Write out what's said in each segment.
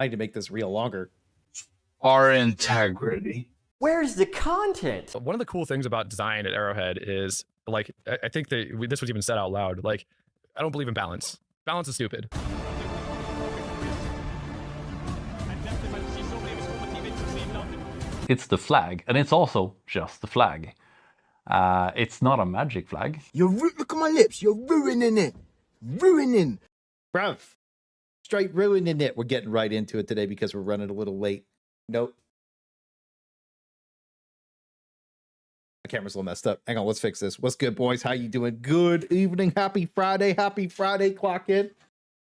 I need to make this reel longer. Our integrity. Where's the content? One of the cool things about design at Arrowhead is, like, I think that this was even said out loud, like, I don't believe in balance. Balance is stupid. It's the flag, and it's also just the flag. It's not a magic flag. Look at my lips. You're ruining it. Ruining. Bruv. Straight ruining it. We're getting right into it today because we're running a little late. Nope. My camera's a little messed up. Hang on, let's fix this. What's good, boys? How you doing? Good evening. Happy Friday. Happy Friday. Clock in.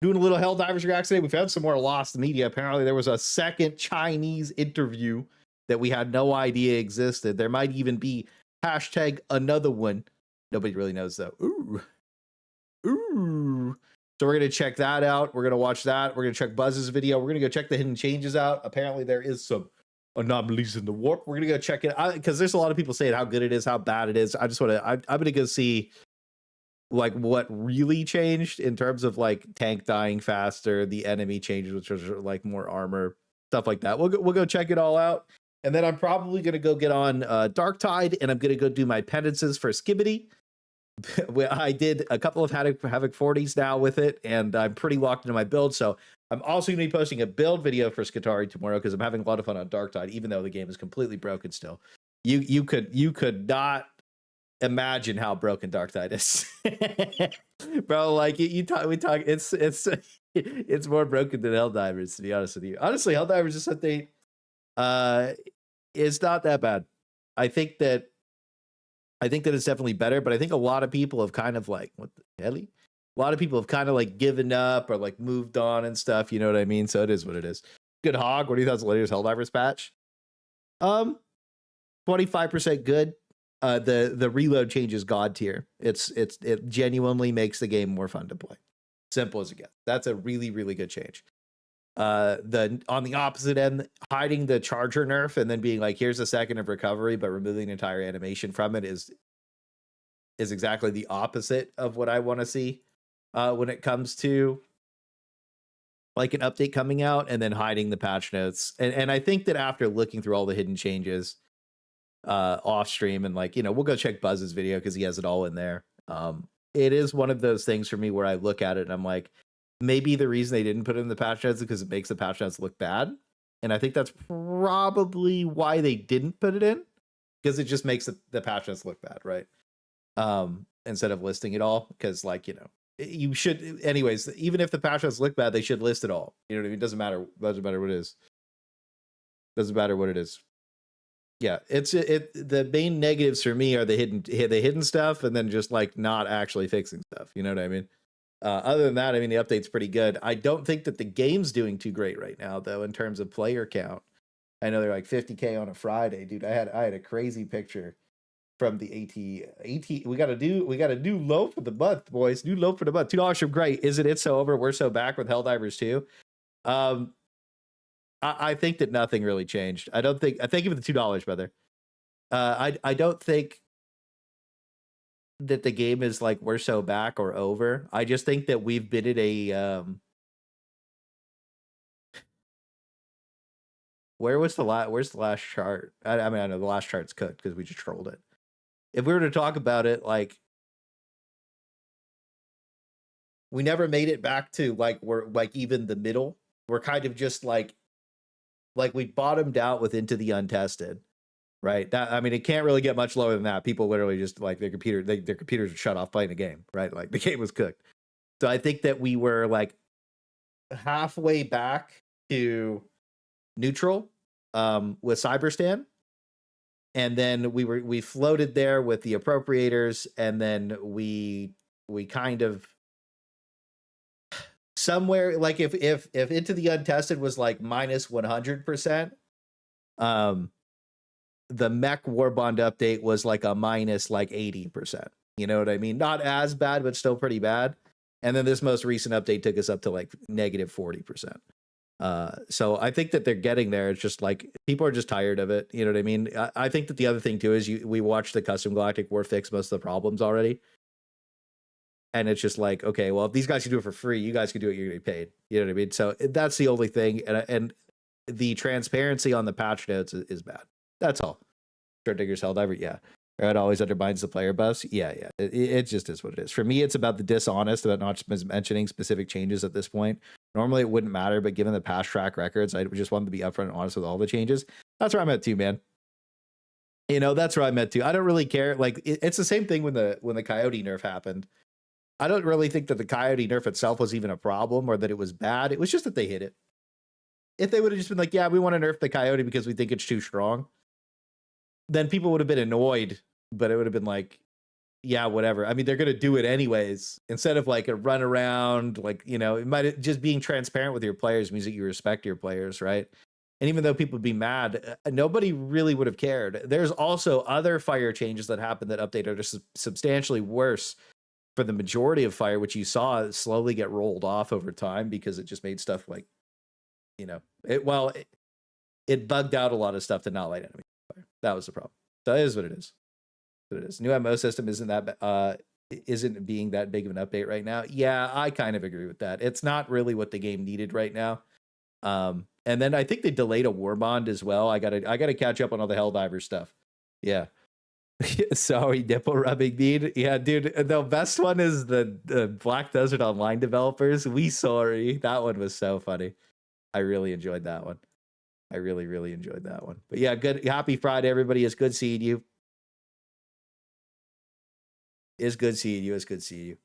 Doing a little Helldivers reaction today. We've had some more lost media. Apparently, there was a second Chinese interview that we had no idea existed. There might even be hashtag another one. Nobody really knows, though. Ooh. Ooh. So we're going to check that out. We're going to watch that. We're going to check Buzz's video. We're going to go check the hidden changes out. Apparently, there is some anomalies in the warp. We're going to go check it out because there's a lot of people saying how good it is, how bad it is. I just want to, I'm going to go see like what really changed in terms of like tank dying faster, the enemy changes, which was like more armor, stuff like that. We'll go check it all out. And then I'm probably going to go get on Darktide, and I'm going to go do my penances for Skibidi. I did a couple of Havoc 40s now with it, and I'm pretty locked into my build. So I'm also going to be posting a build video for Skitarii tomorrow because I'm having a lot of fun on Darktide, even though the game is completely broken still. You could not imagine how broken Darktide is. Bro, like we talk it's more broken than Helldivers, to be honest with you. Honestly, Helldivers is something it's not that bad. I think that it's definitely better, but I think a lot of people have kind of like, what the hell? A lot of people have kind of like given up or like moved on and stuff. You know what I mean? So it is what it is. Good Hog. What do you think of the latest Helldivers patch? 25% good. The reload change is god tier. It genuinely makes the game more fun to play. Simple as it gets. That's a really, really good change. On the opposite end, hiding the charger nerf and then being like, here's a second of recovery, but removing the entire animation from it is exactly the opposite of what I want to see when it comes to like an update coming out, and then hiding the patch notes. And I think that after looking through all the hidden changes off stream, and like, you know, we'll go check Buzz's video because he has it all in there. It is one of those things for me where I look at it and I'm like, maybe the reason they didn't put it in the patch notes is because it makes the patch notes look bad. And I think that's probably why they didn't put it in, because it just makes the patch notes look bad, right? Instead of listing it all, because like, you know, you should, anyways, even if the patch notes look bad, they should list it all. You know what I mean? Doesn't matter what it is. Doesn't matter what it is. Yeah, the main negatives for me are the hidden stuff, and then just like not actually fixing stuff. You know what I mean? Other than that, I mean, the update's pretty good. I don't think that the game's doing too great right now, though, in terms of player count. I know they're like 50K on a Friday, dude. I had a crazy picture from the AT. We got a new low for the month, boys. New low for the month. $2 from Great. Isn't it so over? We're so back with Helldivers too. I think that nothing really changed. I thank you for the $2, brother. I don't think that the game is like we're so back or over. I just think that we've been in a where's the last chart? I mean, I know the last chart's cooked because we just trolled it. If we were to talk about it, like we never made it back to like we're like even the middle. We're kind of just like we bottomed out with Into the Untested. Right. That, I mean, it can't really get much lower than that. People literally just like their computers shut off playing the game. Right. Like the game was cooked. So I think that we were like halfway back to neutral with Cyberstan. And then we floated there with the appropriators. And then we kind of somewhere like if Into the Untested was like minus 100%, the mech warbond update was like a minus like 80%. You know what I mean? Not as bad, but still pretty bad. And then this most recent update took us up to like negative 40%. So I think that they're getting there. It's just like people are just tired of it. You know what I mean? I think that the other thing too is we watched the custom Galactic War fix most of the problems already. And it's just like, okay, well, if these guys can do it for free, you guys can do it, you're gonna be paid. You know what I mean? So that's the only thing. And the transparency on the patch notes is bad. That's all. Short Digger's Helldiver, yeah. It always undermines the player bus. Yeah. It just is what it is. For me, it's about the dishonest, about not mentioning specific changes at this point. Normally it wouldn't matter, but given the past track records, I just wanted to be upfront and honest with all the changes. That's where I'm at too, man. You know, that's where I'm at too. I don't really care. Like it's the same thing when the Coyote nerf happened. I don't really think that the Coyote nerf itself was even a problem or that it was bad. It was just that they hit it. If they would have just been like, yeah, we want to nerf the Coyote because we think it's too strong, then people would have been annoyed, but it would have been like, yeah, whatever. I mean, they're going to do it anyways. Instead of like a run around, like, you know, it might just being transparent with your players means that you respect your players, right? And even though people would be mad, nobody really would have cared. There's also other fire changes that happened that update are just substantially worse for the majority of fire, which you saw slowly get rolled off over time because it just made stuff like, you know, it bugged out a lot of stuff to not light enemy fire. That was the problem. So it is what it is. What it is. New MO system isn't being that big of an update right now. Yeah, I kind of agree with that. It's not really what the game needed right now. And then I think they delayed a war bond as well. I gotta catch up on all the Helldiver stuff. Yeah. Sorry, nipple rubbing bead. Yeah, dude. The best one is the Black Desert Online developers. We sorry. That one was so funny. I really enjoyed that one. I really, really enjoyed that one. But yeah, good. Happy Friday, everybody. It's good seeing you. It's good seeing you. It's good seeing you.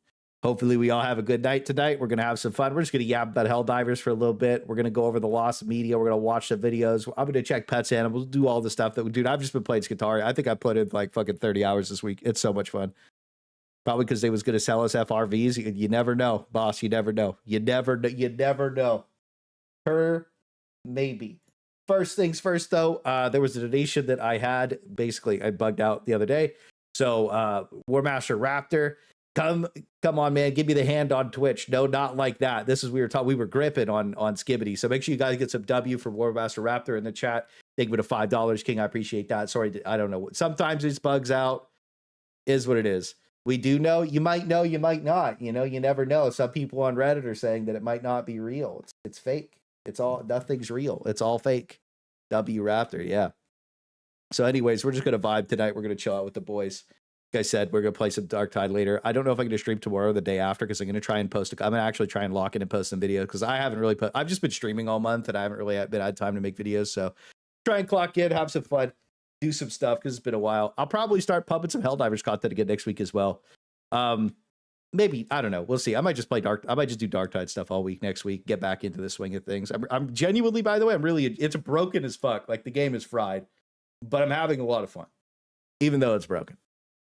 Hopefully we all have a good night tonight. We're going to have some fun. We're just going to yap about Helldivers for a little bit. We're going to go over the lost media. We're going to watch the videos. I'm going to check pets, animals, do all the stuff that we do. I've just been playing Skitarii. I think I put in like fucking 30 hours this week. It's so much fun. Probably because they was going to sell us FRVs. You never know, boss. You never know. You never know. Maybe. First things first, though, there was a donation that I had. Basically, I bugged out the other day. So, Warmaster Raptor, come on, man, give me the hand on Twitch. No, not like that. This is we were gripping on Skibidi. So make sure you guys get some W for Warmaster Raptor in the chat. Thank you to $5, King. I appreciate that. Sorry, I don't know. Sometimes it bugs out. Is what it is. We do know. You might know. You might not. You know, you never know. Some people on Reddit are saying that it might not be real. It's fake. Nothing's real. It's all fake. W Raptor, yeah. So anyways, we're just going to vibe tonight. We're going to chill out with the boys. Like I said, we're going to play some Darktide later. I don't know if I'm going to stream tomorrow or the day after because I'm going to try and I'm going to actually try and lock in and post some videos because I haven't really I've just been streaming all month and I haven't really had time to make videos. So try and clock in, have some fun, do some stuff because it's been a while. I'll probably start pumping some Helldivers content again next week as well. Maybe, I don't know. We'll see. I might just do Darktide stuff all week next week, get back into the swing of things. I'm genuinely, by the way, it's broken as fuck. Like the game is fried, but I'm having a lot of fun, even though it's broken.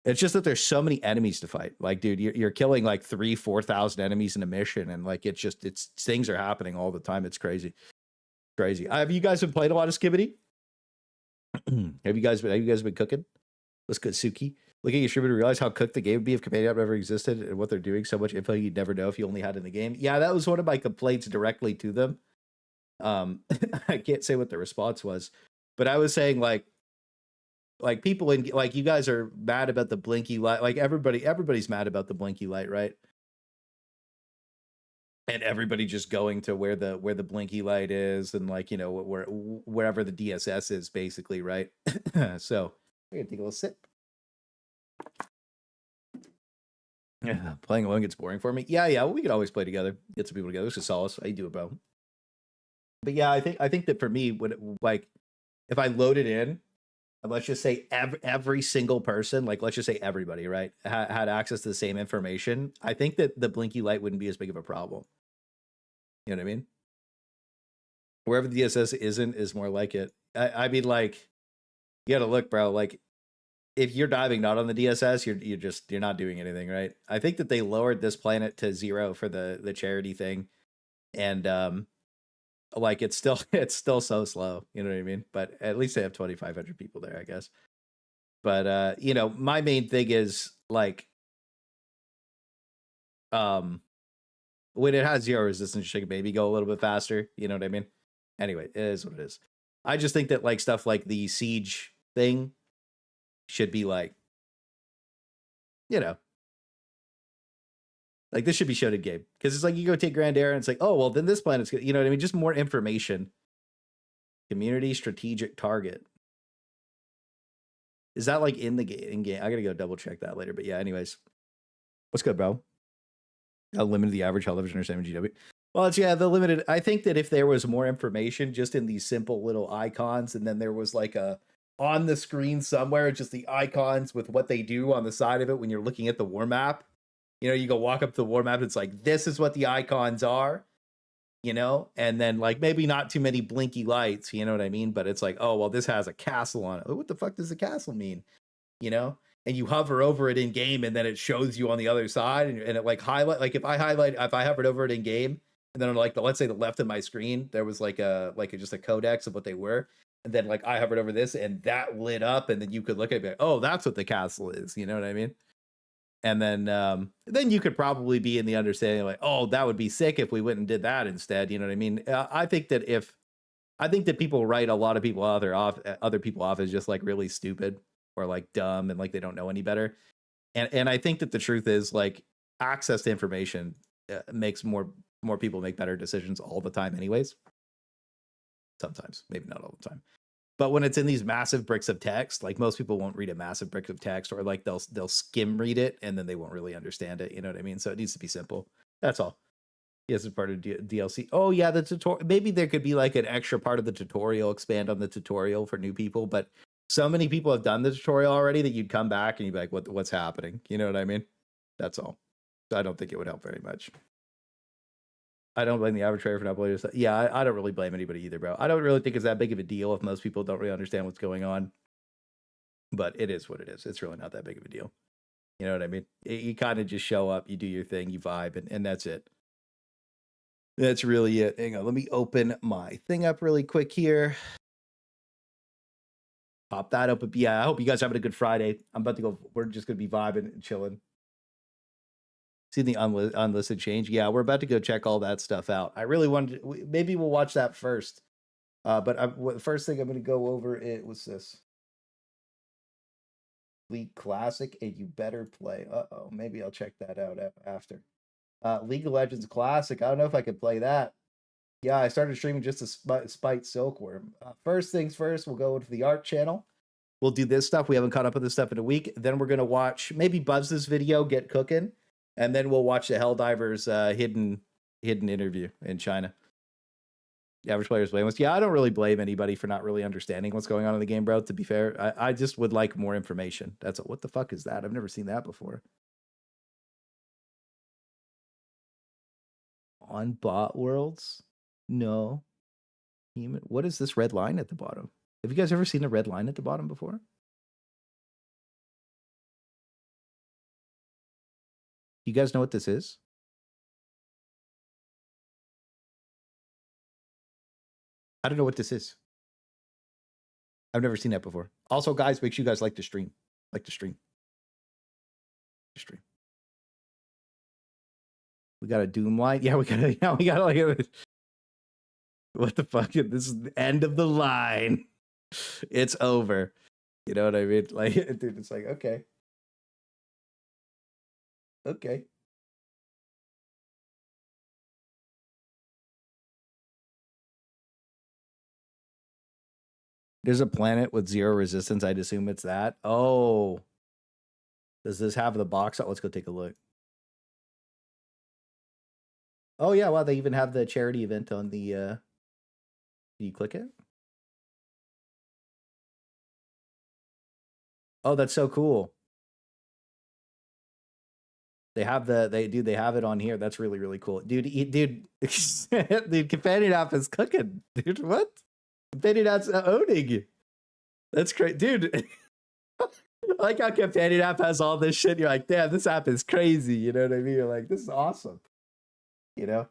It's just that there's so many enemies to fight. Like, dude, you're killing like 3,000-4,000 enemies in a mission. And like, things are happening all the time. It's crazy. Crazy. Have you guys been playing a lot of Skibidi? Have you guys been cooking? What's good, Suki? Looking at your stream to realize how cooked the game would be if Companion never existed and what they're doing. So much info you'd never know if you only had in the game. Yeah, that was one of my complaints directly to them. I can't say what the response was, but I was saying like people in like you guys are mad about the blinky light. Like everybody's mad about the blinky light, right? And everybody just going to where the blinky light is and like, you know, wherever the DSS is basically, right? So we're gonna take a little sip. Yeah, playing alone gets boring for me. Yeah. Well, we could always play together. Get some people together. This is solace. How you do it, bro? But yeah, I think that for me, if I load it in, and let's just say every single person, like let's just say everybody, right, had access to the same information, I think that the blinky light wouldn't be as big of a problem. You know what I mean? Wherever the DSS isn't is more like it. I mean, like, you gotta look, bro. Like, if you're diving not on the DSS, you're not doing anything, right? I think that they lowered this planet to 0 for the charity thing, and like it's still so slow, you know what I mean? But at least they have 2,500 people there, I guess. But you know, my main thing is like, when it has 0 resistance, you should maybe go a little bit faster, you know what I mean? Anyway, it is what it is. I just think that like stuff like the siege thing should be like, you know, Like this should be shown in game because it's like you go take Grand Air and it's like, oh well, then this planet's good. You know what I mean? Just more information. Community strategic target. Is that like in the game? In game? I gotta go double check that later. But yeah, anyways, what's good, bro? How limited the average Helldivers understanding GW? Well, it's the limited. I think that if there was more information just in these simple little icons, and then there was like a on the screen somewhere, just the icons with what they do on the side of it when you're looking at the war map. You know, you go walk up to the war map, it's like, this is what the icons are, you know? And then like maybe not too many blinky lights, you know what I mean? But it's like, oh, well, this has a castle on it. What the fuck does the castle mean? You know? And you hover over it in game and then it shows you on the other side and it like highlight, like if I hovered over it in game and then on like let's say the left of my screen, there was just a codex of what they were. And then like I hovered over this and that lit up and then you could look at it and be like, oh, that's what the castle is. You know what I mean? And then you could probably be in the understanding like, oh, that would be sick if we went and did that instead. You know what I mean? I think that people write a lot of people other people off as just like really stupid or like dumb and like they don't know any better. And I think that the truth is like access to information makes more people make better decisions all the time anyways. Sometimes, maybe not all the time. But when it's in these massive bricks of text, like most people won't read a massive brick of text, or like they'll skim read it and then they won't really understand it. You know what I mean? So it needs to be simple. That's all. Yes, it's part of DLC. Oh yeah, the tutorial. Maybe there could be like an extra part of the tutorial, expand on the tutorial for new people. But so many people have done the tutorial already that you'd come back and you'd be like, what's happening? You know what I mean? That's all. So I don't think it would help very much. I don't blame the average trader for not playing this. Yeah, I don't really blame anybody either, bro. I don't really think it's that big of a deal if most people don't really understand what's going on. But it is what it is. It's really not that big of a deal. You know what I mean? You kind of just show up, you do your thing, you vibe, and that's it. That's really it. Hang on, let me open my thing up really quick here. Pop that up. But yeah, I hope you guys are having a good Friday. I'm about to go. We're just going to be vibing and chilling. See the unlisted change? Yeah, we're about to go check all that stuff out. I really wanted to, maybe we'll watch that first. But the first thing I'm going to go over it was this. League Classic, and you better play. Uh-oh, maybe I'll check that out after. League of Legends Classic. I don't know if I could play that. Yeah, I started streaming just to spite Silkworm. First things first, we'll go into the art channel. We'll do this stuff. We haven't caught up with this stuff in a week. Then we're going to watch, maybe Buzz's video, Get Cooking. And then we'll watch the Helldivers hidden interview in China. The average player's blameless. Yeah, I don't really blame anybody for not really understanding what's going on in the game, bro. To be fair, I just would like more information. That's what the fuck is that? I've never seen that before. On bot worlds? No. Human. What is this red line at the bottom? Have you guys ever seen a red line at the bottom before? You guys know what this is? I don't know what this is. I've never seen that before. Also, guys, make sure you guys like the stream. We got a Doom line. Yeah, we gotta like what the fuck? This is the end of the line. It's over. You know what I mean? Like, dude, it's like, okay. Okay. There's a planet with 0 resistance. I'd assume it's that. Oh. Does this have the box? Oh, let's go take a look. Oh, yeah. Wow. They even have the charity event on the... Can you click it? Oh, that's so cool. They have they have it on here. That's really, really cool. Dude, the companion app is cooking. Dude, what? Companion app's owning. That's great. Dude, I like how companion app has all this shit. You're like, damn, this app is crazy. You know what I mean? You're like, this is awesome. You know?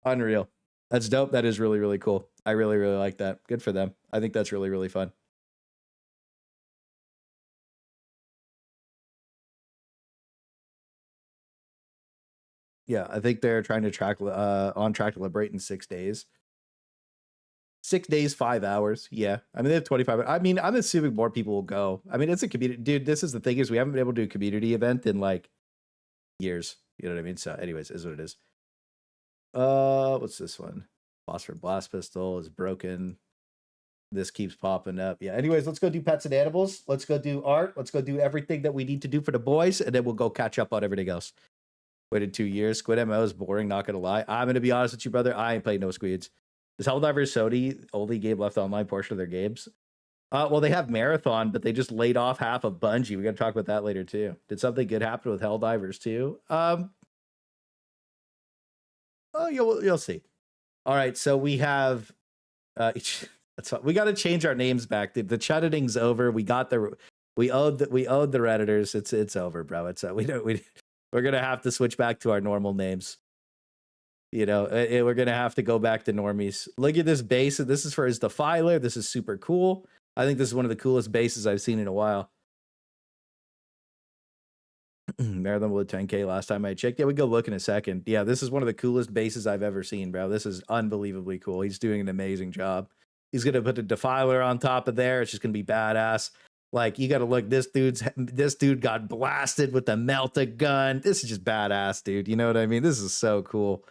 Unreal. That's dope. That is really, really cool. I really, really like that. Good for them. I think that's really, really fun. Yeah, I think they're trying to on track to liberate in 6 days. 6 days, 5 hours. Yeah. I mean, they have 25. I mean, I'm assuming more people will go. I mean, it's a community. Dude, this is the thing is we haven't been able to do a community event in like years. You know what I mean? So, anyways, is what it is. What's this one? Phosphor blast pistol is broken. This keeps popping up. Yeah. Anyways, let's go do pets and animals. Let's go do art. Let's go do everything that we need to do for the boys, and then we'll go catch up on everything else. Waited 2 years. Squid MO is boring, not gonna lie. I'm gonna be honest with you, brother. I ain't played no squids. Is Helldivers Sony only game left online portion of their games? Well, they have Marathon, but they just laid off half of Bungie. We gotta talk about that later too. Did something good happen with Helldivers too? Oh, you'll see. All right, so we have that's what, we got to change our names back. The chudditing's over. We owed the Redditors. It's over, bro. It's we're gonna have to switch back to our normal names. You know, we're gonna have to go back to normies. Look at this base. This is for his Defiler. This is super cool. I think this is one of the coolest bases I've seen in a while. Marathon with 10K last time I checked. Yeah, we go look in a second. Yeah, this is one of the coolest bases I've ever seen, bro. This is unbelievably cool. He's doing an amazing job. He's gonna put a Defiler on top of there. It's just gonna be badass. Like, you gotta look. This dude got blasted with the melta gun. This is just badass, dude. You know what I mean? This is so cool.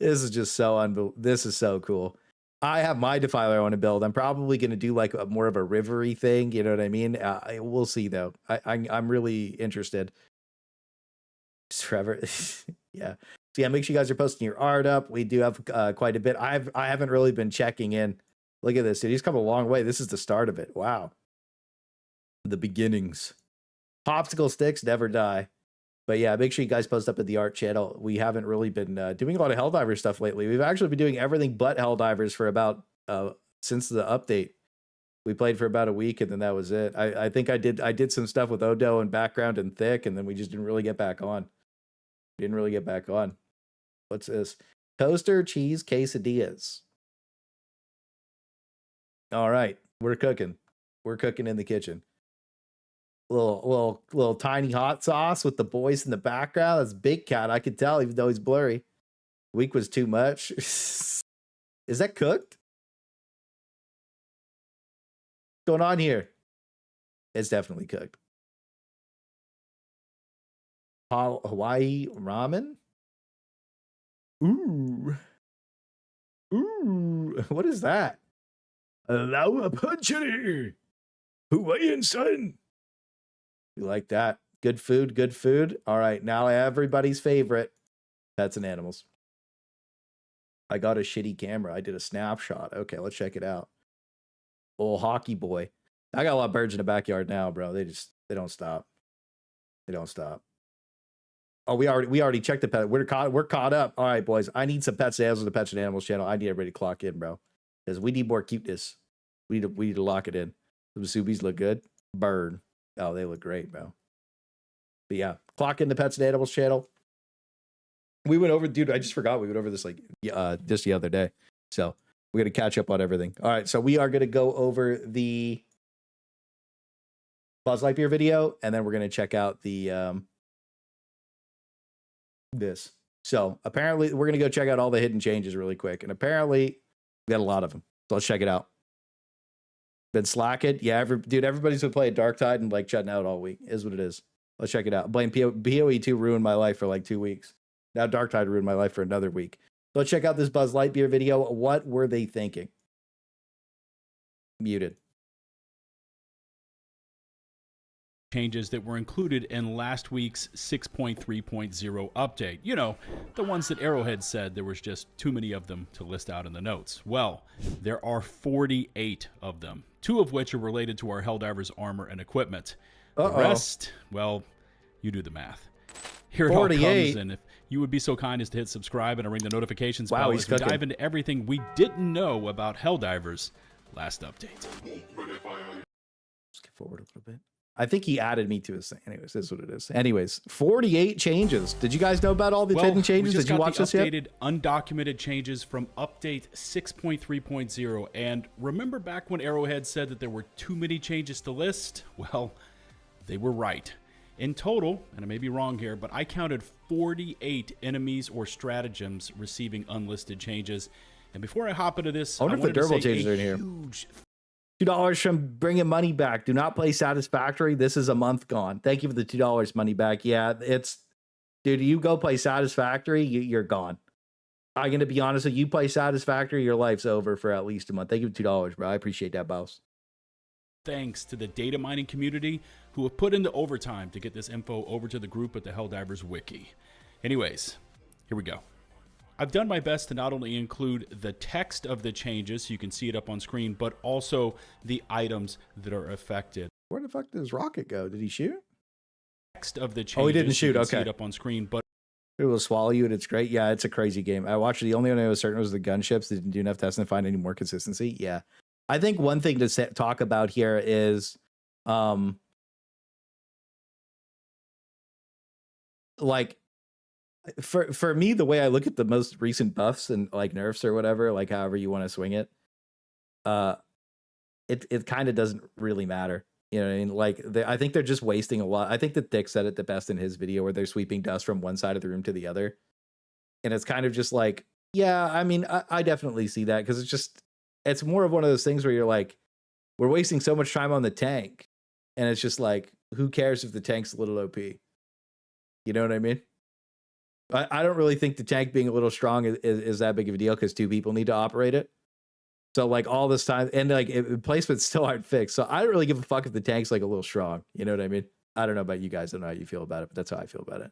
This is just so this is so cool. I have my Defiler I want to build. I'm probably gonna do like a more of a rivery thing. You know what I mean? We'll see though. I'm really interested. Trevor, yeah. So yeah, make sure you guys are posting your art up. We do have quite a bit. I haven't really been checking in. Look at this, dude. He's come a long way. This is the start of it. Wow. The beginnings. Popsicle sticks never die. But yeah, make sure you guys post up at the art channel. We haven't really been doing a lot of Helldiver stuff lately. We've actually been doing everything but Helldivers for about since the update. We played for about a week and then that was it. I think I did some stuff with Odo and background and thick, and then we just didn't really get back on. What's this? Toaster cheese quesadillas. All right, we're cooking. We're cooking in the kitchen. Little tiny hot sauce with the boys in the background. That's Big Cat. I could tell even though he's blurry. Week was too much. Is that cooked? What's going on here? It's definitely cooked. Hawaii ramen? Ooh. What is that? Allow a punchery. Hawaiian son. We like that. Good food. All right, now everybody's favorite, pets and animals. I got a shitty camera. I did a snapshot. Okay, let's check it out. Old hockey boy. I got a lot of birds in the backyard now, bro. They don't stop. Oh, we already checked the pet. We're caught up. All right, boys. I need some pets and animals on the Pets and Animals channel. I need everybody to clock in, bro. Because we need more cuteness. We need to lock it in. The Masubi's look good. Burn. Oh, they look great, bro. But yeah, clock in the Pets and Animals channel. We went over, dude. I just forgot we went over this like just the other day. So we're gonna catch up on everything. All right, so we are gonna go over the Buzz Lightyear video, and then we're gonna check out the this. So apparently, we're gonna go check out all the hidden changes really quick, and apparently, we got a lot of them. So let's check it out. Been slacking, yeah. Everybody's been playing Darktide and like shutting out all week. Is what it is. Let's check it out. Blame BOE 2 ruined my life for like 2 weeks. Now Darktide ruined my life for another week. So let's check out this Buzz Lightyear video. What were they thinking? Muted. Changes that were included in last week's 6.3.0 update. You know, the ones that Arrowhead said there was just too many of them to list out in the notes. Well, there are 48 of them, 2 of which are related to our Helldivers armor and equipment. The rest, well, you do the math. Here it all comes, and if you would be so kind as to hit subscribe and ring the notifications bell as we dive into everything we didn't know about Helldivers last update. Skip forward a little bit. I think he added me to his thing. Anyways, this is what it is. Anyways, 48 changes. Did you guys know about all the hidden changes? Did you watch this yet? Updated, undocumented changes from update 6.3.0. And remember back when Arrowhead said that there were too many changes to list? Well, they were right. In total, and I may be wrong here, but I counted 48 enemies or stratagems receiving unlisted changes. And before I hop into this, I wonder if the durable changes are in here. $2 from bringing money back. Do not play Satisfactory. This is a month gone. Thank you for the $2 money back. Yeah, it's Dude, you go play Satisfactory, you're gone. I'm gonna be honest with you, play Satisfactory, your life's over for at least a month. Thank you for $2, bro. I appreciate that, boss. Thanks to the data mining community who have put into overtime to get this info over to the group at the Helldivers wiki. Anyways, here we go. I've done my best to not only include the text of the changes so you can see it up on screen, but also the items that are affected. Where the fuck does Rocket go? Did he shoot? Text of the changes. Oh, he didn't shoot. You can Okay. see it up on screen, but It will swallow you, and it's great. Yeah, it's a crazy game. I watched it. The only one I was certain was the gunships. They didn't do enough testing to find any more consistency. Yeah. I think one thing to talk about here is, like, for me, the way I look at the most recent buffs and like nerfs or whatever, like however you want to swing it, it kind of doesn't really matter. You know what I mean? Like, I think they're just wasting a lot. I think that Dick said it the best in his video where they're sweeping dust from one side of the room to the other. And it's kind of just like, yeah, I mean, I definitely see that because it's more of one of those things where you're like, we're wasting so much time on the tank. And it's just like, who cares if the tank's a little OP? You know what I mean? I don't really think the tank being a little strong is that big of a deal because 2 people need to operate it. So like all this time and like placements still aren't fixed. So I don't really give a fuck if the tank's like a little strong. You know what I mean? I don't know about you guys. I don't know how you feel about it, but that's how I feel about it.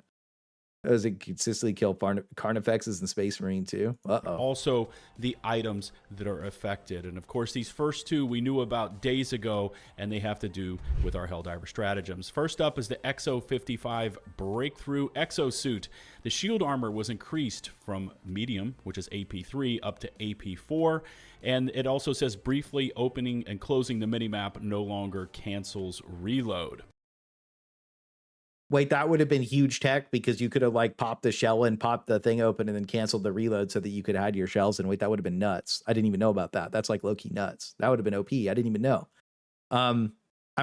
Does it consistently kill Carnifexes and Space Marine too? Uh-oh. also the items that are affected. And of course, these first 2 we knew about days ago, and they have to do with our Helldiver stratagems. First up is the XO55 Breakthrough Exosuit. The shield armor was increased from medium, which is AP3, up to AP4. And it also says briefly opening and closing the minimap no longer cancels reload. Wait, that would have been huge tech because you could have like popped the shell and popped the thing open and then canceled the reload so that you could hide your shells. And wait, that would have been nuts. I didn't even know about that. That's like low-key nuts. That would have been OP. I didn't even know. I'm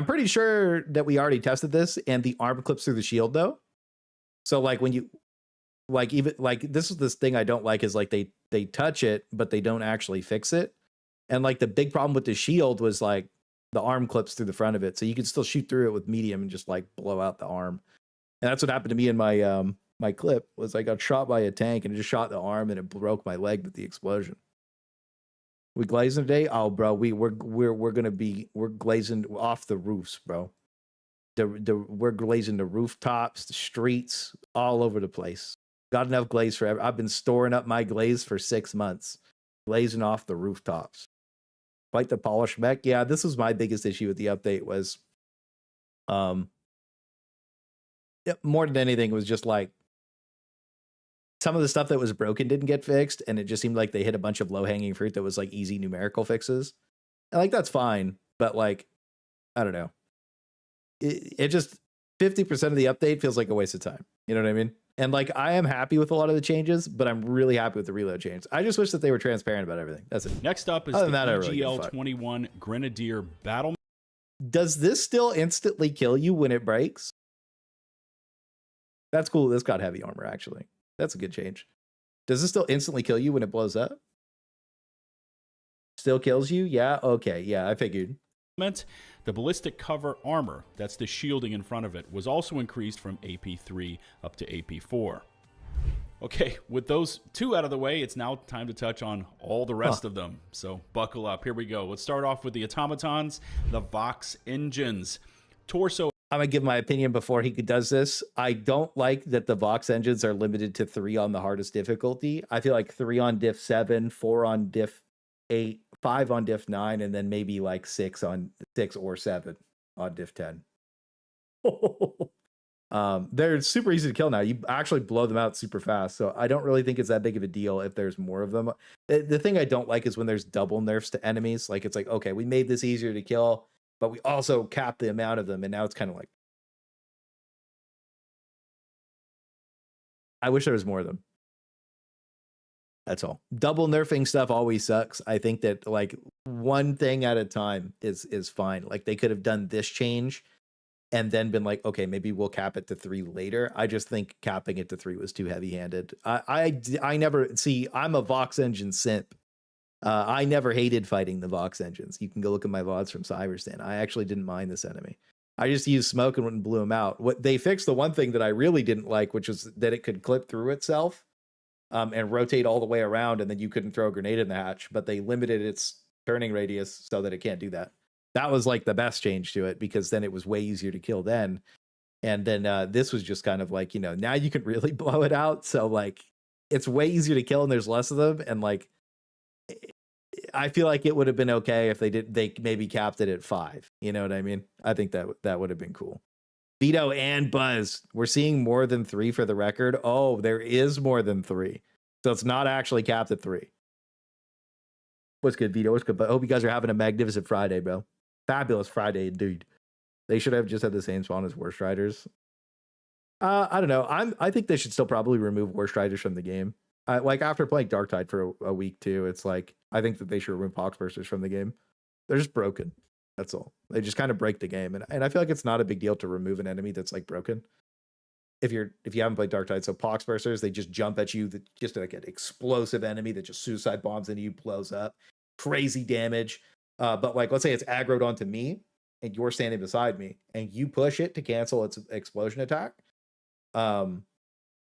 pretty sure that we already tested this and the arm clips through the shield though. So like when you like even like this is this thing I don't like is like they touch it, but they don't actually fix it. And like the big problem with the shield was like the arm clips through the front of it. So you could still shoot through it with medium and just like blow out the arm. And that's what happened to me in my my clip was I got shot by a tank and it just shot the arm and it broke my leg with the explosion. We glazing today? Oh, bro, we're glazing off the roofs, bro. We're glazing the rooftops, the streets, all over the place. Got enough glaze for I've been storing up my glaze for 6 months, glazing off the rooftops. Quite the polish mech. Yeah, this was my biggest issue with the update was, more than anything, it was just like some of the stuff that was broken didn't get fixed, and it just seemed like they hit a bunch of low-hanging fruit that was like easy numerical fixes. And like that's fine, but like I don't know. It just 50% of the update feels like a waste of time. You know what I mean? And like I am happy with a lot of the changes, but I'm really happy with the reload change. I just wish that they were transparent about everything. That's it. Next up is Other the than that, I really give a fuck. EGL-21 Grenadier Battle. Does this still instantly kill you when it breaks? That's cool. This got heavy armor, actually. That's a good change. Does this still instantly kill you when it blows up? Still kills you? Yeah? Okay. Yeah, I figured. The ballistic cover armor, that's the shielding in front of it, was also increased from AP3 up to AP4. Okay, with those 2 out of the way, it's now time to touch on all the rest of them. So buckle up. Here we go. Let's start off with the automatons, the Vox engines. Torso. I'm going to give my opinion before he does this. I don't like that the Vox engines are limited to 3 on the hardest difficulty. I feel like 3 on diff 7, 4 on diff 8, 5 on diff 9, and then maybe like 6 or 7 on diff 10. They're super easy to kill now. You actually blow them out super fast. So I don't really think it's that big of a deal if there's more of them. The thing I don't like is when there's double nerfs to enemies. Like it's like, okay, we made this easier to kill, but we also capped the amount of them. And now it's kind of like, I wish there was more of them. That's all. Double nerfing stuff always sucks. I think that like one thing at a time is fine. Like they could have done this change and then been like, okay, maybe we'll cap it to 3 later. I just think capping it to 3 was too heavy-handed. I never see. I'm a Vox engine simp. I never hated fighting the Vox engines. You can go look at my VODs from Cyberstan. I actually didn't mind this enemy. I just used smoke and went and blew them out. What they fixed, the one thing that I really didn't like, which was that it could clip through itself and rotate all the way around, and then you couldn't throw a grenade in the hatch, but they limited its turning radius so that it can't do that. That was like the best change to it, because then it was way easier to kill then. And then this was just kind of like, you know, now you can really blow it out. So like, it's way easier to kill and there's less of them. And like, I feel like it would have been okay if they maybe capped it at 5. You know what I mean? I think that would have been cool. Vito and Buzz, we're seeing more than 3 for the record. Oh, there is more than 3. So it's not actually capped at 3. What's good, Vito? What's good? But I hope you guys are having a magnificent Friday, bro. Fabulous Friday, indeed. They should have just had the same spawn as Worst Riders. I don't know. I think they should still probably remove Worst Riders from the game. Like after playing Darktide for a week too, it's like I think that they should remove Poxbursters from the game. They're just broken. That's all. They just kind of break the game, and I feel like it's not a big deal to remove an enemy that's like broken. If you haven't played Darktide, so Poxbursters, they just jump at you, just like an explosive enemy that just suicide bombs into you, blows up, crazy damage. But like, let's say it's aggroed onto me, and you're standing beside me, and you push it to cancel its explosion attack.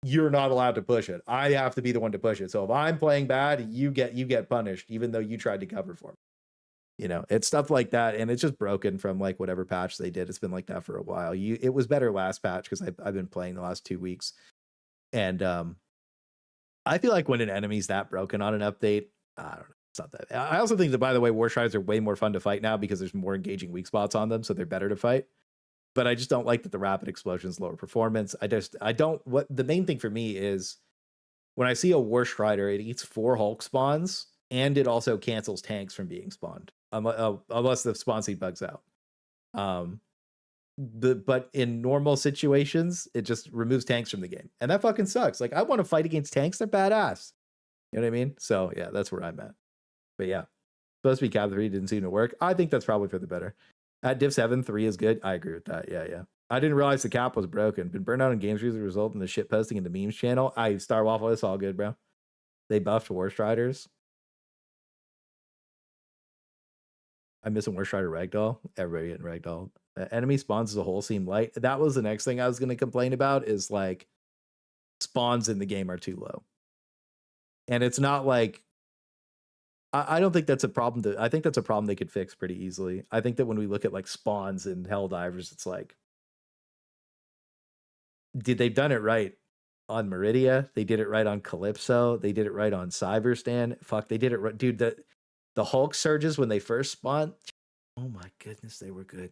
You're not allowed to push it. I have to be the one to push it. So if I'm playing bad, you get punished, even though you tried to cover for me. You know, it's stuff like that, and it's just broken from like whatever patch they did. It's been like that for a while. It was better last patch because I've been playing the last 2 weeks, and I feel like when an enemy's that broken on an update, I don't know. It's not that. I also think that, by the way, War Strides are way more fun to fight now because there's more engaging weak spots on them, so they're better to fight. But I just don't like that the rapid explosions lower performance. I don't. What the main thing for me is when I see a War Strider, it eats 4 Hulk spawns, and it also cancels tanks from being spawned, unless the spawn seed bugs out. But in normal situations, it just removes tanks from the game, and that fucking sucks. Like, I want to fight against tanks; they're badass. You know what I mean? So yeah, that's where I'm at. But yeah, supposed to be Cap 3, didn't seem to work. I think that's probably for the better. At Div 7, 3 is good. I agree with that. Yeah. I didn't realize the cap was broken. Been burned out in games as a result in the shit posting in the memes channel. Star Waffle, it's all good, bro. They buffed Worst Riders. I'm missing Worst Rider Ragdoll. Everybody getting Ragdoll. Enemy spawns as a whole seem light. That was the next thing I was going to complain about, is like spawns in the game are too low. And it's not like, I don't think that's a problem. I think that's a problem they could fix pretty easily. I think that when we look at like spawns in Helldivers, it's like, they've done it right on Meridia. They did it right on Calypso. They did it right on Cyberstan. Fuck, they did it right. Dude, the Hulk surges when they first spawned. Oh my goodness, they were good.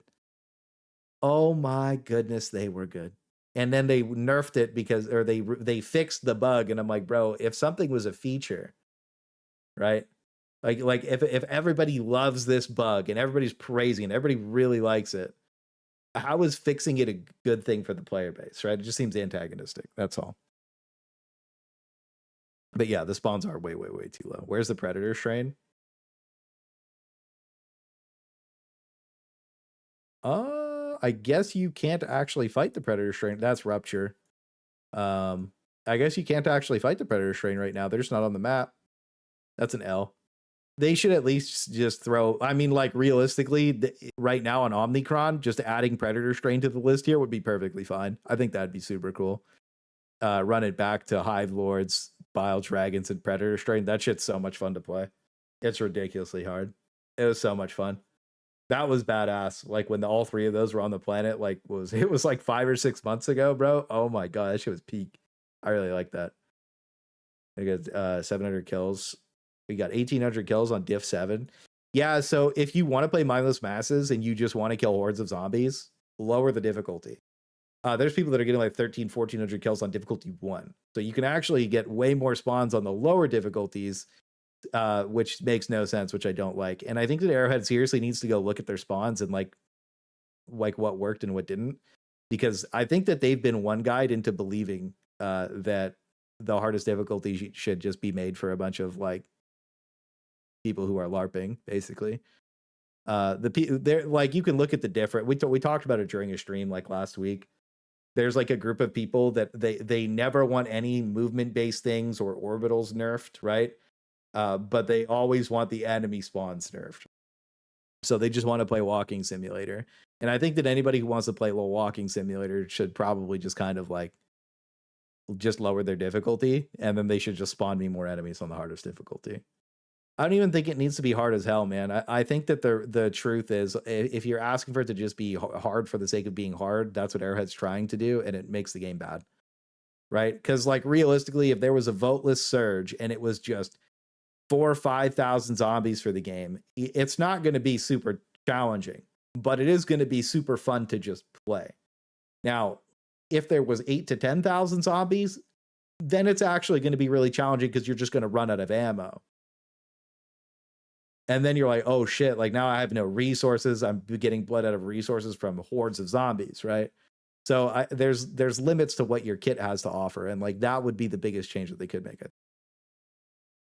Oh my goodness, they were good. And then they nerfed it or they fixed the bug. And I'm like, bro, if something was a feature, right? Like if everybody loves this bug and everybody's praising it, everybody really likes it, how is fixing it a good thing for the player base, right? It just seems antagonistic. That's all. But yeah, the spawns are way, way, way too low. Where's the Predator Strain? I guess you can't actually fight the Predator Strain. That's Rupture. I guess you can't actually fight the Predator Strain right now. They're just not on the map. That's an L. They should at least just throw, I mean, like realistically, right now on Omnicron, just adding Predator Strain to the list here would be perfectly fine. I think that'd be super cool. Run it back to Hive Lords, Bile Dragons, and Predator Strain. That shit's so much fun to play. It's ridiculously hard. It was so much fun. That was badass. Like when all 3 of those were on the planet, like it was like 5 or 6 months ago, bro. Oh my god, that shit was peak. I really like that. I got 700 kills. We got 1,800 kills on Div 7. Yeah, so if you want to play Mindless Masses and you just want to kill hordes of zombies, lower the difficulty. There's people that are getting like 1,400 kills on difficulty 1. So you can actually get way more spawns on the lower difficulties, which makes no sense, which I don't like. And I think that Arrowhead seriously needs to go look at their spawns and like what worked and what didn't. Because I think that they've been one guide into believing that the hardest difficulty should just be made for a bunch of like people who are LARPing, basically. They're like, you can look at the different. We talked about it during a stream like last week. There's like a group of people that they never want any movement based things or orbitals nerfed, right? But they always want the enemy spawns nerfed. So they just want to play walking simulator. And I think that anybody who wants to play a little walking simulator should probably just kind of like just lower their difficulty, and then they should just spawn me more enemies on the hardest difficulty. I don't even think it needs to be hard as hell, man. I think that the truth is, if you're asking for it to just be hard for the sake of being hard, that's what Arrowhead's trying to do, and it makes the game bad, right? Because like realistically, if there was a voteless surge and it was just 4,000 or 5,000 zombies for the game, it's not going to be super challenging, but it is going to be super fun to just play. Now, if there was 8,000 to 10,000 zombies, then it's actually going to be really challenging because you're just going to run out of ammo. And then you're like, oh shit, like now I have no resources. I'm getting blood out of resources from hordes of zombies, right? So there's limits to what your kit has to offer. And like that would be the biggest change that they could make it.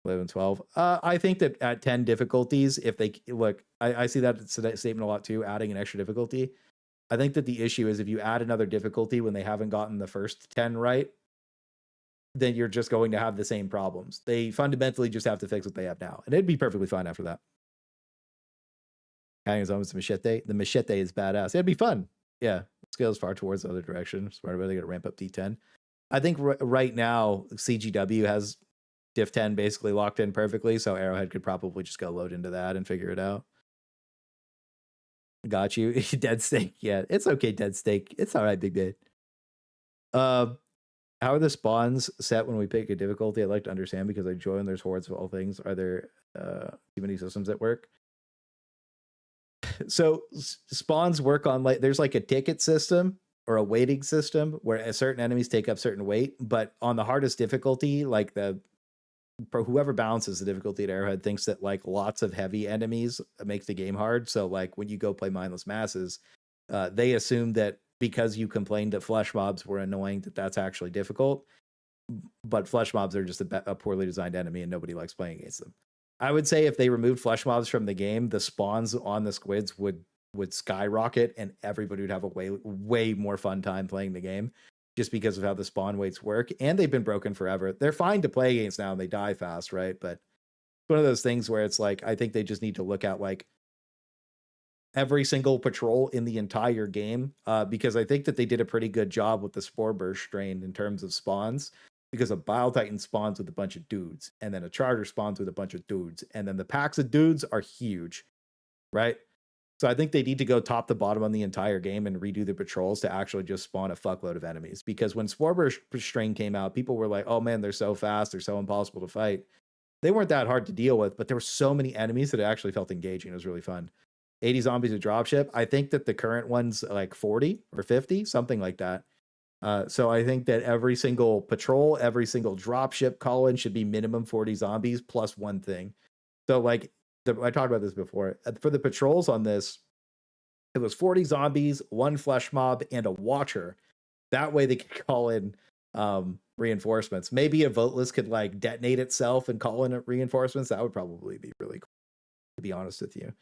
11, 12. I think that at 10 difficulties, if they look, I see that statement a lot too, adding an extra difficulty. I think that the issue is if you add another difficulty when they haven't gotten the first 10 right, then you're just going to have the same problems. They fundamentally just have to fix what they have now. And it'd be perfectly fine after that. Hanging is almost a machete. The machete is badass. It'd be fun. Yeah. Scales far towards the other direction. Smart about it. They got to ramp up D10. I think right now, CGW has Diff 10 basically locked in perfectly. So Arrowhead could probably just go load into that and figure it out. Got you. Dead Steak. Yeah. It's okay, Dead Steak. It's all right, Big Bad. How are the spawns set when we pick a difficulty? I'd like to understand because I join there's hordes of all things. Are there too many systems that work? So spawns work on like there's like a ticket system or a weighting system where certain enemies take up certain weight, but on the hardest difficulty, like whoever balances the difficulty at Arrowhead thinks that like lots of heavy enemies makes the game hard. So like when you go play Mindless Masses, they assume that because you complained that flesh mobs were annoying, that's actually difficult. But flesh mobs are just a poorly designed enemy and nobody likes playing against them. I would say if they removed flesh mobs from the game, the spawns on the squids would skyrocket and everybody would have a way more fun time playing the game just because of how the spawn weights work. And they've been broken forever. They're fine to play against now and they die fast, right? But it's one of those things where it's like, I think they just need to look at like every single patrol in the entire game because I think that they did a pretty good job with the Spore Burst strain in terms of spawns. Because a Bile Titan spawns with a bunch of dudes, and then a Charger spawns with a bunch of dudes, and then the packs of dudes are huge, right? So I think they need to go top to bottom on the entire game and redo the patrols to actually just spawn a fuckload of enemies. Because when Spore Strain came out, people were like, oh man, they're so fast, they're so impossible to fight. They weren't that hard to deal with, but there were so many enemies that it actually felt engaging. It was really fun. 80 zombies a dropship. I think that the current one's like 40 or 50, something like that. So I think that every single patrol, every single dropship call-in should be minimum 40 zombies plus one thing. So like I talked about this before. For the patrols on this, it was 40 zombies, one flesh mob, and a watcher. That way they could call in reinforcements. Maybe a voteless could like detonate itself and call in reinforcements. That would probably be really cool, to be honest with you.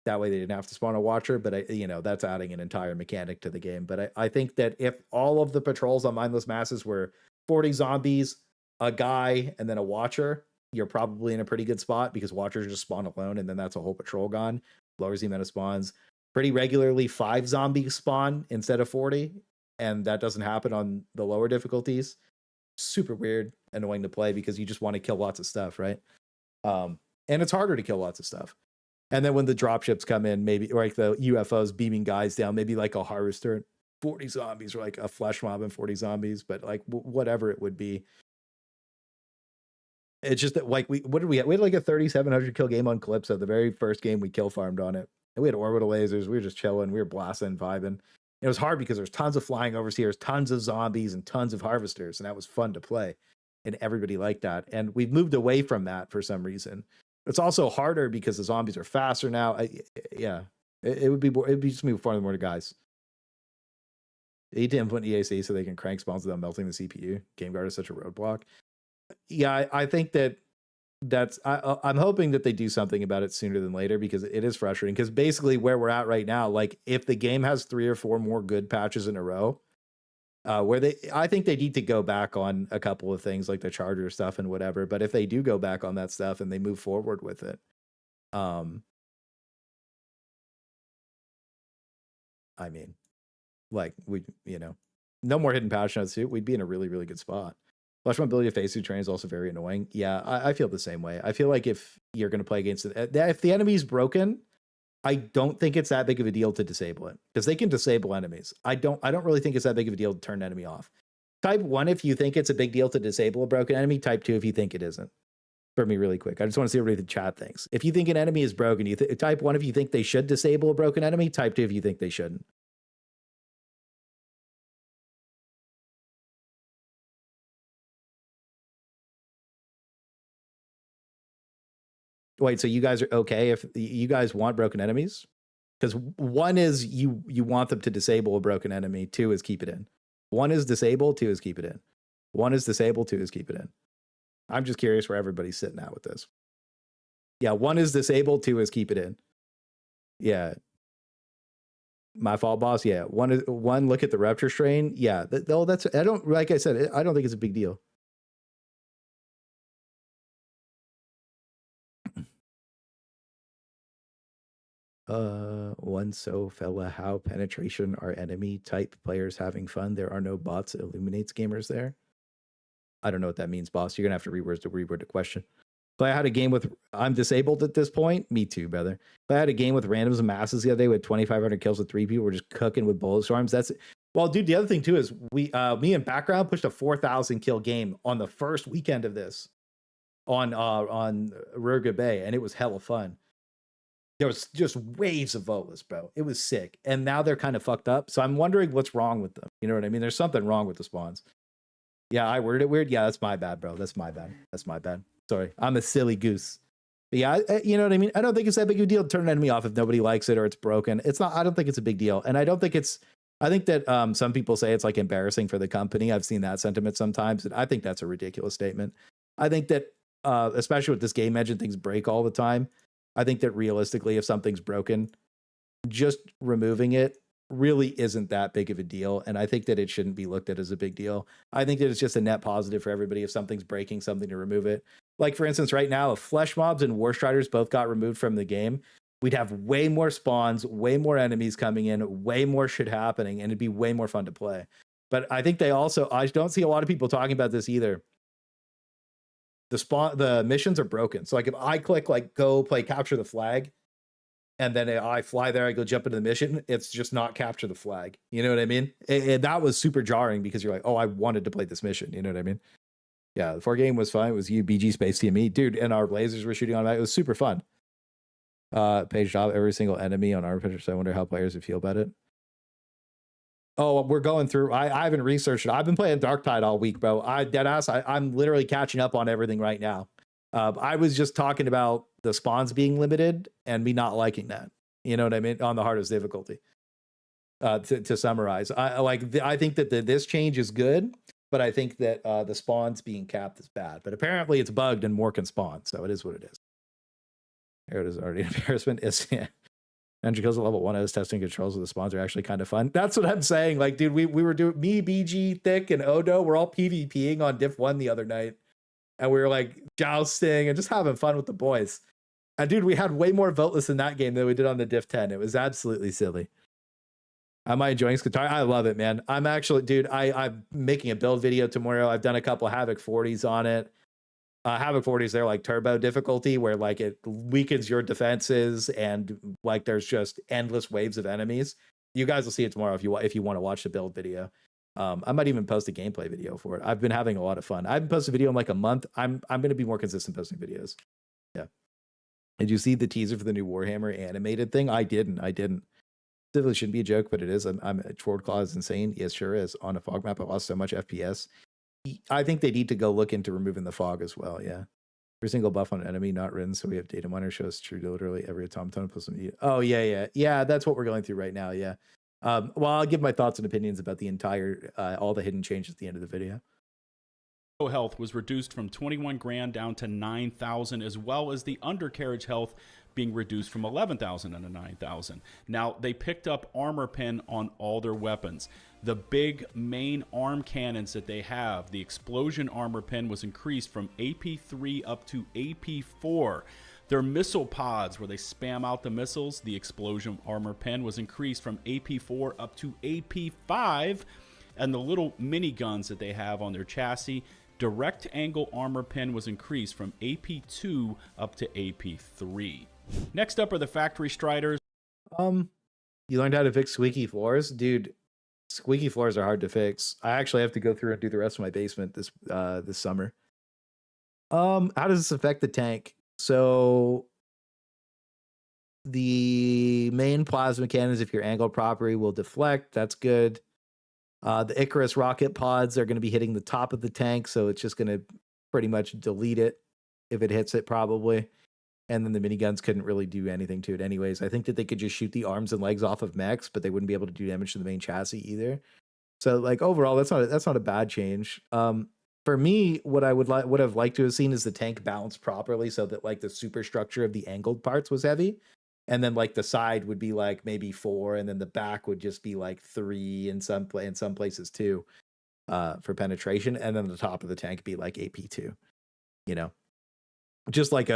That way they didn't have to spawn a watcher, but that's adding an entire mechanic to the game. But I think that if all of the patrols on Mindless Masses were 40 zombies, a guy, and then a watcher, you're probably in a pretty good spot because watchers just spawn alone, and then that's a whole patrol gone. Lowers the amount of spawns. Pretty regularly, 5 zombies spawn instead of 40, and that doesn't happen on the lower difficulties. Super weird, annoying to play because you just want to kill lots of stuff, right? And it's harder to kill lots of stuff. And then when the dropships come in, maybe like the UFOs beaming guys down, maybe like a harvester, 40 zombies, or like a flesh mob and 40 zombies, but like whatever it would be. It's just that like we had like a 3,700 kill game on Calypso. The very first game we kill farmed on it. And we had orbital lasers. We were just chilling. We were blasting, vibing. It was hard because there's tons of flying overseers, tons of zombies, and tons of harvesters. And that was fun to play. And everybody liked that. And we've moved away from that for some reason. It's also harder because the zombies are faster now. It would be just move more to guys. They need to implement EAC so they can crank spawns without melting the CPU. Game Guard is such a roadblock. Yeah, I think I'm hoping that they do something about it sooner than later because it is frustrating. Because basically where we're at right now, like if the game has 3 or 4 more good patches in a row, I think they need to go back on a couple of things like the charger stuff and whatever. But if they do go back on that stuff and they move forward with it, I mean, like no more hidden pouch node suit. We'd be in a really, really good spot. Flash mobility of phase 2 train is also very annoying. Yeah, I feel the same way. I feel like if you're going to play against it, if the enemy's broken, I don't think it's that big of a deal to disable it because they can disable enemies. I don't really think it's that big of a deal to turn an enemy off. Type 1 if you think it's a big deal to disable a broken enemy. Type 2 if you think it isn't. For me, really quick, I just want to see everybody in the chat thinks. If you think an enemy is broken, type 1 if you think they should disable a broken enemy. Type 2 if you think they shouldn't. Wait, so you guys are okay if you guys want broken enemies? Because 1 is you want them to disable a broken enemy. 2 is keep it in. 1 is disable, 2 is keep it in. 1 is disable, 2 is keep it in. I'm just curious where everybody's sitting at with this. Yeah, 1 is disable, 2 is keep it in. Yeah. My fault, boss. Yeah, 1 look at the rupture strain. Yeah, that's I don't like I said, I don't think it's a big deal. One so fella, how penetration are enemy type players having fun? There are no bots illuminates gamers there. I don't know what that means, boss. You're gonna have to reword the question. But I had a game with I'm disabled at this point. Me too, brother. But I had a game with randoms and masses the other day with 2,500 kills with 3 people. We're just cooking with bullet storms. That's well, dude. The other thing too is me and Background pushed a 4,000 kill game on the first weekend of this on Ruga Bay, and it was hella fun. There was just waves of voteless, bro. It was sick. And now they're kind of fucked up. So I'm wondering what's wrong with them. You know what I mean? There's something wrong with the spawns. Yeah, I worded it weird. Yeah, that's my bad, bro. That's my bad. That's my bad. Sorry. I'm a silly goose. But yeah, you know what I mean? I don't think it's that big of a deal to turn an enemy off if nobody likes it or it's broken. It's not, I don't think it's a big deal. And I don't think I think that some people say it's like embarrassing for the company. I've seen that sentiment sometimes. And I think that's a ridiculous statement. I think that, especially with this game engine, things break all the time. I think that realistically, if something's broken, just removing it really isn't that big of a deal. And I think that it shouldn't be looked at as a big deal. I think that it's just a net positive for everybody if something's breaking something to remove it. Like, for instance, right now, if Flesh Mobs and War Striders both got removed from the game, we'd have way more spawns, way more enemies coming in, way more shit happening, and it'd be way more fun to play. But I think I don't see a lot of people talking about this either. The missions are broken. So like if I click like go play capture the flag, and then I fly there, I go jump into the mission, it's just not capture the flag. You know what I mean? And that was super jarring because you're like, oh, I wanted to play this mission. You know what I mean? Yeah, the 4 game was fun. It was you, BG, Space TME, dude, and our lasers were shooting on it. It was super fun. Page job, every single enemy on our picture. So I wonder how players would feel about it. Oh, we're going through. I haven't researched it. I've been playing Darktide all week, bro. I'm literally catching up on everything right now. I was just talking about the spawns being limited and me not liking that. You know what I mean? On the hardest difficulty. To summarize, I think that this change is good, but I think that the spawns being capped is bad. But apparently it's bugged and more can spawn, so it is what it is. There it is. Already an embarrassment. Is yeah. Andrew kills at level 1 as testing controls of the spawns are actually kind of fun. That's what I'm saying. Like, dude, we were doing me, BG, Thick, and Odo. We're all PvPing on Diff 1 the other night. And we were like jousting and just having fun with the boys. And dude, we had way more voteless in that game than we did on the Diff 10. It was absolutely silly. Am I enjoying Skitarii? I love it, man. I'm actually, dude, I'm making a build video tomorrow. I've done a couple Havoc 40s on it. Havoc 40s, they're like turbo difficulty where like it weakens your defenses and like there's just endless waves of enemies. You guys will see it tomorrow if you want to watch the build video. I might even post a gameplay video for it. I've been having a lot of fun. I haven't posted a video in like a month. I'm going to be more consistent posting videos. Yeah. Did you see the teaser for the new Warhammer animated thing? I didn't. Definitely shouldn't be a joke, but it is. I'm Sword Claw is insane. Yes, sure is. On a fog map, I lost so much FPS. I think they need to go look into removing the fog as well. Yeah. Every single buff on an enemy not written, so we have data miner shows true literally every automaton plus some. Oh yeah. That's what we're going through right now. Yeah. Well, I'll give my thoughts and opinions about the entire all the hidden changes at the end of the video. Health was reduced from 21 grand down to 9,000, as well as the undercarriage health being reduced from 11,000 to 9,000. Now, they picked up armor pen on all their weapons. The big main arm cannons that they have, the explosion armor pen was increased from AP3 up to AP4. Their missile pods, where they spam out the missiles, the explosion armor pen was increased from AP4 up to AP5. And the little miniguns that they have on their chassis, direct angle armor pen was increased from AP2 up to AP3. Next up are the factory striders. You learned how to fix squeaky floors? Dude, squeaky floors are hard to fix. I actually have to go through and do the rest of my basement this summer. How does this affect the tank? So the main plasma cannons, if you're angled properly, will deflect. That's good. The Icarus rocket pods are going to be hitting the top of the tank, so it's just going to pretty much delete it if it hits it, probably. And then the miniguns couldn't really do anything to it anyways. I think that they could just shoot the arms and legs off of mechs, but they wouldn't be able to do damage to the main chassis either. So, like, overall, that's not a bad change. For me, what I would have liked to have seen is the tank balanced properly, so that like the superstructure of the angled parts was heavy, and then like the side would be like maybe 4, and then the back would just be like 3 in some places 2 for penetration, and then the top of the tank be like AP2. You know, just like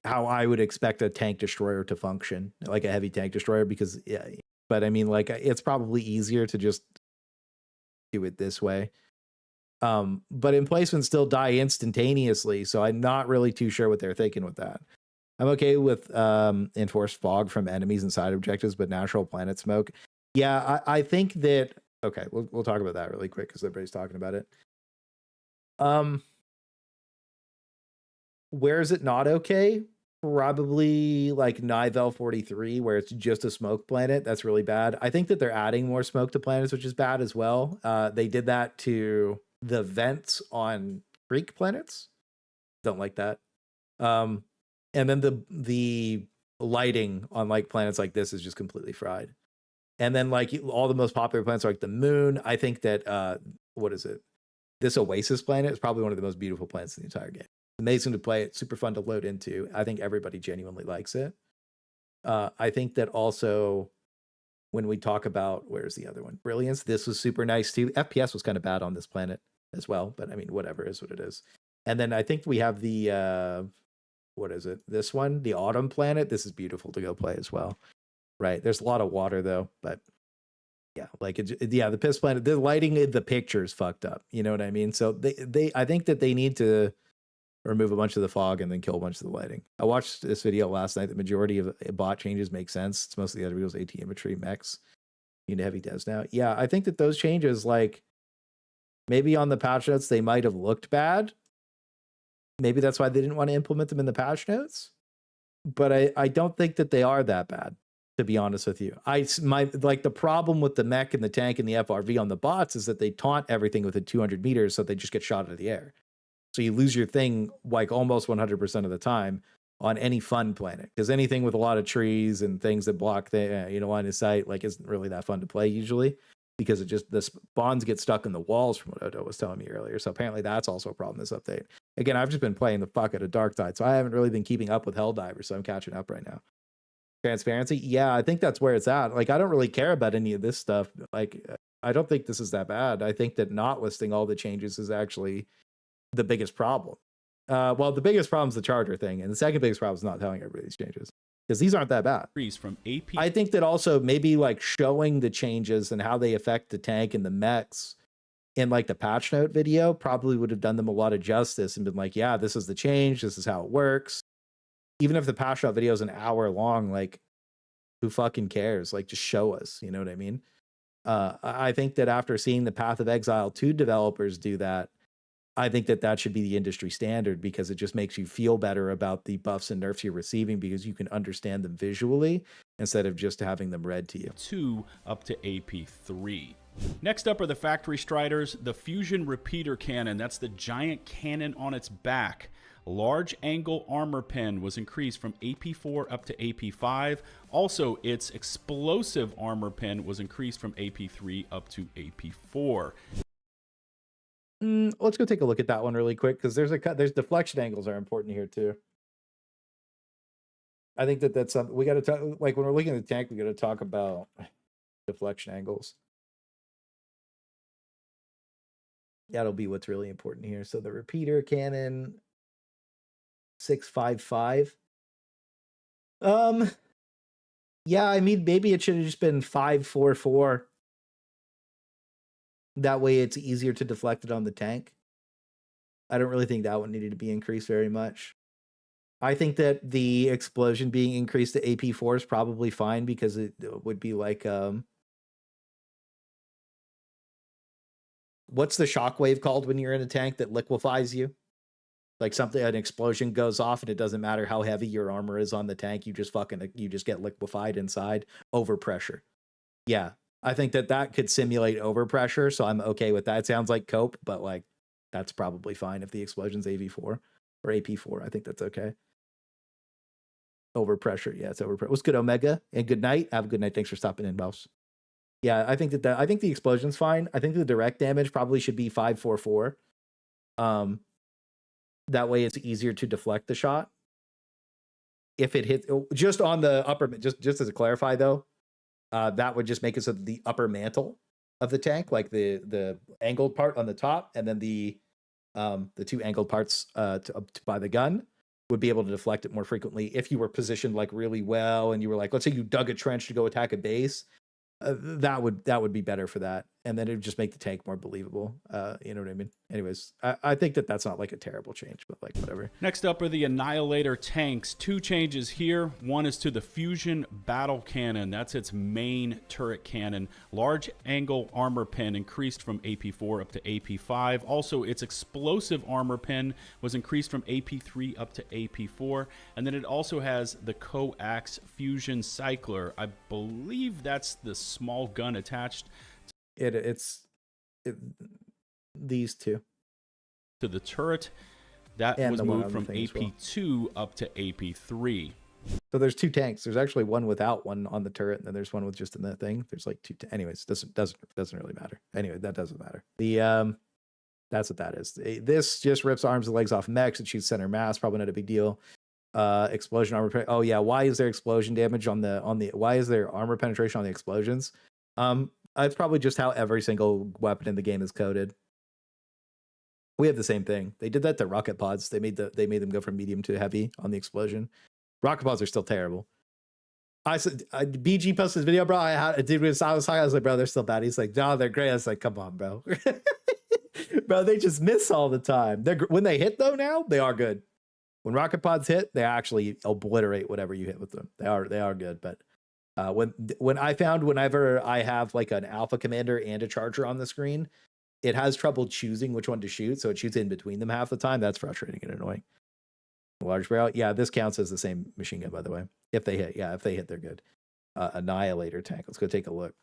how I would expect a tank destroyer to function, like a heavy tank destroyer, because yeah. But I mean, like, it's probably easier to just do it this way. But emplacements still die instantaneously, so I'm not really too sure what they're thinking with that. I'm okay with enforced fog from enemies and side objectives, but natural planet smoke. Yeah, I think that. Okay, we'll talk about that really quick because everybody's talking about it. Where is it not okay? Probably like Nivel 43, where it's just a smoke planet. That's really bad. I think that they're adding more smoke to planets, which is bad as well. They did that to the vents on Greek planets. Don't like that. And then the lighting on like planets like this is just completely fried. And then like all the most popular planets are like the moon. I think that what is it? This Oasis planet is probably one of the most beautiful planets in the entire game. Amazing to play. It's super fun to load into. I think everybody genuinely likes it. I think that also when we talk about, where's the other one? Brilliance. This was super nice too. FPS was kind of bad on this planet as well, but I mean, whatever is what it is. And then I think we have the, what is it? This one, the Autumn planet. This is beautiful to go play as well. Right. There's a lot of water though, but yeah, like the Piss planet, the lighting in the picture is fucked up. You know what I mean? So I think that they need to remove a bunch of the fog and then kill a bunch of the lighting. I watched this video last night. The majority of bot changes make sense. It's mostly the other videos, AT imagery, mechs, into heavy devs now. Yeah, I think that those changes, like maybe on the patch notes, they might have looked bad. Maybe that's why they didn't want to implement them in the patch notes. But I don't think that they are that bad, to be honest with you. Like the problem with the mech and the tank and the FRV on the bots is that they taunt everything within 200 meters, so they just get shot out of the air. So you lose your thing like almost 100% of the time on any fun planet, because anything with a lot of trees and things that block the line of sight like isn't really that fun to play usually, because the spawns get stuck in the walls, from what Odo was telling me earlier. So apparently that's also a problem this update. Again, I've just been playing the fuck out of Darktide, so I haven't really been keeping up with Helldivers, so I'm catching up right now. Transparency, yeah, I think that's where it's at. Like, I don't really care about any of this stuff. Like, I don't think this is that bad. I think that not listing all the changes is actually the biggest problem. Well, the biggest problem is the charger thing, and the second biggest problem is not telling everybody these changes, because these aren't that bad. From AP. I think that also maybe like showing the changes and how they affect the tank and the mechs in like the patch note video probably would have done them a lot of justice and been like, yeah, this is the change, this is how it works. Even if the patch note video is an hour long, like, who fucking cares? Like, just show us, you know what I mean? I think that after seeing the Path of Exile 2 developers do that, I think that that should be the industry standard, because it just makes you feel better about the buffs and nerfs you're receiving, because you can understand them visually instead of just having them read to you. 2 up to AP3. Next up are the factory striders, the fusion repeater cannon. That's the giant cannon on its back. Large angle armor pen was increased from AP4 up to AP5. Also, its explosive armor pen was increased from AP3 up to AP4. Let's go take a look at that one really quick, because there's deflection angles are important here too. I think that's something we got to talk. Like, when we're looking at the tank, we got to talk about deflection angles. That'll be what's really important here. So the repeater cannon 655. Yeah, I mean, maybe it should have just been 5-4-4. That way it's easier to deflect it on the tank. I don't really think that one needed to be increased very much. I think that the explosion being increased to AP4 is probably fine because it would be like, what's the shockwave called when you're in a tank that liquefies you? Like something, an explosion goes off and it doesn't matter how heavy your armor is on the tank. You just get liquefied inside. Overpressure. Yeah. I think that could simulate overpressure. So I'm okay with that. It sounds like cope, but like, that's probably fine if the explosion's AV4 or AP4. I think that's okay. Overpressure. Yeah, it's overpressure. What's good, Omega? And good night. Have a good night. Thanks for stopping in, boss. Yeah, I think the explosion's fine. I think the direct damage probably should be 5-4-4. That way it's easier to deflect the shot. If it hits just on the upper, just as a clarify though, that would just make it so that the upper mantle of the tank, like the angled part on the top, and then the two angled parts by the gun, would be able to deflect it more frequently if you were positioned like really well and you were like, let's say you dug a trench to go attack a base. That would be better for that, and then it would just make the tank more believable. You know what I mean? Anyways, I think that's not like a terrible change, but like whatever. Next up are the Annihilator tanks. 2 changes here. One is to the Fusion Battle Cannon. That's its main turret cannon. Large angle armor pen increased from AP4 up to AP5. Also, its explosive armor pen was increased from AP3 up to AP4. And then it also has the Coax Fusion Cycler. I believe that's the small gun attached. It's these two to the turret. That and was moved from AP2 up to AP3. So there's 2 tanks. There's actually one without one on the turret, and then there's one with just in that thing. There's like 2. Anyways, doesn't really matter. Anyway, that doesn't matter. That's what that is. This just rips arms and legs off mechs. It shoots center mass. Probably not a big deal. Explosion armor. Oh yeah, why is there explosion damage on the? Why is there armor penetration on the explosions? It's probably just how every single weapon in the game is coded. We have the same thing. They did that to rocket pods. They made them go from medium to heavy on the explosion. Rocket pods are still terrible. I said BG posted this video, bro. I was like, bro, they're still bad. He's like, no, they're great. I was like, come on, bro. Bro, they just miss all the time. When they hit though, now they are good. When rocket pods hit, they actually obliterate whatever you hit with them. They are good, but when I found whenever I have like an alpha commander and a charger on the screen, it has trouble choosing which one to shoot, so it shoots in between them half the time. That's frustrating and annoying. Large barrel, yeah, this counts as the same machine gun, by the way. If they hit, they're good. Annihilator tank. Let's go take a look.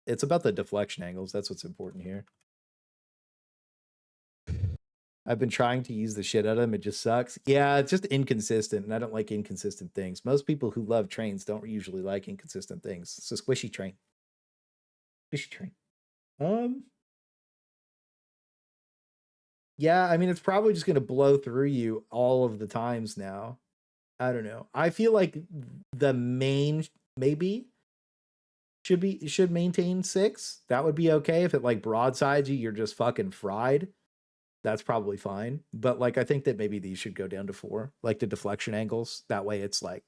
It's about the deflection angles. That's what's important here. I've been trying to use the shit out of them. It just sucks. Yeah, it's just inconsistent, and I don't like inconsistent things. Most people who love trains don't usually like inconsistent things. It's a squishy train. Squishy train. Yeah, I mean, it's probably just going to blow through you all of the times now. I don't know. I feel like the main maybe should maintain 6. That would be okay. If it like broadsides you, you're just fucking fried. That's probably fine. But like, I think that maybe these should go down to 4, like the deflection angles. That way it's like,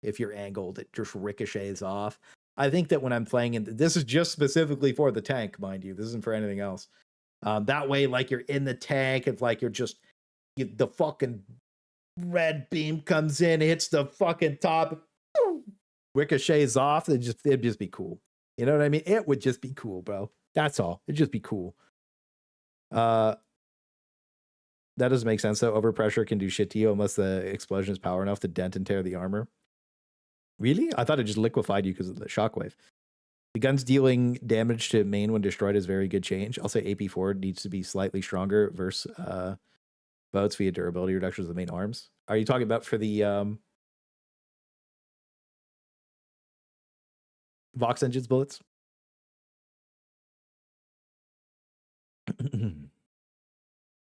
if you're angled, it just ricochets off. I think that when I'm playing, this is just specifically for the tank, mind you. This isn't for anything else. That way, like you're in the tank, it's like the fucking red beam comes in, hits the fucking top, ricochets off. It'd just be cool. You know what I mean? It would just be cool, bro. That's all. It'd just be cool. That doesn't make sense, though. Overpressure can do shit to you unless the explosion is power enough to dent and tear the armor. Really? I thought it just liquefied you because of the shockwave. The gun's dealing damage to main when destroyed is very good change. I'll say AP4 needs to be slightly stronger versus boats via durability reductions of the main arms. Are you talking about for the Vox engines bullets?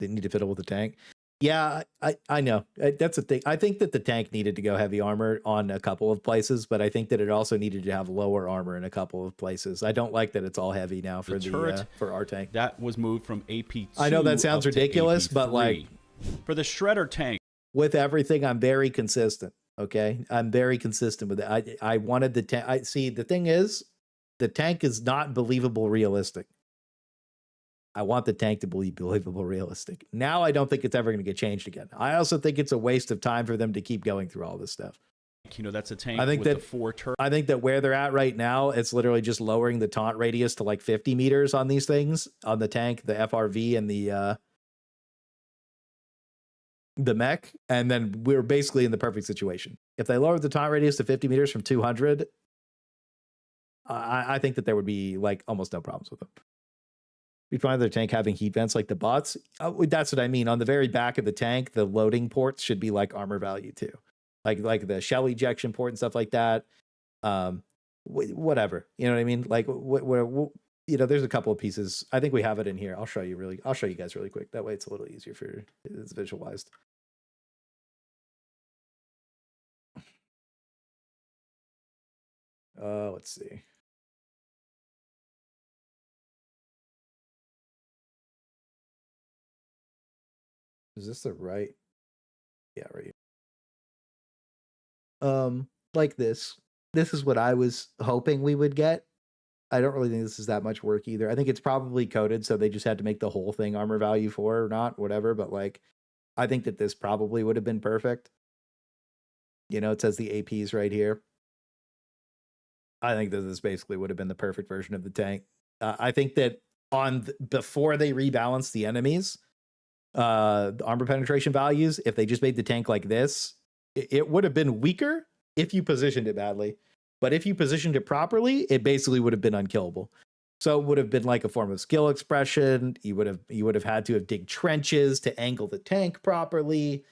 They need to fiddle with the tank. Yeah, I know. That's the thing. I think that the tank needed to go heavy armor on a couple of places, but I think that it also needed to have lower armor in a couple of places. I don't like that it's all heavy now for the turret, for our tank. That was moved from AP2. I know that sounds ridiculous, but like for the shredder tank, with everything, I'm very consistent. Okay, I'm very consistent with it. I wanted the tank. I see. The thing is, the tank is not believable realistic. I want the tank to be believable realistic. Now I don't think it's ever going to get changed again. I also think it's a waste of time for them to keep going through all this stuff. You know, that's a tank I think with that the 4 turrets. I think that where they're at right now, it's literally just lowering the taunt radius to like 50 meters on these things, on the tank, the FRV, and the mech, and then we're basically in the perfect situation. If they lowered the taunt radius to 50 meters from 200, I think that there would be like almost no problems with them. We find their tank having heat vents like the bots. That's what I mean. On the very back of the tank, the loading ports should be like armor value too, like the shell ejection port and stuff like that. Whatever, you know what I mean? Like you know, there's a couple of pieces. I think we have it in here. I'll show you guys really quick. That way it's a little easier for it's visualized. Let's see. Is this the right? Yeah, right. Like this. This is what I was hoping we would get. I don't really think this is that much work either. I think it's probably coded, so they just had to make the whole thing armor value 4 or not, whatever. But like, I think that this probably would have been perfect. You know, it says the APs right here. I think that this basically would have been the perfect version of the tank. I think that before they rebalance the enemies, the armor penetration values, if they just made the tank like this, it would have been weaker if you positioned it badly. But if you positioned it properly, it basically would have been unkillable. So it would have been like a form of skill expression. You would have had to have dig trenches to angle the tank properly.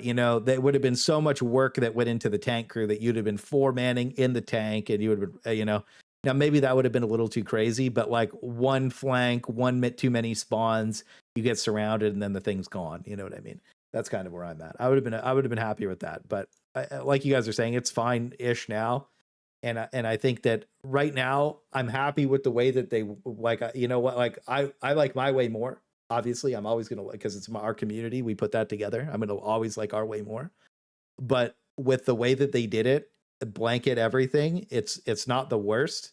You know, there would have been so much work that went into the tank crew that you'd have been 4-manning in the tank, and you would have, you know, now maybe that would have been a little too crazy, but like one flank, too many spawns, you get surrounded, and then the thing's gone. You know what I mean? That's kind of where I'm at. I would have been happier with that, but like you guys are saying, it's fine-ish now. And I think that right now I'm happy with the way that they like, you know what, like I like my way more. Obviously, I'm always going to, because it's our community. We put that together. I'm going to always like our way more. But with the way that they did it, blanket everything, it's not the worst.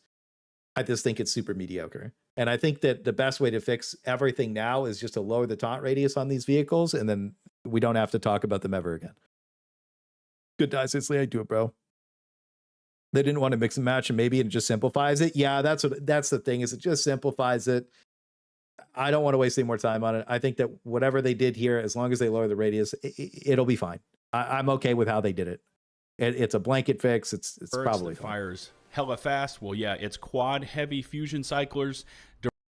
I just think it's super mediocre. And I think that the best way to fix everything now is just to lower the taunt radius on these vehicles, and then we don't have to talk about them ever again. Good dice, it's I do it, bro. They didn't want to mix and match, and maybe it just simplifies it. Yeah, that's the thing, is it just simplifies it. I don't want to waste any more time on it. I think that whatever they did here, as long as they lower the radius, it'll be fine. I'm okay with how they did it. It's a blanket fix. It's probably fine. Fires hella fast. Well, yeah, it's quad heavy fusion cyclers.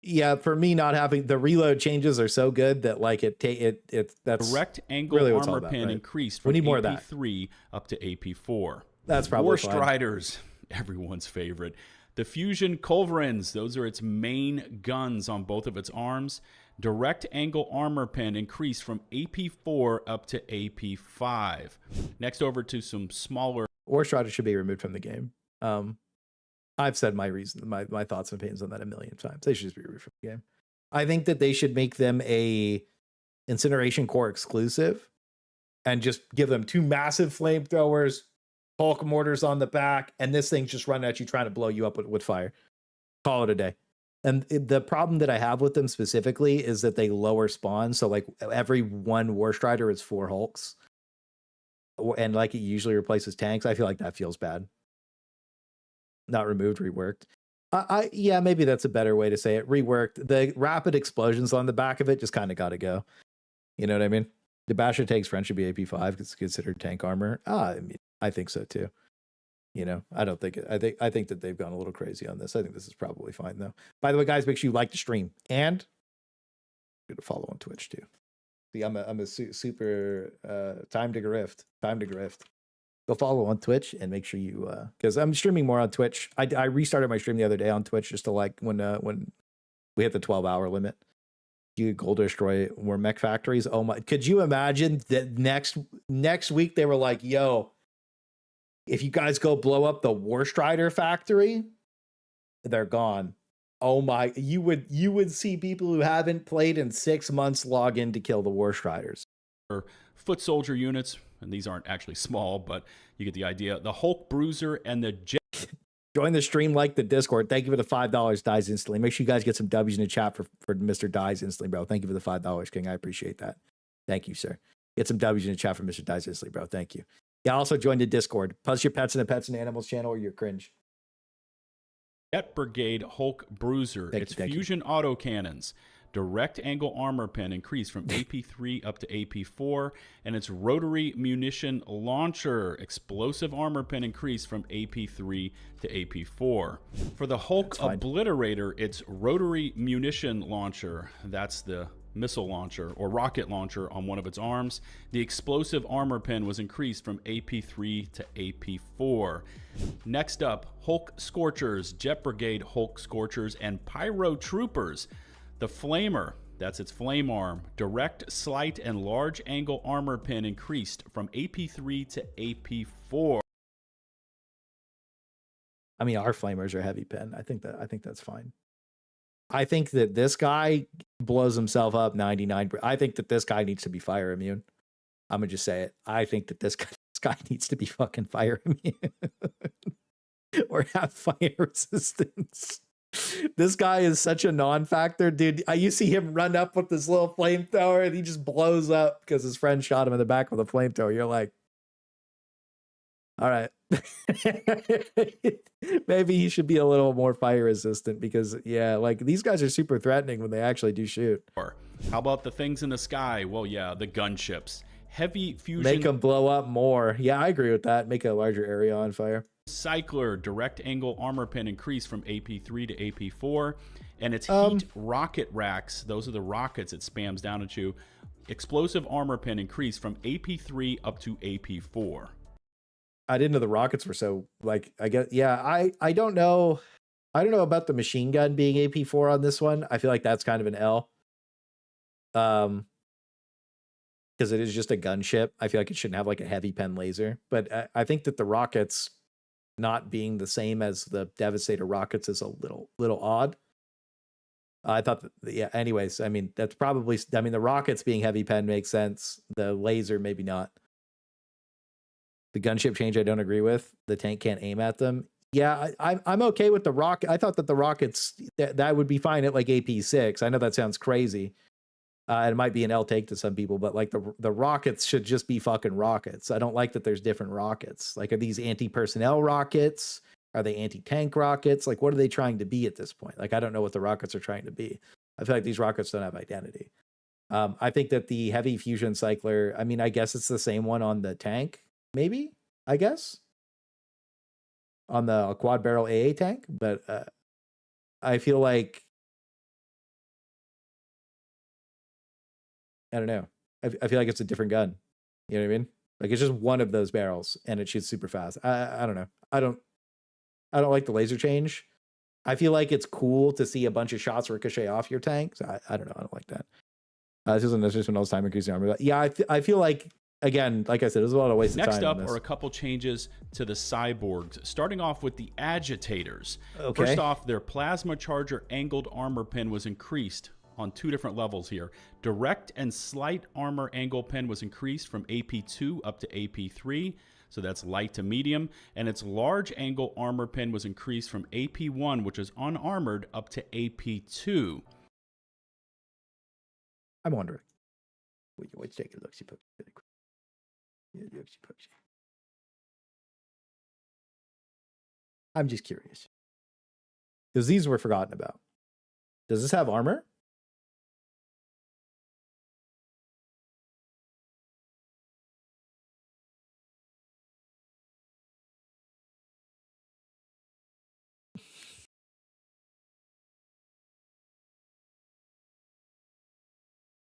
Yeah, for me, not having the reload changes are so good that like that's direct angle really armor pin increased from AP3 up to AP4. That's probably War fine. Striders, everyone's favorite. The Fusion Culverins, those are its main guns on both of its arms. Direct angle armor pin increased from AP4 up to AP5. Next over to some smaller. War Striders should be removed from the game. I've said my thoughts and opinions on that a million times. They should just be removed from the game. I think that they should make them a Incineration Core exclusive and just give them 2 massive flamethrowers, Hulk mortars on the back, and this thing's just running at you trying to blow you up with fire. Call it a day. And the problem that I have with them specifically is that they lower spawn. So like every 1 War Strider is 4 Hulks. And like it usually replaces tanks. I feel like that feels bad. Not removed, reworked. Yeah, maybe that's a better way to say it. Reworked. The rapid explosions on the back of it just kind of got to go. You know what I mean? The Basher takes French should be AP5 because it's considered tank armor. I mean, I think so too. You know, I don't think it. I think that they've gone a little crazy on this. I think this is probably fine though. By the way, guys, make sure you like the stream and I'm gonna follow on Twitch too. See, I'm a super time to grift. Time to grift. Go follow on Twitch and make sure you because I'm streaming more on Twitch. I restarted my stream the other day on Twitch just to like when we hit the 12-hour limit. You gold destroy more mech factories. Oh my! Could you imagine that next week they were like, "Yo, if you guys go blow up the War Strider factory, they're gone." Oh my! You would see people who haven't played in 6 months log in to kill the War Striders. Foot soldier units, and these aren't actually small, but you get the idea. The Hulk Bruiser and the Join the stream, like the Discord. Thank you for the $5 Dies instantly. Make sure you guys get some W's in the chat for Mr. Dies instantly, bro. Thank you for the $5, King. I appreciate that. Thank you, sir. Get some W's in the chat for Mr. Dies instantly, bro. Thank you. Yeah, also join the Discord. Post your pets in the Pets and Animals channel or you're cringe. Jet Brigade Hulk Bruiser. Its fusion autocannons. Direct angle armor pen increased from AP3 up to AP4, and its rotary munition launcher explosive armor pen increased from AP3 to AP4. For the Hulk Obliterator, its rotary munition launcher, that's the missile launcher or rocket launcher on one of its arms, the explosive armor pen was increased from AP3 to AP4. Next up, Hulk Scorchers, Jet Brigade Hulk Scorchers, and Pyro Troopers. The Flamer, that's its flame arm, direct, slight, and large angle armor pin increased from AP3 to AP4. I mean, our flamers are heavy pen. I think that's fine. I think that this guy blows himself up 99%. I think that this guy needs to be fire immune. I'm gonna just say it. I think that this guy needs to be fucking fire immune or have fire resistance. This guy is such a non-factor, dude. You see him run up with this little flamethrower and he just blows up because his friend shot him in the back with a flamethrower. You're like, all right. Maybe he should be a little more fire resistant because, yeah, like these guys are super threatening when they actually do shoot. How about the things in the sky? Well, yeah, the gunships. Heavy fusion. Make them blow up more. Yeah, I agree with that. Make a larger area on fire. Cycler direct angle armor pin increased from AP3 to AP4, and its heat rocket racks, those are the rockets it spams down at you, explosive armor pin increased from AP3 up to AP4. I didn't know the rockets were so, like, I guess, yeah, I don't know. I don't know about the machine gun being AP4 on this one. I feel like that's kind of an L. Because it is just a gunship. I feel like it shouldn't have like a heavy pen laser, but I think that the rockets not being the same as the Devastator rockets is a little odd. I thought that, yeah, anyways, I mean, that's probably, I mean, the rockets being heavy pen makes sense. The laser, maybe not. The gunship change, I don't agree with. The tank can't aim at them. Yeah, I'm okay with the rocket. I thought that the rockets, that would be fine at like AP6. I know that sounds crazy. It might be an L take to some people, but like the rockets should just be fucking rockets. I don't like that there's different rockets. Like, are these anti-personnel rockets? Are they anti-tank rockets? Like, what are they trying to be at this point? Like, I don't know what the rockets are trying to be. I feel like these rockets don't have identity. I think that the heavy fusion cycler, I mean, I guess it's the same one on the tank, maybe, I guess, on the quad barrel AA tank, but I feel like, I don't know. I feel like it's a different gun. You know what I mean? Like, it's just one of those barrels and it shoots super fast. I don't know. I don't like the laser change. I feel like it's cool to see a bunch of shots ricochet off your tank. So I don't know. I don't like that. This isn't just when I was time increasing armor. But yeah, I feel like, again, like I said, there's a lot of waste of time. Next up are a couple changes to the cyborgs, starting off with the agitators. Okay. First off, their plasma charger angled armor pin was increased on two different levels here. Direct and slight armor angle pin was increased from AP2 up to AP3, so that's light to medium, and its large angle armor pin was increased from AP1, which is unarmored, up to AP2. I'm wondering. Let's take a look. I'm just curious. Because these were forgotten about. Does this have armor?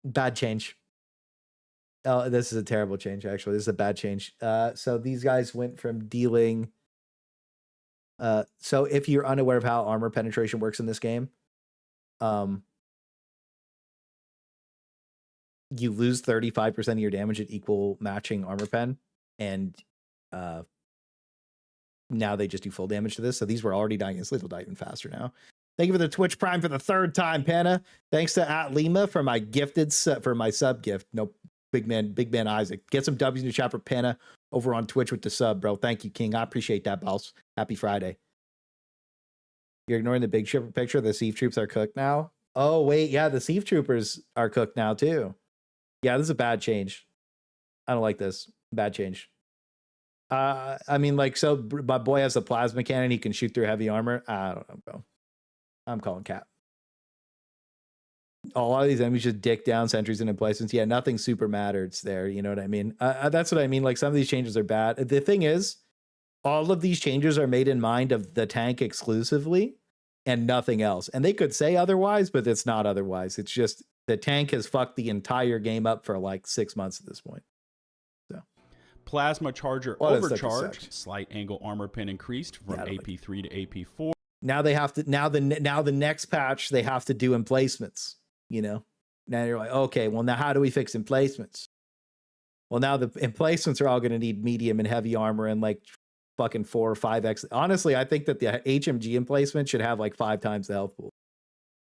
Bad change. Oh, this is a terrible change, actually. This is a bad change. So these guys went from dealing... so if you're unaware of how armor penetration works in this game, you lose 35% of your damage at equal matching armor pen, and now they just do full damage to this. So these were already dying instantly. They'll die even faster now. Thank you for the Twitch Prime for the third time, Panna. Thanks to @Lima for my gifted for my sub gift. No Big man Isaac. Get some W's in the chat for Panna over on Twitch with the sub, bro. Thank you, King. I appreciate that, boss. Happy Friday. You're ignoring the big shipper picture. The Sieve Troops are cooked now. Oh, wait. Yeah, the Sieve Troopers are cooked now, too. Yeah, this is a bad change. I don't like this. Bad change. I mean, like, so my boy has a plasma cannon. He can shoot through heavy armor. I don't know, bro. I'm calling cap. A lot of these enemies just dick down sentries and emplacements. Yeah, nothing super matters there. You know what I mean? That's what I mean. Like, some of these changes are bad. The thing is, all of these changes are made in mind of the tank exclusively and nothing else. And they could say otherwise, but it's not otherwise. It's just the tank has fucked the entire game up for like 6 months at this point. So, Plasma Charger Overcharge, slight angle armor pin increased from AP3 to AP4. Now they have to, now the next patch, they have to do emplacements, you know? Now you're like, okay, well, now how do we fix emplacements? Well, now the emplacements are all going to need medium and heavy armor and like fucking 4 or 5x. Honestly, I think that the HMG emplacement should have like 5 times the health pool.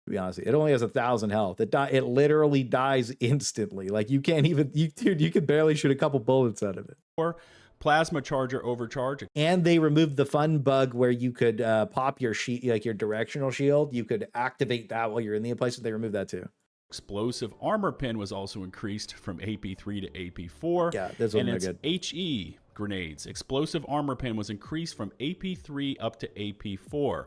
To be honest, it only has 1,000 health. It literally dies instantly. Like you can't even, dude, you could barely shoot a couple bullets out of it. Or Plasma Charger Overcharge. And they removed the fun bug where you could pop your like your directional shield. You could activate that while you're in the emplacement. They removed that too. Explosive armor pin was also increased from AP3 to AP4. Yeah, this one and it's good. HE grenades. Explosive armor pin was increased from AP3 up to AP4.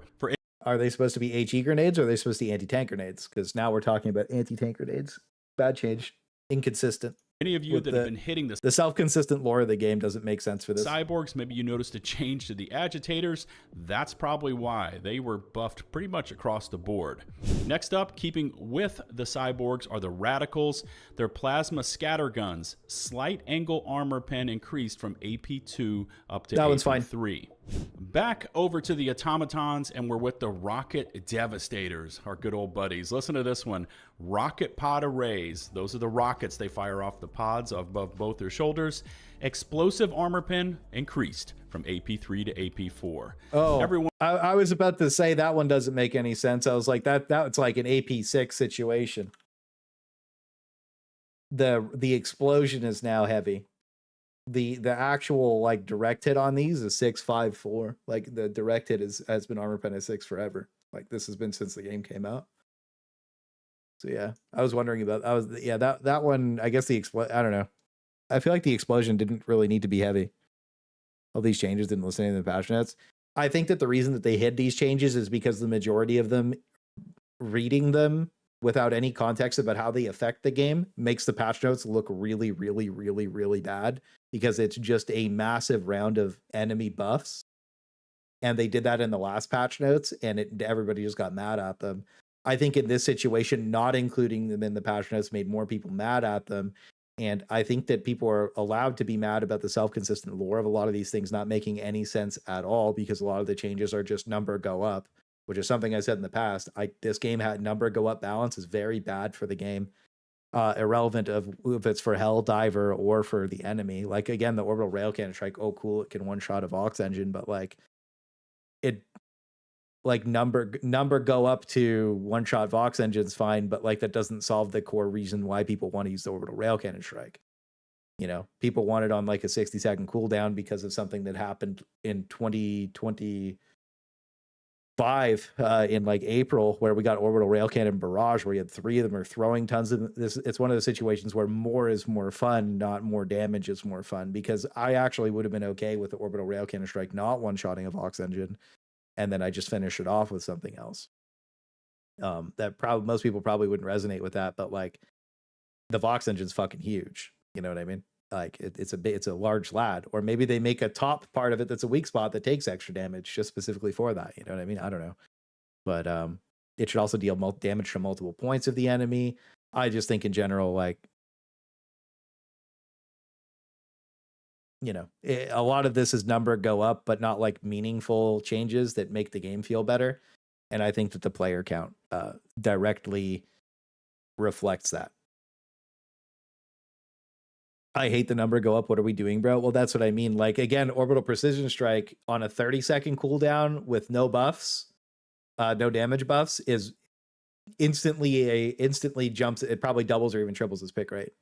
Are they supposed to be HE grenades or are they supposed to be anti-tank grenades? Because now we're talking about anti-tank grenades. Bad change. Inconsistent. Any of you that have been hitting the self-consistent lore of the game doesn't make sense for this. Cyborgs, maybe you noticed a change to the agitators. That's probably why. They were buffed pretty much across the board. Next up, keeping with the cyborgs are the radicals. Their plasma scatter guns. Slight angle armor pen increased from AP2 up to AP3. Back over to the automatons, and we're with the rocket devastators, our good old buddies. Listen to this one. Rocket pod arrays. Those are the rockets they fire off the pods above both their shoulders. Explosive armor pin increased from AP3 to AP4. Oh, everyone. I was about to say that one doesn't make any sense. I was like, that's like an AP6 situation. The explosion is now heavy. The actual like direct hit on these is 654. Like the direct hit has been armor pen at 6 forever. Like this has been since the game came out. So yeah, I was wondering about that one. I guess I don't know. I feel like the explosion didn't really need to be heavy. All these changes didn't listen to the patch notes. I think that the reason that they hid these changes is because the majority of them, reading them without any context about how they affect the game, makes the patch notes look really, really, really, really bad because it's just a massive round of enemy buffs. And they did that in the last patch notes and everybody just got mad at them. I think in this situation, not including them in the patch notes made more people mad at them. And I think that people are allowed to be mad about the self-consistent lore of a lot of these things not making any sense at all because a lot of the changes are just number go up, which is something I said in the past. This game had number go up balance is very bad for the game. Irrelevant of if it's for Helldiver or for the enemy. Like again, the orbital rail cannon strike, oh cool, it can one-shot a Vox engine, but like it like number go up to one-shot Vox engines fine, but like that doesn't solve the core reason why people want to use the orbital rail cannon strike. You know, people want it on like a 60-second cooldown because of something that happened in 2025 in like April, where we got orbital rail cannon barrage, where you had 3 of them are throwing tons of this. It's one of the situations where more is more fun, not more damage is more fun, because I actually would have been okay with the orbital rail cannon strike not one-shotting a Vox engine, and then I just finish it off with something else. Most people probably wouldn't resonate with that, but like the Vox engine's fucking huge. You know what I mean? Like it's a large lad, or maybe they make a top part of it that's a weak spot that takes extra damage just specifically for that. You know what I mean? I don't know, but it should also deal damage to multiple points of the enemy. I just think in general, like, you know, a lot of this is number go up, but not like meaningful changes that make the game feel better. And I think that the player count directly reflects that. I hate the number go up. What are we doing, bro? Well, that's what I mean. Like, again, orbital precision strike on a 30-second cooldown with no buffs, no damage buffs, is instantly jumps. It probably doubles or even triples its pick rate.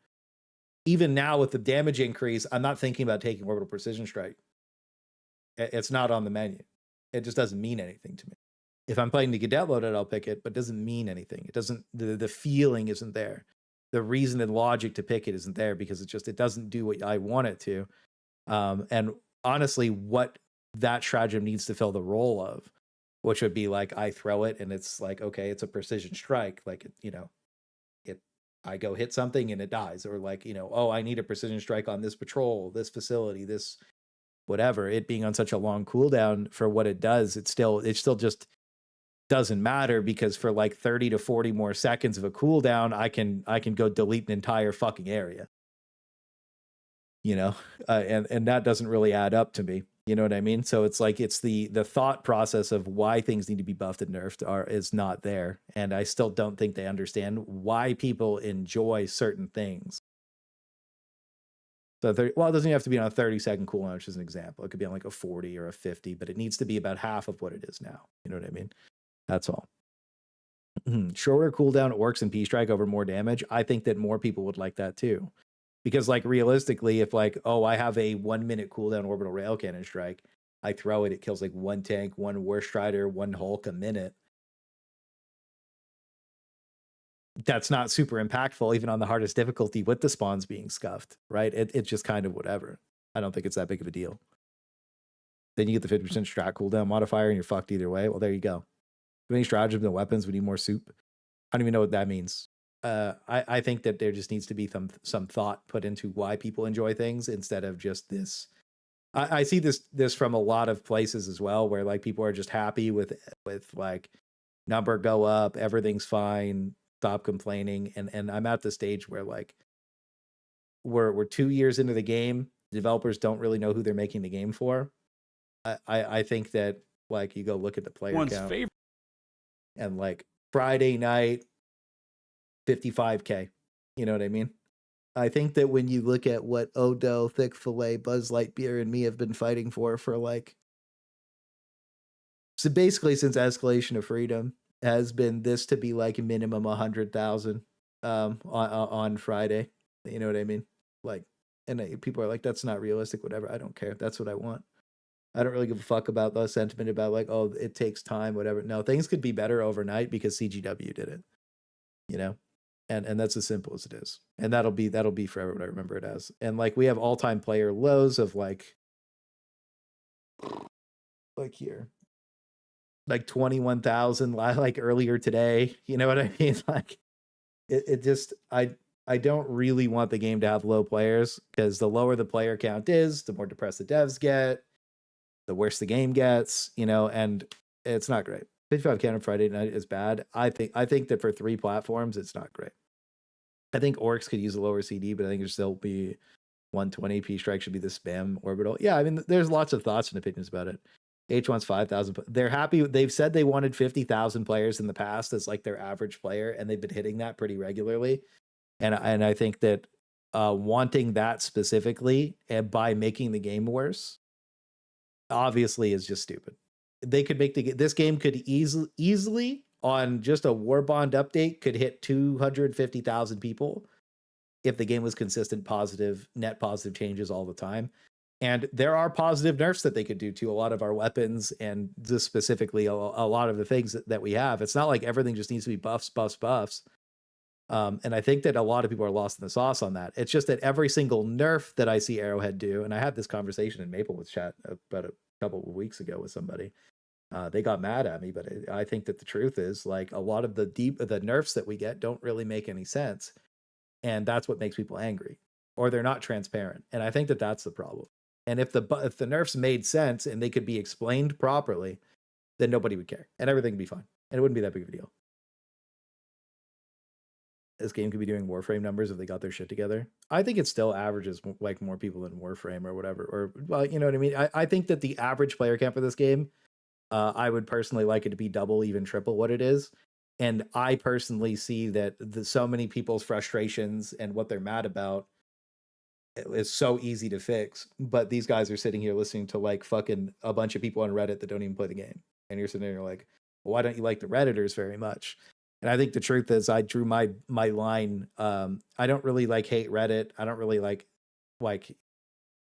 even now with the damage increase, I'm not thinking about taking orbital precision strike. It's not on the menu. It just doesn't mean anything to me. If I'm playing to get downloaded, I'll pick it, but it doesn't mean anything. It doesn't, the feeling isn't there. The reason and logic to pick it isn't there because it doesn't do what I want it to. And honestly, what that stratagem needs to fill the role of, which would be like, I throw it and it's like, okay, it's a precision strike. Like, I go hit something and it dies, or like, oh, I need a precision strike on this patrol, this facility, this whatever. It being on such a long cooldown for what it does, it still just doesn't matter, because for like 30 to 40 more seconds of a cooldown, I can go delete an entire fucking area. And that doesn't really add up to me. You know what I mean? So it's like, it's the thought process of why things need to be buffed and nerfed is not there. And I still don't think they understand why people enjoy certain things. So it doesn't have to be on a 30-second cooldown, which is an example. It could be on like a 40 or a 50, but it needs to be about half of what it is now. You know what I mean? That's all. Shorter cooldown orcs and P-Strike over more damage. I think that more people would like that too. Because like realistically, if like, oh, I have a 1 minute cooldown orbital rail cannon strike, I throw it, it kills like one tank, one War Strider, one Hulk a minute. That's not super impactful, even on the hardest difficulty with the spawns being scuffed, right? It's just kind of whatever. I don't think it's that big of a deal. Then you get the 50% strat cooldown modifier and you're fucked either way. Well, there you go. Too many stratagems and weapons, we need more soup. I don't even know what that means. I think that there just needs to be some thought put into why people enjoy things instead of just this. I see this from a lot of places as well, where like people are just happy with like number go up, everything's fine, stop complaining. And I'm at the stage where like we're 2 years into the game, developers don't really know who they're making the game for. I think that like you go look at the player count and like Friday night 55K. You know what I mean? I think that when you look at what Odo, Thick Fillet, Buzz Lightyear, and me have been fighting for like, so basically since Escalation of Freedom has been this to be like a minimum 100,000 on Friday. You know what I mean? Like, and people are like, that's not realistic, whatever. I don't care. That's what I want. I don't really give a fuck about the sentiment about like, oh, it takes time, whatever. No, things could be better overnight because CGW did it. And that's as simple as it is. And that'll be forever what I remember it as. And like we have all-time player lows of like here. Like 21,000 like earlier today. You know what I mean? Like it just I don't really want the game to have low players, because the lower the player count is, the more depressed the devs get, the worse the game gets, and it's not great. 55K on Friday night is bad. I think that for 3 platforms, it's not great. I think orcs could use a lower CD, but I think it should still be 120. P-Strike should be the spam orbital. Yeah, I mean, there's lots of thoughts and opinions about it. H wants 5,000. They're happy. They've said they wanted 50,000 players in the past as like their average player, and they've been hitting that pretty regularly. And I think that wanting that specifically and by making the game worse, obviously is just stupid. They could make this game could easily on just a War Bond update could hit 250,000 people if the game was consistent, net positive changes all the time. And there are positive nerfs that they could do to a lot of our weapons, and just specifically a lot of the things that we have. It's not like everything just needs to be buffs. And I think that a lot of people are lost in the sauce on that. It's just that every single nerf that I see Arrowhead do, and I had this conversation in Maplewood's chat about a couple of weeks ago with somebody. They got mad at me, but I think that the truth is like a lot of the nerfs that we get don't really make any sense. And that's what makes people angry, or they're not transparent. And I think that that's the problem. And if the nerfs made sense and they could be explained properly, then nobody would care and everything would be fine. And it wouldn't be that big of a deal. This game could be doing Warframe numbers if they got their shit together. I think it still averages like more people than Warframe or whatever. Or, well, you know what I mean? I think that the average player count for this game, I would personally like it to be double, even triple what it is. And I personally see that so many people's frustrations and what they're mad about is so easy to fix. But these guys are sitting here listening to like fucking a bunch of people on Reddit that don't even play the game. And you're sitting there like, well, why don't you like the Redditors very much? And I think the truth is I drew my line. I don't really like hate Reddit. I don't really like,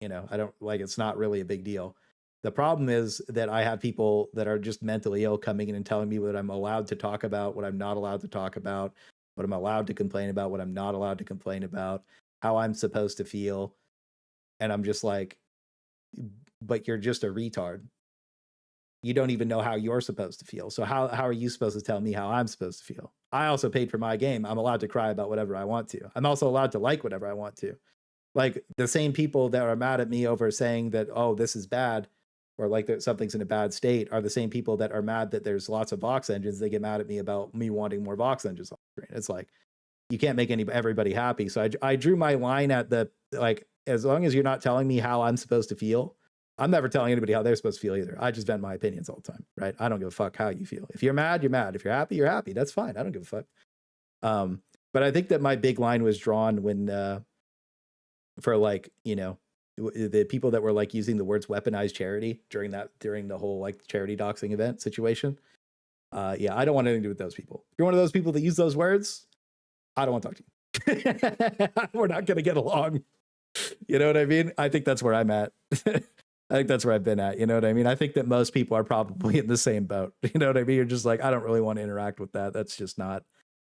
you know, I don't like, it's not really a big deal. The problem is that I have people that are just mentally ill coming in and telling me what I'm allowed to talk about, what I'm not allowed to talk about, what I'm allowed to complain about, what I'm not allowed to complain about, how I'm supposed to feel. And I'm just like, but you're just a retard. You don't even know how you're supposed to feel. So how are you supposed to tell me how I'm supposed to feel? I also paid for my game. I'm allowed to cry about whatever I want to. I'm also allowed to like whatever I want to. Like the same people that are mad at me over saying that, oh, this is bad, or like that something's in a bad state, are the same people that are mad that there's lots of Vox engines. They get mad at me about me wanting more Vox engines on the screen. It's like, you can't make everybody happy. So I drew my line at the, like, as long as you're not telling me how I'm supposed to feel, I'm never telling anybody how they're supposed to feel either. I just vent my opinions all the time, right? I don't give a fuck how you feel. If you're mad, you're mad. If you're happy, you're happy. That's fine. I don't give a fuck. But I think that my big line was drawn when, for like, you know, the people that were like using the words weaponized charity during the whole like charity doxing event situation. Yeah, I don't want anything to do with those people. If you're one of those people that use those words, I don't want to talk to you. We're not going to get along. You know what I mean? I think that's where I'm at. I think that's where I've been at. You know what I mean? I think that most people are probably in the same boat. You know what I mean? You're just like, I don't really want to interact with that. That's just not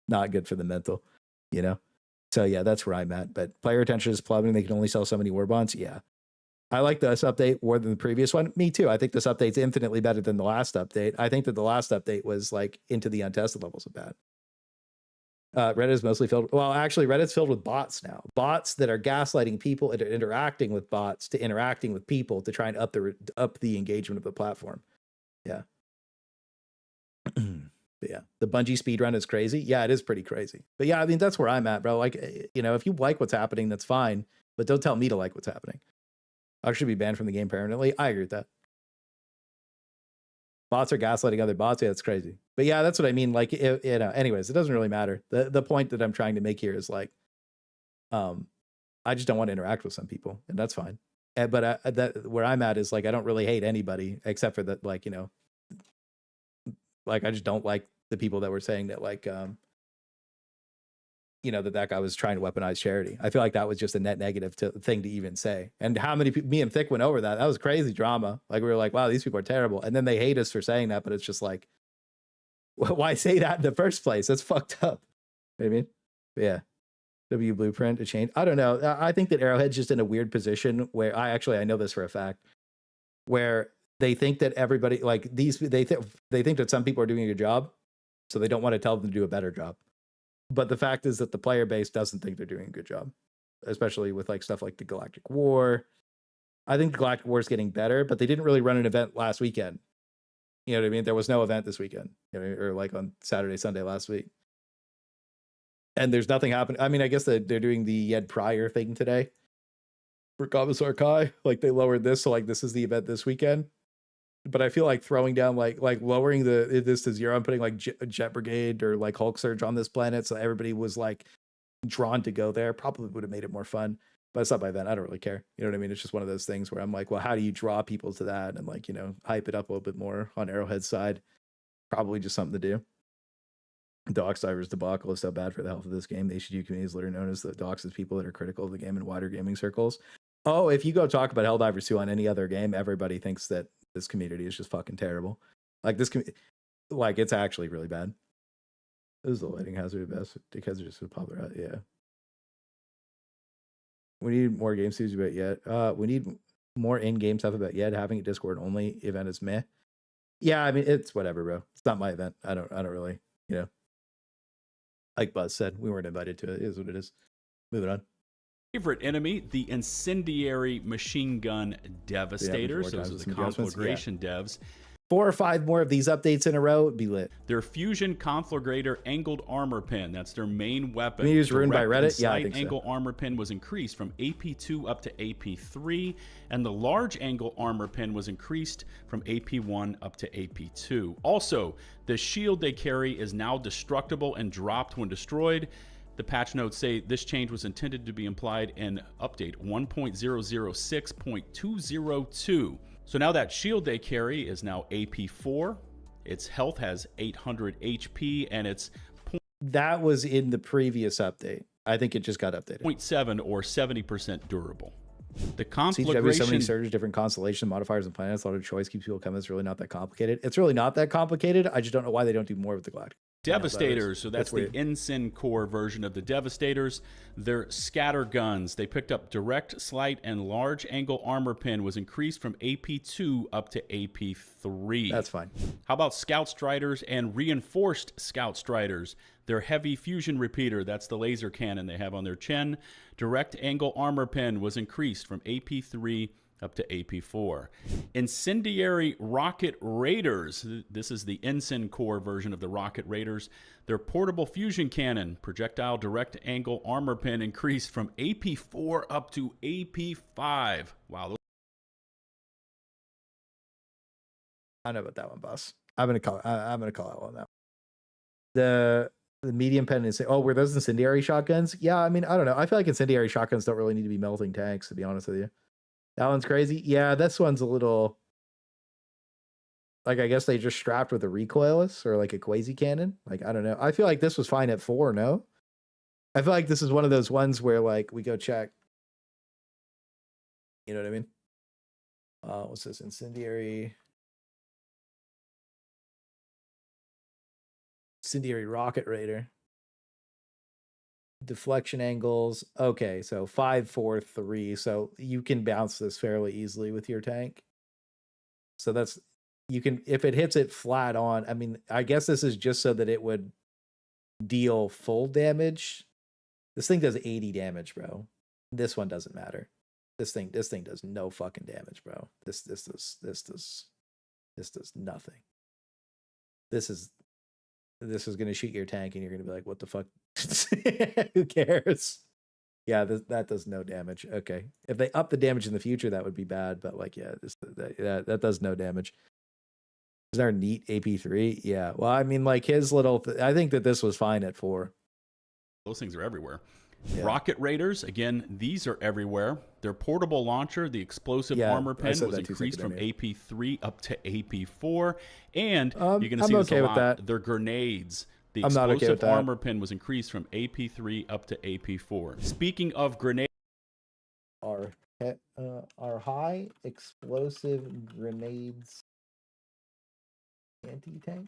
good for the mental, you know? So yeah, that's where I'm at. But player retention is plummeting. They can only sell so many war bonds. Yeah. I like this update more than the previous one. Me too. I think this update's infinitely better than the last update. I think that the last update was like into the untested levels of bad. Reddit is mostly filled. Well, actually, Reddit's filled with bots now. Bots that are gaslighting people and interacting with bots to interacting with people to try and up the engagement of the platform. Yeah. But yeah, the Bungie speedrun is crazy. Yeah, it is pretty crazy. But yeah, I mean, that's where I'm at, bro. Like, you know, if you like what's happening, that's fine. But don't tell me to like what's happening. I should be banned from the game permanently. I agree with that. Bots are gaslighting other bots. Yeah, that's crazy. But yeah, that's what I mean. Like, you know, anyways, it doesn't really matter. The point that I'm trying to make here is like, I just don't want to interact with some people, and that's fine. But that where I'm at is like, I don't really hate anybody except for that, like, you know, like I just don't like the people that were saying that, like, you know, that guy was trying to weaponize charity. I feel like that was just a net negative thing to even say. And how many people, me and Thick went over that. That was crazy drama. Like, we were like, wow, these people are terrible. And then they hate us for saying that, but it's just like, why say that in the first place? That's fucked up. You know what I mean? But yeah. W Blueprint to change. I don't know. I think that Arrowhead's just in a weird position where I know this for a fact, where they think that everybody, like these, they think that some people are doing a good job, so they don't want to tell them to do a better job. But the fact is that the player base doesn't think they're doing a good job, especially with like stuff like the Galactic War. I think the Galactic War is getting better, but they didn't really run an event last weekend. You know what I mean? There was no event this weekend, you know, or like on Saturday, Sunday last week. And there's nothing happening. I mean, I guess they're doing the Ed Pryor thing today for Commissar Kai. Like they lowered this, so like this is the event this weekend. But I feel like throwing down like lowering this to 0 and putting like Jet Brigade or like Hulk Surge on this planet, so everybody was like drawn to go there, probably would have made it more fun. But it's not my event. I don't really care. You know what I mean? It's just one of those things where I'm like, well, how do you draw people to that and like, you know, hype it up a little bit more on Arrowhead's side? Probably just something to do. Darktide debacle is so bad for the health of this game. The HDU communities that are known as the docs as people that are critical of the game in wider gaming circles. Oh, if you go talk about Helldivers 2 on any other game, everybody thinks that this community is just fucking terrible. Like this, like it's actually really bad. This is the lighting hazard at best because it's just so popular. Yeah. We need more game series about yet. We need more in-game stuff about yet. Having a Discord only event is meh. Yeah, I mean it's whatever, bro. It's not my event. I don't really, you know. Like Buzz said, we weren't invited to it. It is what it is. Moving on. Favorite enemy, the incendiary machine gun devastators. Those are the conflagration devs. 4 or 5 more of these updates in a row would be lit. Their fusion conflagrator angled armor pin. That's their main weapon. Can you use Ruined by Reddit? Yeah, I think so. Angle armor pin was increased from AP2 up to AP3, and the large angle armor pin was increased from AP1 up to AP2. Also, the shield they carry is now destructible and dropped when destroyed. The patch notes say this change was intended to be implied in update 1.006.202. So now that shield they carry is now AP4. Its health has 800 HP and its that was in the previous update. I think it just got updated. 0.7 or 70% durable. The CGW, so conflagration many surges, different constellations, modifiers, and planets. A lot of choice keeps people coming. It's really not that complicated. It's really not that complicated. I just don't know why they don't do more with the Galactic. Devastators, so that's the weird. Ensign Core version of the Devastators. They're scatter guns. They picked up direct, slight, and large angle armor pin was increased from AP2 up to AP3. That's fine. How about Scout Striders and reinforced Scout Striders? Their heavy fusion repeater, that's the laser cannon they have on their chin. Direct angle armor pin was increased from AP3 up to AP4. Incendiary Rocket Raiders. This is the Ensign Core version of the Rocket Raiders. Their portable fusion cannon, projectile direct angle armor pin increased from AP4 up to AP5. Wow. I know about that one, boss. I'm gonna call that one now. The medium penance. Oh, were those incendiary shotguns? Yeah, I mean, I don't know. I feel like incendiary shotguns don't really need to be melting tanks, to be honest with you. That one's crazy. Yeah, this one's a little like, I guess they just strapped with a recoilless or like a quasi cannon. Like, I don't know. I feel like this was fine at 4. No, I feel like this is one of those ones where like we go check. You know what I mean? What's this? Incendiary rocket raider. Deflection angles. Okay, so 5, 4, 3. So you can bounce this fairly easily with your tank. So that's, you can, if it hits it flat on, I mean, I guess this is just so that it would deal full damage. This thing does 80 damage, bro. This one doesn't matter. This thing does no fucking damage, bro. This does nothing. This is going to shoot your tank and you're going to be like, what the fuck? Who cares? Yeah, that does no damage. Okay. If they up the damage in the future, that would be bad. But like, yeah, that does no damage. Is there a neat AP3? Yeah. Well, I mean, like his little, I think that this was fine at 4. Those things are everywhere. Yeah. Rocket Raiders, again, these are everywhere. Their portable launcher, the explosive armor pen, was increased from AP3 up to AP4. And you're going to see this a lot. Their grenades, the explosive armor pin was increased from AP3 up to AP4. Speaking of grenades, our high explosive grenades anti-tank.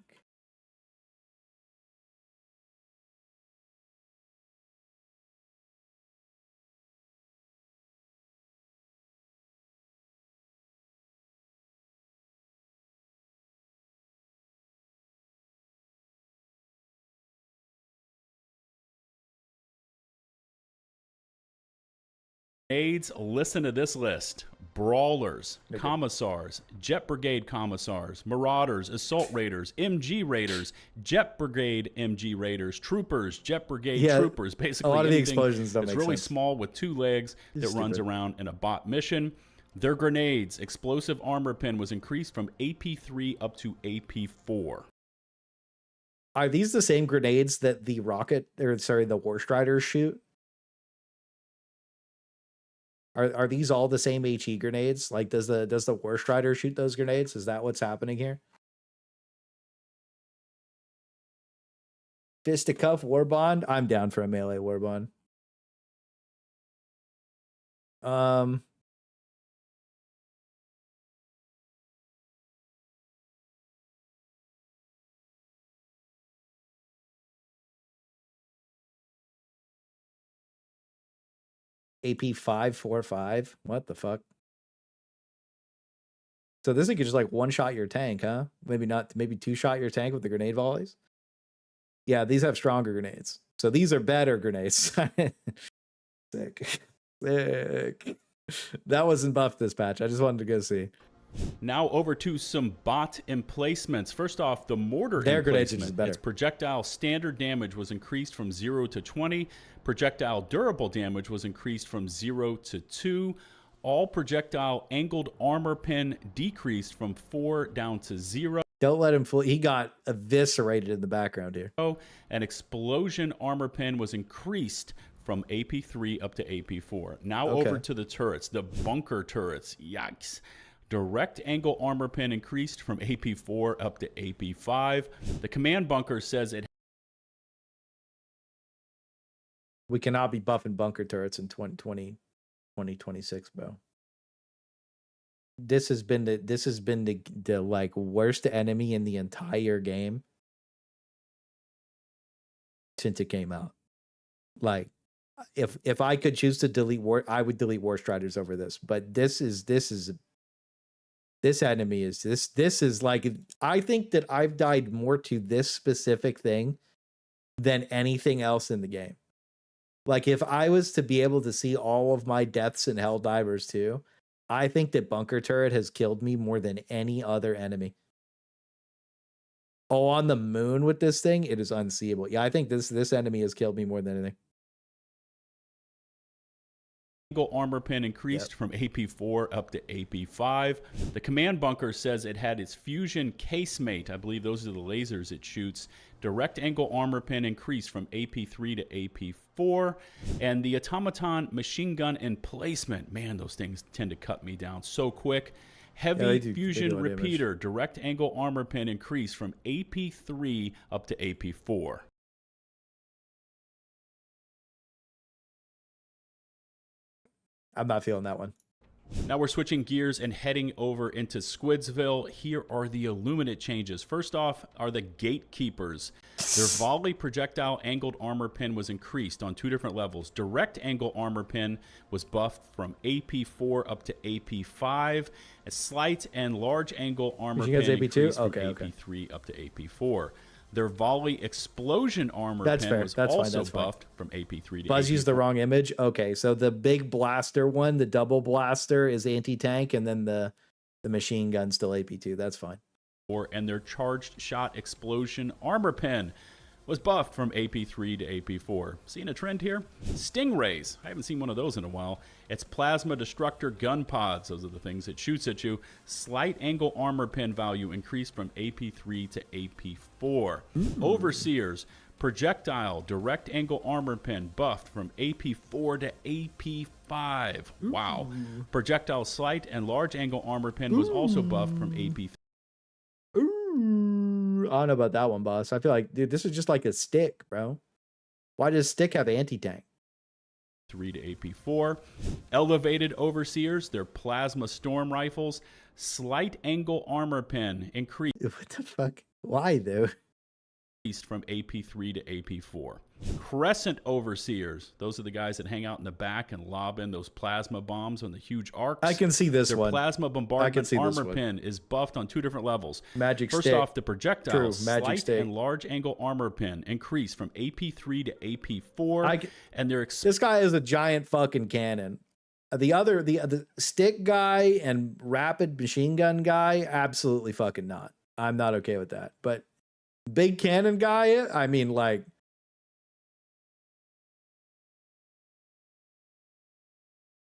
grenades, listen to this list. Brawlers, commissars, jet brigade commissars, marauders, assault raiders, MG raiders, jet brigade MG raiders, troopers, jet brigade troopers. Basically, a lot of the explosions don't make really sense. Small with 2 legs that runs around in a bot mission. Their grenades, explosive armor pin was increased from AP3 up to AP4. Are these the same grenades that the the War Striders shoot? Are these all the same HE grenades? Like, does the War Strider shoot those grenades? Is that what's happening here? Fisticuff Warbond? I'm down for a melee Warbond. AP 545. What the fuck? So this thing could just like one shot your tank, huh? Maybe not. Maybe 2 shot your tank with the grenade volleys. Yeah, these have stronger grenades. So these are better grenades. Sick. That wasn't buffed this patch. I just wanted to go see. Now over to some bot emplacements. First off, the mortar Their grenades are emplacement. just better. Its projectile standard damage was increased from 0 to 20. Projectile durable damage was increased from 0 to 2. All projectile angled armor pin decreased from 4 down to 0. Don't let him fool. He got eviscerated in the background here. An explosion armor pin was increased from AP3 up to AP4. Now over to the turrets, the bunker turrets. Yikes. Direct angle armor pin increased from AP4 up to AP5. The command bunker says it We cannot be buffing bunker turrets in 2026, bro. This has been the like worst enemy in the entire game since it came out. Like, if I could choose to delete war, I would delete War Striders over this. But this enemy is this is like, I think that I've died more to this specific thing than anything else in the game. Like, if I was to be able to see all of my deaths in Helldivers too, I think that bunker turret has killed me more than any other enemy. Oh, on the moon with this thing, it is unseeable. Yeah, I think this enemy has killed me more than anything. Angle armor pin increased from AP4 up to AP5. The command bunker says it had its fusion casemate. I believe those are the lasers it shoots. Direct angle armor pin increased from AP3 to AP4. And the Automaton machine gun emplacement. Man, those things tend to cut me down so quick. Heavy fusion repeater, direct angle armor pin increased from AP3 up to AP4. I'm not feeling that one. Now we're switching gears and heading over into Squidsville. Here are the Illuminate changes. First off are the Gatekeepers. Their volley projectile angled armor pin was increased on 2 different levels. Direct angle armor pin was buffed from AP4 up to AP5. A slight and large angle armor pin increased from AP3 up to AP4. Their volley explosion armor pin was also buffed from AP3 to Buzz AP4. used the wrong image. Okay, so the big blaster one, the double blaster, is anti-tank, and then the machine gun still AP2. That's fine. And their charged shot explosion armor pin was buffed from AP3 to AP4. Seeing a trend here? Stingrays. I haven't seen one of those in a while. It's plasma destructor gun pods. Those are the things it shoots at you. Slight angle armor pin value increased from AP3 to AP4. Overseers. Projectile direct angle armor pin buffed from AP4 to AP5. Wow. Projectile slight and large angle armor pin was also buffed from AP3. I don't know about that one, boss. I feel like, dude, this is just like a stick, bro. Why does stick have anti-tank? 3 to AP4. Elevated Overseers, their plasma storm rifles. Slight angle armor pin increased. What the fuck? Why, though? From AP3 to AP4. Crescent Overseers, those are the guys that hang out in the back and lob in those plasma bombs on the huge arcs. I can see this Their one. Plasma bombardment armor pin is buffed on 2 different levels. Magic First stick. off, the projectile slight stick. and large angle armor pin increased from AP3 to AP4. And their this guy is a giant fucking cannon. The stick guy and rapid machine gun guy, absolutely fucking not. I'm not okay with that. But big cannon guy, I mean, like,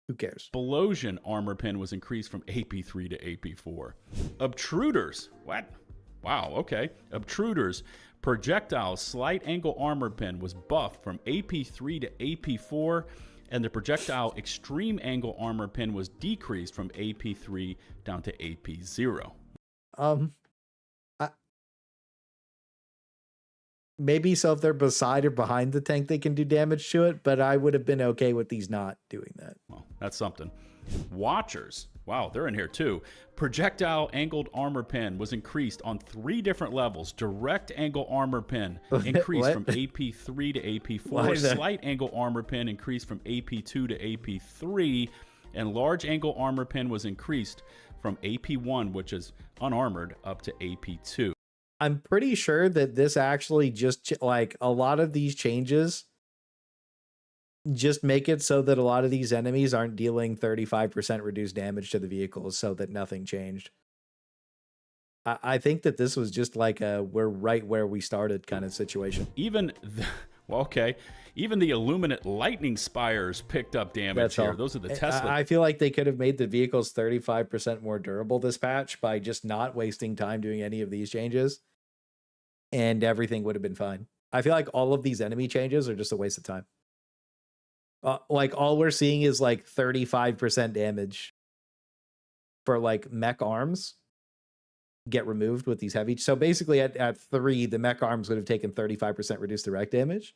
who cares? Explosion armor pin was increased from AP3 to AP4. Obtruders. What? Wow, okay. Obtruders. Projectile slight angle armor pin was buffed from AP3 to AP4, and the projectile extreme angle armor pin was decreased from AP3 down to AP0. Maybe so if they're beside or behind the tank, they can do damage to it, but I would have been okay with these not doing that. Well, that's something. Watchers. Wow, they're in here too. Projectile angled armor pin was increased on 3 different levels. Direct angle armor pin increased from AP3 to AP4. Slight angle armor pin increased from AP2 to AP3. And large angle armor pin was increased from AP1, which is unarmored, up to AP2. I'm pretty sure that this actually just, like, a lot of these changes just make it so that a lot of these enemies aren't dealing 35% reduced damage to the vehicles, so that nothing changed. I think that this was just like a we're right where we started kind of situation. Even the Illuminate lightning spires picked up damage here. Those are the Tesla. I feel like they could have made the vehicles 35% more durable this patch by just not wasting time doing any of these changes, and everything would have been fine. I feel like all of these enemy changes are just a waste of time. Like, all we're seeing is like 35% damage for like mech arms get removed with these heavy. So basically at 3, the mech arms would have taken 35% reduced direct damage.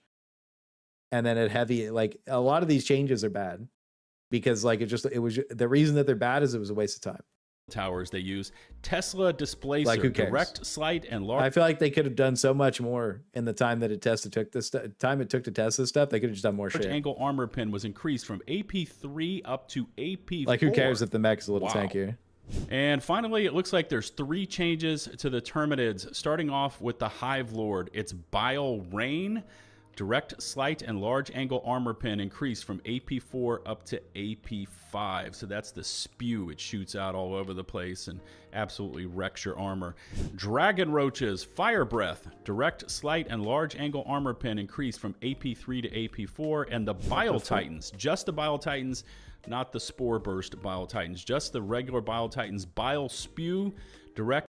and then at heavy, like a lot of these changes are bad because like it was the reason that they're bad is it was a waste of time. Towers they use. Tesla displacer, Like, who cares? direct, slight, and large. I feel like they could have done so much more in the time that it took to test this stuff. They could have just done more shit. Angle armor pin was increased from AP3 up to AP4. Like, who cares if the mech is a little tankier? And finally, it looks like there's 3 changes to the Terminids, starting off with the Hive Lord. It's Bile Rain. Direct, slight, and large angle armor pin increased from AP4 up to AP5. So that's the spew. It shoots out all over the place and absolutely wrecks your armor. Dragon Roaches, Fire Breath. Direct, slight, and large angle armor pin increased from AP3 to AP4. And the Bile Titans, just the Bile Titans, not the Spore Burst Bile Titans, just the regular Bile Titans. Bile Spew, direct.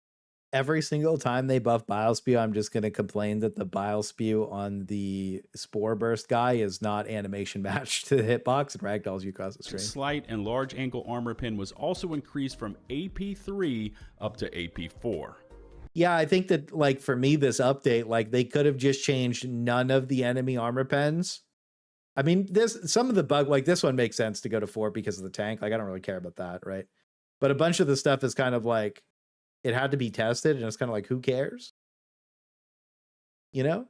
Every single time they buff Bile Spew, I'm just going to complain that the Bile Spew on the Spore Burst guy is not animation matched to the hitbox. It ragdolls you across the screen. Slight and large angle armor pin was also increased from AP3 up to AP4. Yeah, I think that, like, for me, this update, like, they could have just changed none of the enemy armor pens. I mean, some of the bug, like, this one makes sense to go to 4 because of the tank. Like, I don't really care about that, right? But a bunch of the stuff is kind of like, it had to be tested, and it's kind of like, who cares? You know?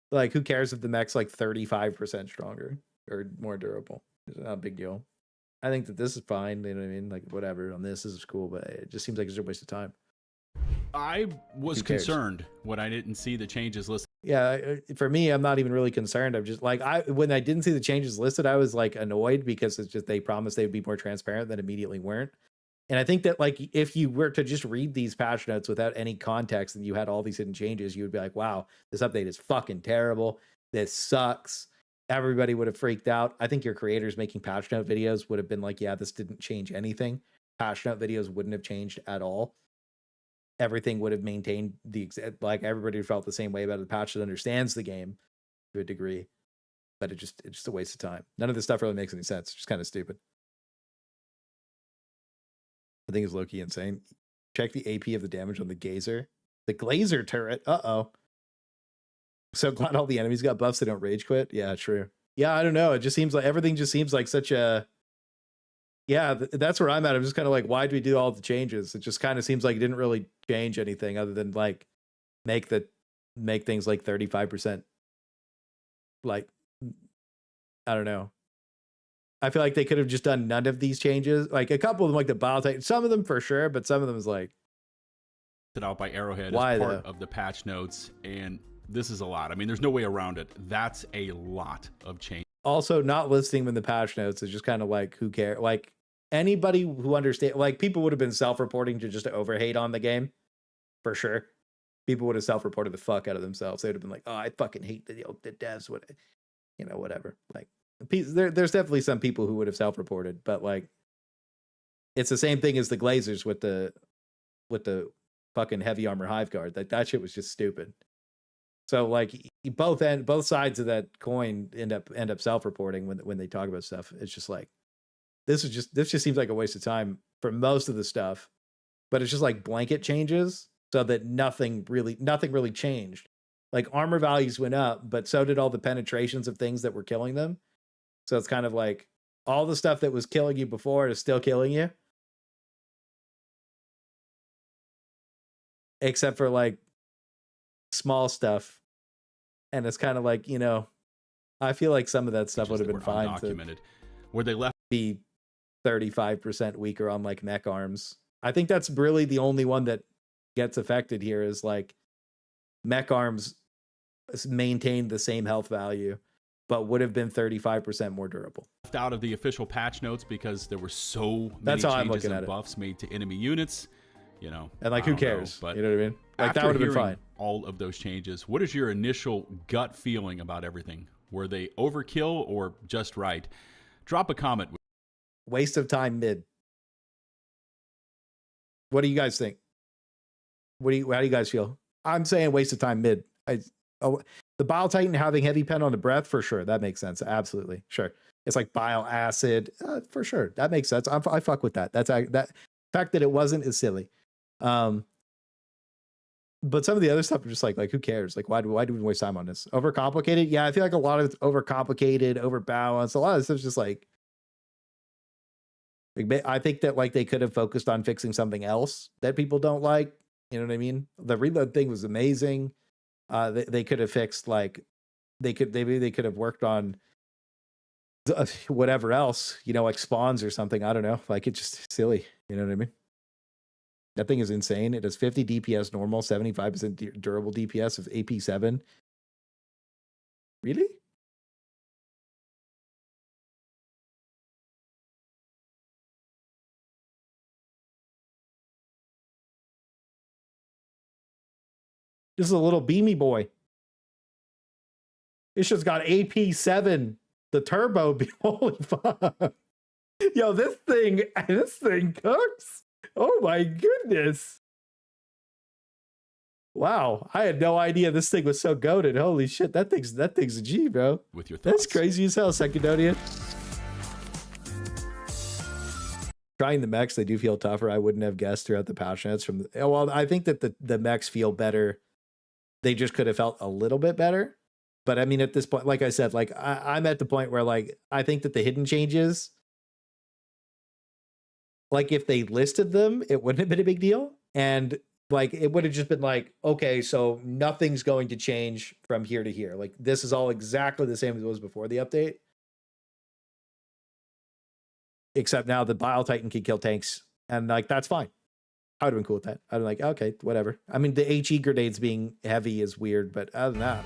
Like, who cares if the mech's like 35% stronger or more durable? It's not a big deal. I think that this is fine. You know what I mean? Like, whatever on this is cool, but it just seems like it's a waste of time. I was concerned when I didn't see the changes listed. Yeah, for me, I'm not even really concerned. I'm just like, when I didn't see the changes listed, I was like annoyed because it's just they promised they would be more transparent, then immediately weren't. And I think that, like, if you were to just read these patch notes without any context and you had all these hidden changes, you would be like, wow, this update is fucking terrible. This sucks. Everybody would have freaked out. I think your creators making patch note videos would have been like, yeah, this didn't change anything. Patch note videos wouldn't have changed at all. Everything would have maintained like, everybody felt the same way about the patch that understands the game to a degree. But it's just a waste of time. None of this stuff really makes any sense. It's just kind of stupid. I think it's low-key insane. Check the AP of the damage on the Gazer. The Glazer turret. Uh-oh. So glad all the enemies got buffs so they don't rage quit. Yeah, true. Yeah, I don't know. It just seems like everything just seems like such a... Yeah, that's where I'm at. I'm just kind of like, why do we do all the changes? It just kind of seems like it didn't really change anything other than like make things like 35%. Like, I don't know. I feel like they could have just done none of these changes. Like a couple of them, like the Bile Titan, some of them for sure, but some of them is like out by Arrowhead why as part of the patch notes, and this is a lot. I mean, there's no way around it. That's a lot of change. Also, not listing them in the patch notes is just kind of like, who cares? Like, anybody who understands, like, people would have been self-reporting to just overhate on the game, for sure. People would have self-reported the fuck out of themselves. They would have been like, oh, I fucking hate the devs, whatever. Like, there's definitely some people who would have self-reported, but like, it's the same thing as the Glazers with the fucking heavy armor hive guard. That shit was just stupid. So like, both sides of that coin end up self-reporting when they talk about stuff. It's just like, this just seems like a waste of time for most of the stuff, but it's just like blanket changes so that nothing really changed. Like, armor values went up, but so did all the penetrations of things that were killing them. So it's kind of like all the stuff that was killing you before is still killing you. Except for like small stuff. And it's kind of like, you know, I feel like some of that stuff would have been fine Undocumented. Where they left be 35% weaker on like mech arms. I think that's really the only one that gets affected here is like mech arms maintain the same health value, but would have been 35% more durable. Out of the official patch notes because there were so many changes and buffs made to enemy units, you know. And like, who cares? But you know what I mean? Like, that would have been fine. All of those changes, what is your initial gut feeling about everything? Were they overkill or just right? Drop a comment. Waste of time mid. What do you guys think? How do you guys feel? I'm saying waste of time mid. The Bile Titan having heavy pen on the breath, for sure. That makes sense. Absolutely. Sure. It's like bile acid. For sure. That makes sense. I fuck with that. That fact that it wasn't is silly. but some of the other stuff are just like who cares? Like, why do we waste time on this? Overcomplicated? Yeah, I feel like a lot of it's overcomplicated, overbalanced. A lot of stuff's just like I think that like they could have focused on fixing something else that people don't like. You know what I mean? The reload thing was amazing. They could have fixed like they could have worked on whatever else, you know, like spawns or something. I don't know. Like it's just silly. You know what I mean? That thing is insane. It has 50 DPS normal, 75% durable DPS of AP7. Really? This is a little beamy boy. It's just got AP7, the turbo. Holy fuck. Yo, this thing cooks. Oh my goodness. Wow. I had no idea this thing was so goated. Holy shit. That thing's a G, bro. With your thoughts. That's crazy as hell, Secondonia. Trying the mechs, they do feel tougher. I wouldn't have guessed throughout the patch notes from well, I think that the mechs feel better. They just could have felt a little bit better. But I mean, at this point, like I said, like I'm at the point where like I think that the hidden changes, like if they listed them, it wouldn't have been a big deal. And like it would have just been like, okay, so nothing's going to change from here to here. Like this is all exactly the same as it was before the update. Except now the Bile Titan can kill tanks. And like that's fine. I would have been cool with that. I'd be like, okay, whatever. I mean, the HE grenades being heavy is weird, but other than that,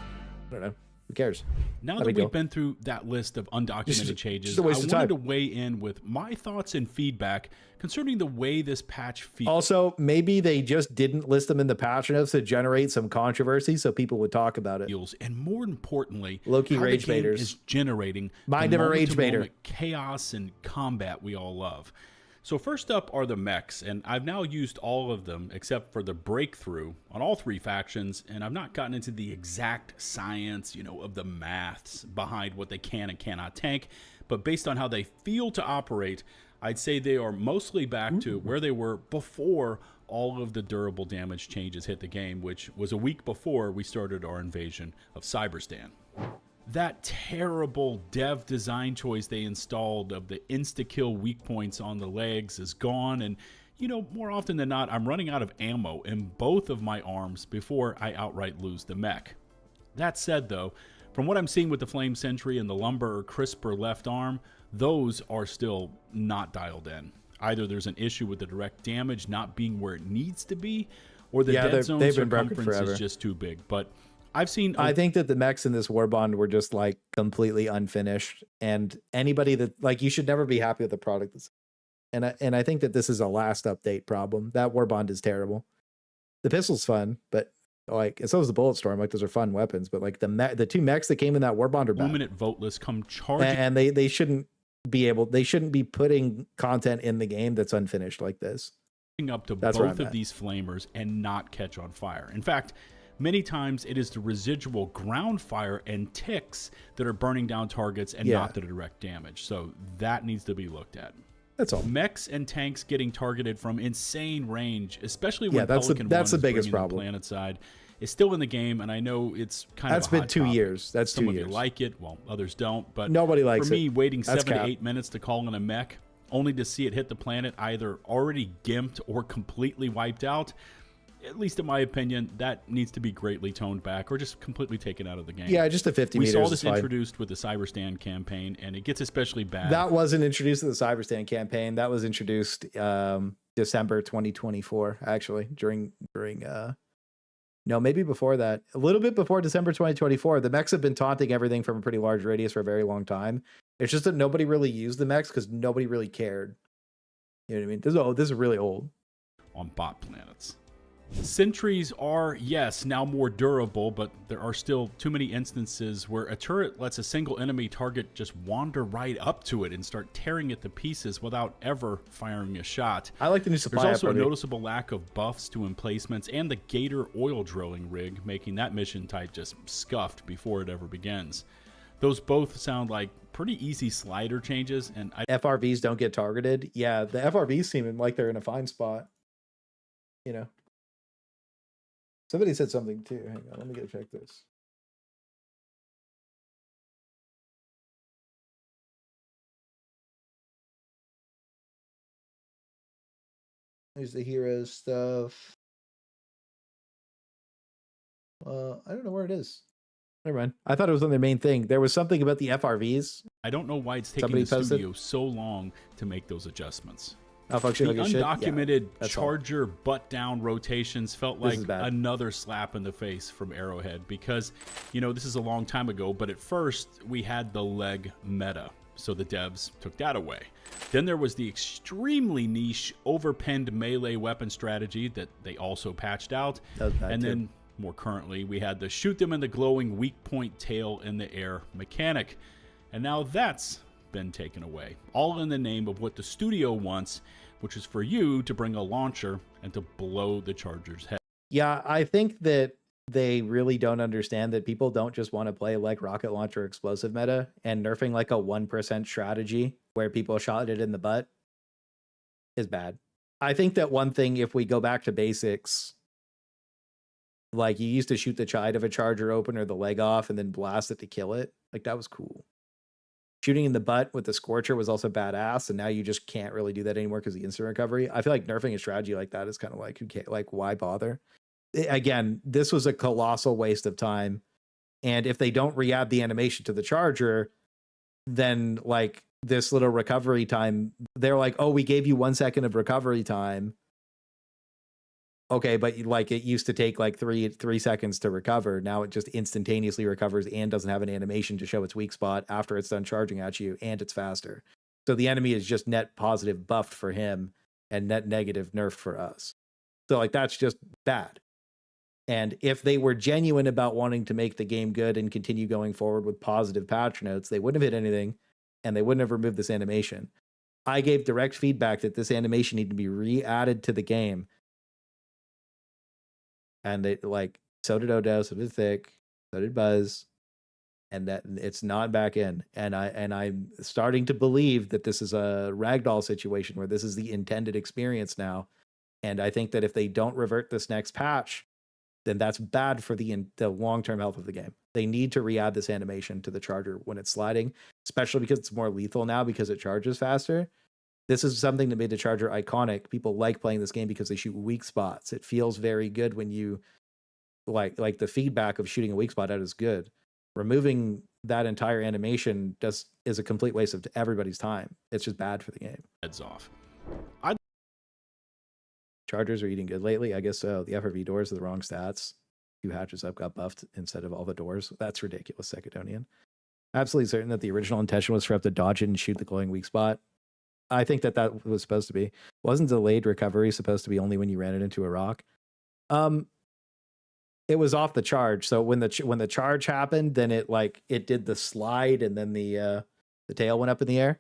I don't know. Who cares? Now that we've been through that list of undocumented changes, I wanted to weigh in with my thoughts and feedback concerning the way this patch feels. Also, maybe they just didn't list them in the patch notes to generate some controversy so people would talk about it. And more importantly, low-key how rage the game baiters is generating mind of a rage baiter chaos and combat we all love. So first up are the mechs, and I've now used all of them except for the breakthrough on all three factions, and I've not gotten into the exact science, you know, of the maths behind what they can and cannot tank, but based on how they feel to operate, I'd say they are mostly back to where they were before all of the durable damage changes hit the game, which was a week before we started our invasion of Cyberstan. That terrible dev design choice they installed of the insta-kill weak points on the legs is gone, and you know, more often than not, I'm running out of ammo in both of my arms before I outright lose the mech. That said though, from what I'm seeing with the Flame Sentry and the Lumber or Crisper left arm, those are still not dialed in. Either there's an issue with the direct damage not being where it needs to be, or the dead zone circumference is just too big, but I've seen. I think that the mechs in this war bond were just like completely unfinished, and anybody that like you should never be happy with the product. And I think that this is a last update problem. That war bond is terrible. The pistol's fun, but like so is the bullet storm. Like those are fun weapons, but like the two mechs that came in that war bond are bad. Illuminate voteless come charging, and they shouldn't be able. They shouldn't be putting content in the game that's unfinished like this. Up to both of these flamers and not catch on fire. In fact, many times it is the residual ground fire and ticks that are burning down targets and not the direct damage. So that needs to be looked at. That's all. Mechs and tanks getting targeted from insane range, especially when that's the biggest problem. The planet side is still in the game, and I know it's kind of that's been 2 years. That's 2 years. Some of you like it, well, others don't. But nobody likes it. For me, waiting 7 to 8 minutes to call in a mech, only to see it hit the planet either already gimped or completely wiped out, at least in my opinion, that needs to be greatly toned back or just completely taken out of the game. Yeah, just a 50 meters. We saw this introduced with the Cyberstan campaign, and it gets especially bad. That wasn't introduced in the Cyberstan campaign. That was introduced December 2024, actually, during no, maybe before that. A little bit before December 2024. The mechs have been taunting everything from a pretty large radius for a very long time. It's just that nobody really used the mechs because nobody really cared. You know what I mean? This is really old. On bot planets. Sentries are, yes, now more durable, but there are still too many instances where a turret lets a single enemy target just wander right up to it and start tearing it to pieces without ever firing a shot. I like the new supply. There's also a noticeable lack of buffs to emplacements and the Gator oil drilling rig, making that mission type just scuffed before it ever begins. Those both sound like pretty easy slider changes, and FRVs don't get targeted. Yeah, the FRVs seem like they're in a fine spot. You know. Somebody said something too. Hang on, let me go check this. There's the hero stuff. I don't know where it is. Never mind. I thought it was on their main thing. There was something about the FRVs. I don't know why it's taking Somebody the posted? studio so long to make those adjustments. Malfunctioning The like a shit. Yeah, undocumented that's all. charger butt down rotations felt This like is bad. another slap in the face from Arrowhead because, you know, this is a long time ago, but at first we had the leg meta, so the devs took that away. Then there was the extremely niche overpinned melee weapon strategy that they also patched out. That was bad And too. then more currently, we had the shoot them in the glowing weak point tail in the air mechanic. And now that's been taken away, all in the name of what the studio wants, which is for you to bring a launcher and to blow the charger's head. Yeah, I think that they really don't understand that people don't just want to play like rocket launcher explosive meta, and nerfing like a 1% strategy where people shot it in the butt is bad. I think that one thing, if we go back to basics, like you used to shoot the side of a charger open or the leg off and then blast it to kill it. Like that was cool. Shooting in the butt with the Scorcher was also badass, and now you just can't really do that anymore because of the instant recovery. I feel like nerfing a strategy like that is kind of like, okay, like why bother? Again, this was a colossal waste of time, and if they don't re-add the animation to the charger, then like this little recovery time, they're like, oh, we gave you 1 second of recovery time. Okay, but like it used to take like three seconds to recover. Now it just instantaneously recovers and doesn't have an animation to show its weak spot after it's done charging at you, and it's faster. So the enemy is just net positive buffed for him and net negative nerfed for us. So like that's just bad. And if they were genuine about wanting to make the game good and continue going forward with positive patch notes, they wouldn't have hit anything and they wouldn't have removed this animation. I gave direct feedback that this animation needed to be re-added to the game. And they like, so did Odo, so did Thick, so did Buzz, and that it's not back in. And I'm starting to believe that this is a ragdoll situation where this is the intended experience now. And I think that if they don't revert this next patch, then that's bad for the long-term health of the game. They need to re-add this animation to the charger when it's sliding, especially because it's more lethal now because it charges faster. This is something that made the charger iconic. People like playing this game because they shoot weak spots. It feels very good when you like the feedback of shooting a weak spot out is good. Removing that entire animation is a complete waste of everybody's time. It's just bad for the game. Heads off. Chargers are eating good lately. I guess so. The FRV doors are the wrong stats. 2 hatches up got buffed instead of all the doors. That's ridiculous, Secadonian. Absolutely certain that the original intention was for up to dodge it and shoot the glowing weak spot. I think that was supposed to be. Wasn't delayed recovery supposed to be only when you ran it into a rock? It was off the charge. So when the charge happened, then it did the slide and then the tail went up in the air.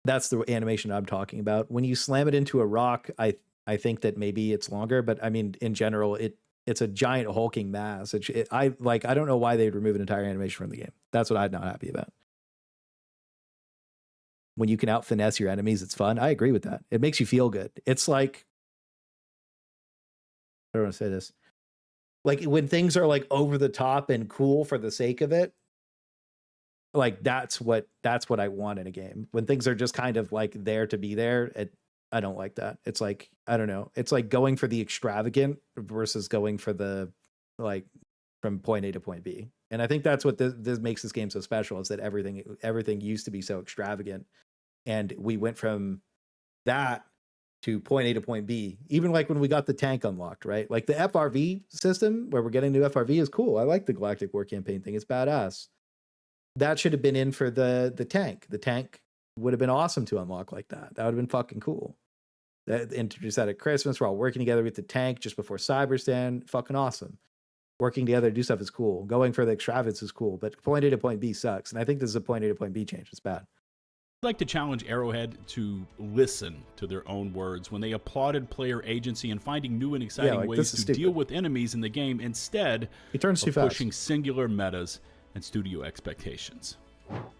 That's the animation I'm talking about. When you slam it into a rock, I think that maybe it's longer, but I mean in general it's a giant hulking mass. I don't know why they'd remove an entire animation from the game. That's what I'm not happy about. When you can out finesse your enemies, it's fun. I agree with that. It makes you feel good. It's like, I don't want to say this. Like when things are like over the top and cool for the sake of it, like that's what I want in a game. When things are just kind of like there to be there, I don't like that. It's like, I don't know. It's like going for the extravagant versus going for the like from point A to point B. And I think that's what this makes this game so special, is that everything used to be so extravagant. And we went from that to point A to point B. Even like when we got the tank unlocked, right? Like the FRV system where we're getting new FRV is cool. I like the Galactic War Campaign thing. It's badass. That should have been in for the tank. The tank would have been awesome to unlock like that. That would have been fucking cool. That introduced that at Christmas. We're all working together with the tank just before Cyberstand. Fucking awesome. Working together to do stuff is cool. Going for the extravagance is cool, but point A to point B sucks. And I think this is a point A to point B change. It's bad. I'd like to challenge Arrowhead to listen to their own words when they applauded player agency and finding new and exciting ways to deal with enemies in the game instead He turns too of fast. pushing singular metas and studio expectations.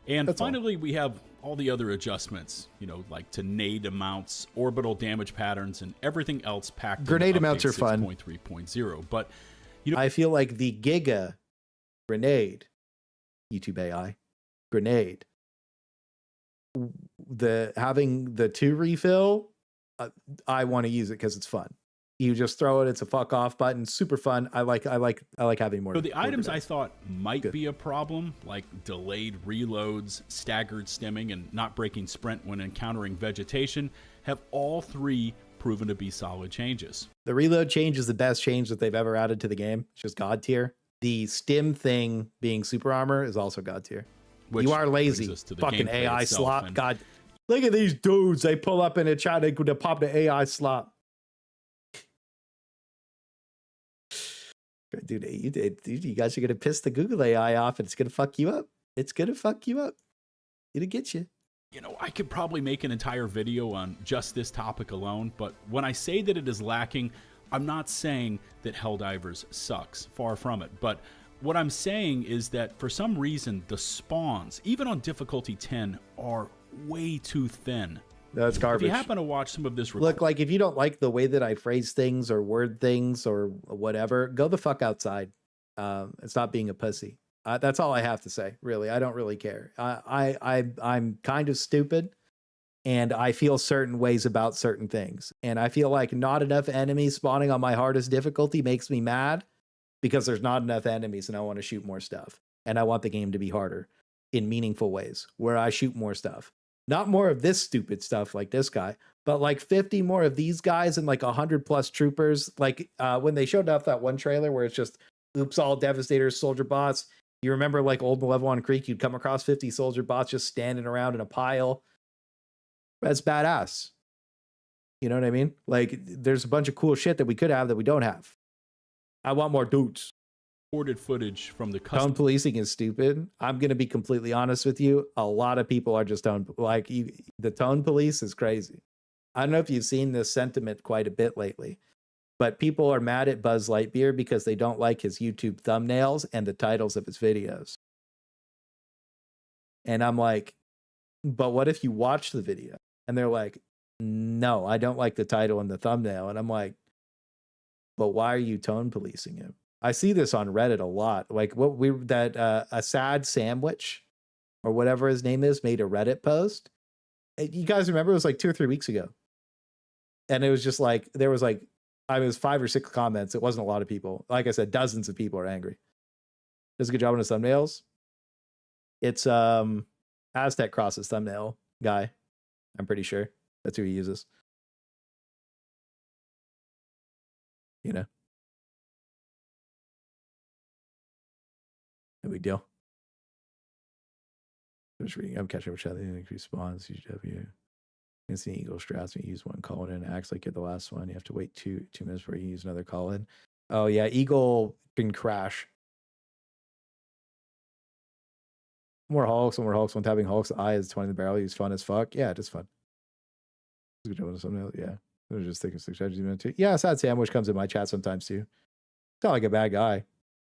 And That's all. finally, we have all the other adjustments, like to nade amounts, orbital damage patterns, and everything else packed Grenade into amounts are fun. 6.3.0. But I feel like the Giga grenade, YouTube AI grenade, having the 2 refill, I want to use it because it's fun. You just throw it; it's a fuck off button. Super fun. I like having more. So the items I grenades. thought might be a problem, like delayed reloads, staggered stimming, and not breaking sprint when encountering vegetation, have all 3 proven to be solid changes. The reload change is the best change that they've ever added to the game. It's just God tier. The stim thing being super armor is also God tier. Which You are brings lazy. us to the Fucking gameplay AI itself, slop. and God, look at these dudes. They pull up and they try to pop the AI slop. Dude, you guys are gonna piss the Google AI off, and it's gonna fuck you up. It's gonna fuck you up. It'll get you. I could probably make an entire video on just this topic alone, but when I say that it is lacking, I'm not saying that Helldivers sucks. Far from it. But what I'm saying is that for some reason, the spawns, even on difficulty 10, are way too thin. That's garbage. If you happen to watch some of this Look, like if you don't like the way that I phrase things or word things or whatever, go the fuck outside. It's not being a pussy. That's all I have to say. Really, I don't really care. I'm kind of stupid, and I feel certain ways about certain things. And I feel like not enough enemies spawning on my hardest difficulty makes me mad because there's not enough enemies, and I want to shoot more stuff. And I want the game to be harder in meaningful ways where I shoot more stuff. Not more of this stupid stuff like this guy, but like 50 more of these guys and like 100+ troopers. Like when they showed off that one trailer where it's just oops, all devastators, soldier bots. You remember like old Level 1 Creek, you'd come across 50 soldier bots just standing around in a pile. That's badass. You know what I mean? Like there's a bunch of cool shit that we could have that we don't have. I want more dudes. recorded footage from the Tone custom policing is stupid. I'm going to be completely honest with you. A lot of people are just the tone police is crazy. I don't know if you've seen this sentiment quite a bit lately, but people are mad at Buzz Lightyear because they don't like his YouTube thumbnails and the titles of his videos. And I'm like, but what if you watch the video? And they're like, no, I don't like the title and the thumbnail. And I'm like, but why are you tone policing him? I see this on Reddit a lot. Like a sad sandwich or whatever his name is made a Reddit post. You guys remember it was like 2 or 3 weeks ago. And it was just like, there was like, I was 5 or 6 comments. It wasn't a lot of people. Like I said, dozens of people are angry. Does a good job on his thumbnails. It's Aztec Cross's thumbnail guy. I'm pretty sure that's who he uses. You know, no big deal. I'm just reading. I'm catching up with chat. Increase spawns. UW. Instant Eagle strats. When you use one call in, acts like you're the last one. You have to wait 2 minutes before you use another call in. Oh yeah, Eagle can crash. More Hulks, more Hulks. When tapping Hulks, the eye is 20 in the barrel. Use fun as fuck. Yeah, it is fun. Good job on something else. Yeah. I was just thinking 6 strategies. Yeah, Sad Sandwich comes in my chat sometimes too. It's not like a bad guy. I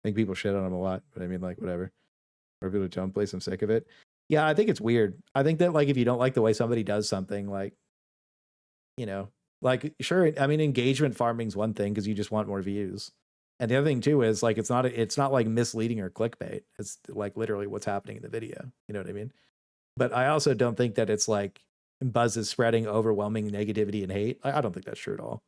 think people shit on him a lot, but I mean, like, whatever. Or people jump place, I'm sick of it. Yeah, I think it's weird. I think that, like, if you don't like the way somebody does something, like, you know, like, sure, I mean, engagement farming's one thing because you just want more views. And the other thing too is like it's not like misleading or clickbait. It's like literally what's happening in the video. You know what I mean? But I also don't think that it's like Buzz is spreading overwhelming negativity and hate. I don't think that's true at all.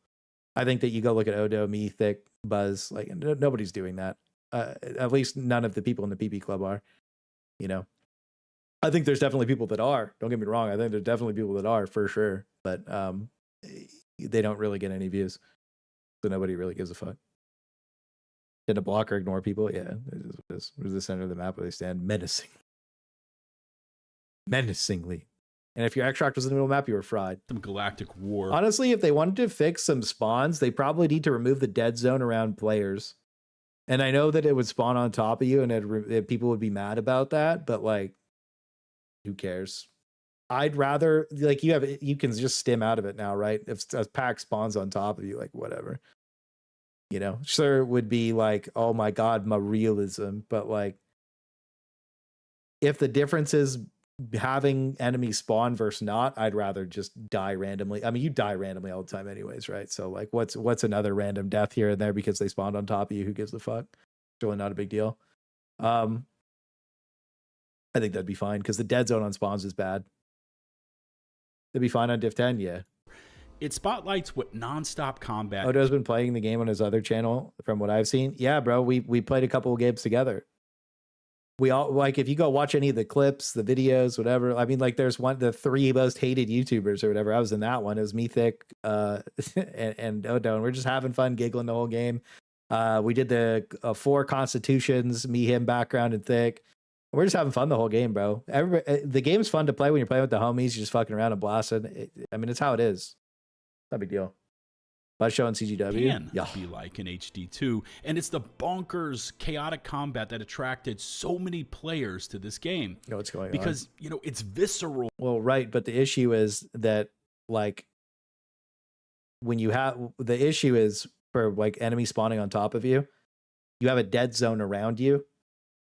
I think that you go look at Odo, me, Thick, Buzz, like nobody's doing that. At least none of the people in the PP Club are. You know, I think there's definitely people that are. Don't get me wrong. I think there's definitely people that are for sure, but they don't really get any views, so nobody really gives a fuck. Did a block or ignore people? Yeah, it is what it is. Where's the center of the map where they stand? Menacingly. And if your extract was in the middle of the map, you were fried. some Galactic War. Honestly, if they wanted to fix some spawns, they probably need to remove the dead zone around players. And I know that it would spawn on top of you and people would be mad about that, but like, who cares? I'd rather, like, you can just stim out of it now, right? If a pack spawns on top of you, like, whatever. You know, sure, it would be like, oh my God, my realism. But like, if the difference is having enemies spawn versus not, I'd rather just die randomly. I mean, you die randomly all the time anyways, right? So like what's another random death here and there because they spawned on top of you? Who gives a fuck? It's really not a big deal. I think that'd be fine because the dead zone on spawns is bad. They'd be fine on Div 10, yeah. It spotlights what nonstop combat. Odo's been playing the game on his other channel from what I've seen. Yeah, bro, we played a couple of games together. We all, like, if you go watch any of the clips, the videos, whatever. I mean, like, there's the 3 most hated YouTubers or whatever. I was in that one. It was me, Thick, and Odo, and we're just having fun, giggling the whole game. We did the 4 Constitutions, me, him, background, and Thick. We're just having fun the whole game, bro. The game's fun to play when you're playing with the homies. You're just fucking around and blasting. I mean, it's how it is. Not a big deal. By showing CGW, can be like in HD2, and it's the bonkers, chaotic combat that attracted so many players to this game. You know what's going on? Because, you know, it's visceral. Well, right, but the issue is that, like, when you have the issue is for like enemies spawning on top of you, you have a dead zone around you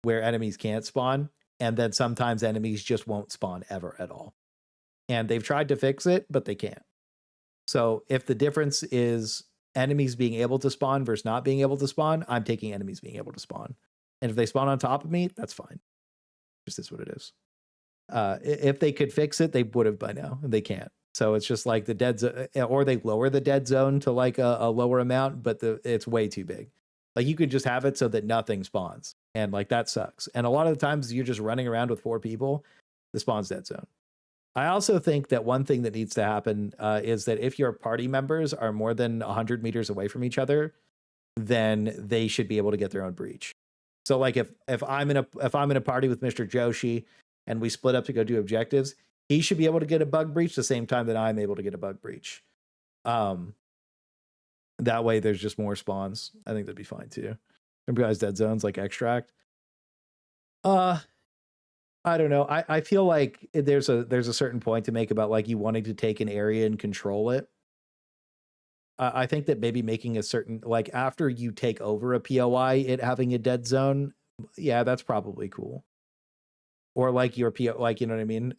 where enemies can't spawn, and then sometimes enemies just won't spawn ever at all. And they've tried to fix it, but they can't. So if the difference is enemies being able to spawn versus not being able to spawn, I'm taking enemies being able to spawn. And if they spawn on top of me, that's fine. Just is what it is. If they could fix it, they would have by now, and they can't. So it's just like the dead zone, or they lower the dead zone to like a lower amount, but it's way too big. Like you could just have it so that nothing spawns, and like that sucks. And a lot of the times you're just running around with 4 people, the spawn's dead zone. I also think that one thing that needs to happen is that if your party members are more than 100 meters away from each other, then they should be able to get their own breach. So like if I'm in a party with Mr. Joshi and we split up to go do objectives, he should be able to get a bug breach the same time that I'm able to get a bug breach. That way there's just more spawns. I think that'd be fine too. Remember guys, dead zones like extract. I don't know. I feel like there's a certain point to make about like you wanting to take an area and control it. I think that maybe making a certain, like after you take over a POI, it having a dead zone, yeah, that's probably cool. Or like your PO, like, you know what I mean?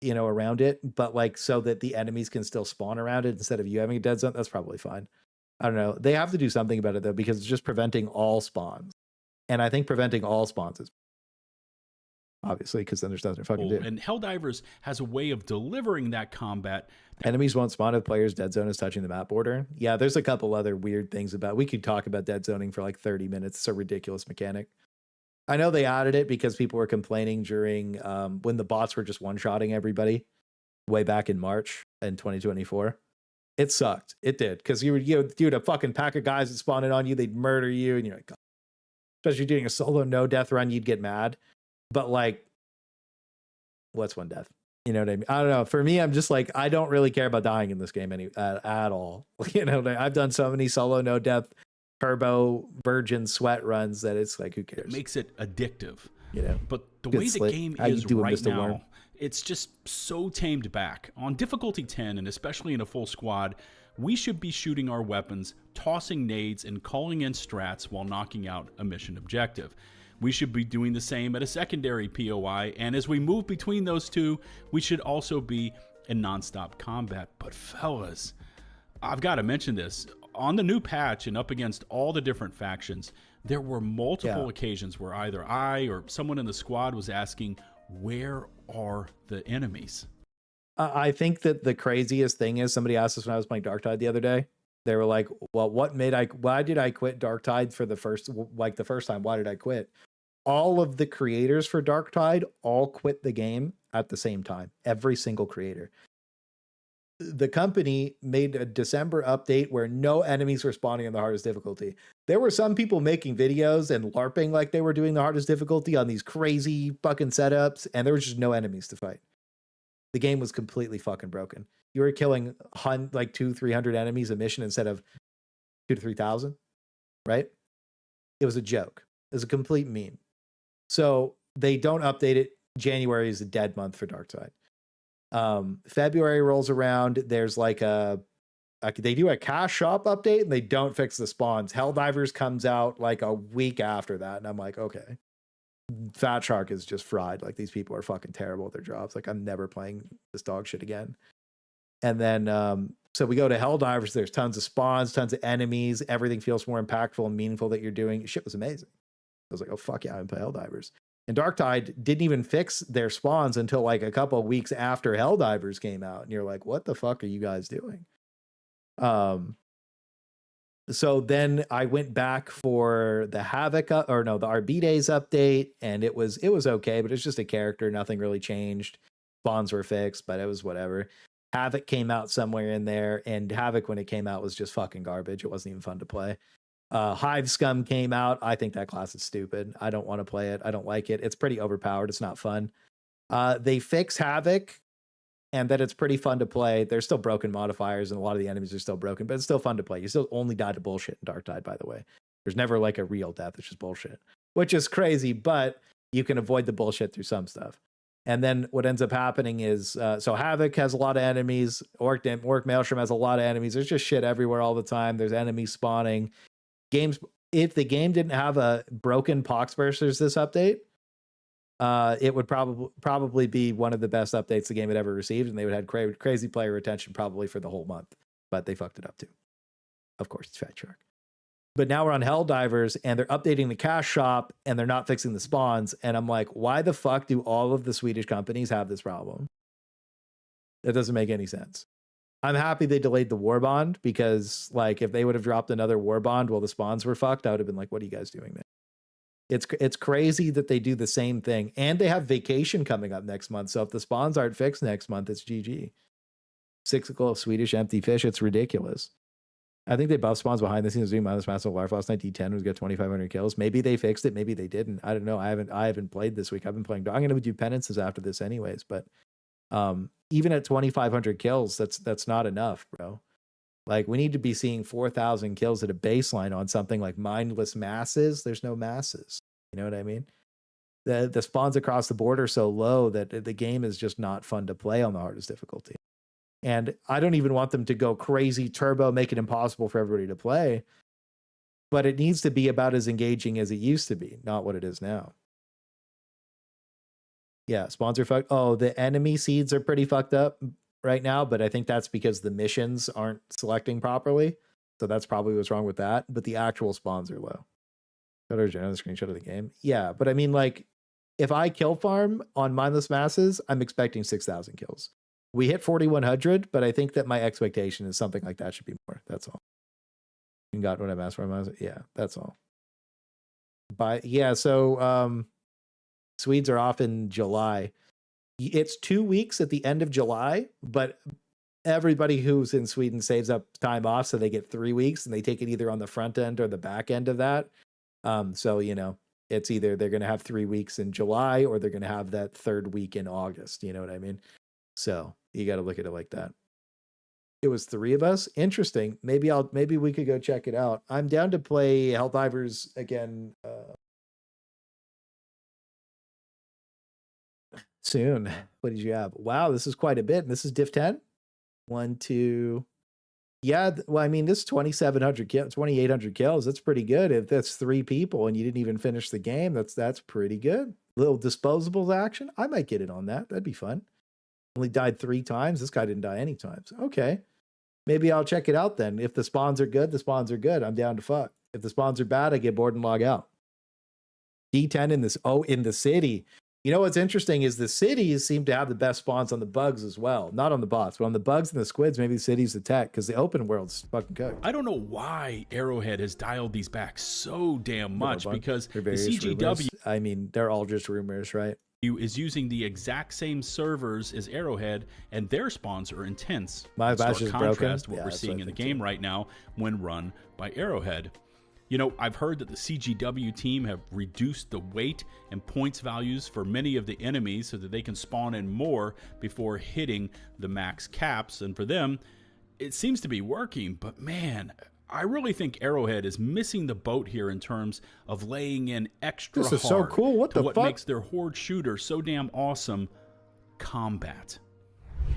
You know, around it, but like so that the enemies can still spawn around it instead of you having a dead zone, that's probably fine. I don't know. They have to do something about it though, because it's just preventing all spawns. And I think preventing all spawns is obviously, because then there's nothing to fucking do. And Helldivers has a way of delivering that combat. Enemies won't spawn if players' dead zone is touching the map border. Yeah, there's a couple other weird things about. We could talk about dead zoning for like 30 minutes. It's a ridiculous mechanic. I know they added it because people were complaining during when the bots were just one-shotting everybody way back in March in 2024. It sucked. It did, because you dude, a fucking pack of guys that spawned in on you, they'd murder you, and you're like, God. Especially doing a solo no death run, you'd get mad. But like, what's one death? You know what I mean? I don't know. For me, I'm just like, I don't really care about dying in this game at all. You know, I've done so many solo no death, turbo, virgin sweat runs that it's like, who cares? It makes it addictive. You know, but the good way slit. the game How you is doing, right Mr. now, Worm? it's just so tamed back. On difficulty 10, and especially in a full squad, we should be shooting our weapons, tossing nades, and calling in strats while knocking out a mission objective. We should be doing the same at a secondary POI, and as we move between those two, we should also be in nonstop combat. But fellas, I've got to mention this. On the new patch and up against all the different factions, there were multiple occasions where either I or someone in the squad was asking, where are the enemies? I think that the craziest thing is, somebody asked us when I was playing Darktide the other day. They were like, well, why did I quit Darktide for the first time? Why did I quit? All of the creators for Darktide all quit the game at the same time. Every single creator. The company made a December update where no enemies were spawning in the hardest difficulty. There were some people making videos and LARPing like they were doing the hardest difficulty on these crazy fucking setups, and there was just no enemies to fight. The game was completely fucking broken. You were killing like 200-300 enemies a mission instead of 2,000 to 3,000, right? It was a joke. It was a complete meme. So they don't update it. January is a dead month for Darktide. February rolls around. There's like they do a cash shop update and they don't fix the spawns. Helldivers comes out like a week after that, and I'm like, okay. Fat Shark is just fried. Like, these people are fucking terrible at their jobs. Like, I'm never playing this dog shit again. And then, so we go to Helldivers. There's tons of spawns, tons of enemies. Everything feels more impactful and meaningful that you're doing. Shit was amazing. I was like, oh, fuck yeah, I'm playing Helldivers. And Darktide didn't even fix their spawns until like a couple of weeks after Helldivers came out. And you're like, what the fuck are you guys doing? So then I went back for the Havoc, the RB Days update, and it was okay, but it's just a character. Nothing really changed. Spawns were fixed, but it was whatever. Havoc came out somewhere in there, and Havoc, when it came out, was just fucking garbage. It wasn't even fun to play. Hive Scum came out. I think that class is stupid. I don't want to play it. I don't like it. It's pretty overpowered. It's not fun. They fix Havoc, and that it's pretty fun to play. There's still broken modifiers, and a lot of the enemies are still broken, but it's still fun to play. You still only die to bullshit in Darktide, by the way. There's never like a real death. It's just bullshit, which is crazy, but you can avoid the bullshit through some stuff. And then what ends up happening is, so Havoc has a lot of enemies. Orc Maelstrom has a lot of enemies. There's just shit everywhere all the time. There's enemies spawning. If the game didn't have a broken Poxbursers this update, it would probably be one of the best updates the game had ever received, and they would have had crazy player retention probably for the whole month. But they fucked it up too. Of course, it's Fat Shark. But now we're on Helldivers, and they're updating the cash shop, and they're not fixing the spawns. And I'm like, why the fuck do all of the Swedish companies have this problem? That doesn't make any sense. I'm happy they delayed the war bond, because like if they would have dropped another war bond while the spawns were fucked, I would have been like, what are you guys doing, man? It's crazy that they do the same thing, and they have vacation coming up next month. So if the spawns aren't fixed next month, it's GG. Cyclical Swedish empty fish. It's ridiculous. I think they buff spawns behind the scenes doing minus massive larf last night. D10 was got 2,500 kills. Maybe they fixed it. Maybe they didn't. I don't know. I haven't played this week. I've been playing. I'm going to do penances after this anyways. But even at 2,500 kills, that's not enough, bro. Like, we need to be seeing 4,000 kills at a baseline on something like mindless masses. There's no masses. You know what I mean? The spawns across the board are so low that the game is just not fun to play on the hardest difficulty. And I don't even want them to go crazy turbo, make it impossible for everybody to play. But it needs to be about as engaging as it used to be, not what it is now. Yeah, spawns are fucked. Oh, the enemy seeds are pretty fucked up right now, but I think that's because the missions aren't selecting properly. So that's probably what's wrong with that. But the actual spawns are low. Another screenshot of the game. Yeah, but I mean, like, if I kill farm on mindless masses, I'm expecting 6,000 kills. We hit 4,100, but I think that my expectation is something like that should be more. That's all. You got what I've asked for. Yeah, that's all. So Swedes are off in July. It's 2 weeks at the end of July, but everybody who's in Sweden saves up time off, so they get 3 weeks, and they take it either on the front end or the back end of that. So, you know, it's either they're going to have 3 weeks in July, or they're going to have that third week in August. You know what I mean? So you got to look at it like that. It was 3 of us. Interesting. Maybe we could go check it out. I'm down to play Helldivers again soon. What did you have? Wow, this is quite a bit. And this is diff 10. 1, 2. Yeah, well, I mean, this 2,700 kills, 2,800 kills. That's pretty good. If that's 3 people and you didn't even finish the game, that's pretty good. Little disposables action. I might get in on that. That'd be fun. Only died 3 times. This guy didn't die any times. Okay. Maybe I'll check it out then. If the spawns are good, the spawns are good. I'm down to fuck. If the spawns are bad, I get bored and log out. D10 in the city. You know what's interesting is the cities seem to have the best spawns on the bugs as well. Not on the bots, but on the bugs and the squids, maybe the city's the tech, because the open world's fucking cooked. I don't know why Arrowhead has dialed these back so damn much, because the CGW... Rumors. I mean, they're all just rumors, right? Is using the exact same servers as Arrowhead, and their spawns are intense. My bash is broken. Contrast what we're seeing in the game right now when run by Arrowhead. You know, I've heard that the CGW team have reduced the weight and points values for many of the enemies so that they can spawn in more before hitting the max caps. And for them, it seems to be working. But man, I really think Arrowhead is missing the boat here in terms of laying in extra hard. This is so cool. What the fuck? What makes their horde shooter so damn awesome? Combat.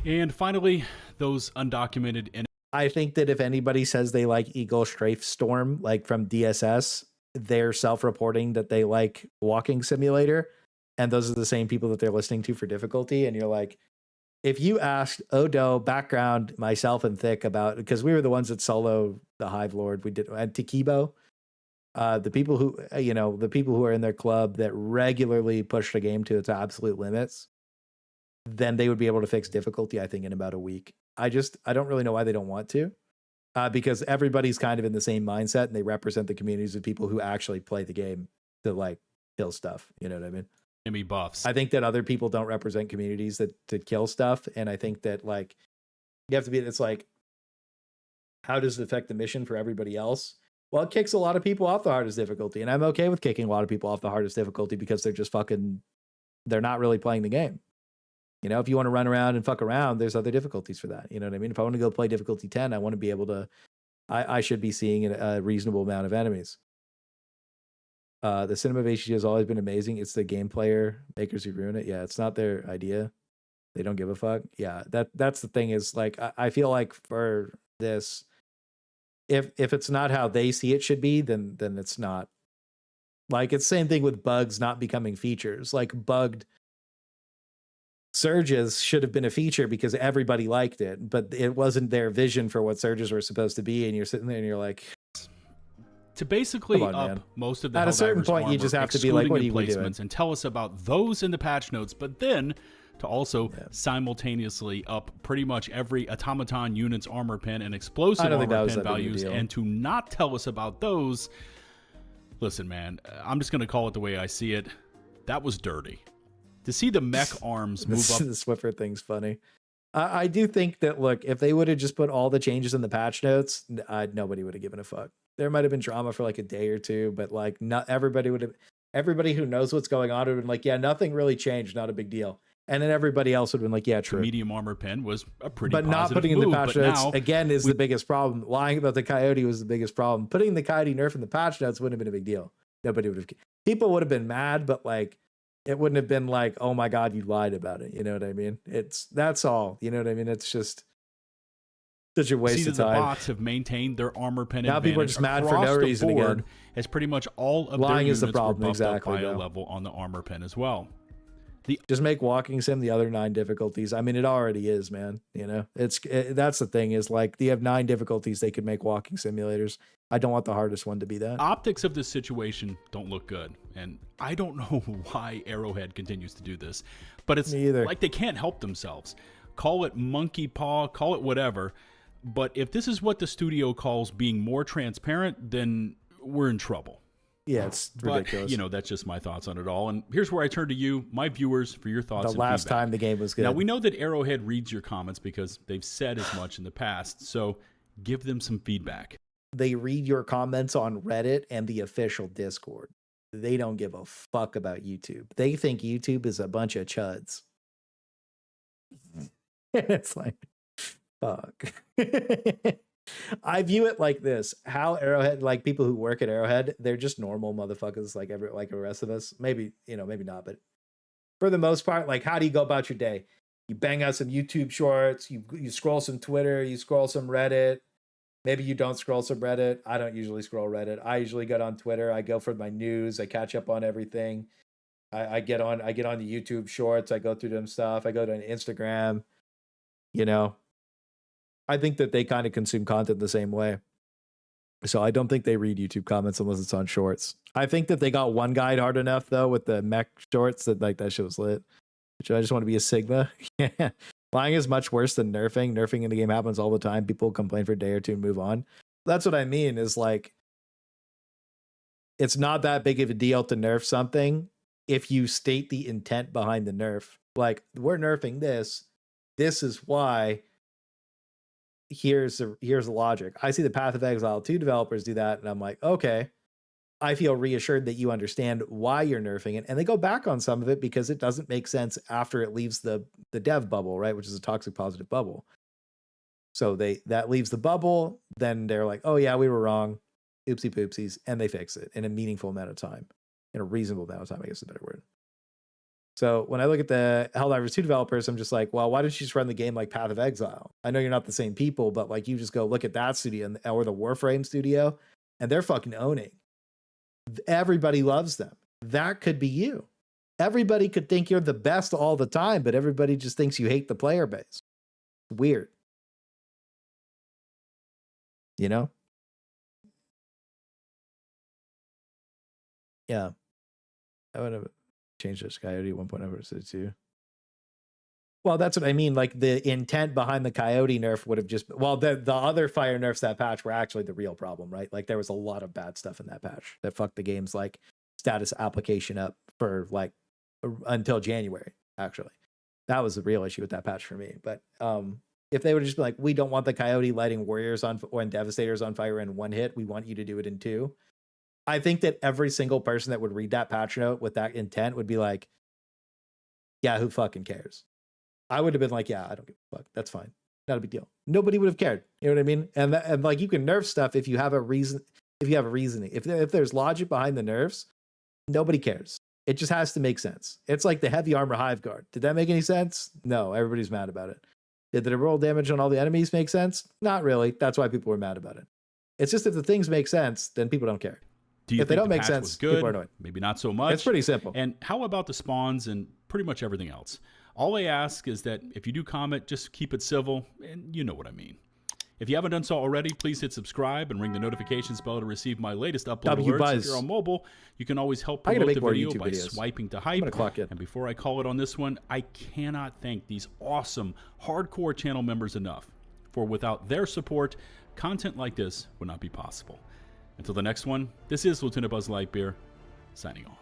And finally, those undocumented enemies. I think that if anybody says they like Eagle Strafe Storm, like from DSS, they're self-reporting that they like Walking Simulator, and those are the same people that they're listening to for difficulty. And you're like, if you asked Odo, Background, myself, and Thick about, because we were the ones that solo the Hive Lord, we did, and Takibo, the people who, the people who are in their club that regularly push the game to its absolute limits, then they would be able to fix difficulty, I think, in about a week. I don't really know why they don't want to. Because everybody's kind of in the same mindset, and they represent the communities of people who actually play the game to like kill stuff. You know what I mean? Enemy buffs. I think that other people don't represent communities that to kill stuff, and I think that like you have to be. It's like, how does it affect the mission for everybody else? Well, it kicks a lot of people off the hardest difficulty, and I'm okay with kicking a lot of people off the hardest difficulty because they're just they're not really playing the game. If you want to run around and fuck around, there's other difficulties for that. You know what I mean? If I want to go play difficulty 10, I want to be able to, I should be seeing a reasonable amount of enemies. The cinema of HG has always been amazing. It's the game player makers who ruin it. Yeah, it's not their idea. They don't give a fuck. Yeah, that's the thing is like, I feel like for this, if it's not how they see it should be, then it's not. Like, it's the same thing with bugs not becoming features. Like, bugged surges should have been a feature because everybody liked it, but it wasn't their vision for what surges were supposed to be. And you're sitting there and you're like, to basically on, up man. Most of the At a certain Helldivers point, you armor, just have to be like, what are you doing? emplacements, and tell us about those in the patch notes, but then to also simultaneously up pretty much every automaton unit's armor pin and explosive armor pin values, and to not tell us about those. Listen, man, I'm just going to call it the way I see it. That was dirty. To see the mech arms move up. The Swiffer thing's funny. I do think that, look, if they would have just put all the changes in the patch notes, nobody would have given a fuck. There might have been drama for like a day or two, but like not everybody would have. Everybody who knows what's going on would have been like, yeah, nothing really changed, not a big deal. And then everybody else would have been like, yeah, true. The medium armor pin was a pretty but not positive putting in move, the patch notes again is the biggest problem. Lying about the Coyote was the biggest problem. Putting the Coyote nerf in the patch notes wouldn't have been a big deal. Nobody would have. People would have been mad, but like, it wouldn't have been like, oh my God, you lied about it. You know what I mean? That's all. You know what I mean? It's just such a waste of time. The bots have maintained their armor pin now advantage. People are just mad for no reason again. As pretty much all of lying their is the problem. Exactly. Up by a level on the armor pin as well. Just make Walking Sim the other 9 difficulties. I mean, it already is, man. That's the thing is like, you have 9 difficulties. They could make walking simulators. I don't want the hardest one to be that. Optics of this situation don't look good. And I don't know why Arrowhead continues to do this, but it's like they can't help themselves. Call it monkey paw, call it whatever. But if this is what the studio calls being more transparent, then we're in trouble. Yeah, it's ridiculous. But, that's just my thoughts on it all. And here's where I turn to you, my viewers, for your thoughts. The last time the game was good. Now, we know that Arrowhead reads your comments because they've said as much in the past. So give them some feedback. They read your comments on Reddit and the official Discord. They don't give a fuck about YouTube. They think YouTube is a bunch of chuds. It's like, fuck. I view it like this: how Arrowhead, like people who work at Arrowhead, they're just normal motherfuckers, like the rest of us. Maybe maybe not, but for the most part, like, how do you go about your day? You bang out some YouTube shorts, you scroll some Twitter, you scroll some Reddit. Maybe you don't scroll some Reddit. I don't usually scroll Reddit. I usually get on Twitter. I go for my news. I catch up on everything. I get on the YouTube shorts. I go through them stuff. I go to an Instagram. I think that they kind of consume content the same way. So I don't think they read YouTube comments unless it's on shorts. I think that they got one guide hard enough though with the mech shorts that like that shit was lit. Which I just want to be a Sigma. Yeah. Lying is much worse than nerfing. Nerfing in the game happens all the time. People complain for a day or two and move on. That's what I mean is like, it's not that big of a deal to nerf something if you state the intent behind the nerf. Like, we're nerfing this. This is why. Here's the logic. I see the Path of Exile 2 developers do that, and I'm like, okay, I feel reassured that you understand why you're nerfing it. And they go back on some of it because it doesn't make sense after it leaves the dev bubble, right? Which is a toxic positive bubble. So that leaves the bubble, then they're like, oh yeah, we were wrong. Oopsie poopsies. And they fix it in a meaningful amount of time. In a reasonable amount of time, I guess is a better word. So when I look at the Helldivers 2 developers, I'm just like, well, why don't you just run the game like Path of Exile? I know you're not the same people, but like you just go look at that studio or the Warframe studio, and they're fucking owning. everybody loves them. That could be you. Everybody could think you're the best all the time, but everybody just thinks you hate the player base. Weird. You know? Yeah. I would have changed this Coyote 1.0 versus 2. Well, that's what I mean. Like the intent behind the Coyote nerf would have just, well, the other fire nerfs that patch were actually the real problem, right? Like there was a lot of bad stuff in that patch that fucked the game's like status application up for like until January, actually. That was the real issue with that patch for me. But if they would just be like, we don't want the Coyote lighting warriors on and devastators on fire in one hit, we want you to do it in 2. I think that every single person that would read that patch note with that intent would be like, yeah, who fucking cares? I would have been like, yeah, I don't give a fuck. That's fine. Not a big deal. Nobody would have cared. You know what I mean? And like you can nerf stuff if you have a reason, if you have a reasoning. If there's logic behind the nerfs, nobody cares. It just has to make sense. It's like the heavy armor hive guard. Did that make any sense? No, everybody's mad about it. Did the roll damage on all the enemies make sense? Not really. That's why people were mad about it. It's just if the things make sense, then people don't care. Do you if think they don't the make patch sense, was good? people are annoyed. Maybe not so much. It's pretty simple. And how about the spawns and pretty much everything else? All I ask is that if you do comment, just keep it civil, and you know what I mean. If you haven't done so already, please hit subscribe and ring the notifications bell to receive my latest upload alerts. If you're on mobile, you can always help promote the video by swiping to hype. And before I call it on this one, I cannot thank these awesome hardcore channel members enough. For without their support, content like this would not be possible. Until the next one, this is Lieutenant Buzz Lightbeer, signing off.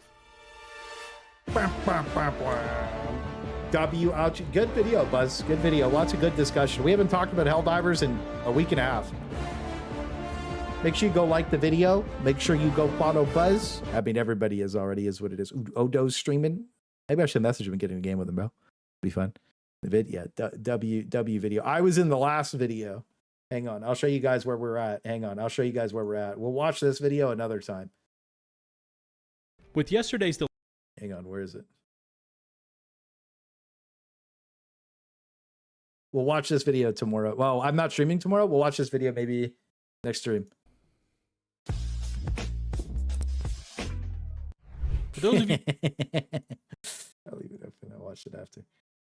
Good video, Buzz. Good video. Lots of good discussion. We haven't talked about Helldivers in a week and a half. Make sure you go like the video. Make sure you go follow Buzz. I mean, everybody is what it is. Odo's streaming. Maybe I should message him and get in a game with him, bro. Be fun. The vid, yeah. W video. I was in the last video. Hang on. I'll show you guys where we're at. Hang on. I'll show you guys where we're at. We'll watch this video another time. With yesterday's... Hang on. Where is it? We'll watch this video tomorrow. Well, I'm not streaming tomorrow. We'll watch this video maybe next stream. For those of you... I'll leave it up and I'll watch it after.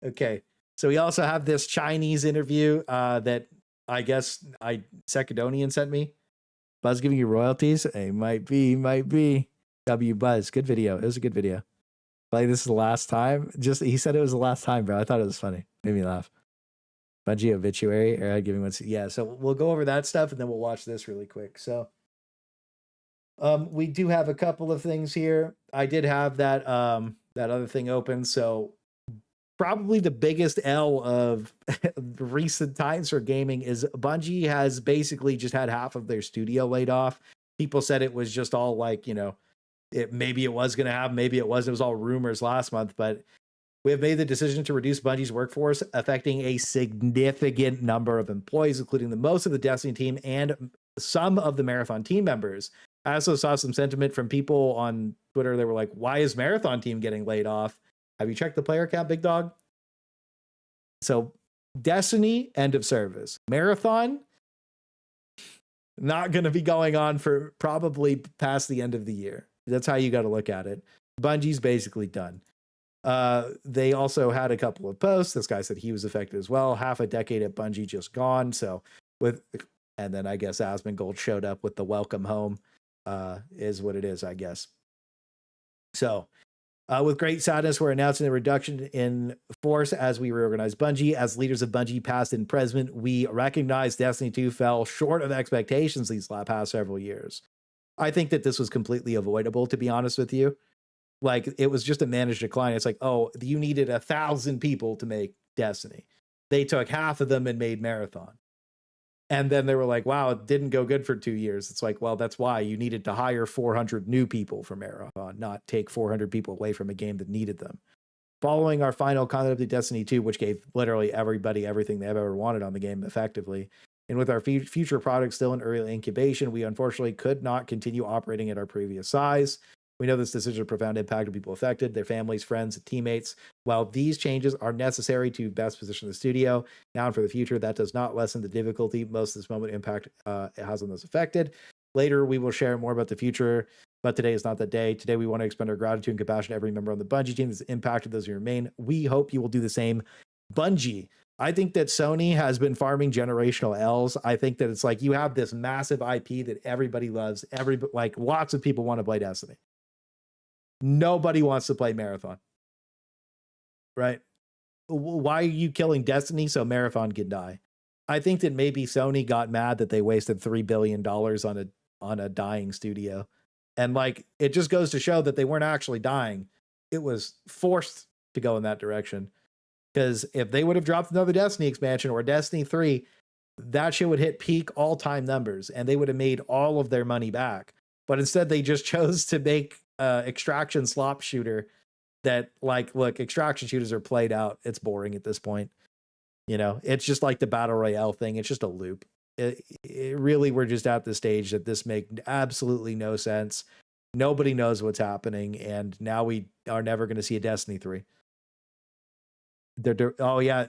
Okay. So we also have this Chinese interview that I guess Secondonian sent me. Buzz giving you royalties? Hey, might be. W Buzz. Good video. It was a good video. Like this is the last time. He said it was the last time, bro. I thought it was funny. Made me laugh. Bungie obituary, or giving what's so we'll go over that stuff and then we'll watch this really quick. So we do have a couple of things here. I did have that other thing open. So probably the biggest L of recent times for gaming is Bungie has basically just had half of their studio laid off. People said it was just all like, maybe it was going to happen, maybe it wasn't. It was all rumors last month, but we have made the decision to reduce Bungie's workforce, affecting a significant number of employees, including most of the Destiny team and some of the Marathon team members. I also saw some sentiment from people on Twitter. They were like, why is Marathon team getting laid off? Have you checked the player count, big dog? So Destiny, end of service. Marathon, not going to be going on for probably past the end of the year. That's how you got to look at it. Bungie's basically done. They also had a couple of posts. This guy said he was affected as well. Half a decade at Bungie just gone. And then I guess Asmongold showed up with the welcome home, is what it is, I guess. So, with great sadness, we're announcing a reduction in force as we reorganize Bungie. As leaders of Bungie, past and present, we recognize Destiny 2 fell short of expectations these past several years. I think that this was completely avoidable, to be honest with you. Like, it was just a managed decline. It's like, oh, you needed 1,000 people to make Destiny. They took half of them and made Marathon. And then they were like, wow, it didn't go good for 2 years. It's like, well, that's why you needed to hire 400 new people for Marathon, not take 400 people away from a game that needed them. Following our final content of Destiny 2, which gave literally everybody everything they've ever wanted on the game effectively, and with our future products still in early incubation, we unfortunately could not continue operating at our previous size. We know this decision has a profound impact on people affected, their families, friends, and teammates. While these changes are necessary to best position the studio now and for the future, that does not lessen the difficulty most of this moment impact it has on those affected. Later, we will share more about the future But today is not that day. Today, we want to extend our gratitude and compassion to every member on the Bungie team that's impacted those who remain. We hope you will do the same. Bungie, I think that Sony has been farming generational L's. I think that it's like you have this massive IP that everybody loves. Like lots of people want to play Destiny. Nobody wants to play Marathon. Right? Why are you killing Destiny so Marathon can die? I think that maybe Sony got mad that they wasted $3 billion on a dying studio. And like, it just goes to show that they weren't actually dying. It was forced to go in that direction. Because if they would have dropped another Destiny expansion or Destiny 3, that shit would hit peak all-time numbers and they would have made all of their money back. But instead, they just chose to make extraction slop shooter that, like, look, extraction shooters are played out. It's boring at this point. You know, it's just like the Battle Royale thing. It's just a loop. It really, we're just at the stage that this makes absolutely no sense. Nobody knows what's happening, and now we are never going to see a Destiny 3. Oh yeah,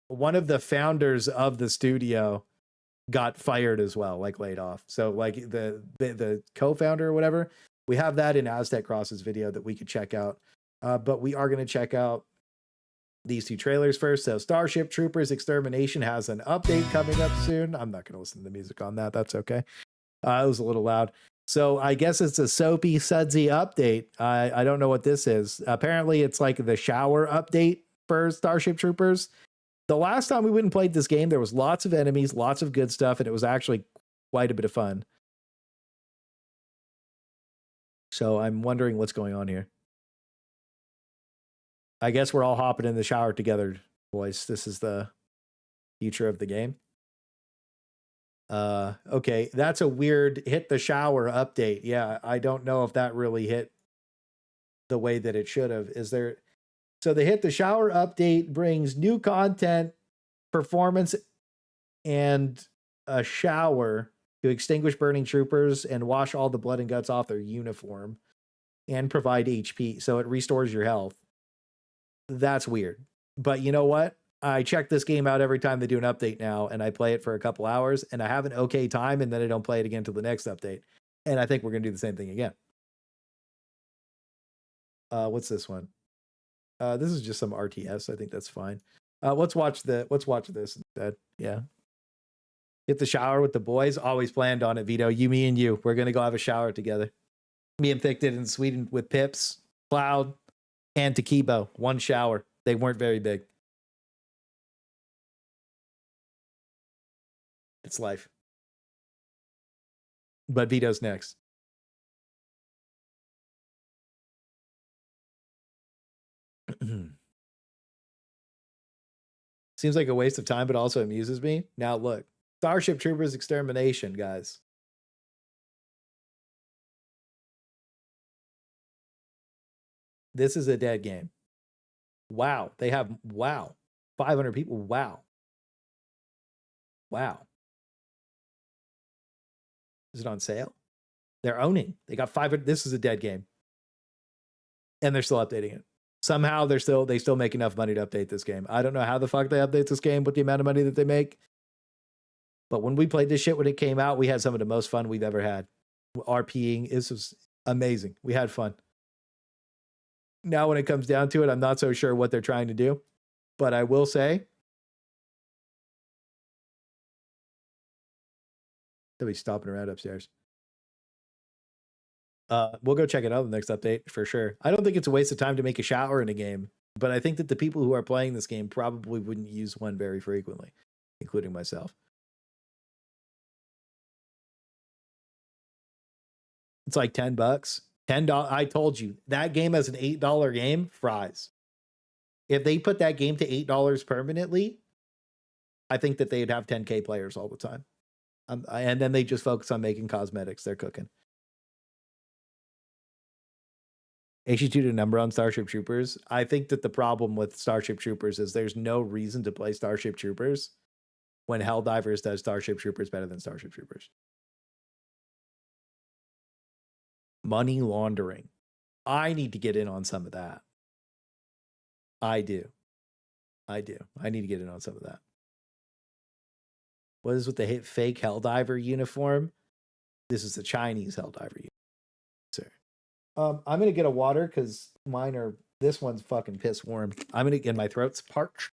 one of the founders of the studio got fired as well, like laid off. So like the co-founder or whatever, we have that in Aztec Cross's video that we could check out. But we are going to check out these two trailers first. So Starship Troopers Extermination has an update coming up soon. I'm not going to listen to the music on that. That's okay. It was a little loud. So I guess it's a soapy, sudsy update. I don't know what this is. Apparently it's like the shower update for Starship Troopers. The last time we went and played this game, there was lots of enemies, lots of good stuff, and it was actually quite a bit of fun. So I'm wondering what's going on here. I guess we're all hopping in the shower together, boys. This is the future of the game. Okay, that's a weird hit the shower update. Yeah, I don't know if that really hit the way that it should have. Is there... So the hit the shower update brings new content, performance, and a shower to extinguish burning troopers and wash all the blood and guts off their uniform and provide HP. So it restores your health. That's weird. But you know what? I check this game out every time they do an update now, and I play it for a couple hours, and I have an okay time, and then I don't play it again until the next update. And I think we're going to do the same thing again. What's this one? This is just some RTS. I think that's fine. Let's watch this instead. Yeah. Hit the shower with the boys. Always planned on it, Vito. You, me, and you. We're going to go have a shower together. Me and Thick did in Sweden with Pips, Cloud, and Takibo. One shower. They weren't very big. It's life. But Vito's next. Seems like a waste of time, but also amuses me. Now look, Starship Troopers Extermination, guys. This is a dead game. Wow. They have, 500 people. Wow. Is it on sale? They're owning. They got 500. This is a dead game. And they're still updating it. Somehow they still make enough money to update this game. I don't know how the fuck they update this game with the amount of money that they make. But when we played this shit when it came out, we had some of the most fun we've ever had. RPing was amazing. We had fun. Now when it comes down to it, I'm not so sure what they're trying to do. But I will say, they'll be stopping around upstairs. We'll go check it out in the next update for sure. I don't think it's a waste of time to make a shower in a game, but I think that the people who are playing this game probably wouldn't use one very frequently, including myself. It's like $10. $10. I told you that game as an $8 game, fries. If they put that game to $8 permanently, I think that they'd have 10K players all the time. And then they just focus on making cosmetics. They're cooking. HE2 to number on Starship Troopers. I think that the problem with Starship Troopers is there's no reason to play Starship Troopers when Helldivers does Starship Troopers better than Starship Troopers. Money laundering. I need to get in on some of that. I do. I need to get in on some of that. What is with the fake Helldiver uniform? This is the Chinese Helldiver uniform. I'm gonna get a water because mine are. This one's fucking piss warm. I'm gonna get my throat's parched.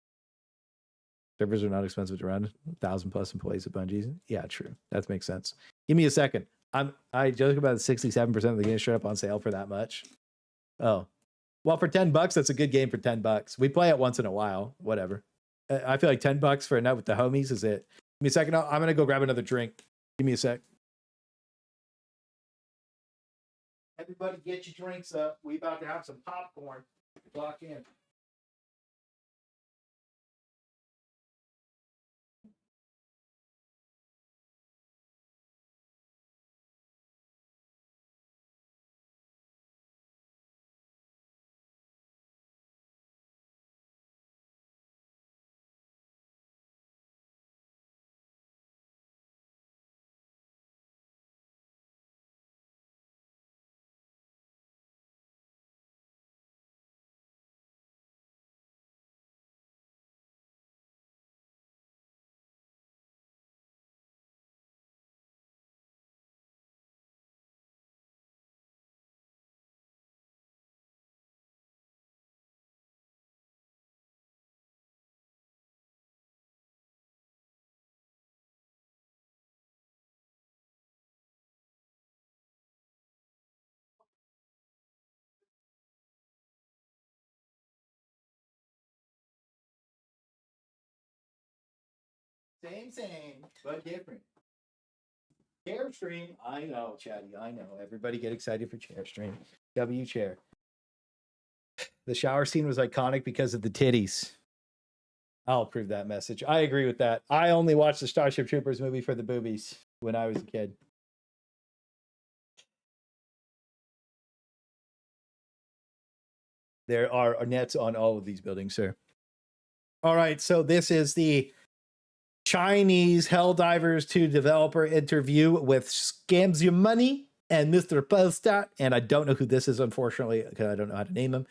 Servers are not expensive to run. 1,000+ employees at Bungie. Yeah, true. That makes sense. Give me a second. I joke about 67% of the game showed up on sale for that much. Oh, well, for $10, that's a good game for $10. We play it once in a while. Whatever. I feel like $10 for a night with the homies is it. Give me a second. I'm gonna go grab another drink. Give me a sec. Everybody, get your drinks up. We about to have some popcorn. Lock in. Same, but different. Chair stream. I know, Chatty. I know. Everybody get excited for chair stream. W chair. The shower scene was iconic because of the titties. I'll approve that message. I agree with that. I only watched the Starship Troopers movie for the boobies when I was a kid. There are nets on all of these buildings, sir. All right, so this is the Chinese Helldivers 2 developer interview with Scams Your Money and Mr. Postat. And I don't know who this is, unfortunately, because I don't know how to name him.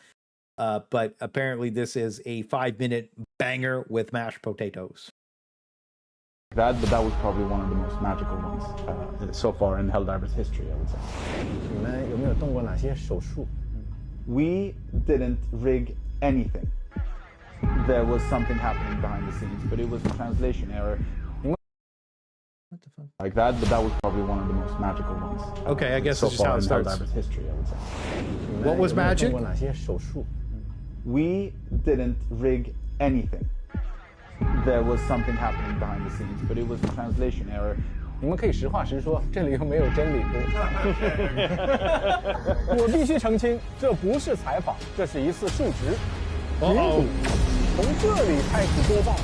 But apparently this is a 5-minute banger with mashed potatoes. But that was probably one of the most magical ones so far in Helldivers history, I would say. 你们有没有动过哪些手术? We didn't rig anything. There was something happening behind the scenes, but it was a translation error. What the fuck? Like that, but that was probably one of the most magical ones. Okay, I guess so that's just how far it in starts. Helldivers history, I would say. What was magic? 动过哪些手术? We didn't rig anything. There was something happening behind the scenes, but it was a translation error. 你们可以实话实说，这里又没有真理部。我必须澄清，这不是采访，这是一次述职。民主从这里开始播报。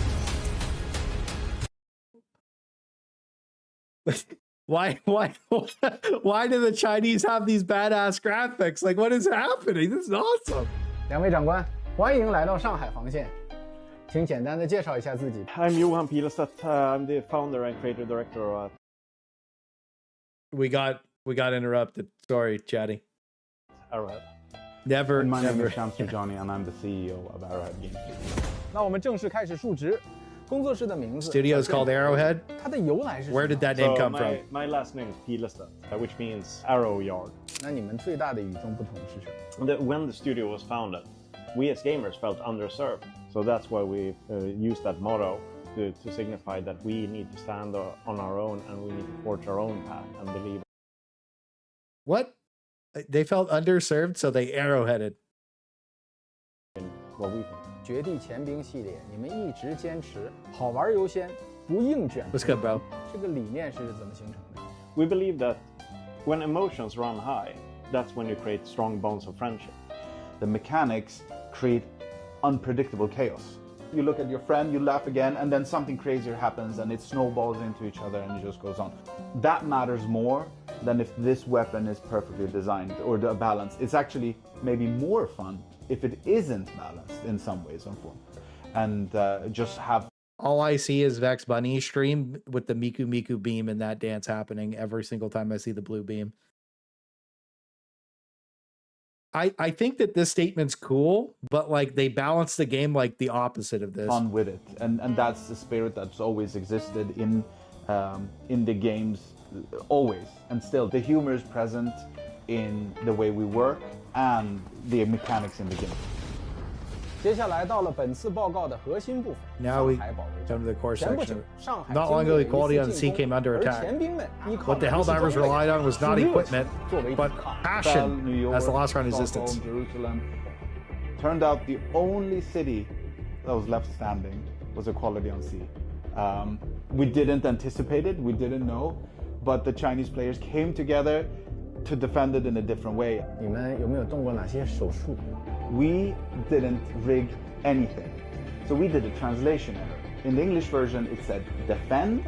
Why do the Chinese have these badass graphics? Like, what is happening? This is awesome. 两位长官，欢迎来到上海防线。请简单的介绍一下自己。I'm Johan Pilestedt. I'm the founder and creative director at... We got interrupted. Sorry, Chatty. Arrowhead. Never, And my name never. is Shamsu Johnny, and I'm the CEO of Arrowhead Games. 那我们正式开始述职。工作室的名字 Studio is called Arrowhead. 它的由来是什么？ Where did that name So come from? my last name is Pilestedt, which means arrow yard. 那你们最大的与众不同是什么？ When the studio was founded, we as gamers felt underserved. So that's why we used that motto to signify that we need to stand on our own and we need to forge our own path and believe. What? They felt underserved, so they arrowheaded. In what we think. 绝地潜兵系列，你们一直坚持好玩优先，不硬卷。 What's good, bro? 这个理念是怎么形成的？ We believe that when emotions run high, that's when you create strong bonds of friendship. The mechanics create unpredictable chaos. You look at your friend, you laugh again, and then something crazier happens and it snowballs into each other and it just goes on. That matters more than if this weapon is perfectly designed or balanced. It's actually maybe more fun if it isn't balanced in some ways or form. And just have... All I see is Vex Bunny stream with the Miku Miku beam and that dance happening every single time I see the blue beam. I think that this statement's cool, but like they balance the game like the opposite of this. Fun with it, and that's the spirit that's always existed in the games, always, and still the humor is present. in the way we work and the mechanics in the game. 接下来到了本次报告的核心部分。 Now we 上海保卫 come 战 to the core 前不 section. 久，上海 Not 经 long 历 ago, 了一 equality 次 on 进 sea 攻 came under 而 attack. 前兵们依靠 What the 的是 Helldivers 装备 relied on was not 是热情 equipment, 作为 but 抵抗 passion New York, as the last round Stockholm, resistance. Jerusalem. Turned out the only city that was left standing was Equality on Sea. We didn't anticipate it, we didn't know, but the Chinese players came together to defend it in a different way. 你们有没有动过哪些手术？ We didn't rig anything. So we did a translation error. In the English version, it said defend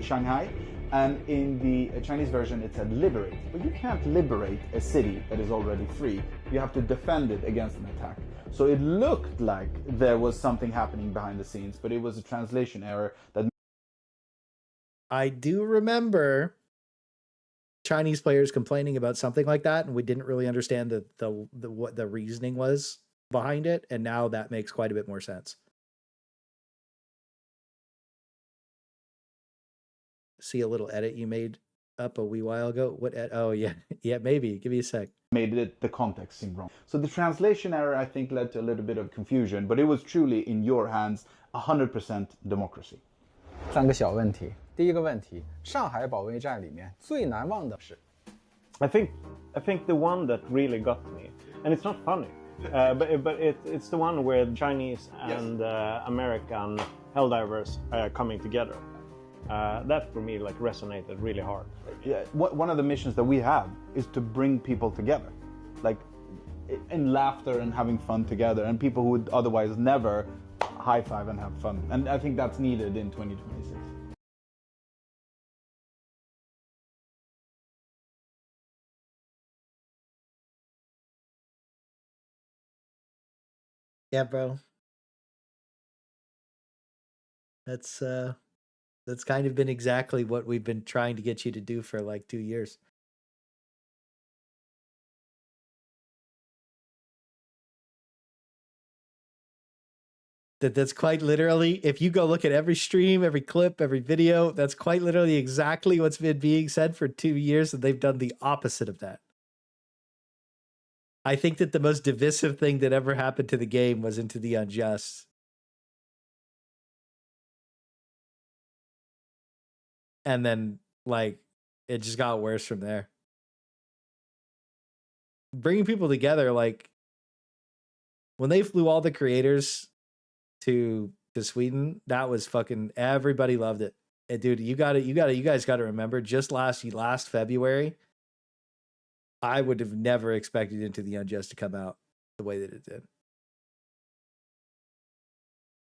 Shanghai, and in the Chinese version, it said liberate. But you can't liberate a city that is already free. You have to defend it against an attack. So it looked like there was something happening behind the scenes, but it was a translation error that. I do remember Chinese players complaining about something like that, and we didn't really understand what the reasoning was behind it, and now that makes quite a bit more sense. See a little edit you made up a wee while ago? What oh yeah. Yeah, maybe. Give me a sec. Made it the context seem wrong. So the translation error, I think, led to a little bit of confusion, but it was truly in your hands, 100% democracy. 3个小问题。第一个问题，上海保卫战里面最难忘的是。 I think the one that really got me, and it's not funny, but it's the one where Chinese and American Helldivers coming together. That for me like resonated really hard. Yeah, one of the missions that we have is to bring people together, like in laughter and having fun together, and people who would otherwise never high five and have fun. And I think that's needed in 2026. Yeah, bro. That's kind of been exactly what we've been trying to get you to do for like 2 years. That's quite literally, if you go look at every stream, every clip, every video, that's quite literally exactly what's been being said for 2 years, and they've done the opposite of that. I think that the most divisive thing that ever happened to the game was Into the Unjust. And then, like, it just got worse from there. Bringing people together, like, when they flew all the creators to Sweden, that was fucking, everybody loved it. And dude, you guys got to remember, just last February, I would have never expected Into the Unjust to come out the way that it did.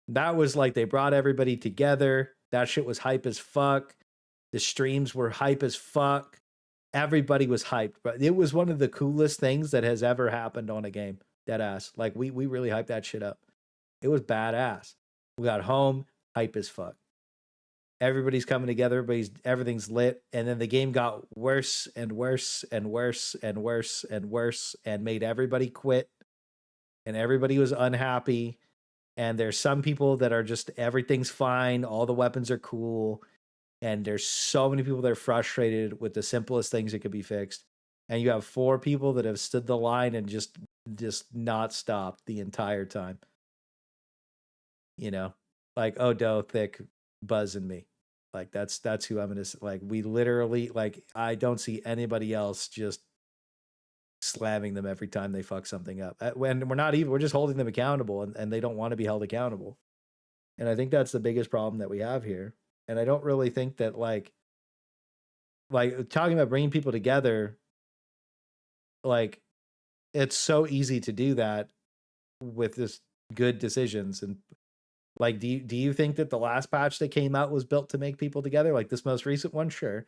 That was like, they brought everybody together. That shit was hype as fuck. The streams were hype as fuck. Everybody was hyped, but it was one of the coolest things that has ever happened on a game. Deadass. Like, we really hyped that shit up. It was badass. We got home, hype as fuck. Everybody's coming together, everything's lit, and then the game got worse and worse and worse and worse and worse and made everybody quit, and everybody was unhappy. And there's some people that are just, everything's fine, all the weapons are cool, and there's so many people that are frustrated with the simplest things that could be fixed. And you have 4 people that have stood the line and just not stopped the entire time. You know, like Odo, Thick, Buzz, and me. Like, that's who I'm gonna, like, we literally, like, I don't see anybody else just slamming them every time they fuck something up. When we're just holding them accountable, and they don't want to be held accountable. And I think that's the biggest problem that we have here. And I don't really think that, like talking about bringing people together, like, it's so easy to do that with this good decisions. And like, do you think that the last patch that came out was built to make people together? Like this most recent one, sure.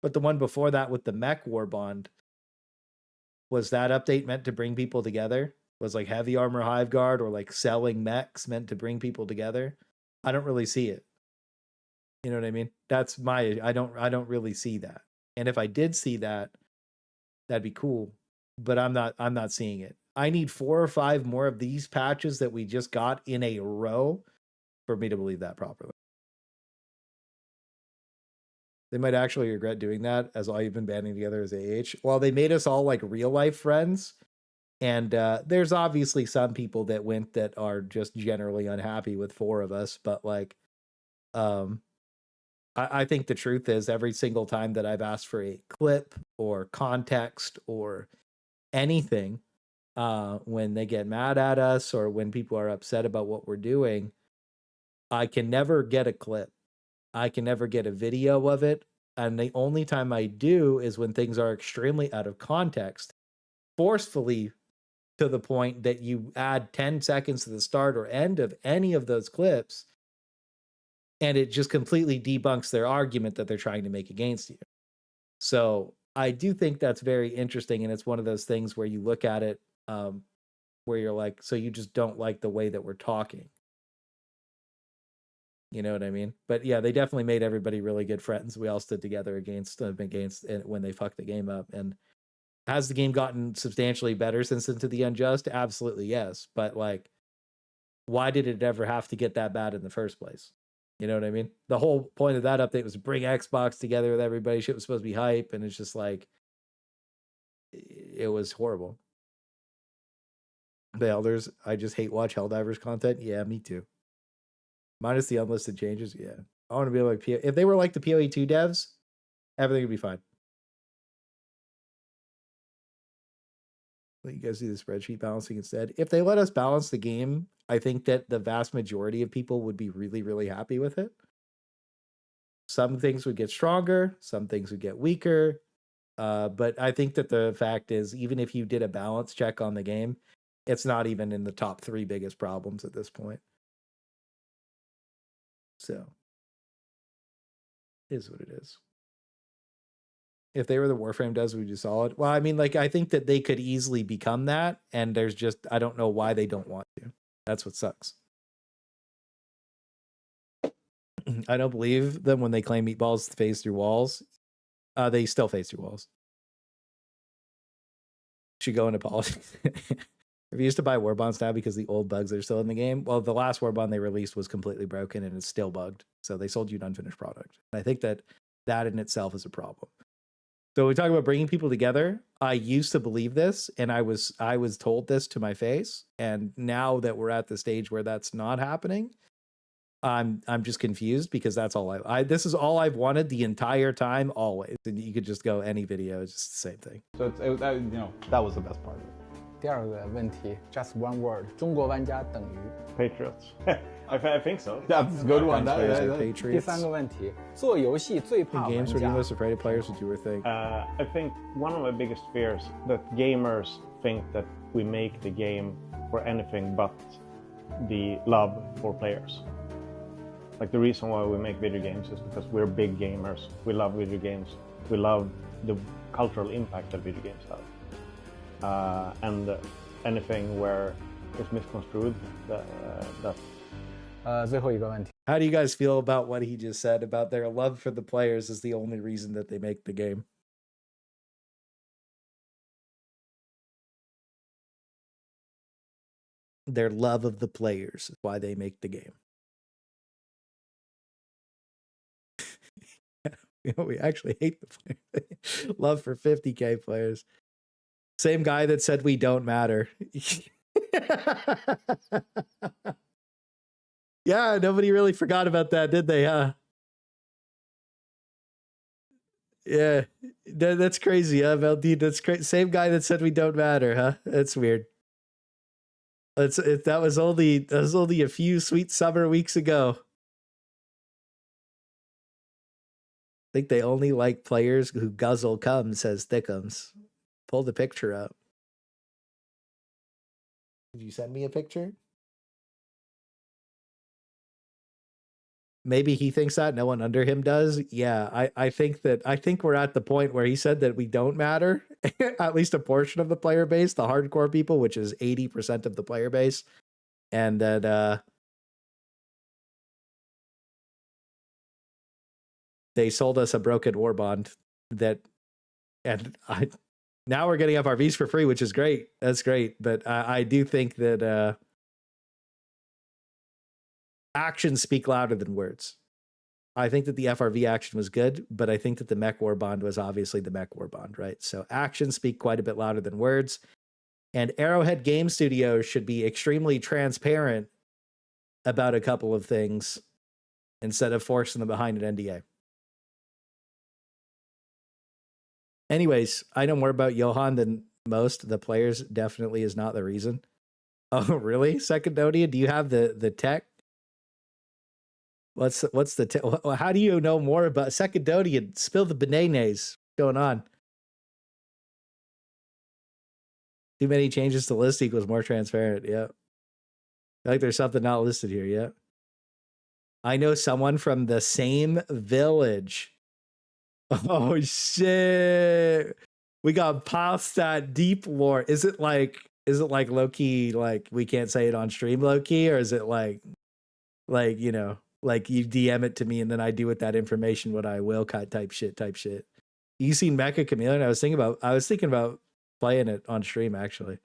But the one before that with the mech war bond, was that update meant to bring people together? Was like heavy armor hive guard or like selling mechs meant to bring people together? I don't really see it. You know what I mean? That's I don't really see that. And if I did see that, that'd be cool. But I'm not seeing it. I need 4 or 5 more of these patches that we just got in a row for me to believe that properly. They might actually regret doing that, as all you've been banding together as AH. Well, they made us all like real life friends. And there's obviously some people that went that are just generally unhappy with 4 of us. But like, I think the truth is every single time that I've asked for a clip or context or anything, when they get mad at us or when people are upset about what we're doing, I can never get a clip. I can never get a video of it. And the only time I do is when things are extremely out of context, forcefully to the point that you add 10 seconds to the start or end of any of those clips, and it just completely debunks their argument that they're trying to make against you. So I do think that's very interesting, and it's one of those things where you look at it where you're like, so you just don't like the way that we're talking. You know what I mean? But yeah, they definitely made everybody really good friends. We all stood together against when they fucked the game up. And has the game gotten substantially better since Into the Unjust? Absolutely yes. But like, why did it ever have to get that bad in the first place? You know what I mean? The whole point of that update was to bring Xbox together with everybody. Shit was supposed to be hype, and it's just like, it was horrible. The Elders, I just hate watch Helldivers content. Yeah, me too. Minus the unlisted changes. Yeah. I want to be like, if they were like the PoE2 devs, everything would be fine. Let you guys do the spreadsheet balancing instead. If they let us balance the game, I think that the vast majority of people would be really, really happy with it. Some things would get stronger, some things would get weaker. But I think that the fact is, even if you did a balance check on the game, it's not even in the top 3 biggest problems at this point. So, is what it is. If they were the Warframe devs, we just saw it. Well, I mean, like, I think that they could easily become that, and there's just, I don't know why they don't want to. That's what sucks. I don't believe them when they claim meatballs phase through walls. They still phase through walls. Should go into politics. If you used to buy war bonds now because the old bugs are still in the game, well, the last war bond they released was completely broken and it's still bugged. So they sold you an unfinished product. And I think that that in itself is a problem. So we talk about bringing people together. I used to believe this, and I was told this to my face. And now that we're at the stage where that's not happening, I'm just confused, because that's all this is all I've wanted the entire time, always. And you could just go any video, it's just the same thing. So that was the best part of it. 第二个问题 just one word 中国玩家等于 Patriots. I think so. That's a good one. Patriots. 第三个问题做游戏最怕玩 games where you 家 most afraid of players would do or think. I think one of my biggest fears that gamers think that we make the game for anything but the love for players. Like, the reason why we make video games is because we're big gamers. We love video games. We love the cultural impact that video games have. And anything where it's misconstrued, that 最后一个问题 How do you guys feel about what he just said about their love for the players is the only reason that they make the game? Their love of the players is why they make the game. You know, we actually hate the players. Love for 50K players. Same guy that said we don't matter. Yeah, nobody really forgot about that, did they, huh? Yeah, that's crazy, huh, Valdi? That's crazy. Same guy that said we don't matter, huh? That's weird. That was only a few sweet summer weeks ago. I think they only like players who guzzle cum, says Thickums. Pull the picture up. Did you send me a picture? Maybe he thinks that no one under him does. Yeah, I think we're at the point where he said that we don't matter. At least a portion of the player base, the hardcore people, which is 80% of the player base. And that they sold us a broken war bond now we're getting FRVs for free, which is great. That's great. But I do think that actions speak louder than words. I think that the FRV action was good, but I think that the mech war bond was obviously the mech war bond, right? So actions speak quite a bit louder than words. And Arrowhead Game Studios should be extremely transparent about a couple of things instead of forcing them behind an NDA. Anyways, I know more about Johan than most. The players definitely is not the reason. Oh, really? Secondonia, do you have the tech? What's the how do you know more about Secondonia? Spill the bananas. What's going on? Too many changes to list equals more transparent. Yeah. I like there's something not listed here. Yeah. I know someone from the same village. Oh shit. We got past that deep lore. Is it like low-key, like we can't say it on stream low-key, or is it like you know, like you DM it to me and then I do with that information what I will type shit. You seen Mecha Chameleon? I was thinking about playing it on stream actually.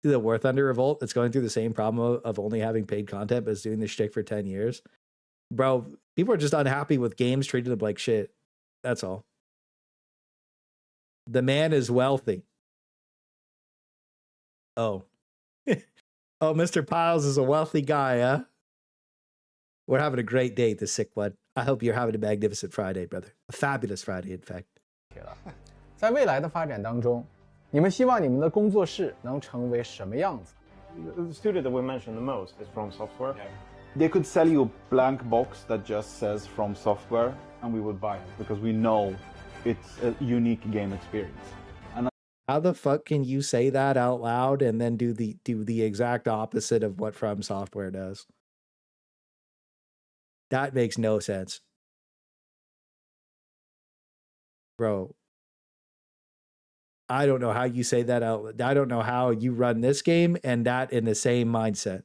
See the War Thunder Revolt? It's going through the same problem of only having paid content but it's doing this shtick for 10 years. Bro, people are just unhappy with games treating them like shit. That's all. The man is wealthy. Oh. Oh, Mr. Piles is a wealthy guy, huh? We're having a great day, the sick one. I hope you're having a magnificent Friday, brother. A fabulous Friday, in fact. 在未来的发展当中，你们希望你们的工作室能成为什么样子？ The studio that we mentioned the most is From Software. They could sell you a blank box that just says From Software, and we would buy it because we know it's a unique game experience. And how the fuck can you say that out loud and then do the exact opposite of what From Software does? That makes no sense. Bro, I don't know how you say that out. I don't know how you run this game and that in the same mindset.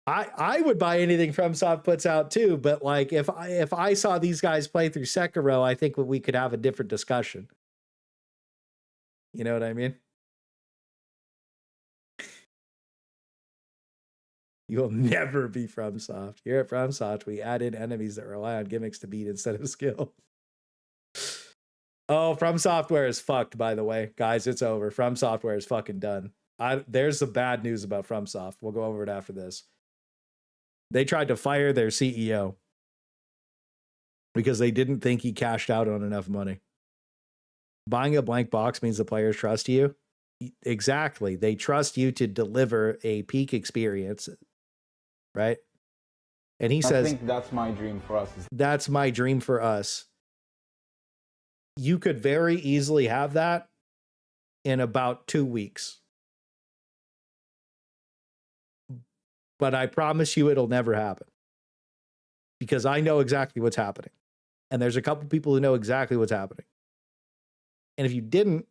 I would buy anything FromSoft puts out too, but like if I saw these guys play through Sekiro, I think we could have a different discussion. You know what I mean? You will never be FromSoft. Here at FromSoft, we add in enemies that rely on gimmicks to beat instead of skill. Oh, From Software is fucked, by the way. Guys, it's over. From Software is fucking done. There's some bad news about FromSoft. We'll go over it after this. They tried to fire their CEO because they didn't think he cashed out on enough money. Buying a blank box means the players trust you. Exactly. They trust you to deliver a peak experience, right? And he says, I think that's my dream for us. That's my dream for us. You could very easily have that in about 2 weeks. But I promise you it'll never happen. Because I know exactly what's happening. And there's a couple people who know exactly what's happening. And if you didn't,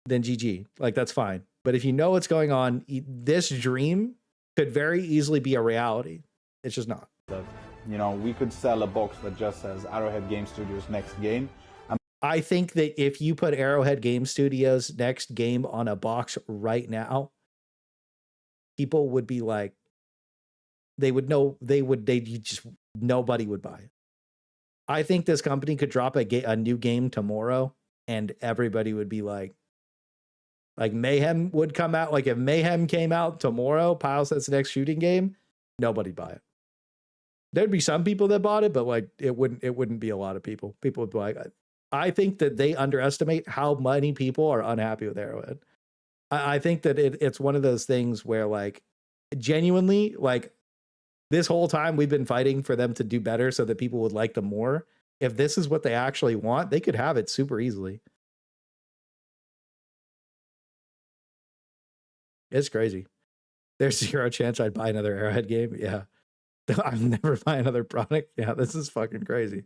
then GG. Like, that's fine. But if you know what's going on, this dream could very easily be a reality. It's just not. You know, we could sell a box that just says Arrowhead Game Studios next game. I think that if you put Arrowhead Game Studios next game on a box right now, people would be like, nobody would buy it. I think this company could drop a new game tomorrow and everybody would be like Mayhem would come out. Like if Mayhem came out tomorrow, Pile Set's next shooting game, nobody'd buy it. There'd be some people that bought it, but like it wouldn't be a lot of people. People would be like, I think that they underestimate how many people are unhappy with Arrowhead. I think that it's one of those things where like genuinely, like this whole time we've been fighting for them to do better so that people would like them more. If this is what they actually want, they could have it super easily. It's crazy. There's 0 chance I'd buy another Arrowhead game. Yeah. I'll never buy another product. Yeah, this is fucking crazy.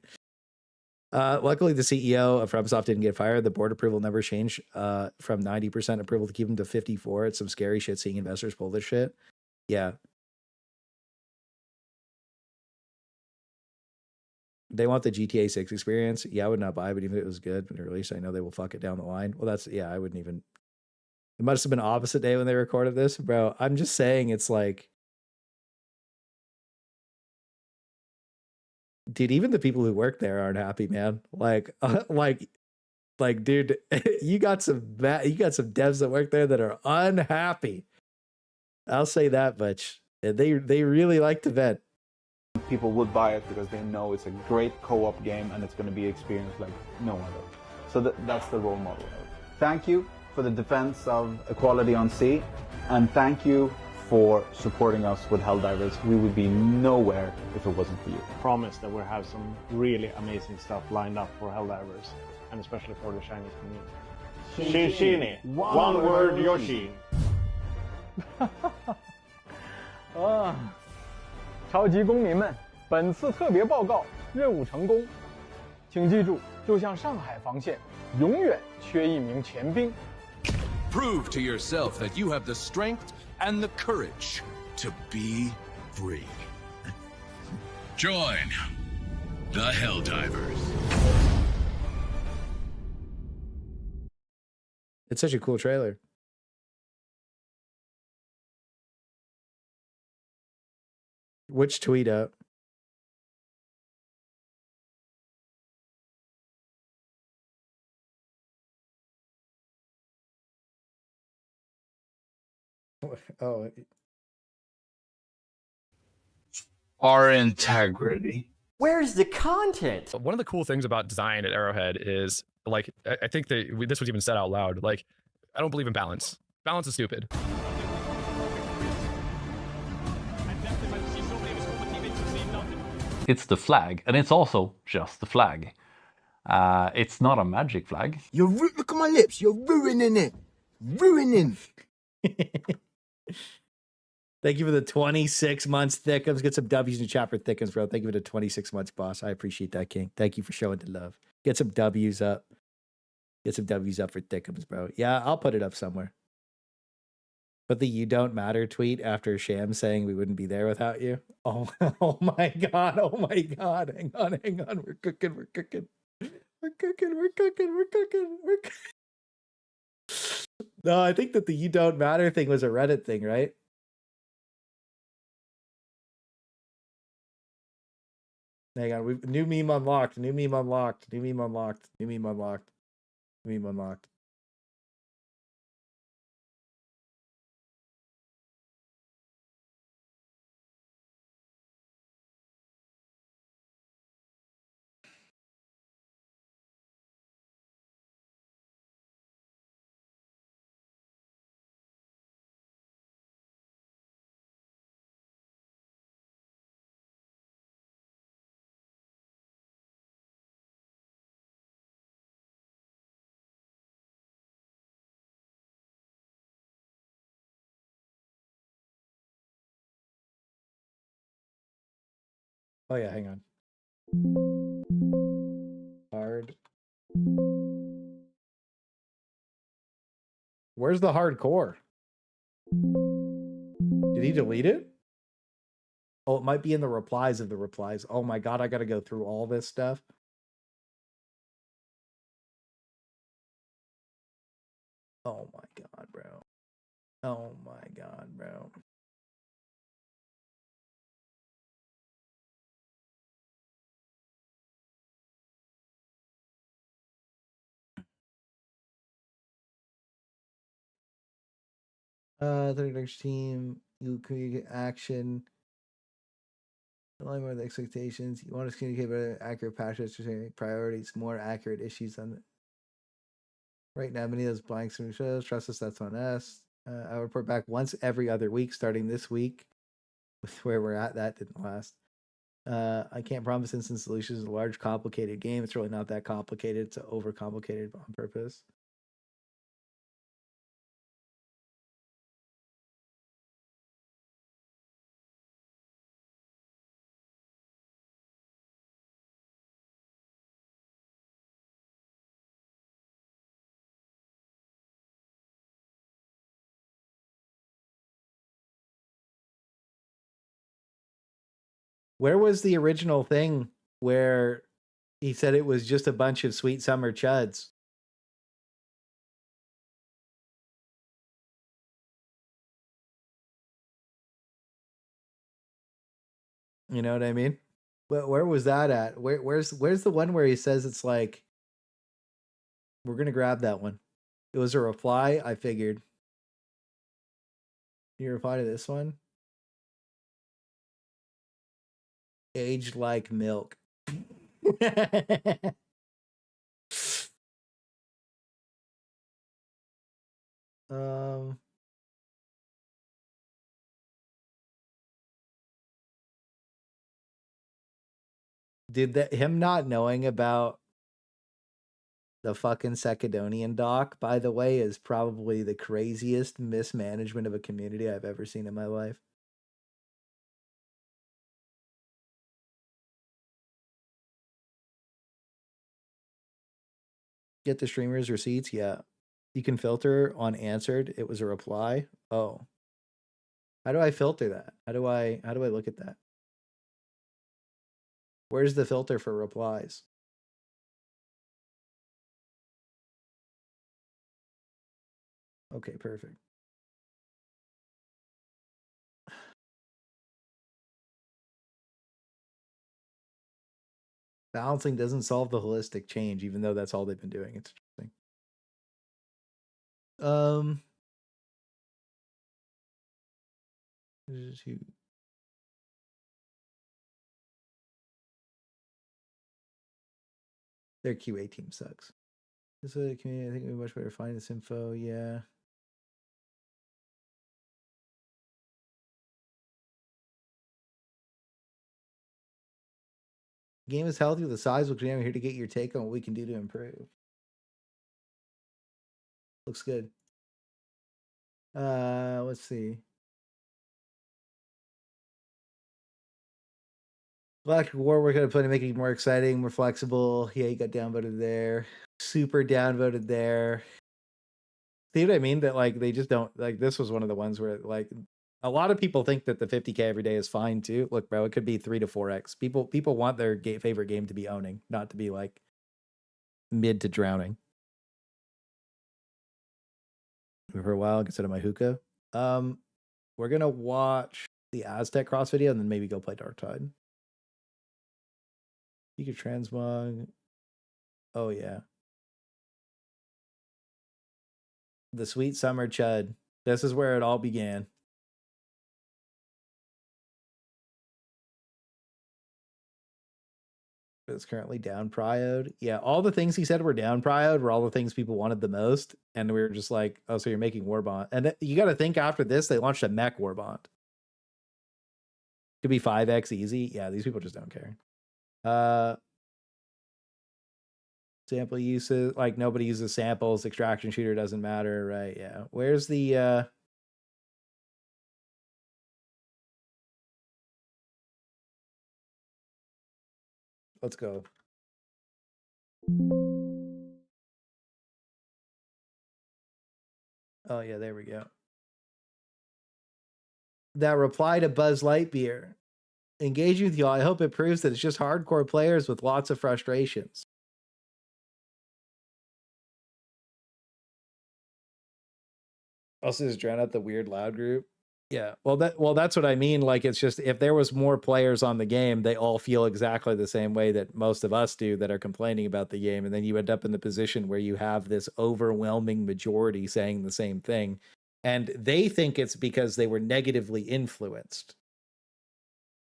Luckily, the CEO of FromSoft didn't get fired. The board approval never changed from 90% approval to keep him to 54. It's some scary shit seeing investors pull this shit. Yeah. They want the GTA 6 experience. Yeah, I would not buy it, but even if it was good when it released, I know they will fuck it down the line. Well, I wouldn't even It must have been opposite day when they recorded this, bro. I'm just saying, it's like, dude, even the people who work there aren't happy, man. Like, dude, you got some devs that work there that are unhappy. I'll say that much. They really like to vent. People would buy it because they know it's a great co-op game and it's going to be experienced like no other. So that's the role model. Thank you for the defense of equality on sea, and thank you for supporting us with Helldivers. We would be nowhere if it wasn't for you. Promise that we'll have some really amazing stuff lined up for Helldivers, and especially for the Chinese community. Shini, one word Yoshi. 啊，超级公民们，本次特别报告任务成功，请记住，就像上海防线永远缺一名前兵。Prove to yourself that you have the strength and the courage to be free. Join the Helldivers. It's such a cool trailer. Which tweet up? Oh, Our integrity. Where's the content? One of the cool things about design at Arrowhead is, like, I think that this was even said out loud, like, I don't believe in balance. Balance is stupid. It's the flag, and it's also just the flag. It's not a magic flag. Look at my lips. You're ruining it. Ruining. Thank you for the 26 months, Thickums. Get some W's in the chat for Thickums, bro. Thank you for the 26 months, boss. I appreciate that, King. Thank you for showing the love. Get some W's up. Get some W's up for Thickums, bro. Yeah, I'll put it up somewhere. But the "you don't matter" tweet after Sham saying we wouldn't be there without you. Oh, oh my God. Oh my God. Hang on. We're cooking. We're cooking. No, I think that the "you don't matter" thing was a Reddit thing, right? Hang on. We've new meme unlocked. New meme unlocked. New meme unlocked. New meme unlocked. New meme unlocked. Oh yeah, hang on. Hard. Where's the hardcore? Did he delete it? Oh, it might be in the replies of the replies. Oh my God, I gotta go through all this stuff. Oh my God, bro. Oh my God, bro. Third next team, you communicate action. Align more with expectations. You want to communicate better, accurate patches, priorities, more accurate issues on the right now. Many of those blanks and shows. Trust us, that's on us. I'll report back once every other week, starting this week. With where we're at, that didn't last. I can't promise instant solutions. It's a large, complicated game. It's really not that complicated. It's overcomplicated on purpose. Where was the original thing where he said it was just a bunch of sweet summer chuds? You know what I mean? Where was that at? Where's the one where he says it's like, we're gonna grab that one. It was a reply. I figured. You reply to this one? Aged like milk. um. Dude, that him not knowing about the fucking Secedonian doc, by the way, is probably the craziest mismanagement of a community I've ever seen in my life. Get the streamer's receipts? Yeah. You can filter on answered. It was a reply. Oh. How do I filter that? How do I look at that? Where's the filter for replies? Okay, perfect. Balancing doesn't solve the holistic change, even though that's all they've been doing. It's interesting. Their QA team sucks. This is a community. I think it'd be much better to find this info. Yeah. Game is healthy with the size. We're here to get your take on what we can do to improve. Looks good. Let's see. Galactic War, we're gonna play to make it more exciting, more flexible. Yeah, you got downvoted there. Super downvoted there. See what I mean? That like they just don't like. This was one of the ones where like a lot of people think that the 50K every day is fine too. Look, bro, it could be 3 to 4x. People want their favorite game to be owning, not to be like mid to drowning. For a while, consider my hookah. We're gonna watch the Aztec Cross video and then maybe go play Darktide. You could transmog. Oh yeah. The sweet summer chud. This is where it all began. It's currently down prioed. Yeah, all the things he said were down prioed were all the things people wanted the most. And we were just like, oh, so you're making Warbond. And you got to think after this, they launched a mech Warbond. Could be 5x easy. Yeah, these people just don't care. Sample uses, like nobody uses samples. Extraction shooter doesn't matter, right? Yeah. Where's the let's go. Oh yeah, there we go. That reply to Buzz Lightyear. Engaging with y'all, I hope it proves that it's just hardcore players with lots of frustrations. Also just drown out the weird loud group. Yeah, well that's what I mean. Like it's just if there was more players on the game, they all feel exactly the same way that most of us do that are complaining about the game, and then you end up in the position where you have this overwhelming majority saying the same thing, and they think it's because they were negatively influenced.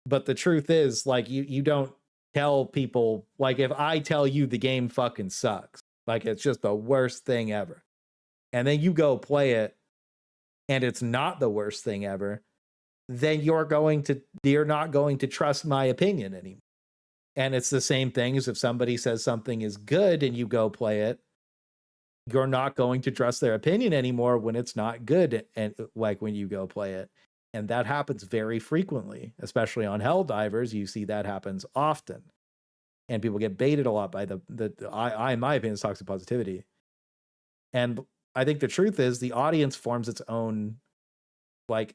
But the truth is, like you don't tell people, like if I tell you the game fucking sucks, like it's just the worst thing ever, and then you go play it and it's not the worst thing ever, then you're not going to trust my opinion anymore. And it's the same thing as if somebody says something is good and you go play it, you're not going to trust their opinion anymore when it's not good, and like when you go play it. And that happens very frequently, especially on Helldivers. You see that happens often. And people get baited a lot by I in my opinion, is toxic positivity. And I think the truth is the audience forms its own, like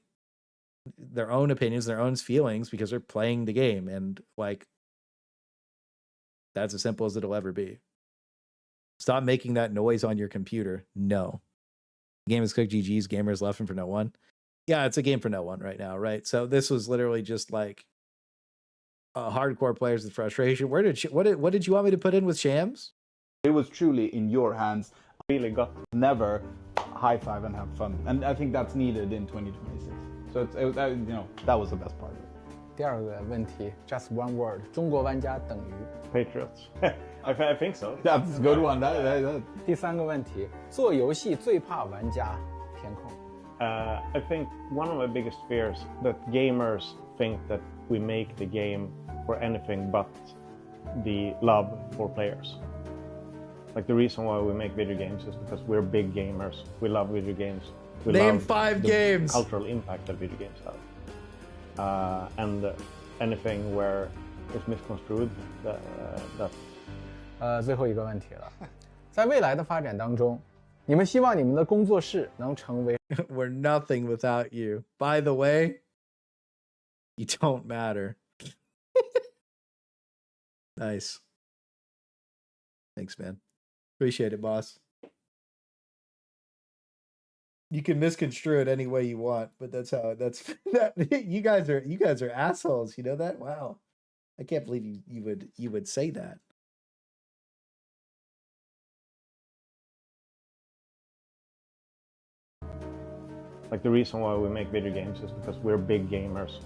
their own opinions, their own feelings because they're playing the game. And like, that's as simple as it'll ever be. Stop making that noise on your computer. No. The game is cooked. GG's. Gamers left and for no one. Yeah, it's a game for no one right now, right? So this was literally just like hardcore players with frustration. What did you want me to put in with Shams? It was truly in your hands. Really got never high five and have fun, and I think that's needed in 2026. So that was the best part of it. 第二个问题 ，just one word， 中国玩家等于 Patriots. I think so. That's a good one. That. 第三个问题，做游戏最怕玩家填空。I think one of my biggest fears that gamers think that we make the game for anything but the love for players. Like the reason why we make video games is because we're big gamers. We love video games. We Name love 5 the games. Cultural impact that video games have. And anything where it's misconstrued, that. 最后一个问题了，在未来的发展当中，你们希望你们的工作室能成为 We're nothing without you. By the way, you don't matter. Nice. Thanks, man. Appreciate it, boss. You can misconstrue it any way you want, but that's how you guys are assholes. You know that? Wow. I can't believe you would say that. Like the reason why we make video games is because we're big gamers.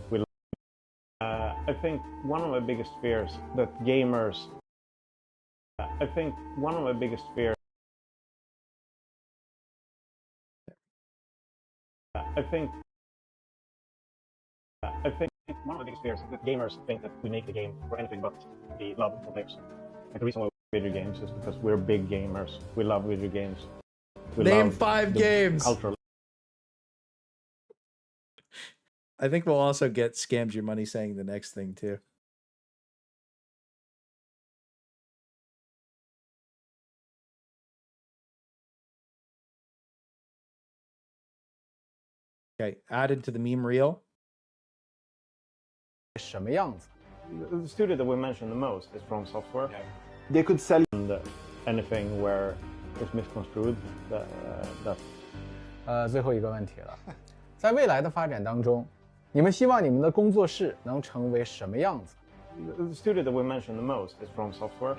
I think one of my biggest fears that gamers. I think one of my biggest fears. I think one of the biggest fears that gamers think that we make the game for anything but the love for players. Like the reason why we make video games is because we're big gamers. We love video games. We Name love 5 the games. Cultural. I think we'll also get scammed your money saying the next thing too. Okay, added to the meme reel. 什么样子？ The studio that we mentioned the most is From Software. They could sell And anything where it's misconstrued, that. 最后一个问题了，在未来的发展当中，你们希望你们的工作室能成为什么样子？ The studio that we mentioned the most is From Software.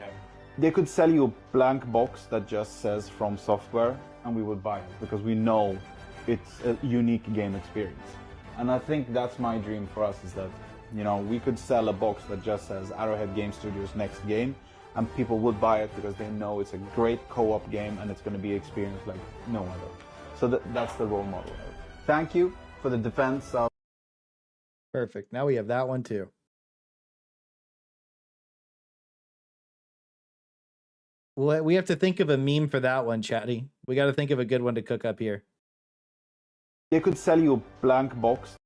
They could sell you a blank box that just says From Software, and we would buy it because we know it's a unique game experience. And I think that's my dream for us is that, we could sell a box that just says Arrowhead Game Studios next game, and people would buy it because they know it's a great co-op game and it's going to be experienced like no other. So that's the role model. Thank you for the defense of. Perfect. Now we have that one too. Well, we have to think of a meme for that one, Chatty. We got to think of a good one to cook up here. They could sell you a blank box.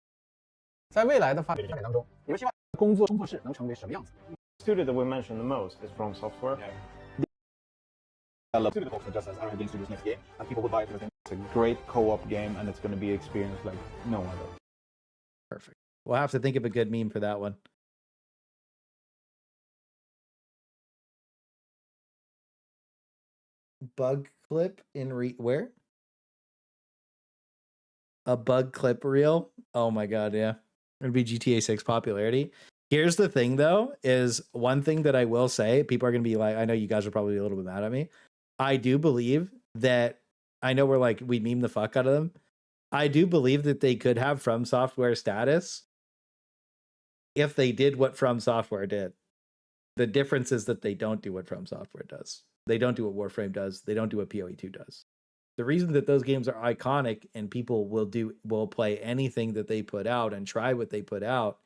在未来的发展当中，你们希望工作室能成为什么样子？ The studio that we mentioned the most is From Software. A studio box that just says Arrowhead Game Studios next game, and people would buy it because it's a great co-op game and it's going to be experienced like no other. Perfect. We'll have to think of a good meme for that one. Bug clip in where? A bug clip reel? Oh my god, yeah. It'd be GTA 6 popularity. Here's the thing though, is one thing that I will say, people are gonna be like, I know you guys are probably a little bit mad at me. I do believe that, I know we meme the fuck out of them. I do believe that they could have From Software status if they did what From Software did. The difference is that they don't do what From Software does. They don't do what Warframe does. They don't do what PoE2 does. The reason that those games are iconic and people will play anything that they put out and try what they put out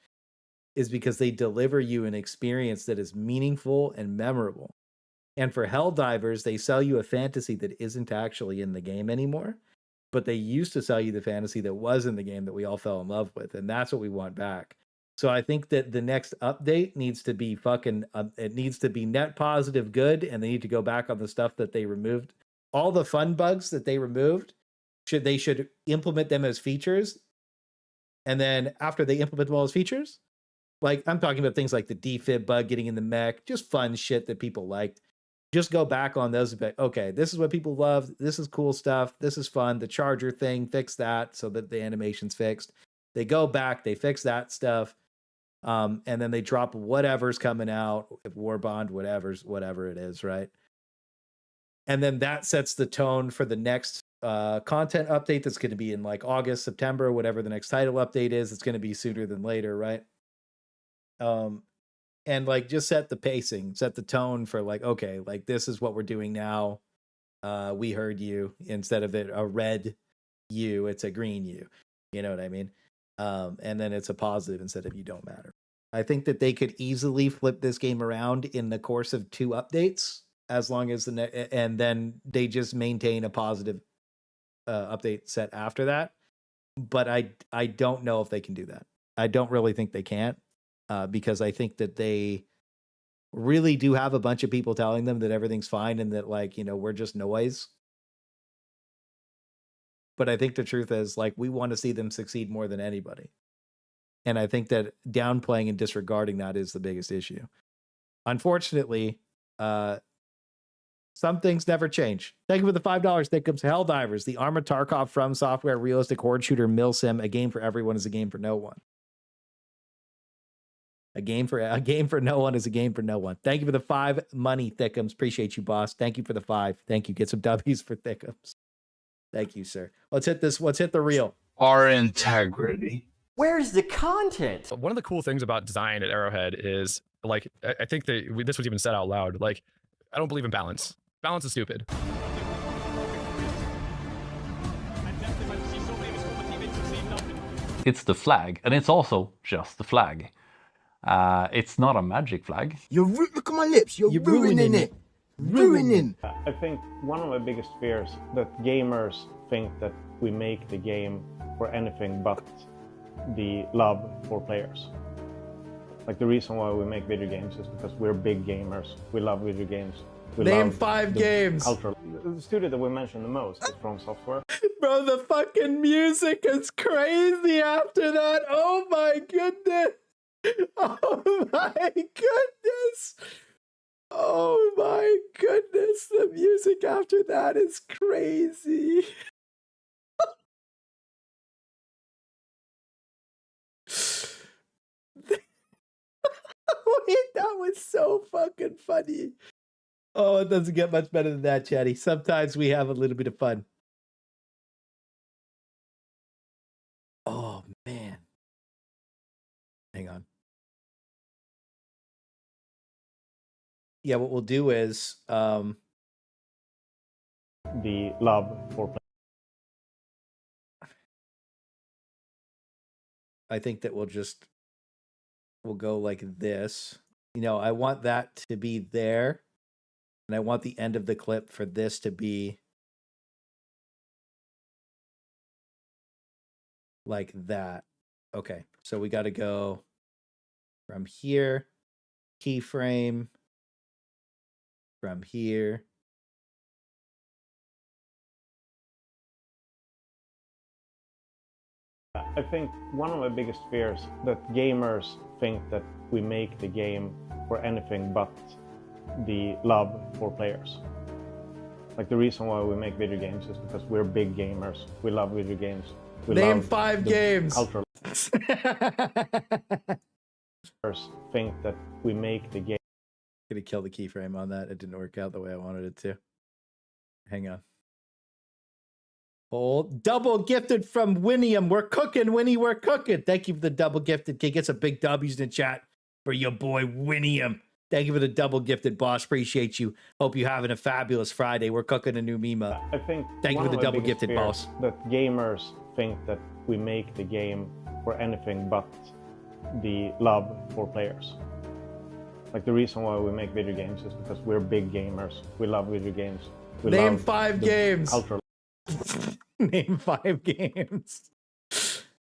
is because they deliver you an experience that is meaningful and memorable. And for Helldivers, they sell you a fantasy that isn't actually in the game anymore, but they used to sell you the fantasy that was in the game that we all fell in love with, and that's what we want back. So I think that the next update needs to be it needs to be net positive good, and they need to go back on the stuff that they removed. All the fun bugs that they removed, they should implement them as features. And then after they implement them all as features, like I'm talking about things like the defib bug getting in the mech, just fun shit that people liked. Just go back on those and be, okay, this is what people love. This is cool stuff. This is fun. The charger thing, fix that so that the animation's fixed. They go back, they fix that stuff. And then they drop whatever's coming out, War Bond, whatever it is, right? And then that sets the tone for the next content update that's going to be in like August, September, whatever the next title update is. It's going to be sooner than later, right? And like just set the pacing, set the tone for like, okay, like this is what we're doing now. We heard you. Instead of it a red you, it's a green you. You know what I mean? And then it's a positive instead of you don't matter. I think that they could easily flip this game around in the course of 2 updates, as long as and then they just maintain a positive update set after that. But I don't know if they can do that. I don't really think they can, because I think that they really do have a bunch of people telling them that everything's fine and that, like, you know, we're just noise. But I think the truth is, like, we want to see them succeed more than anybody. And I think that downplaying and disregarding that is the biggest issue. Unfortunately, some things never change. Thank you for the $5. That comes Helldivers, the Armored Tarkov from Software realistic horde shooter mil sim. A game for everyone is a game for no one. A game for no one is a game for no one. Thank you for the 5 money, Thickums. Appreciate you, boss. Thank you for the 5. Thank you. Get some W's for Thickums. Thank you, sir. Let's hit this. Let's hit the reel. Our integrity. Where's the content? One of the cool things about design at Arrowhead is, like, I think that this was even said out loud. Like, I don't believe in balance. Balance is stupid. It's the flag, and it's also just the flag. It's not a magic flag. Look at my lips. You're ruining it. Ruining. I think one of my biggest fears that gamers think that we make the game for anything but the love for players. Like, the reason why we make video games is because we're big gamers. We love video games. Name 5 games. The studio that we mentioned the most is From Software. Bro, the fucking music is crazy after that. Oh my goodness. Oh my goodness. Oh my goodness. The music after that is crazy. Wait, that was so fucking funny. Oh, it doesn't get much better than that, Chatty. Sometimes we have a little bit of fun. Oh, man. Hang on. Yeah, what we'll do is... the love for players. I think that we'll go like this. You know, I want that to be there. And I want the end of the clip for this to be like that. Okay, so we got to go from here, keyframe, from here. I think one of my biggest fears that gamers think that we make the game for anything but the love for players. Like, the reason why we make video games is because we're big gamers. We love video games. Name 5 games. Cultural think that we make the game. Gonna kill the keyframe on that. It didn't work out the way I wanted it to. Hang on. Hold. Double gifted from Winniam. We're cooking, Winnie. We're cooking. Thank you for the double gifted. Get some big W's in the chat for your boy Winniam. Thank you for the double gifted, boss. Appreciate you. Hope you're having a fabulous Friday. We're cooking a new Mima. I think thank you for the double gifted, boss. That gamers think that we make the game for anything but the love for players. Like, the reason why we make video games is because we're big gamers. We love video games. Name 5 games. Cultural. Name 5 games.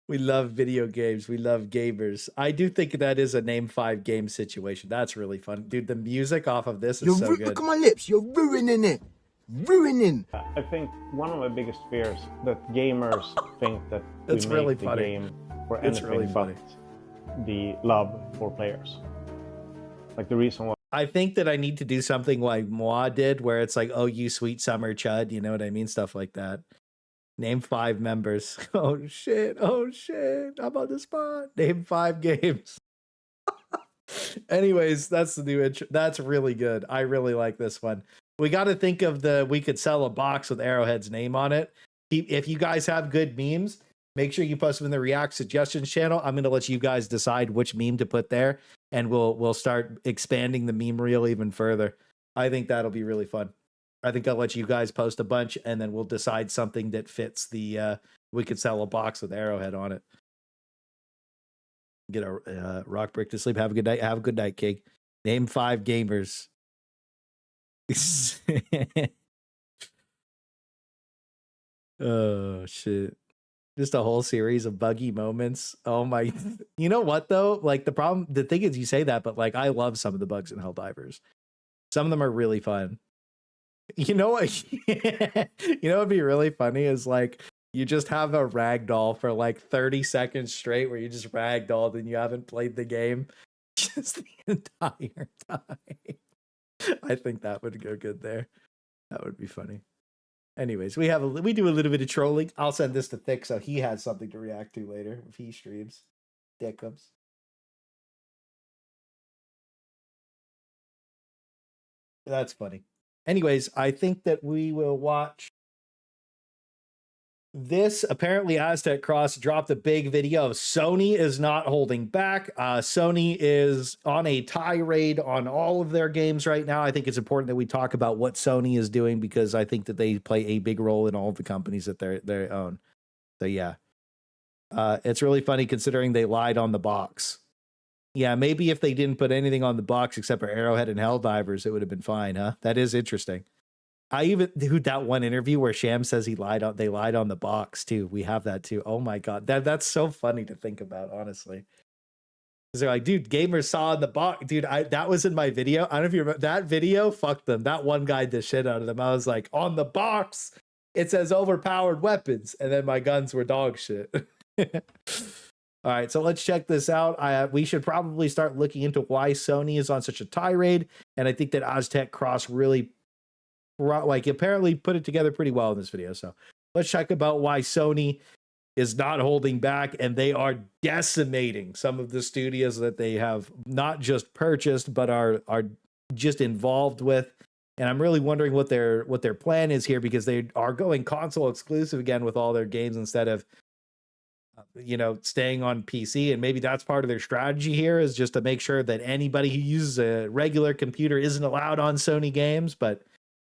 We love video games. We love gamers. I do think that is a name 5 game situation. That's really fun. Dude, the music off of this is so good. Look at my lips. You're ruining it. Ruining. I think one of my biggest fears that gamers think that That's we make really the funny. game for It's anything really but funny. the love for players. Like, the reason why I think that I need to do something like Moi did, where it's like, oh, you sweet summer chud. You know what I mean? Stuff like that. Name 5 members. Oh, shit. Oh, shit. I'm on the spot. Name 5 games. Anyways, that's the new intro. That's really good. I really like this one. We got to think of we could sell a box with Arrowhead's name on it. If you guys have good memes, make sure you post them in the React suggestions channel. I'm going to let you guys decide which meme to put there, and we'll start expanding the meme reel even further. I think that'll be really fun. I think I'll let you guys post a bunch, and then we'll decide something that fits the we could sell a box with Arrowhead on it. Get a rock brick to sleep. Have a good night. Have a good night, King. Name 5 gamers. Oh shit. Just a whole series of buggy moments. Oh my. You know what though? Like the thing is you say that, but like I love some of the bugs in Helldivers. Some of them are really fun. You know what? What'd be really funny is like you just have a ragdoll for like 30 seconds straight where you just ragdolled and you haven't played the game just the entire time. I think that would go good there. That would be funny. Anyways, we do a little bit of trolling. I'll send this to Thick so he has something to react to later if he streams. Dickums. That's funny. Anyways, I think that we will watch this. Apparently, Aztec Cross dropped a big video of Sony is not holding back. Sony is on a tirade on all of their games right now. I think it's important that we talk about what Sony is doing because I think that they play a big role in all of the companies that they own. So yeah, it's really funny considering they lied on the box. Yeah, maybe if they didn't put anything on the box except for Arrowhead and Helldivers, it would have been fine, huh? That is interesting. I even that one interview where Sham says they lied on the box too. We have that too. Oh my god, that's so funny to think about, honestly. Because they're like, dude, gamers saw in the box, dude. That was in my video. I don't know if you remember that video. Fuck them. That one guy did shit out of them. I was like, on the box, it says overpowered weapons, and then my guns were dog shit. All right, so let's check this out. We should probably start looking into why Sony is on such a tirade, and I think that Aztec Cross really, apparently put it together pretty well in this video. So let's check about why Sony is not holding back, and they are decimating some of the studios that they have not just purchased, but are just involved with. And I'm really wondering what their plan is here, because they are going console exclusive again with all their games instead of staying on PC. And maybe that's part of their strategy here, is just to make sure that anybody who uses a regular computer isn't allowed on Sony games. But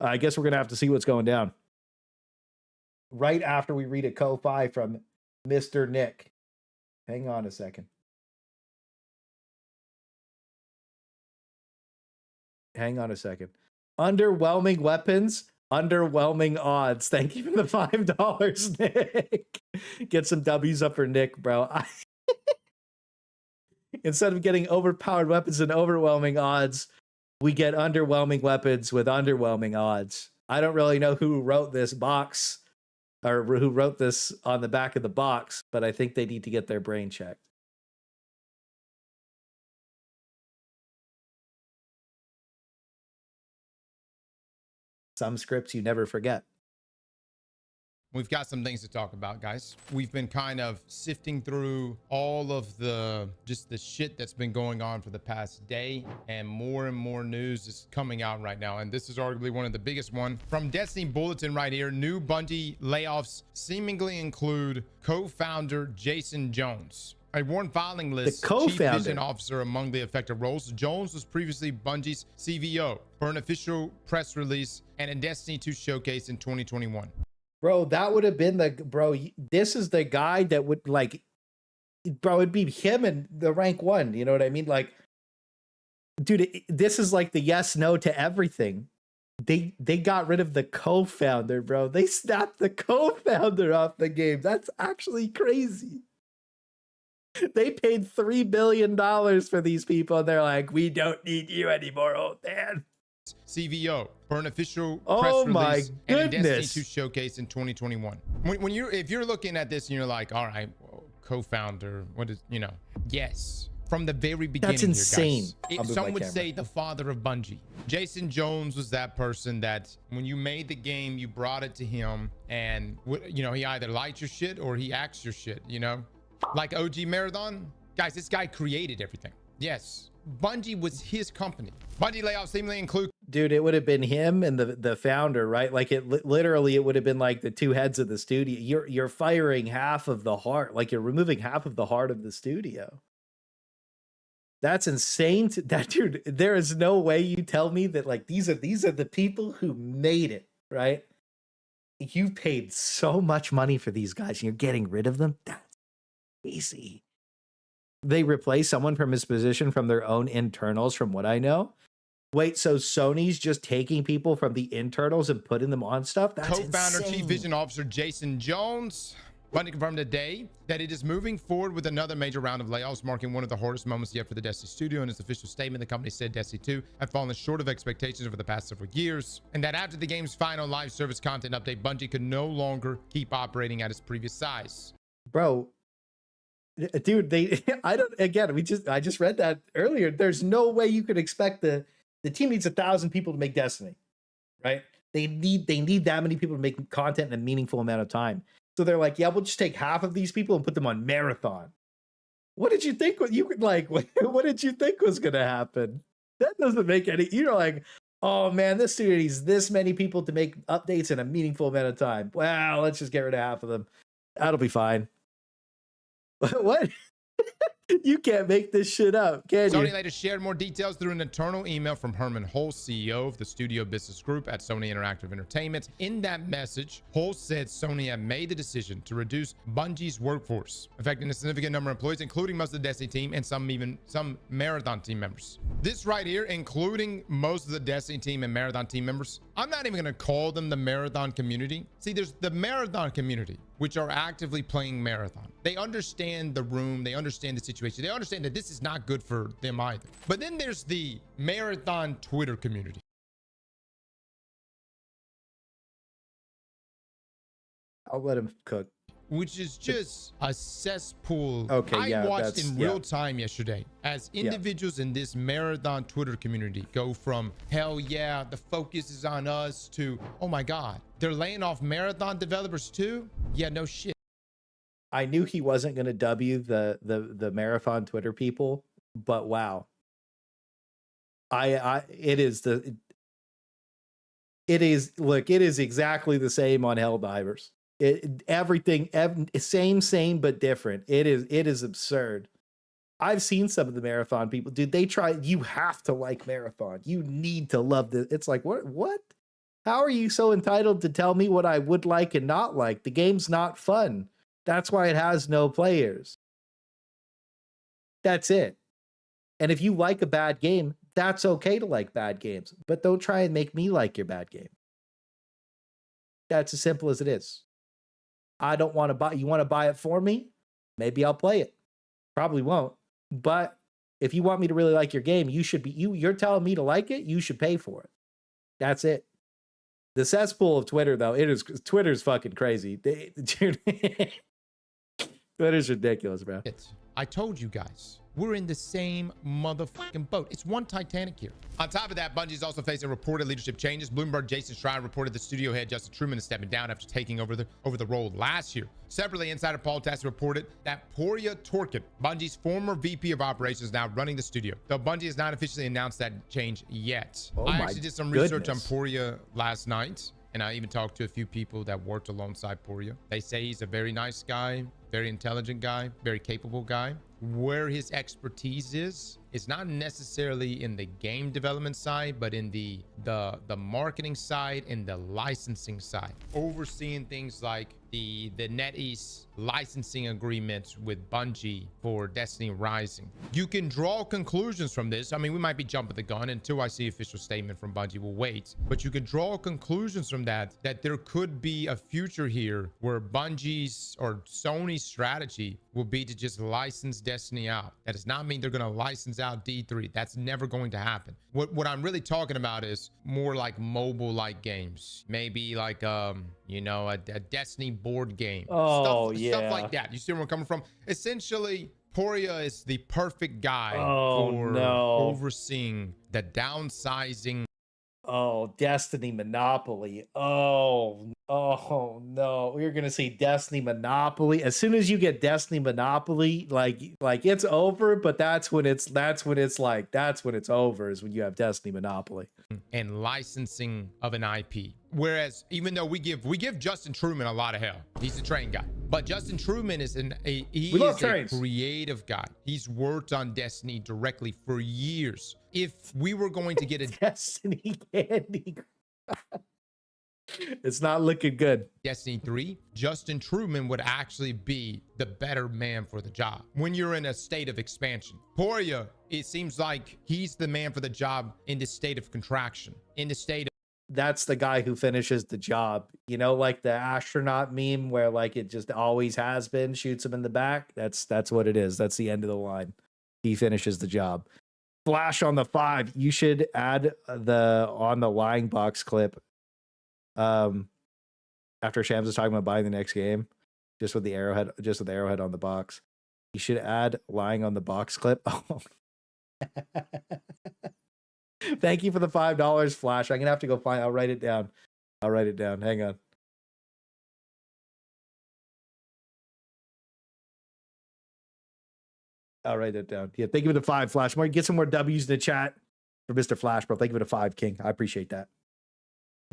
I guess we're going to have to see what's going down right after we read a Ko-Fi from Mr. Nick. Hang on a second. Underwhelming weapons, underwhelming odds. Thank you for the $5, Nick. Get some W's up for Nick, bro. Instead of getting overpowered weapons and overwhelming odds, we get underwhelming weapons with underwhelming odds. I don't really know who wrote this box or who wrote this on the back of the box, but I think they need to get their brain checked. Some scripts you never forget. We've got some things to talk about, guys. We've been kind of sifting through all of the shit that's been going on for the past day, and more news is coming out right now. And this is arguably one of the biggest one from Destiny Bulletin right here. New Bungie layoffs seemingly include co-founder Jason Jones. A warrant filing list, chief vision officer among the affected roles. Jones was previously Bungie's CVO for an official press release and a Destiny 2 showcase in 2021. Bro, that would have been this is the guy that would it'd be him and the rank 1. You know what I mean? Like, dude, this is like the yes, no to everything. They got rid of the co-founder, bro. They snapped the co-founder off the game. That's actually crazy. They paid $3 billion for these people, and they're like, we don't need you anymore, old man. CVO for an official press release and a Destiny 2 showcase in 2021. If you're looking at this and you're like, all right, well, co-founder, what is, yes, from the very beginning. That's insane. Some would say the father of Bungie. Jason Jones was that person that when you made the game, you brought it to him, and he either liked your shit or he axed your shit, like OG Marathon. Guys, this guy created everything. Yes, Bungie was his company. Bungie layoffs seemingly include... Dude, it would have been him and the founder, right? Like literally it would have been like the two heads of the studio. You're firing half of the heart, like you're removing half of the heart of the studio. That's insane. That dude, there is no way you tell me that like these are the people who made it, right? You paid so much money for these guys and you're getting rid of them. That's easy. They replace someone from his position from their own internals, from what I know. Wait, so Sony's just taking people from the internals and putting them on stuff? That's co-founder, insane. Chief Vision Officer Jason Jones. Bungie confirmed today that it is moving forward with another major round of layoffs, marking one of the hardest moments yet for the Destiny studio. In its official statement, the company said Destiny 2 had fallen short of expectations over the past several years, and that after the game's final live service content update, Bungie could no longer keep operating at its previous size. Bro, dude, I just read that earlier. There's no way you could expect the team needs 1,000 people to make Destiny, right? They need that many people to make content in a meaningful amount of time. So they're like, yeah, we'll just take half of these people and put them on Marathon. What did you think? What did you think was going to happen? That doesn't make any. You're like, oh man, this studio needs this many people to make updates in a meaningful amount of time. Well, let's just get rid of half of them. That'll be fine. What? You can't make this shit up, can you? Sony later shared more details through an internal email from Herman Hulse, CEO of the studio business group at Sony Interactive Entertainment. In that message, Hulse said Sony had made the decision to reduce Bungie's workforce, affecting a significant number of employees, including most of the Destiny team and some Marathon team members. This right here, including most of the Destiny team and Marathon team members, I'm not even going to call them the Marathon community. See, there's the Marathon community, which are actively playing Marathon. They understand the room. They understand the situation. They understand that this is not good for them either. But then there's the Marathon Twitter community. I'll let him cook. Which is just a cesspool. Okay, I watched in real time yesterday as individuals in this Marathon Twitter community go from hell yeah, the focus is on us to, oh my God, they're laying off Marathon developers too? Yeah, no shit. I knew he wasn't going to W the Marathon Twitter people, but wow. It is exactly the same on Helldivers. Everything same but different. It is absurd. I've seen some of the Marathon people, dude. They try. You have to like Marathon. You need to love this. It's like what? How are you so entitled to tell me what I would like and not like? The game's not fun. That's why it has no players. That's it. And if you like a bad game, that's okay to like bad games, but don't try and make me like your bad game. That's as simple as it is. I don't want to buy. You want to buy it for me? Maybe I'll play it. Probably won't. But if you want me to really like your game, you should be. You're telling me to like it. You should pay for it. That's it. The cesspool of Twitter, though, Twitter's fucking crazy. Twitter's ridiculous, bro. I told you guys, we're in the same motherfucking boat. It's one Titanic here. On top of that, Bungie's also facing reported leadership changes. Bloomberg Jason Schreier reported the studio head Justin Truman is stepping down after taking over the role last year. Separately, insider Paul Tassi reported that Poria Torkin, Bungie's former VP of operations, is now running the studio, though Bungie has not officially announced that change yet. I actually did some research on Poria last night, and I even talked to a few people that worked alongside Poria. They say he's a very nice guy, very intelligent guy, very capable guy. Where his expertise is not necessarily in the game development side, but in the marketing side and the licensing side, overseeing things like the NetEase licensing agreement with Bungie for Destiny Rising. You can draw conclusions from this. I mean, we might be jumping the gun until I see official statement from Bungie. We'll wait, but you can draw conclusions from that there could be a future here where Bungie's or Sony's strategy will be to just license Destiny out. That does not mean they're going to license out D3. That's never going to happen. What I'm really talking about is more like mobile-like games, maybe like you know, a Destiny board game. Stuff like that. You see where I'm coming from? Essentially, Poria is the perfect guy for overseeing the downsizing. Oh, Destiny Monopoly. Oh no. We're gonna see Destiny Monopoly. As soon as you get Destiny Monopoly, like it's over, but that's when it's over, is when you have Destiny Monopoly. And licensing of an IP. Whereas even though we give Justin Truman a lot of hell, he's a train guy. But Justin Truman is a creative guy. He's worked on Destiny directly for years. If we were going to get a Destiny candy, it's not looking good. Destiny 3, Justin Truman would actually be the better man for the job when you're in a state of expansion. Poria, it seems like he's the man for the job in the state of contraction, in the state of... That's the guy who finishes the job. You know, like the astronaut meme where like it just always has been, shoots him in the back. That's what it is. That's the end of the line. He finishes the job. Flash on the 5. You should add on the lying box clip. After Shams is talking about buying the next game, just with the arrowhead on the box. You should add lying on the box clip. Oh. Thank you for the $5, Flash. I'm gonna have to go find. I'll write it down. Hang on. I'll write it down. Yeah, thank you for the 5, Flash. Get some more W's in the chat for Mr. Flash, bro. Thank you for the 5, King. I appreciate that.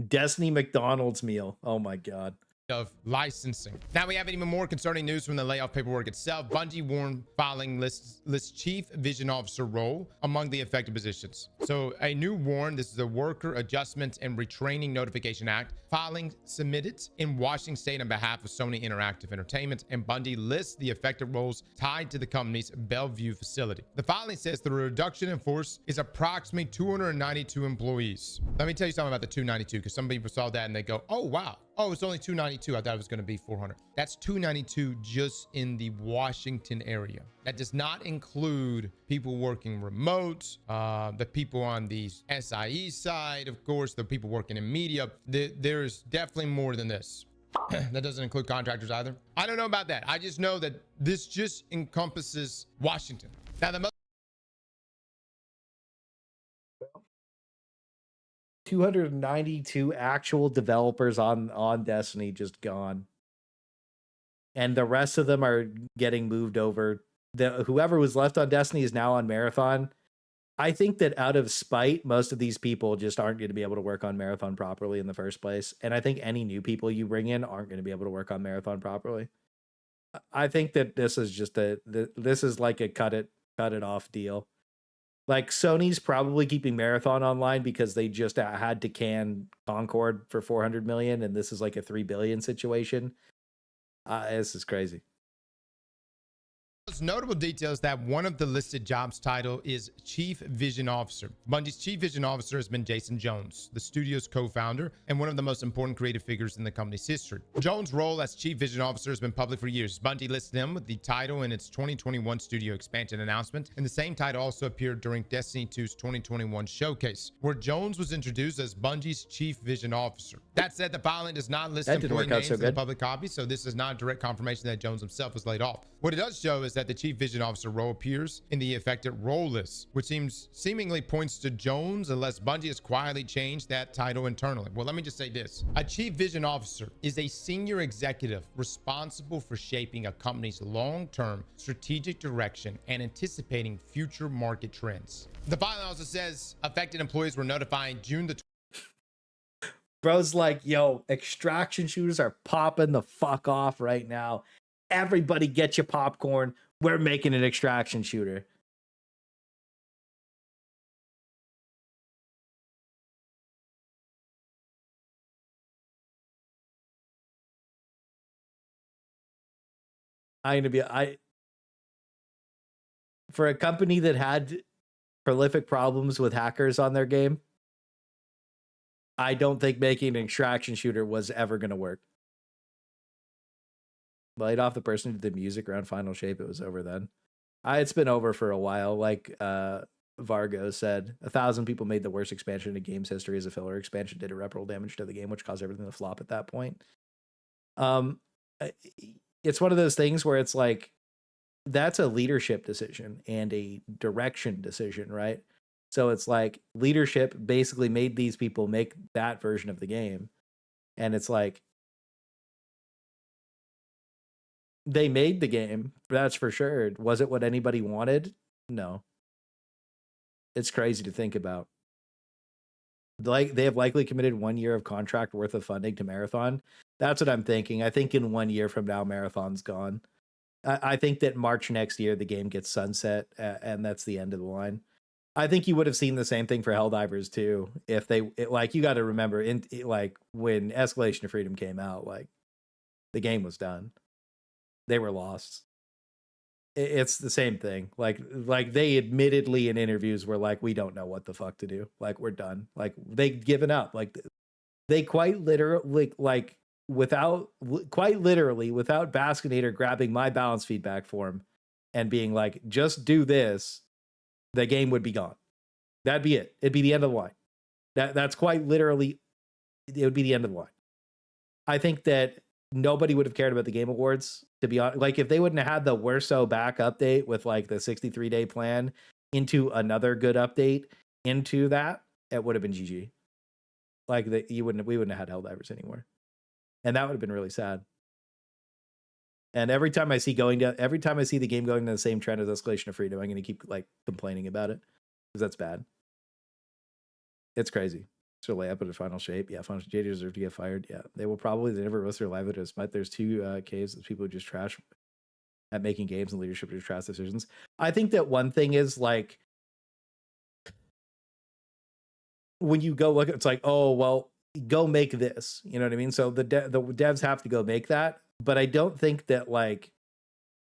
Destiny McDonald's meal. Oh my god. Of licensing. Now we have even more concerning news from the layoff paperwork itself. Bungie warned filing lists chief vision officer role among the affected positions. So a new warn, this is the Worker Adjustment and Retraining Notification Act, filing submitted in Washington State on behalf of Sony Interactive Entertainment, and Bungie lists the affected roles tied to the company's Bellevue facility. The filing says the reduction in force is approximately 292 employees. Let me tell you something about the 292, because some people saw that and they go, oh wow, oh, it's only 292. I thought it was going to be 400. That's 292 just in the Washington area. That does not include people working remote, the people on the SIE side, of course, the people working in media. There's definitely more than this. That doesn't include contractors either. I don't know about that. I just know that this just encompasses Washington. Now, the 292 actual developers on Destiny just gone, and the rest of them are getting moved over. Whoever was left on Destiny is now on Marathon. I think that out of spite, most of these people just aren't going to be able to work on Marathon properly in the first place, and I think any new people you bring in aren't going to be able to work on Marathon properly. I think that this is just this is like a cut it off deal. Like, Sony's probably keeping Marathon online because they just had to can Concord for 400 million, and this is like a 3 billion situation. This is crazy. Most notable details that one of the listed jobs title is Chief Vision Officer. Bungie's Chief Vision Officer has been Jason Jones, the studio's co-founder and one of the most important creative figures in the company's history. Jones' role as Chief Vision Officer has been public for years. Bungie listed him with the title in its 2021 studio expansion announcement, and the same title also appeared during Destiny 2's 2021 showcase, where Jones was introduced as Bungie's Chief Vision Officer. That said, the filing does not list employee names in the public copy, so this is not direct confirmation that Jones himself was laid off. What it does show is that the Chief Vision Officer role appears in the affected role list, which seemingly points to Jones, unless Bungie has quietly changed that title internally. Well, let me just say this. A Chief Vision Officer is a senior executive responsible for shaping a company's long-term strategic direction and anticipating future market trends. The filing also says affected employees were notified June the Bro's like, yo, extraction shooters are popping the fuck off right now. Everybody get your popcorn. We're making an extraction shooter. For a company that had prolific problems with hackers on their game, I don't think making an extraction shooter was ever going to work. Laid off the person who did the music around Final Shape. It was over then. It's been over for a while. Like Vargo said, 1,000 people made the worst expansion in the game's history as a filler expansion, did irreparable damage to the game, which caused everything to flop at that point. It's one of those things where it's like, that's a leadership decision and a direction decision, right? So it's like leadership basically made these people make that version of the game. And it's like, they made the game, that's for sure. Was it what anybody wanted? No. It's crazy to think about. Like, they have likely committed 1 year of contract worth of funding to Marathon. That's what I'm thinking. I think in 1 year from now, Marathon's gone. I think that March next year, the game gets sunset, and that's the end of the line. I think you would have seen the same thing for Helldivers too. If like, you got to remember, like when Escalation of Freedom came out, like the game was done. They were lost. It's the same thing. Like they admittedly in interviews were like, we don't know what the fuck to do. Like, we're done. Like, they've given up. Like, they quite literally, like, without Baskinator grabbing my balance feedback form and being like, just do this, the game would be gone. That'd be it. It'd be the end of the line. That's quite literally, it would be the end of the line. I think that nobody would have cared about the Game Awards, to be honest. Like, if they wouldn't have had the We're So Back update with like the 63-day plan into another good update into that, it would have been GG. Like, we wouldn't have had Helldivers anymore. And that would have been really sad. And every time I see the game going to the same trend as Escalation of Freedom, I'm going to keep like complaining about it, because that's bad. It's crazy. So lay up in the final shape. Yeah, final JD deserve to get fired. Yeah, they never release their live videos, but there's 2 caves that people who just trash at making games, and leadership just trash decisions. I think that one thing is like, when you go look, it's like, oh, well, go make this, you know what I mean? So the devs have to go make that, but I don't think that, like,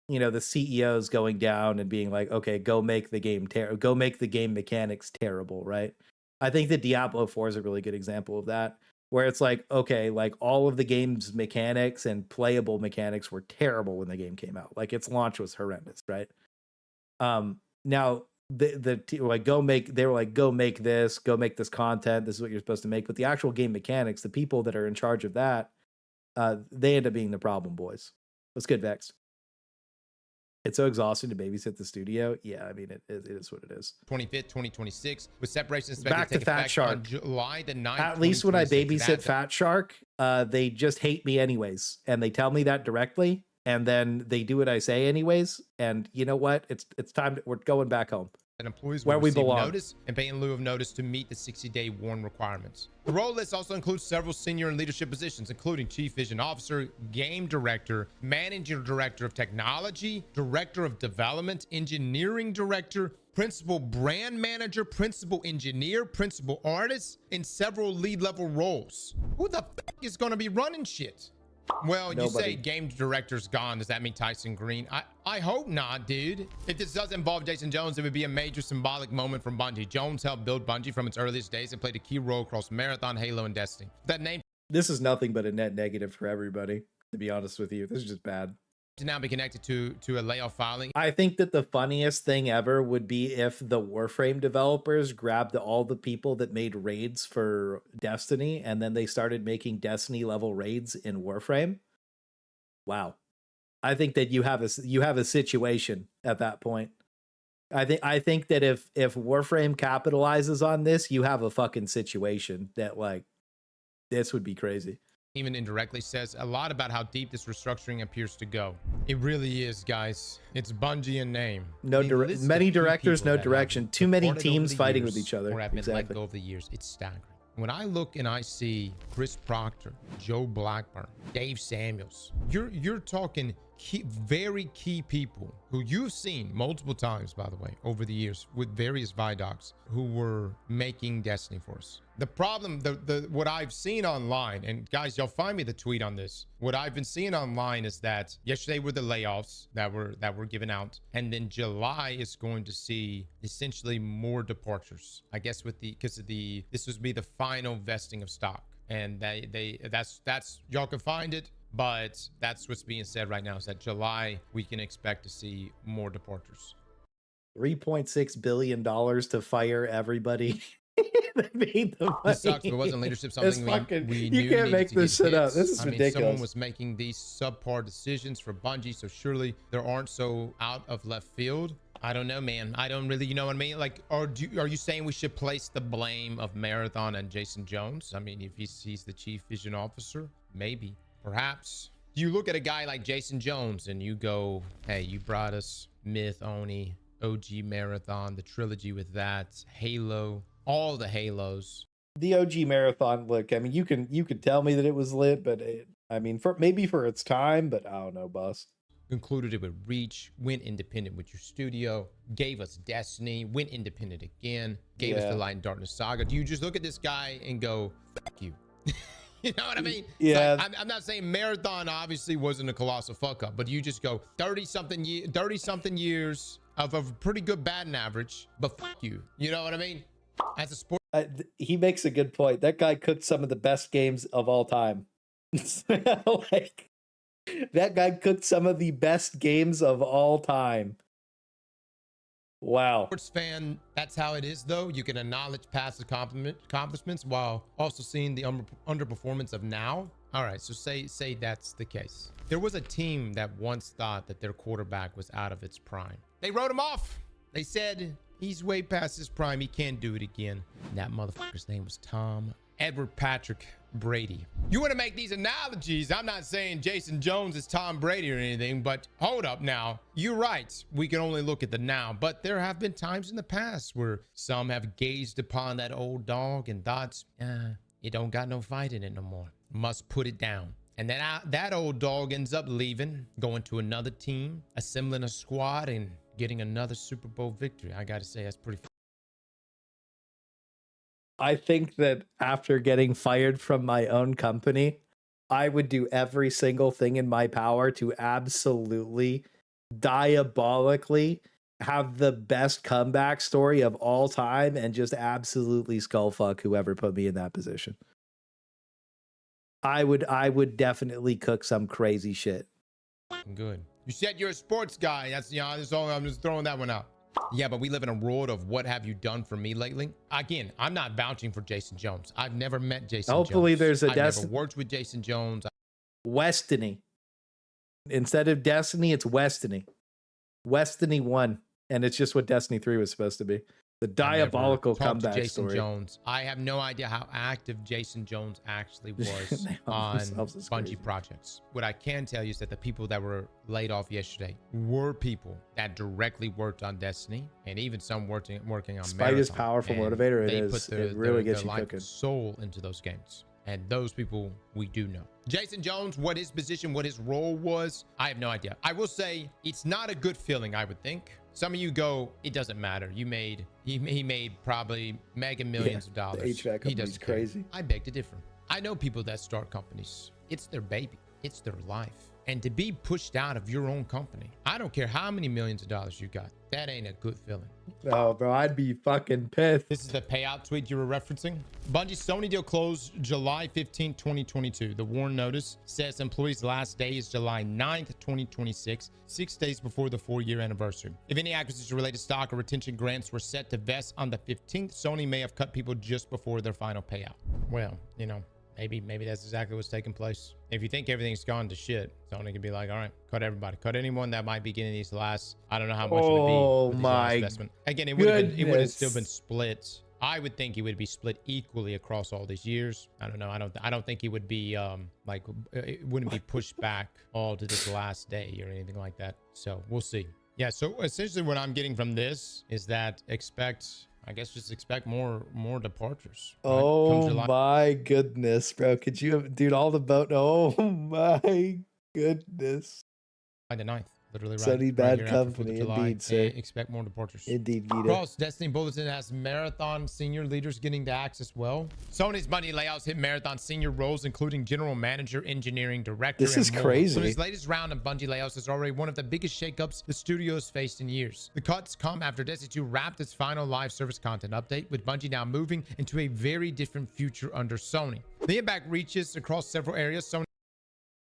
you know, the CEO's going down and being like, okay, go make the game go make the game mechanics terrible, right? I think that Diablo 4 is a really good example of that, where it's like, okay, like, all of the game's mechanics and playable mechanics were terrible when the game came out. Like, its launch was horrendous, right? Now they were like, go make this content, this is what you're supposed to make, but the actual game mechanics, the people that are in charge of that, they end up being the problem boys. What's good, Vex? It's so exhausting to babysit the studio. Yeah, I mean, it is what it is. 25th, 2026, with separation back to Fat Shark on July the 9th. At least when I babysit Fat Shark, they just hate me anyways, and they tell me that directly, and then they do what I say anyways. And you know what? It's time. We're going back home. And employees where will we receive belong. Notice and pay in lieu of notice to meet the 60-day WARN requirements. The role list also includes several senior and leadership positions, including Chief Vision Officer, Game Director, Managing Director of Technology, Director of Development, Engineering Director, Principal Brand Manager, Principal Engineer, Principal Artist, and several lead-level roles. Who the fuck is going to be running shit? Well, you say game director's gone. Does that mean Tyson Green? I hope not, dude. If this does involve Jason Jones, it would be a major symbolic moment from Bungie. Jones helped build Bungie from its earliest days and played a key role across Marathon, Halo, and Destiny. That name... This is nothing but a net negative for everybody, to be honest with you. This is just bad. To now be connected to a layoff filing. I think that the funniest thing ever would be if the Warframe developers grabbed all the people that made raids for Destiny, and then they started making Destiny level raids in Warframe. Wow. I think that you have a situation at that point. I think that if Warframe capitalizes on this, you have a fucking situation that, like, this would be crazy. Even indirectly says a lot about how deep this restructuring appears to go. It really is, guys. It's Bungie in name. Many directors, no direction. Too many teams fighting with each other. Or have been let go over the years. It's staggering. When I look and I see Chris Proctor, Joe Blackburn, Dave Samuels, you're talking very key people who you've seen multiple times, by the way, over the years with various Vidocs who were making Destiny for us. The problem, what I've seen online, and guys, y'all find me the tweet on this. What I've been seeing online is that yesterday were the layoffs that were given out, and then July is going to see essentially more departures. I guess because this would be the final vesting of stock, and that's y'all can find it. But that's what's being said right now, is that July, we can expect to see more departures. $3.6 billion to fire everybody. They made the money. This sucks, but wasn't leadership something we knew? You can't make this shit up. This is ridiculous. Someone was making these subpar decisions for Bungie, so surely there aren't so out of left field. I don't know, man. I don't really, you know what I mean? Like, are you saying we should place the blame of Marathon on Jason Jones? I mean, if he's the chief vision officer, maybe, perhaps. You look at a guy like Jason Jones and you go, hey, you brought us Myth, Oni, OG Marathon, the trilogy with that, Halo, all the Halos. The OG Marathon, look, I mean, you can tell me that it was lit, but I mean, maybe for its time, but I don't know, boss. Concluded it with Reach, went independent with your studio, gave us Destiny, went independent again, gave us the Light and Darkness Saga. Do you just look at this guy and go, fuck you? You know what I mean? Yeah. Like, I'm not saying Marathon obviously wasn't a colossal fuck up, but you just go 30 something years of a pretty good batting average, but fuck you. You know what I mean? As a sport. He makes a good point. That guy cooked some of the best games of all time. Like, that guy cooked some of the best games of all time. Wow. Sports fan, that's how it is, though. You can acknowledge past accomplishments while also seeing the underperformance of now. All right, so say that's the case. There was a team that once thought that their quarterback was out of its prime. They wrote him off. They said he's way past his prime. He can't do it again. And that motherfucker's name was Tom Edward Patrick Brady. You want to make these analogies? I'm not saying Jason Jones is Tom Brady or anything, but hold up now. You're right. We can only look at the now, but there have been times in the past where some have gazed upon that old dog and thought, it don't got no fight in it no more. Must put it down. And then that old dog ends up leaving, going to another team, assembling a squad, and getting another Super Bowl victory. I got to say, that's pretty. I think that after getting fired from my own company, I would do every single thing in my power to absolutely diabolically have the best comeback story of all time and just absolutely skullfuck whoever put me in that position. I would definitely cook some crazy shit. Good. You said you're a sports guy. That's, you know, that's all. I'm just throwing that one out. Yeah, but we live in a world of what have you done for me lately? Again, I'm not vouching for Jason Jones. I've never met Jason Jones. Hopefully there's a I've never worked with Jason Jones. Westiny. Instead of Destiny, it's Westiny. Westiny 1. And it's just what Destiny 3 was supposed to be. The diabolical comeback Jason story. Jones. I have no idea how active Jason Jones actually was on Bungie projects. What I can tell you is that the people that were laid off yesterday were people that directly worked on Destiny, and even some working on Despite his powerful motivator, it really gets you cooking. Soul into those games. And those people we do know. Jason Jones, what his position, what his role was, I have no idea. I will say it's not a good feeling, I would think. Some of you go, it doesn't matter. He made probably mega millions of dollars. The HVAC company's crazy. I beg to differ. I know people that start companies. It's their baby. It's their life. And to be pushed out of your own company, I don't care how many millions of dollars you got. That ain't a good feeling. Oh, bro, I'd be fucking pissed. This is the payout tweet you were referencing. Bungie's Sony deal closed July 15, 2022. The WARN notice says employees' last day is July 9th, 2026, 6 days before the 4-year anniversary. If any acquisition-related stock or retention grants were set to vest on the 15th, Sony may have cut people just before their final payout. Well, you know, maybe that's exactly what's taking place. If you think everything's gone to shit, Sony could be like, all right, cut everybody. Cut anyone that might be getting these last, I don't know how much it would be. Oh my investment. Again, it would have still been split. I would think it would be split equally across all these years. I don't know. I don't think it would be like it wouldn't be pushed back all to this last day or anything like that. So we'll see. Yeah, so essentially what I'm getting from this is that just expect more departures. Right? Oh my goodness, bro. Could you have, dude, all the boat? Oh my goodness. By the 9th, literally right. Sony bad company, indeed, sir. Expect more departures. Indeed, Gita. Cross Destiny Bulletin has Marathon senior leaders getting to axe as well. Sony's Bungie layoffs hit Marathon senior roles, including general manager, engineering director. This is crazy. Sony's latest round of Bungie layoffs is already one of the biggest shakeups the studio has faced in years. The cuts come after Destiny 2 wrapped its final live service content update, with Bungie now moving into a very different future under Sony. The impact reaches across several areas.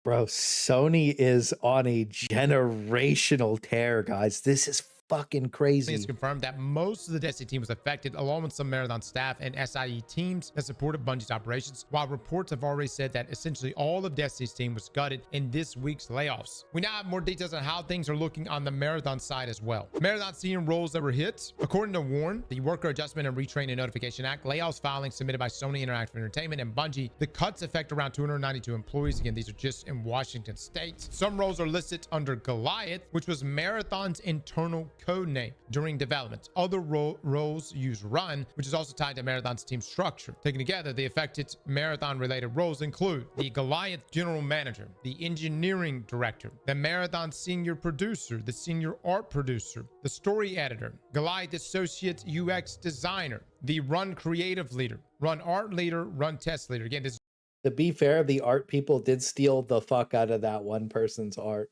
Sony is on a generational tear, guys. This is fucking It's crazy. confirmed that most of the Destiny team was affected, along with some Marathon staff and SIE teams that supported Bungie's operations, while reports have already said that essentially all of Destiny's team was gutted in this week's layoffs. We now have more details on how things are looking on the Marathon side as well. Marathon seeing roles that were hit. According to Warren, the Worker Adjustment and Retraining Notification Act, layoffs filings submitted by Sony Interactive Entertainment and Bungie, the cuts affect around 292 employees. Again, these are just in Washington state. Some roles are listed under Goliath, which was Marathon's internal code name during development. Other roles use Run, which is also tied to Marathon's team structure. Taken together, the affected Marathon related roles include the Goliath General Manager, the Engineering Director, the Marathon Senior Producer, the Senior Art Producer, the Story Editor, Goliath Associate UX Designer, the Run Creative Leader, Run Art Leader, Run Test Leader. Again, this. To be fair, the art people did steal the fuck out of that one person's art.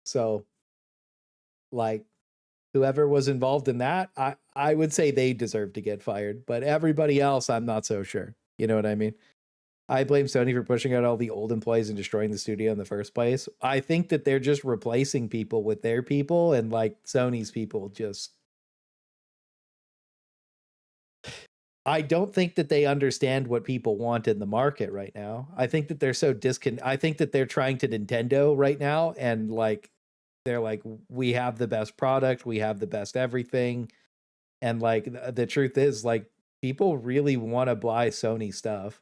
So, like, whoever was involved in that, I would say they deserve to get fired. But everybody else, I'm not so sure. You know what I mean? I blame Sony for pushing out all the old employees and destroying the studio in the first place. I think that they're just replacing people with their people, and like Sony's people just... I don't think that they understand what people want in the market right now. I think that they're so I think that they're trying to Nintendo right now, and like they're like, we have the best product, we have the best everything, and like the truth is, like, people really want to buy Sony stuff.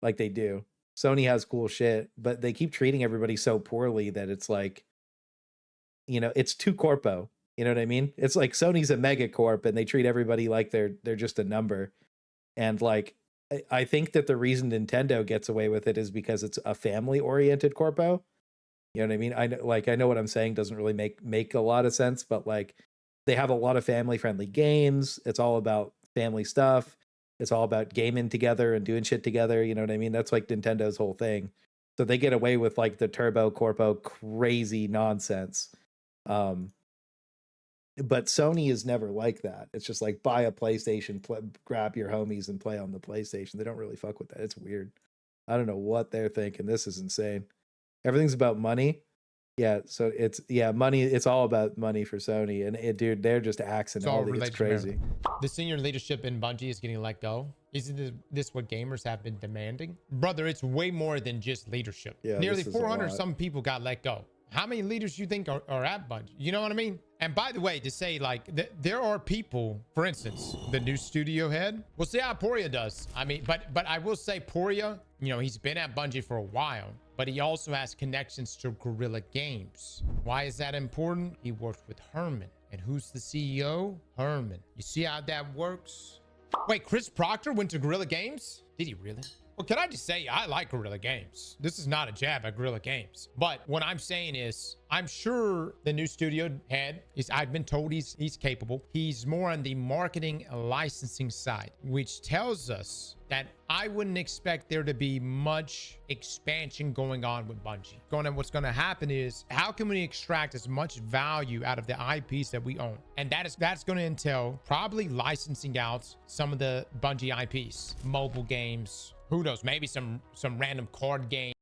Like, they do. Sony has cool shit, but they keep treating everybody so poorly that it's like, you know, it's too corpo. You know what I mean? It's like Sony's a mega corp and they treat everybody like they're just a number. And like, I think that the reason Nintendo gets away with it is because it's a family oriented corpo. You know what I mean? I know what I'm saying doesn't really make a lot of sense, but like, they have a lot of family friendly games. It's all about family stuff. It's all about gaming together and doing shit together. You know what I mean? That's like Nintendo's whole thing. So they get away with like the turbo corpo crazy nonsense. But Sony is never like that. It's just like, buy a PlayStation, grab your homies and play on the PlayStation. They don't really fuck with that. It's weird. I don't know what they're thinking. This is insane. Everything's about money. Yeah, so money. It's all about money for Sony. And dude, they're just axing all the... It's crazy. The senior leadership in Bungie is getting let go. Isn't this what gamers have been demanding? Brother, it's way more than just leadership. Yeah, nearly 400 some people got let go. How many leaders you think are at Bungie? You know what I mean? And by the way, to say like, there are people, for instance, the new studio head, we'll see how Poria does. I mean, but I will say Poria, you know, he's been at Bungie for a while, but he also has connections to Guerrilla Games. Why is that important? He worked with Herman. And who's the CEO? Herman. You see how that works? Wait, Chris Proctor went to Guerrilla Games? Did he really? Well, can I just say, I like Guerrilla Games. This is not a jab at Guerrilla Games. But what I'm saying is, I'm sure the new studio head I've been told he's capable. He's more on the marketing and licensing side, which tells us that I wouldn't expect there to be much expansion going on with Bungie. What's going to happen is, how can we extract as much value out of the IPs that we own? And that's going to entail probably licensing out some of the Bungie IPs, mobile games. Who knows? Maybe some random card game.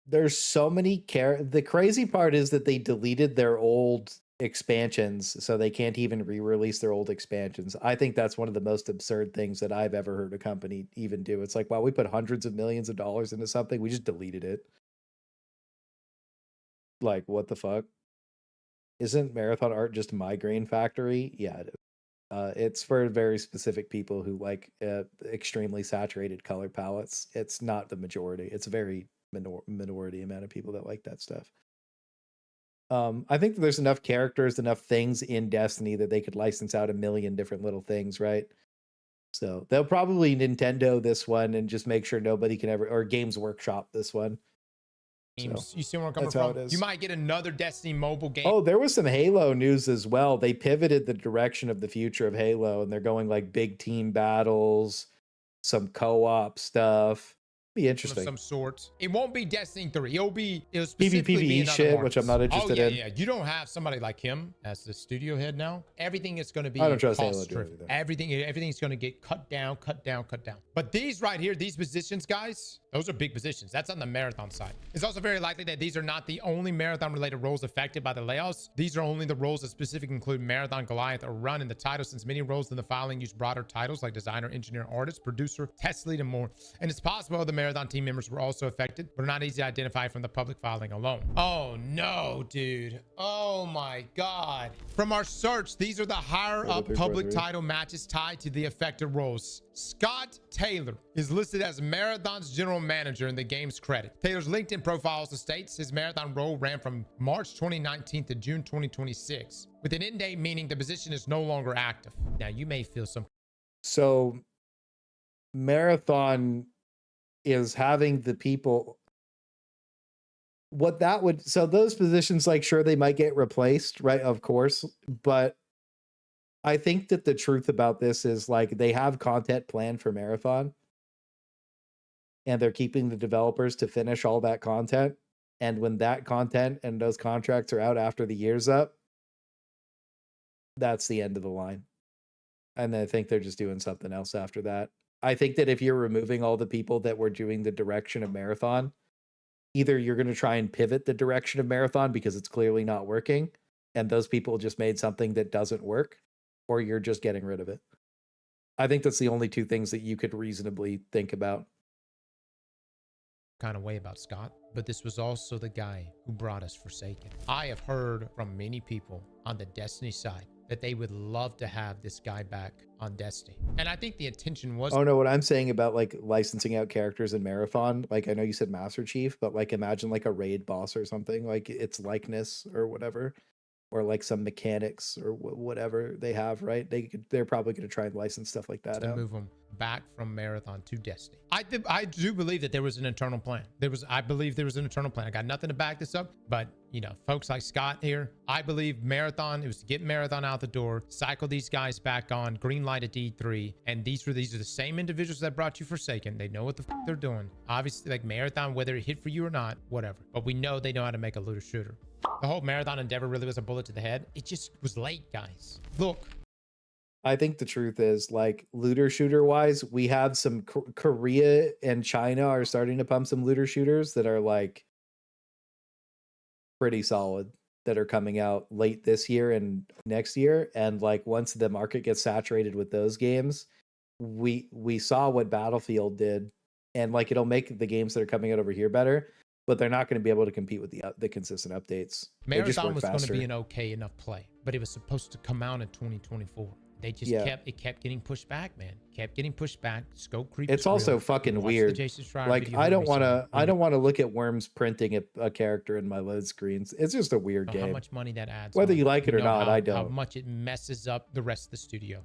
There's so many the crazy part is that they deleted their old expansions, so they can't even re-release their old expansions. I think that's one of the most absurd things that I've ever heard a company even do. It's like, wow, we put hundreds of millions of dollars into something, we just deleted it. Like, what the fuck? Isn't Marathon Art just Migraine Factory? Yeah, it is. It's for very specific people who like extremely saturated color palettes. It's not the majority. It's a very minority amount of people that like that stuff. I think that there's enough characters, enough things in Destiny that they could license out a million different little things, right? So they'll probably Nintendo this one and just make sure nobody can ever, or Games Workshop this one. So, you see where I'm coming from? You might get another Destiny mobile game. Oh, there was some Halo news as well. They pivoted the direction of the future of Halo, and they're going like big team battles, some co-op stuff. Be of interesting. some sort. It won't be Destiny 3. It'll specifically be PvE in other shit, which markets. I'm not interested in. Yeah. You don't have somebody like him as the studio head now. Everything is going to be I don't trust Halo cost to do driven. everything. Everything's going to get cut down. But these right here, these positions, guys, those are big positions. That's on the marathon side. It's also very likely that these are not the only marathon related roles affected by the layoffs. These are only the roles that specifically include marathon, Goliath, or run in the title, since many roles in the filing use broader titles like designer, engineer, artist, producer, test lead, and more. And it's possible the marathon team members were also affected, but are not easy to identify from the public filing alone. Oh no, dude. Oh my God. From our search, these are the higher up public title matches tied to the affected roles. Scott Taylor is listed as Marathon's general manager in the game's credit. Taylor's LinkedIn profile also states his Marathon role ran from March 2019 to June 2026, with an end date meaning the position is no longer active. Now, you may feel some... So, Marathon is having the people... What that would... So, those positions, like, sure, they might get replaced, right? Of course. But I think that the truth about this is, like, they have content planned for Marathon, and they're keeping the developers to finish all that content. And when that content and those contracts are out after the year's up, that's the end of the line. And I think they're just doing something else after that. I think that if you're removing all the people that were doing the direction of Marathon, either you're going to try and pivot the direction of Marathon because it's clearly not working, and those people just made something that doesn't work, or you're just getting rid of it. I think that's the only two things that you could reasonably think about. kind of way about Scott, but this was also the guy who brought us Forsaken. I have heard from many people on the Destiny side that they would love to have this guy back on Destiny. And I think the intention was... Oh no, what I'm saying about like licensing out characters in Marathon, like I know you said Master Chief, but like imagine like a raid boss or something, like its likeness or whatever, or like some mechanics or whatever they have, right? They're probably going to try and license stuff like that to move them back from Marathon to Destiny. I do believe that there was an internal plan. I believe there was an internal plan. I got nothing to back this up, but you know, folks like Scott here, I believe Marathon, it was to get Marathon out the door, cycle these guys back on, green light at D3, and these are the same individuals that brought you Forsaken. They know what the they're doing. Obviously, like Marathon, whether it hit for you or not, whatever. But we know they know how to make a looter shooter. The whole Marathon endeavor really was a bullet to the head. It just was late, guys. Look. I think the truth is, like, looter shooter wise, we have some Korea and China are starting to pump some looter shooters that are like pretty solid, that are coming out late this year and next year. And like once the market gets saturated with those games, we saw what Battlefield did, and like it'll make the games that are coming out over here better, but they're not going to be able to compete with the consistent updates. Marathon was going to be an okay enough play, but it was supposed to come out in 2024. They just kept getting pushed back, man. Kept getting pushed back. Scope creep. It's also fucking weird. Like I don't want to look at Worms printing a character in my load screens. It's just a weird game. How much money that adds. Whether you like it or not, I don't. How much it messes up the rest of the studio.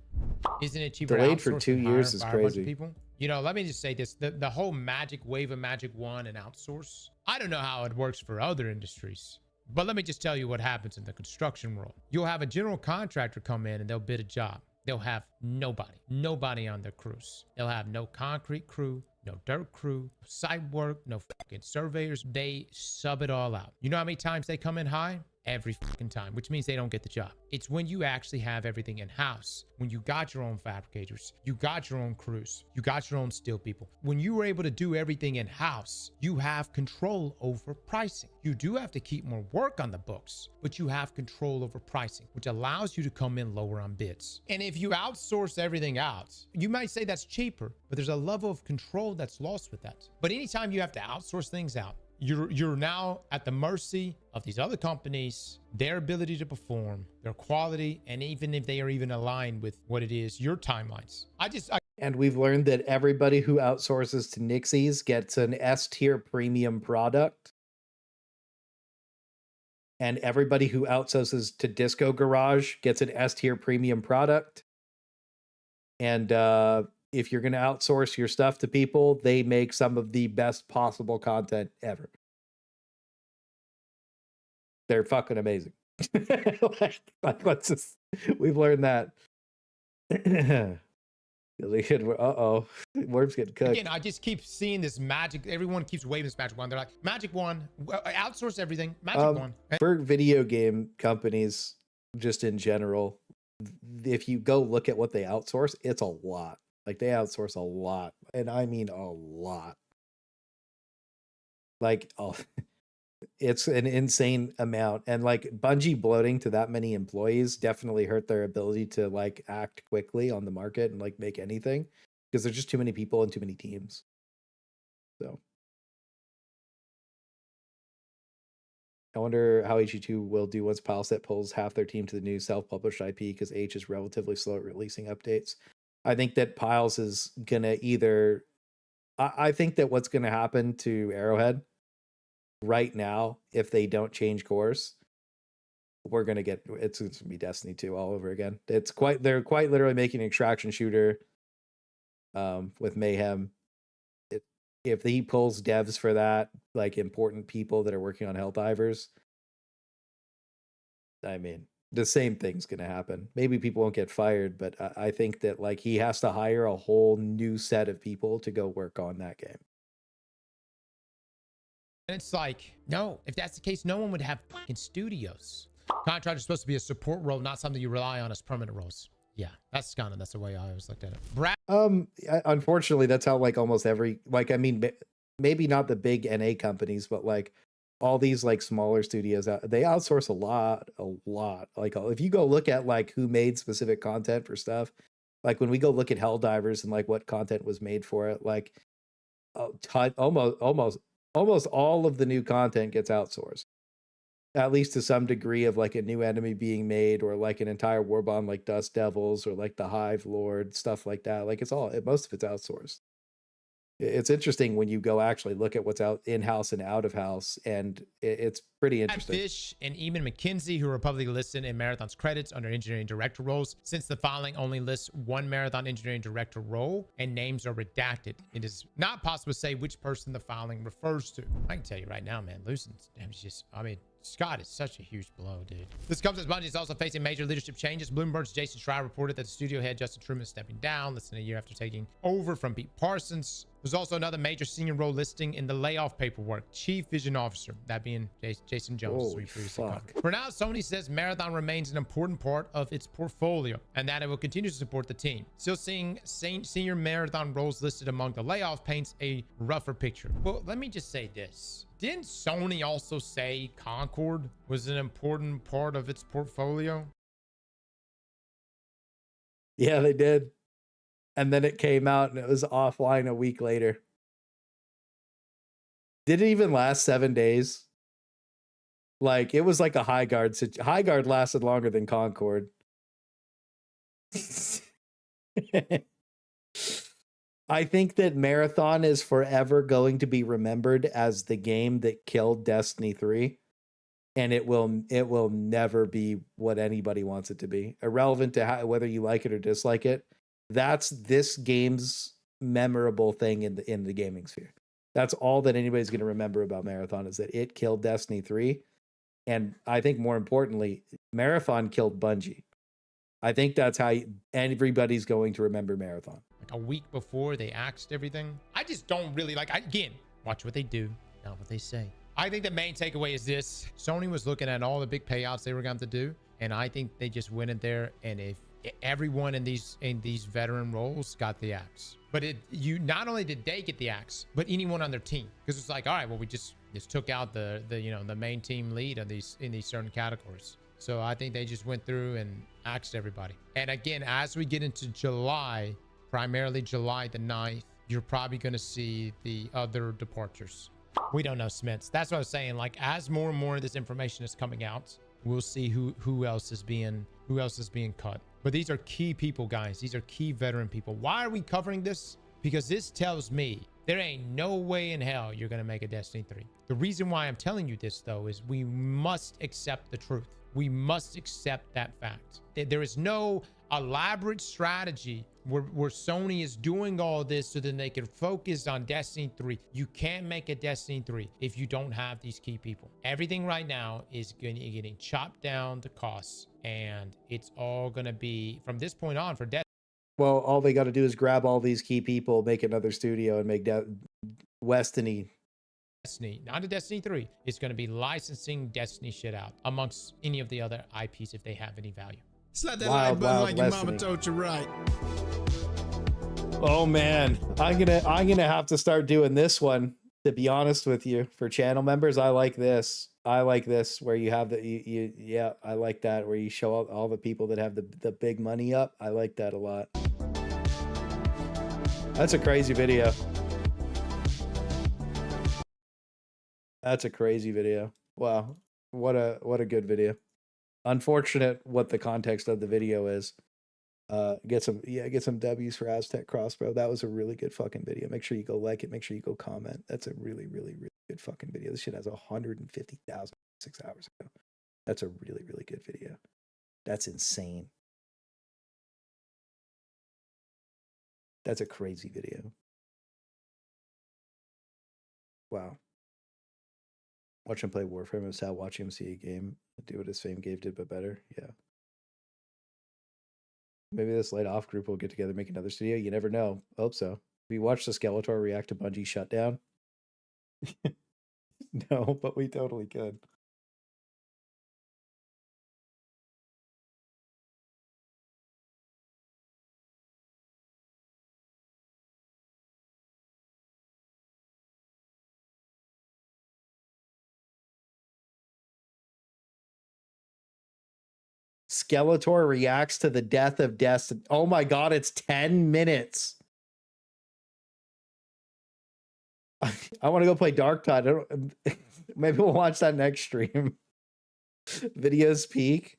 Isn't it cheaper? Delayed for 2 years is crazy. People? You know, let me just say this: the whole magic wave of Magic 1 and outsource. I don't know how it works for other industries. But let me just tell you what happens in the construction world. You'll have a general contractor come in and they'll bid a job. They'll have nobody on their crews. They'll have no concrete crew, no dirt crew, site work, no fucking surveyors. They sub it all out. You know how many times they come in high? Every fucking time, which means they don't get the job. It's when you actually have everything in-house, when you got your own fabricators, you got your own crews, you got your own steel people. When you were able to do everything in-house, you have control over pricing. You do have to keep more work on the books, but you have control over pricing, which allows you to come in lower on bids. And if you outsource everything out, you might say that's cheaper, but there's a level of control that's lost with that. But anytime you have to outsource things out, you're now at the mercy of these other companies, their ability to perform, their quality, and even if they are even aligned with what it is, your timelines. And we've learned that everybody who outsources to Nixies gets an S-tier premium product. And everybody who outsources to Disco Garage gets an S-tier premium product. And if you're going to outsource your stuff to people, they make some of the best possible content ever. They're fucking amazing. We've learned that. Uh-oh. Worm's getting cooked. Again, I just keep seeing this magic. Everyone keeps waving this magic wand. They're like, magic wand, outsource everything. Magic wand. For video game companies, just in general, if you go look at what they outsource, it's a lot. Like they outsource a lot, and I mean a lot. Like, oh, it's an insane amount, and like Bungie bloating to that many employees definitely hurt their ability to like act quickly on the market and like make anything, because there's just too many people and too many teams. So I wonder how HE2 will do once Pileset pulls half their team to the new self-published IP, because H is relatively slow at releasing updates. I think that Piles is gonna either I think that what's gonna happen to Arrowhead right now, if they don't change course, we're gonna get it's gonna be Destiny 2 all over again. They're quite literally making an extraction shooter with Mayhem. If he pulls devs for that, like important people that are working on Helldivers, I mean, the same thing's gonna happen. Maybe people won't get fired, but I think that like he has to hire a whole new set of people to go work on that game. And it's like, no, if that's the case, no one would have fucking studios. Contract is supposed to be a support role, not something you rely on as permanent roles. Yeah, that's the way I always looked at it. Brad. Unfortunately, that's how like almost every, like, I mean, maybe not the big NA companies, but like all these like smaller studios, they outsource a lot. Like if you go look at like who made specific content for stuff, like when we go look at Helldivers and like what content was made for it, like almost all of the new content gets outsourced, at least to some degree, of like a new enemy being made, or like an entire warbond like Dust Devils or like the Hive Lord, stuff like that. Like most of it's outsourced. It's interesting when you go actually look at what's out in-house and out of house, and it's pretty interesting. Fish and Eamon McKinsey, who are publicly listed in Marathon's credits under engineering director roles. Since the filing only lists one Marathon engineering director role and names are redacted, it is not possible to say which person the filing refers to. I can tell you right now, man, losing is just, I mean, Scott is such a huge blow, dude. This comes as Bungie is also facing major leadership changes. Bloomberg's Jason Schreier reported that the studio head Justin Truman is stepping down less than a year after taking over from Pete Parsons. There's also another major senior role listing in the layoff paperwork, Chief Vision Officer, that being Jason Jones, as we previously covered. For now, Sony says Marathon remains an important part of its portfolio and that it will continue to support the team. Still seeing senior Marathon roles listed among the layoff paints a rougher picture. Well, let me just say this. Didn't Sony also say Concord was an important part of its portfolio? Yeah, they did. And then it came out and it was offline a week later. Did it even last 7 days? Like, it was like a high guard. High guard lasted longer than Concord. I think that Marathon is forever going to be remembered as the game that killed Destiny 3. And it will never be what anybody wants it to be. Irrelevant to whether you like it or dislike it. That's this game's memorable thing in the gaming sphere. That's all that anybody's going to remember about Marathon, is that it killed Destiny 3. And I think more importantly, Marathon killed Bungie. I think that's how everybody's going to remember Marathon. Like a week before they axed everything. I just don't really like, again, watch what they do, not what they say. I think the main takeaway is this. Sony was looking at all the big payouts they were going to do. And I think they just went in there, and if everyone in these veteran roles got the axe, but you not only did they get the axe, but anyone on their team, because it's like, all right, well, we just took out the main team lead in these certain categories. So I think they just went through and axed everybody. And again, as we get into July, primarily July the 9th, you're probably going to see the other departures. We don't know, Smiths. That's what I was saying. Like, as more and more of this information is coming out, we'll see who else is being cut. But these are key people, guys. These are key veteran people. Why are we covering this? Because this tells me there ain't no way in hell you're going to make a Destiny 3. The reason why I'm telling you this, though, is we must accept the truth. We must accept that fact. There is no elaborate strategy where Sony is doing all this so then they can focus on Destiny 3. You can't make a Destiny 3 if you don't have these key people. Everything right now is getting chopped down to costs, and it's all going to be, from this point on, for Destiny. Well, all they got to do is grab all these key people, make another studio, and make Destiny. Destiny, not a Destiny 3. It's going to be licensing Destiny shit out amongst any of the other IPs if they have any value. Slap that Wild, like button wild like your Destiny. mama told you right. Oh man, I'm gonna have to start doing this one. To be honest with you, for channel members, I like this. I like this where you have yeah, I like that where you show all the people that have the big money up. I like that a lot. That's a crazy video. That's a crazy video. Wow, what a good video. Unfortunate what the context of the video is. Get some W's for Aztec Crossbow. That was a really good fucking video. Make sure you go like it. Make sure you go comment. That's a really, really, really good fucking video. This shit has 150,000 6 hours ago. That's a really, really good video. That's insane. That's a crazy video. Wow. Watch him play Warframe is how watching him see a game do what his fame gave did, but better. Yeah. Maybe this layoff group will get together, make another studio. You never know. Hope so. We watched the Skeletor react to Bungie shutdown. No, but we totally could. Skeletor reacts to the death of Destiny. Oh my god, it's 10 minutes. I want to go play Darktide. Maybe we'll watch that next stream. Videos peak.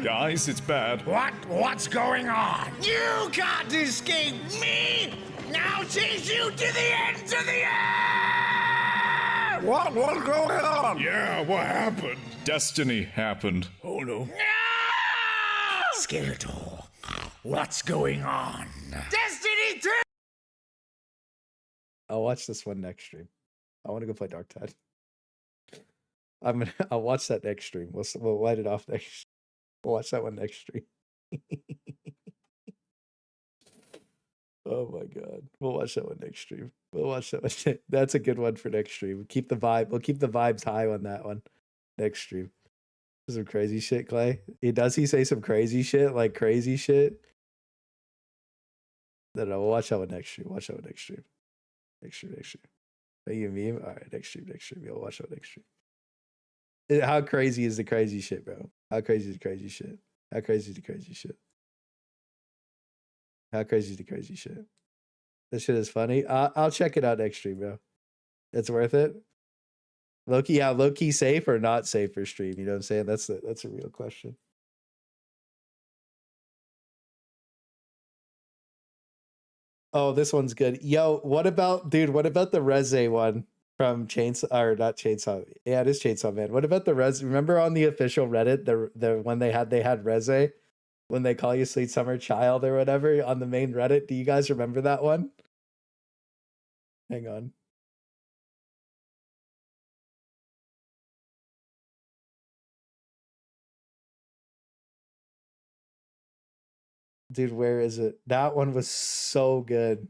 Guys, it's bad. What's going on? You can't escape me! Now chase you to the ends of the earth! What's going on? Yeah, what happened? Destiny happened. Oh no. No! Skeletor, what's going on? Destiny 2! I'll watch this one next stream. I want to go play Darktide. I'll watch that next stream. We'll light it off next. We'll watch that one next stream. Oh my god. We'll watch that one next stream. We'll watch that one. That's a good one for next stream. We'll keep the vibes high on that one next stream. Some crazy shit, Clay. Does he say some crazy shit? Like crazy shit? No, we'll watch that one next stream. Watch that one next stream. Next stream. Are you a meme? Alright, next stream. Yeah, we'll watch that one next stream. How crazy is the crazy shit, bro? How crazy is the crazy shit? How crazy is the crazy shit? How crazy is the crazy shit? This shit is funny. I'll check it out next stream, bro. It's worth it. Low-key safe or not safe for stream? You know what I'm saying? That's a real question. Oh, this one's good. Yo, what about the Reze one from Chainsaw, or not Chainsaw? Yeah, it is Chainsaw Man. What about the Reze? Remember on the official Reddit, the when they had Reze, when they call you Sweet Summer Child or whatever on the main Reddit? Do you guys remember that one? Hang on. Dude, where is it? That one was so good.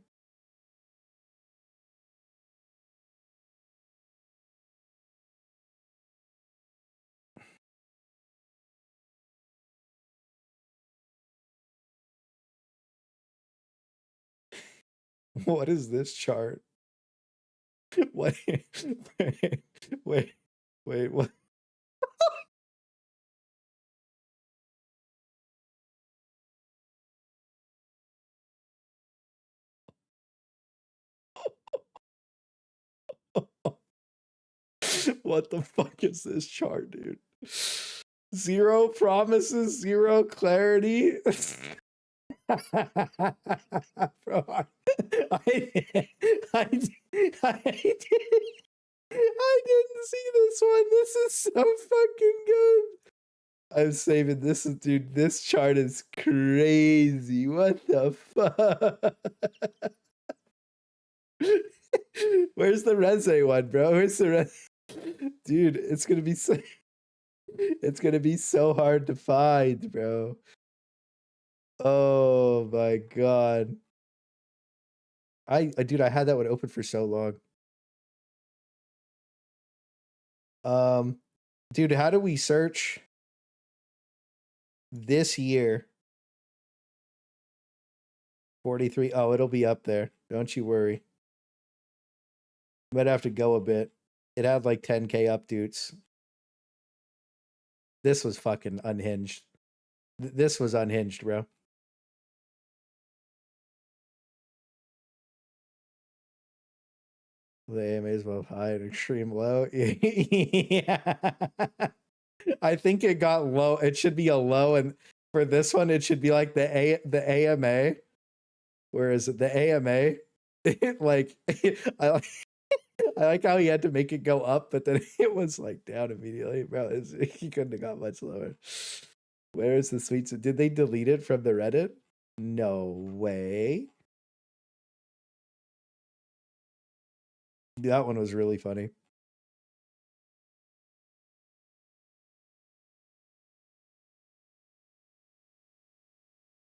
What is this chart? Wait, what? What the fuck is this chart, dude? 0 promises, 0 clarity. Bro, I didn't see this one. This is so fucking good. I'm saving this, dude. This chart is crazy. What the fuck? Where's the Reze one, bro? Where's the Reze? Dude, it's gonna be so. It's gonna be so hard to find, bro. Oh my god. Dude, I had that one open for so long. Dude, how do we search this year? 43. Oh, it'll be up there. Don't you worry. Might have to go a bit. It had like 10K updates. This was fucking unhinged. This was unhinged, bro. They may as well high and extreme low. Yeah. I think it got low. It should be a low, and for this one, it should be like the AMA. Where is it? The AMA. Like I like how he had to make it go up, but then it was like down immediately, bro. He couldn't have got much lower. Where is the sweet? Did they delete it from the Reddit? No way. That one was really funny.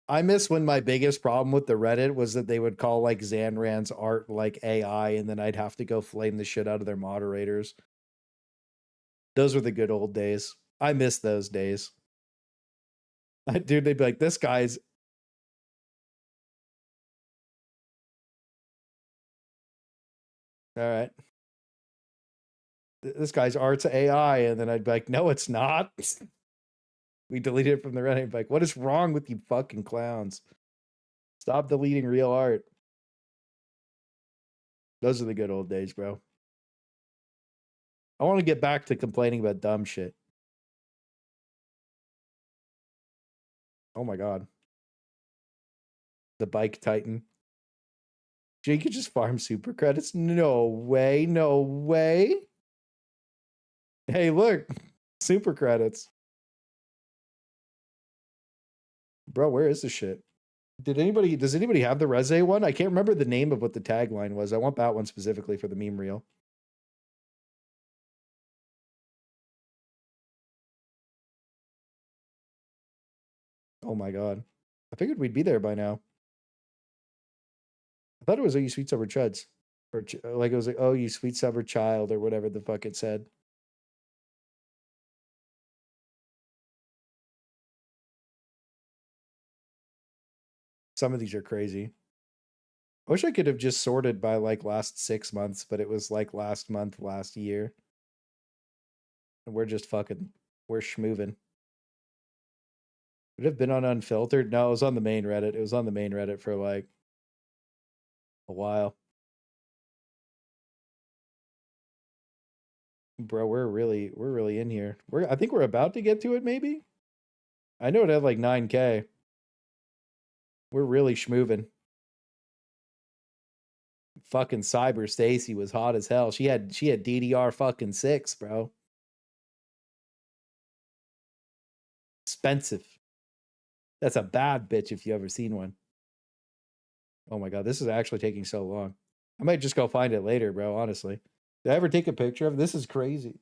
I miss when my biggest problem with the Reddit was that they would call like Zanran's art like AI, and then I'd have to go flame the shit out of their moderators. Those were the good old days. I miss those days. Dude, they'd be like, this guy's... All right. This guy's art's AI, and then I'd be like, no, it's not. We deleted it from the Reddit. Like, what is wrong with you fucking clowns? Stop deleting real art. Those are the good old days, bro. I want to get back to complaining about dumb shit. Oh my god. The bike titan. Jake could just farm super credits? No way, no way. Hey, look. Super credits. Bro, where is this shit? Does anybody have the Reze one? I can't remember the name of what the tagline was. I want that one specifically for the meme reel. Oh my god. I figured we'd be there by now. I thought it was, oh, you sweet summer chuds. Or like it was like, oh, you sweet summer child, or whatever the fuck it said. Some of these are crazy. I wish I could have just sorted by like last 6 months, but it was like last month, last year. And we're just fucking, we're schmoovin'. Would it have been on Unfiltered? No, it was on the main Reddit. It was on the main Reddit for like a while. Bro, we're really in here. I think we're about to get to it, maybe? I know it had like 9K. We're really schmoovin'. Fucking Cyber Stacy was hot as hell. She had DDR fucking 6, bro. Expensive. That's a bad bitch if you ever seen one. Oh my god, this is actually taking so long. I might just go find it later, bro, honestly. Did I ever take a picture of it? This is crazy.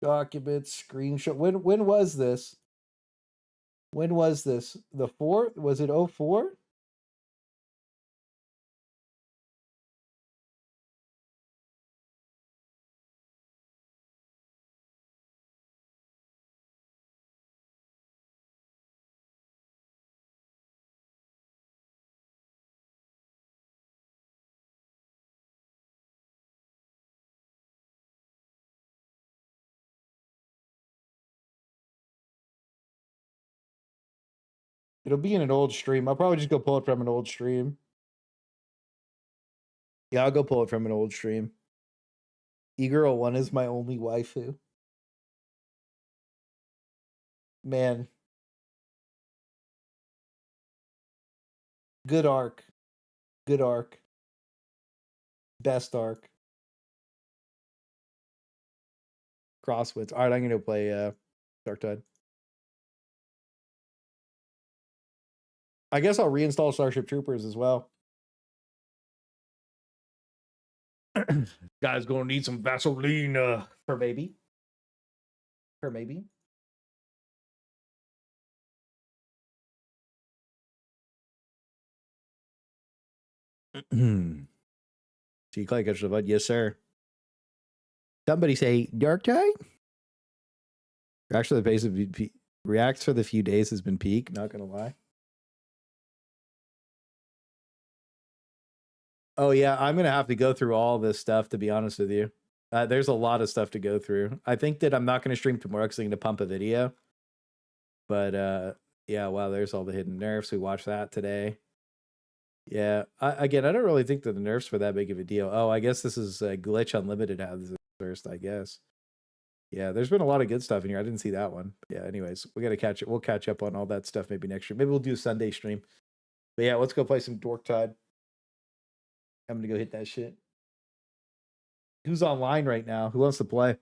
Documents, screenshot. When was this? When was this? The 4th? Was it 04? It'll be in an old stream. I'll probably just go pull it from an old stream. Yeah, I'll go pull it from an old stream. E-Girl 1 is my only waifu. Man. Good arc. Good arc. Best arc. Crosswinds. Alright, I'm gonna play Darktide. I guess I'll reinstall Starship Troopers as well. Guy's gonna need some Vaseline for maybe. For maybe. See, Clay, yes, sir. Somebody say Darktide. Actually, the pace of reacts for the few days has been peak. Not gonna lie. Oh yeah, I'm gonna have to go through all this stuff to be honest with you. There's a lot of stuff to go through. I think that I'm not gonna stream tomorrow because I'm gonna pump a video. But yeah, wow, there's all the hidden nerfs. We watched that today. Yeah, I don't really think that the nerfs were that big of a deal. Oh, I guess this is Glitch Unlimited has this first, I guess. Yeah, there's been a lot of good stuff in here. I didn't see that one. Yeah, anyways, we gotta catch it. We'll catch up on all that stuff maybe next year. Maybe we'll do a Sunday stream. But yeah, let's go play some Darktide. I'm gonna go hit that shit. Who's online right now? Who wants to play?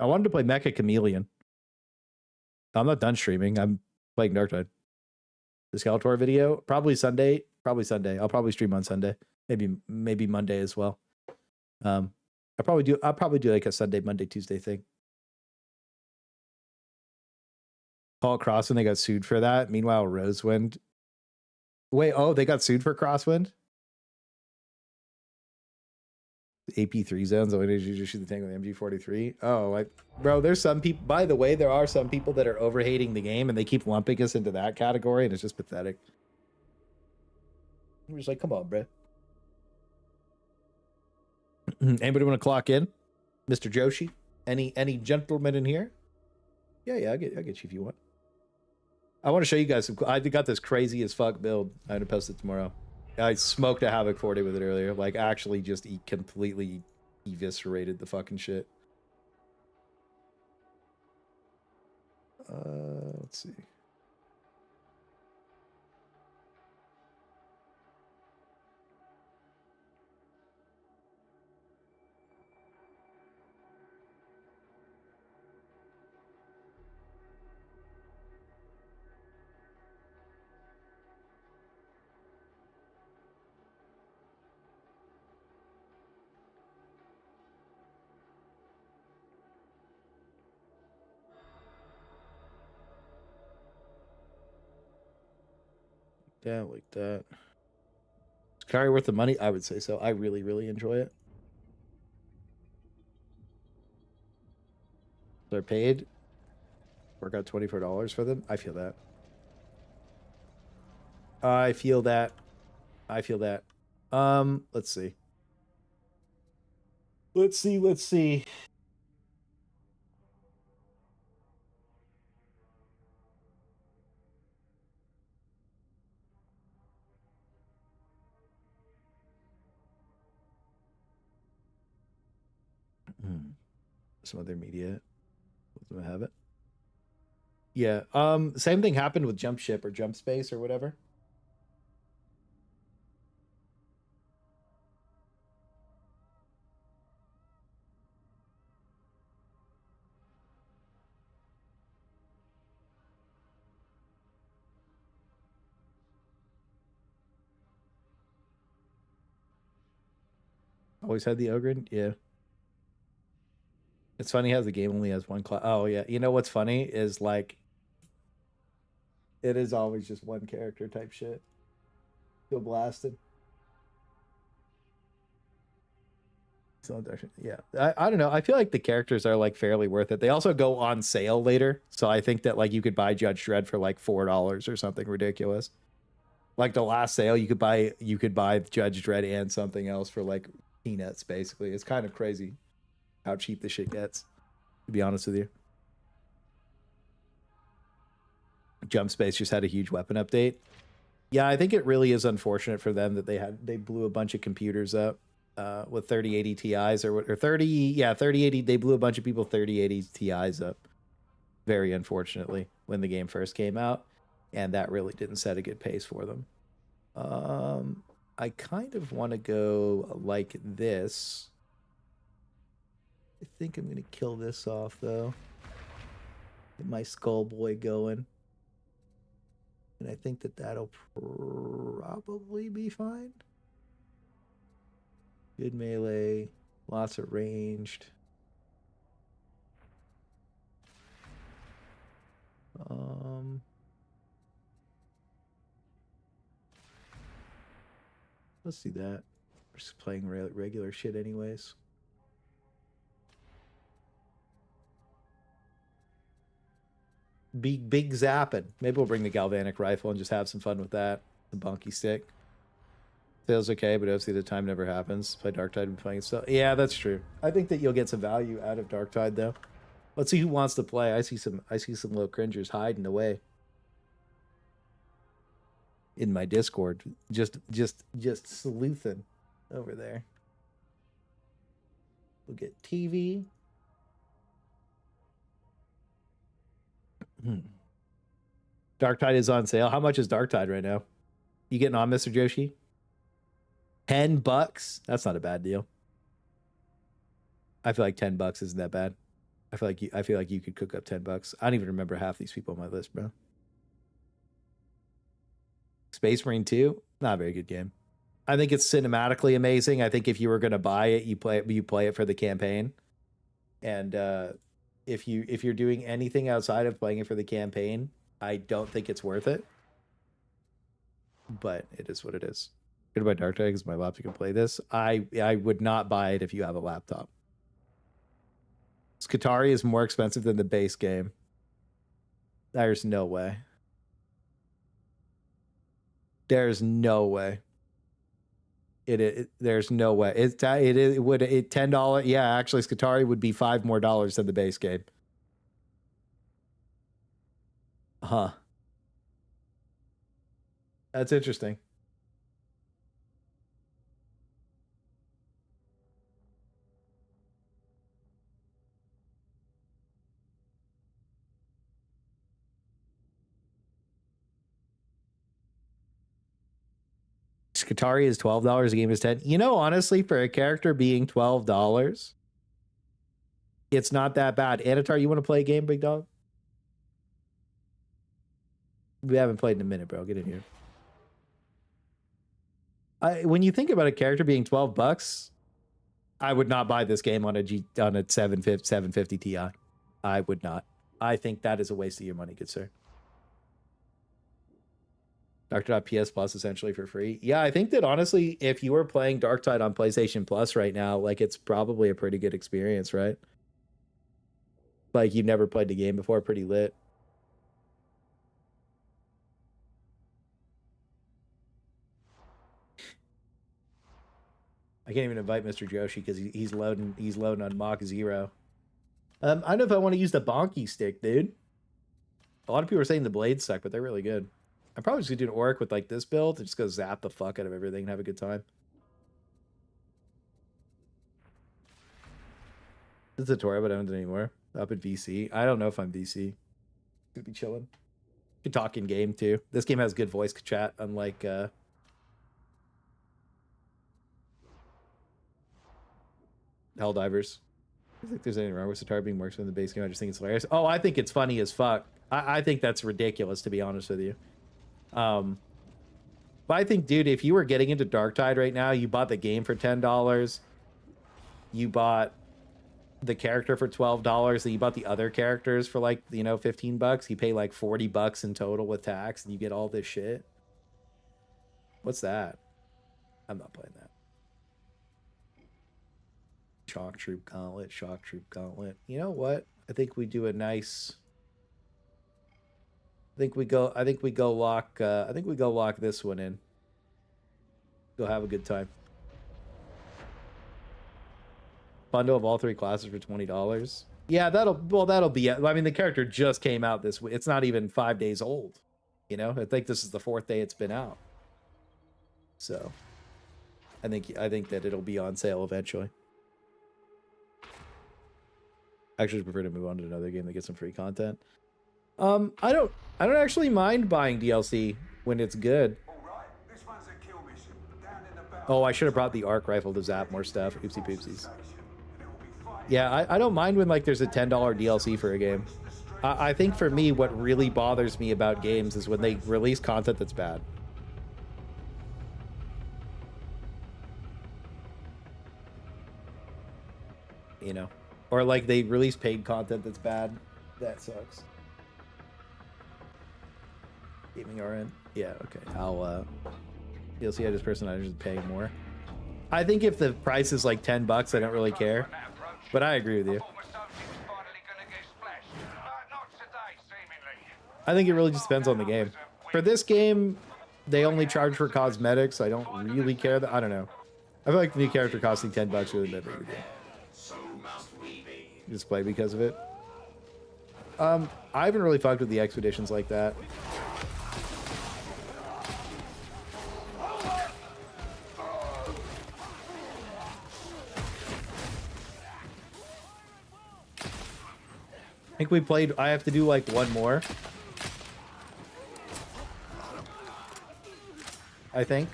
I wanted to play Mecha Chameleon. I'm not done streaming. I'm playing Darktide. The Skeletor video, probably Sunday. Probably Sunday. I'll probably stream on Sunday. Maybe Monday as well. I'll probably do like a Sunday, Monday, Tuesday thing. Paul Crosswind, they got sued for that. Meanwhile, Rosewind. Wait, oh, they got sued for Crosswind? AP3 zones. Why did you just shoot the tank with MG43? Oh, bro, there's some people. By the way, there are some people that are overhating the game and they keep lumping us into that category, and it's just pathetic. I'm just like, come on, bro. Anybody want to clock in? Mr. Joshi? Any gentlemen in here? Yeah, I'll get you if you want. I want to show you guys some. I got this crazy as fuck build. I'm gonna post it tomorrow. I smoked a Havoc 40 with it earlier. Like, actually just completely eviscerated the fucking shit. Let's see. Yeah, like that. Is Skitarii worth the money? I would say so. I really, really enjoy it. They're paid. Work out $24 for them. I feel that. I feel that. Let's see. Let's see. Some other media. Do I have it? Yeah. Same thing happened with Jump Ship or Jump Space or whatever. Always had the Ogren? Yeah. It's funny how the game only has one class. Oh, yeah. You know what's funny is, like, it is always just one character type shit. Go blasted. So, yeah. I don't know. I feel like the characters are, like, fairly worth it. They also go on sale later. So I think that, like, you could buy Judge Dredd for, like, $4 or something ridiculous. Like, the last sale, you could buy Judge Dredd and something else for, like, peanuts, basically. It's kind of crazy how cheap this shit gets, to be honest with you. Jump Space just had a huge weapon update. Yeah, I think it really is unfortunate for them that they blew a bunch of computers up with 3080 Ti's or 3080. They blew a bunch of people 3080 Ti's up. Very unfortunately, when the game first came out, and that really didn't set a good pace for them. I kind of want to go like this. I think I'm gonna kill this off though. Get my skull boy going. And I think that that'll probably be fine. Good melee, lots of ranged. let's do that. We're just playing regular shit anyways. Big zapping. Maybe we'll bring the galvanic rifle and just have some fun with that. The bonky stick. Feels okay, but obviously the time never happens. Play Darktide and playing it still. Yeah, that's true. I think that you'll get some value out of Darktide though. Let's see who wants to play. I see some little cringers hiding away in my Discord. Just sleuthing over there. We'll get TV. Darktide is on sale. How much is Darktide right now? You getting on, Mr. Joshi? $10? That's not a bad deal. I feel like $10 isn't that bad. I feel like you could cook up $10. I don't even remember half these people on my list, bro. Space Marine 2, not a very good game. I think it's cinematically amazing. I think if you were going to buy it, you play it for the campaign. And if you're doing anything outside of playing it for the campaign, I don't think it's worth it. But it is what it is. Good about Darktide because my laptop can play this. I would not buy it if you have a laptop. Skitarii is more expensive than the base game. There's no way. There's no way. There's no way. It would $10. Yeah, actually, Skitarii would be $5 more than the base game. Huh. That's interesting. Skitarii is $12. The game is $10. You know, honestly, for a character being $12, it's not that bad. Anatar, you want to play a game, big dog? We haven't played in a minute, bro. Get in here. When you think about a character being $12, I would not buy this game on a 750 Ti. I would not. I think that is a waste of your money, good sir. Darktide.ps Plus essentially for free. Yeah, I think that honestly, if you were playing Darktide on PlayStation Plus right now, like it's probably a pretty good experience, right? Like you've never played the game before, pretty lit. I can't even invite Mr. Joshi because he's loading on Mach 0. I don't know if I want to use the bonky stick, dude. A lot of people are saying the blades suck, but they're really good. I'm probably just gonna do an orc with like this build and just go zap the fuck out of everything and have a good time. It's a tutorial, but I don't do it anymore. Up at VC. I don't know if I'm VC. Could be chilling. Could talk in game too. This game has good voice chat, unlike Helldivers. I don't think there's anything wrong with Skitarii being more expensive than the base game. I just think it's hilarious. Oh, I think it's funny as fuck. I think that's ridiculous, to be honest with you. But I think, dude, if you were getting into Darktide right now, you bought the game for $10, you bought the character for $12, and you bought the other characters for like, you know, $15. You pay like $40 in total with tax, and you get all this shit. What's that? I'm not playing that. Shock Troop Gauntlet, Shock Troop Gauntlet. You know what? I think we do a nice. I think we go lock this one in. Go have a good time. Bundle of all three classes for $20. Yeah, that'll be it. I mean, the character just came out this week. It's not even 5 days old. You know, I think this is the 4th day it's been out. So I think that it'll be on sale eventually. I actually prefer to move on to another game that gets some free content. I don't actually mind buying DLC when it's good. Oh, I should have brought the arc rifle to zap more stuff. Oopsie poopsies. Yeah, I don't mind when like there's a $10 DLC for a game. I think for me, what really bothers me about games is when they release content that's bad. You know, or like they release paid content that's bad. That sucks. Gaming RN. Yeah, okay. You'll see how this person is paying more. I think if the price is like $10, I don't really care. But I agree with you. I think it really just depends on the game. For this game, they only charge for cosmetics. I don't really care. I don't know. I feel like the new character costing $10 really never big a deal. Just play because of it. I haven't really fucked with the expeditions like that. I think we played. I have to do like one more. I think.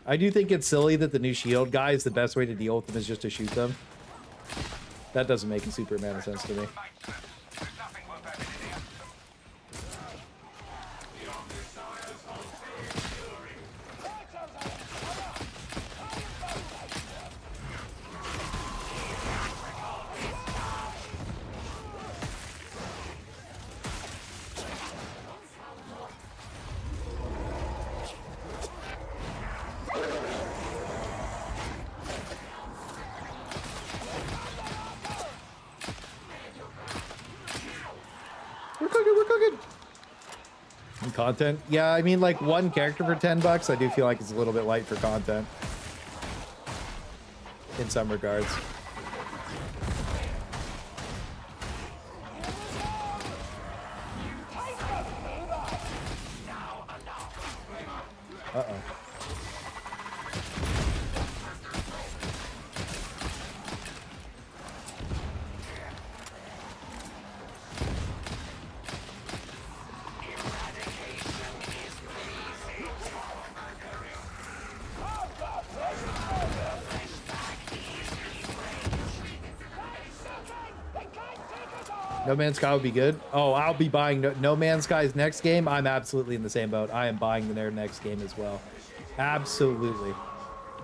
I do think it's silly that the new shield guy is the best way to deal with them is just to shoot them. That doesn't make a super amount of sense to me. Content, yeah, I mean, like one character for $10, I do feel like it's a little bit light for content in some regards. Uh-oh. No Man's Sky would be good. Oh, I'll be buying No Man's Sky's next game. I'm absolutely in the same boat. I am buying their next game as well. Absolutely.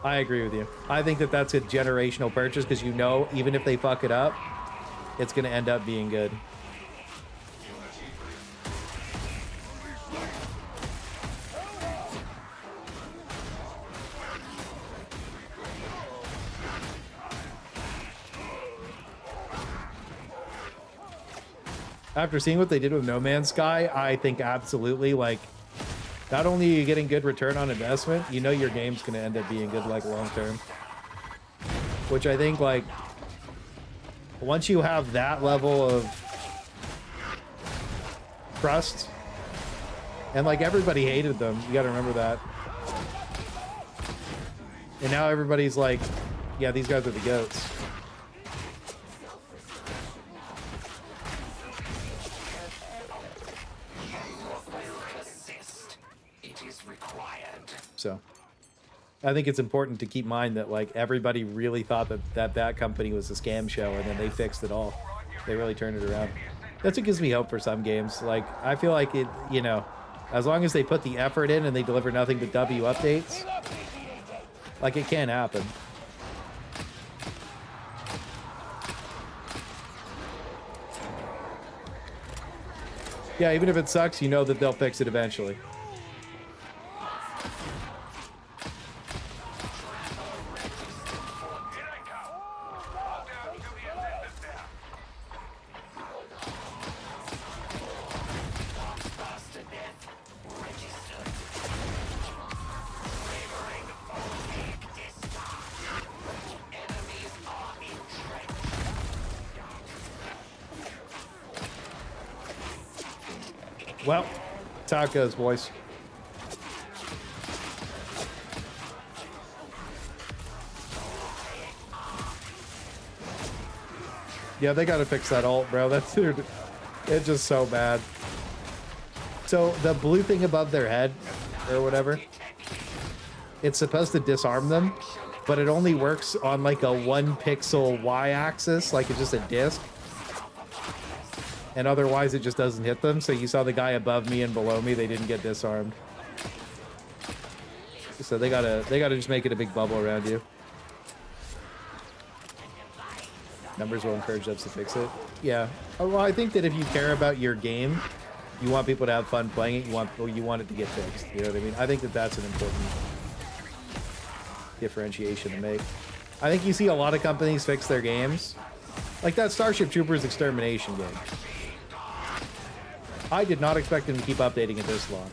I agree with you. I think that that's a generational purchase because you know, even if they fuck it up, it's going to end up being good. After seeing what they did with No Man's Sky, I think absolutely, like, not only are you getting good return on investment, you know your game's going to end up being good, like, long term. Which I think, like, once you have that level of trust, and, like, everybody hated them, you got to remember that. And now everybody's like, yeah, these guys are the GOATs. So I think it's important to keep in mind that, like, everybody really thought that company was a scam show, and then they fixed it all. They really turned it around. That's what gives me hope for some games. Like, I feel like it, you know, as long as they put the effort in and they deliver nothing but W updates, like, it can happen. Yeah, even if it sucks, you know that they'll fix it eventually. Well, tacos, boys. Yeah, they gotta fix that ult, bro. That's, dude, it's just so bad. So the blue thing above their head, or whatever, it's supposed to disarm them, but it only works on like a 1 pixel y-axis, like it's just a disc. And otherwise it just doesn't hit them. So you saw the guy above me and below me, they didn't get disarmed. So they gotta just make it a big bubble around you. Numbers will encourage us to fix it. Yeah. Well, I think that if you care about your game, you want people to have fun playing it. You want it to get fixed. You know what I mean? I think that that's an important differentiation to make. I think you see a lot of companies fix their games, like that Starship Troopers Extermination game. I did not expect them to keep updating it this long.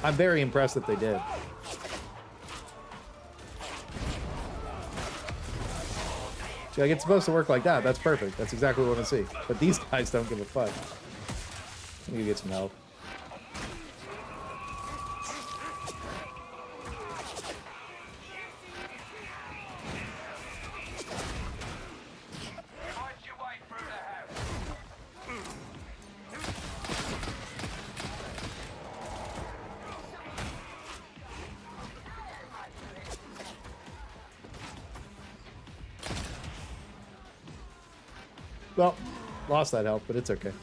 I'm very impressed that they did. See, like, it's supposed to work like that. That's perfect. That's exactly what I want to see. But these guys don't give a fuck. Let me get some help. Well, lost that help, but it's okay.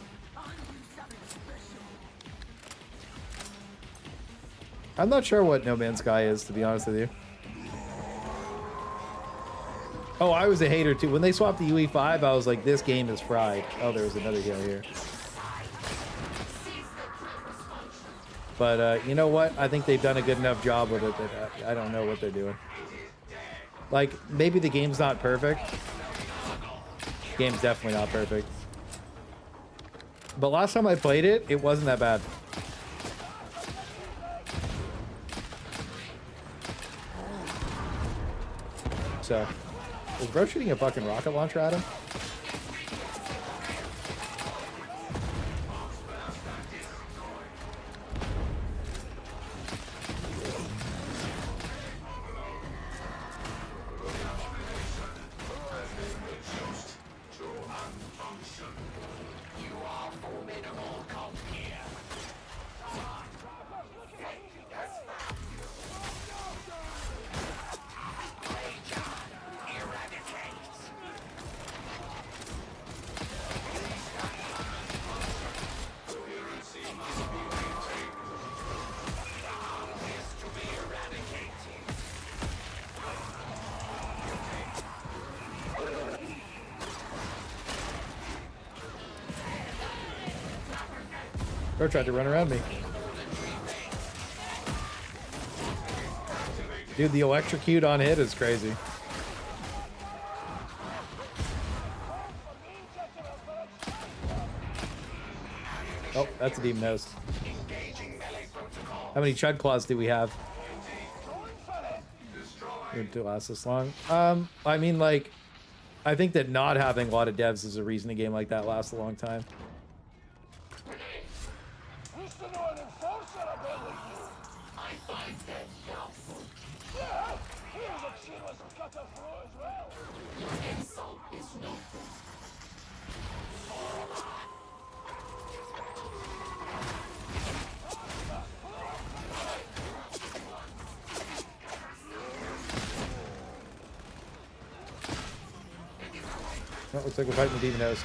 I'm not sure what No Man's Sky is, to be honest with you. Oh, I was a hater too. When they swapped the UE5, I was like, this game is fried. Oh, there was another heal here. But you know what? I think they've done a good enough job with it that I don't know what they're doing. Like, maybe the game's not perfect. Game's definitely not perfect. But last time I played it, it wasn't that bad. So, is bro shooting a fucking rocket launcher at him? Bro tried to run around me. Dude, the electrocute on hit is crazy. Oh, that's a demon host. How many chud claws do we have? To last this long? I mean, like, I think that not having a lot of devs is a reason a game like that lasts a long time. Oh, looks like we're fighting the demon host.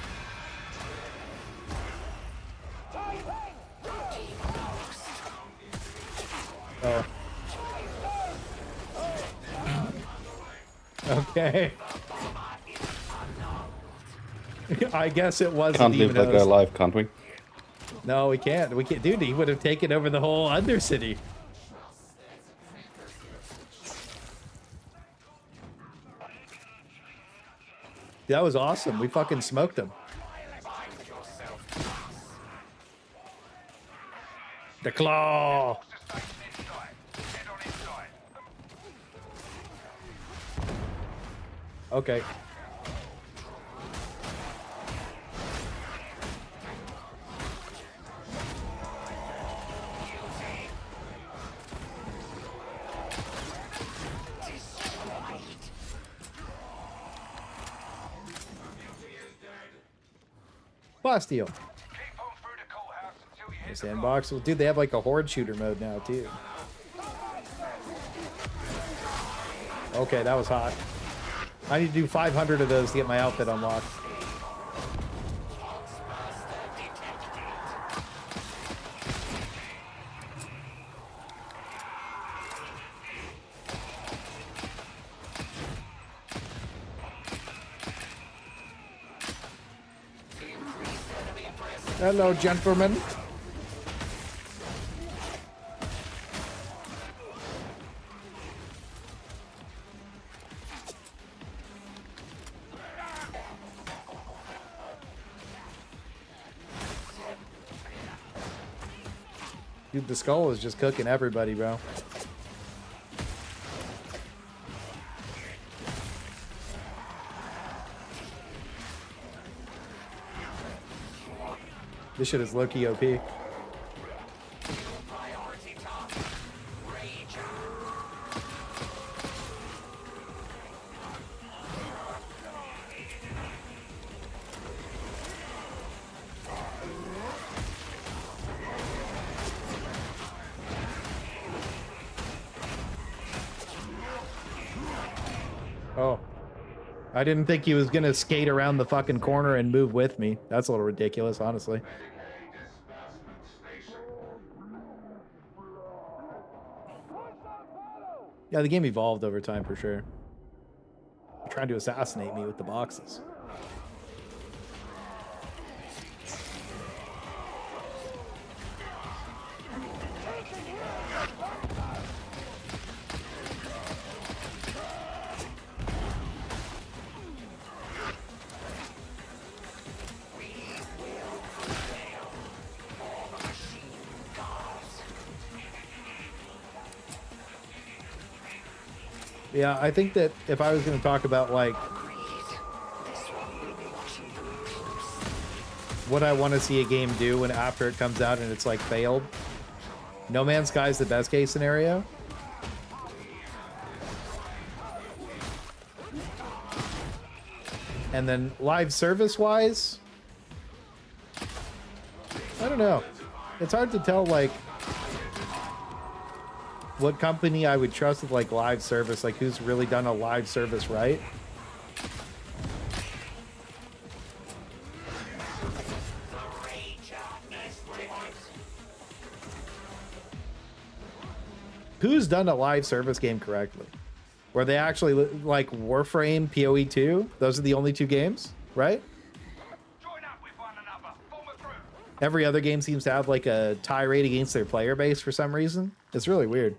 Oh. Okay. I guess it was Can't a live demon like host. that alive, can't we? No, we can't. We can't. Dude, he would have taken over the whole Undercity. That was awesome. We fucking smoked him. The claw. Okay. Bastille. Sandbox. Well, dude, they have like a horde shooter mode now too. Okay, that was hot. I need to do 500 of those to get my outfit unlocked. Hello, gentlemen. Dude, the skull is just cooking everybody, bro. This shit is low-key OP. Oh. I didn't think he was gonna skate around the fucking corner and move with me. That's a little ridiculous, honestly. Yeah, the game evolved over time for sure. They're trying to assassinate me with the boxes. Yeah, I think that if I was going to talk about like what I want to see a game do when after it comes out and it's like failed, No Man's Sky is the best case scenario. And then live service wise, I don't know. It's hard to tell like what company I would trust with like live service, like who's really done a live service right. Who's done a live service game correctly? Where they actually like Warframe, PoE 2, those are the only two games, right? Every other game seems to have like a tirade against their player base for some reason. It's really weird.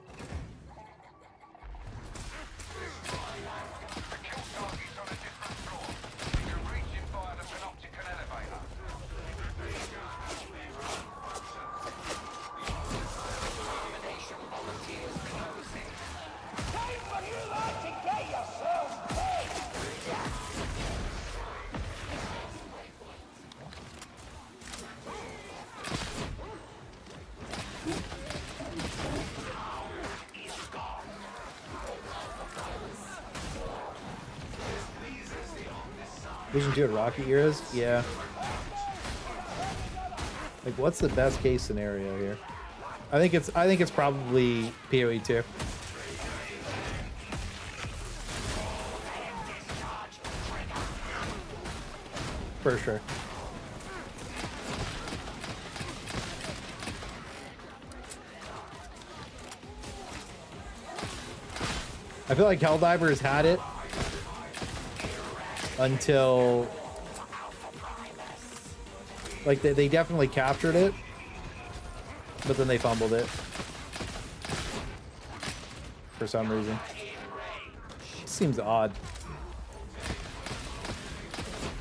Vision 2 and Rocket eras? Yeah. Like, what's the best case scenario here? I think it's probably PoE 2. For sure. I feel like Helldivers had it until like they definitely captured it, but then they fumbled it for some reason. Seems odd.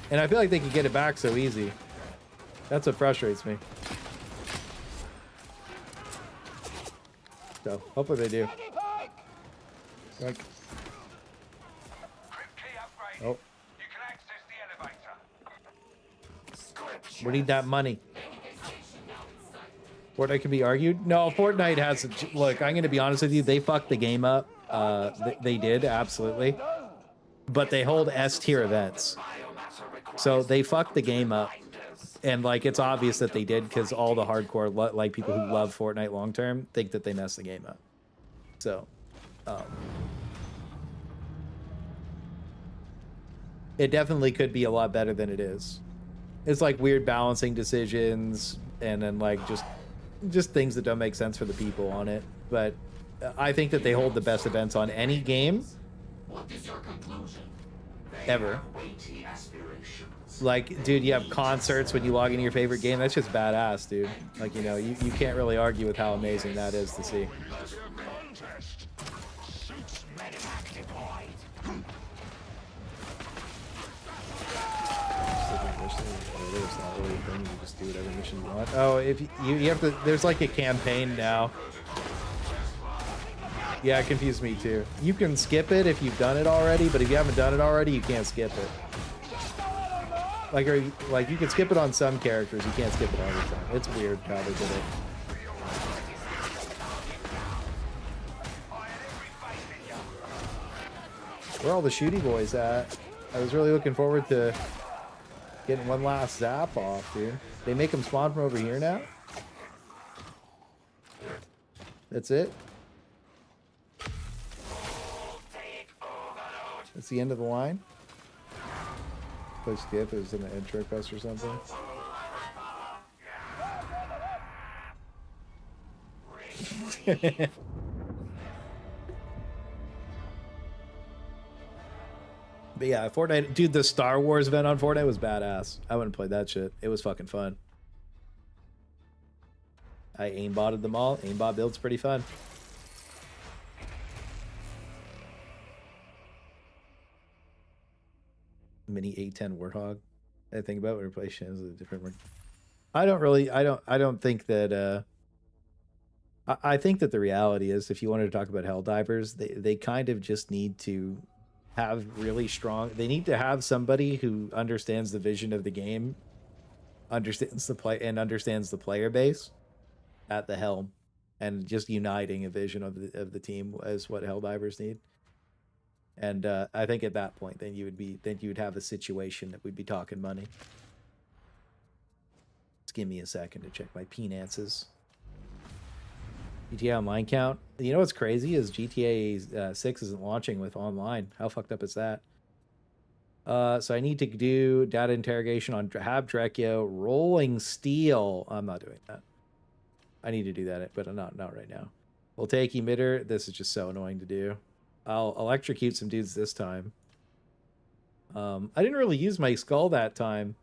And I feel like they could get it back so easy. That's what frustrates me. So hopefully they do. Like, oh. We need that money. Fortnite can be argued. No, Fortnite has. Look, I'm going to be honest with you. They fucked the game up. They did, absolutely. But they hold S tier events. So they fucked the game up. And like, it's obvious that they did because all the hardcore like people who love Fortnite long term think that they messed the game up. So, it definitely could be a lot better than it is. It's like weird balancing decisions and then like just things that don't make sense for the people on it. But I think that they hold the best events on any game ever. Like, dude, you have concerts when you log into your favorite game. That's just badass, dude. Like, you know, you can't really argue with how amazing that is to see. It's not really a thing. You just do whatever mission you want. Oh, if you have to, there's like a campaign now. Yeah, it confused me too. You can skip it if you've done it already, but if you haven't done it already, you can't skip it. Like, you can skip it on some characters, you can't skip it all the time. It's weird how they did it. Where are all the shooty boys at? I was really looking forward to getting one last zap off, dude. They make them spawn from over here now? That's it? That's the end of the line? Play skip, it was in the intro quest or something. But yeah, Fortnite, dude, the Star Wars event on Fortnite was badass. I wouldn't play that shit. It was fucking fun. I aimbotted them all. Aimbot build's pretty fun. Mini A10 Warthog. I think about replacing is a different word. I don't think that I think that the reality is, if you wanted to talk about Helldivers, they kind of just need to have really strong, they need to have somebody who understands the vision of the game, understands the play, and understands the player base at the helm, and just uniting a vision of the team is what Helldivers need. And I think at that point, then you would have a situation that we'd be talking money. Just give me a second to check my penances. GTA Online count. You know what's crazy is GTA 6 isn't launching with online. How fucked up is that? So I need to do data interrogation on Hab Drekio, Rolling Steel. I'm not doing that. I need to do that, but I'm not right now. We'll take emitter. This is just so annoying to do. I'll electrocute some dudes this time. I didn't really use my skull that time,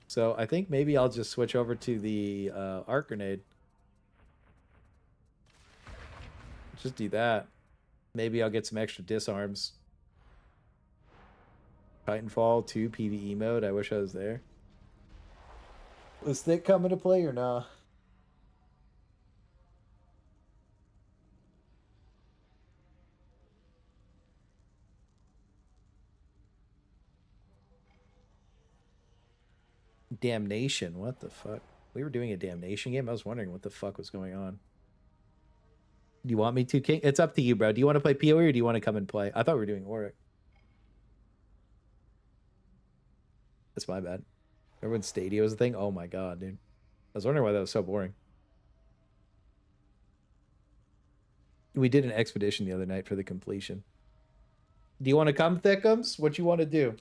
so I think maybe I'll just switch over to the arc grenade. Just do that. Maybe I'll get some extra disarms. Titanfall 2 PvE mode. I wish I was there. Was Thick coming to play or nah? Damnation. What the fuck? We were doing a Damnation game? I was wondering what the fuck was going on. Do you want me to, King? It's up to you, bro. Do you want to play PoE or do you want to come and play? I thought we were doing Auric. That's my bad. Remember when Stadia was a thing? Oh my god, dude. I was wondering why that was so boring. We did an expedition the other night for the completion. Do you want to come, Thickums? What you want to do?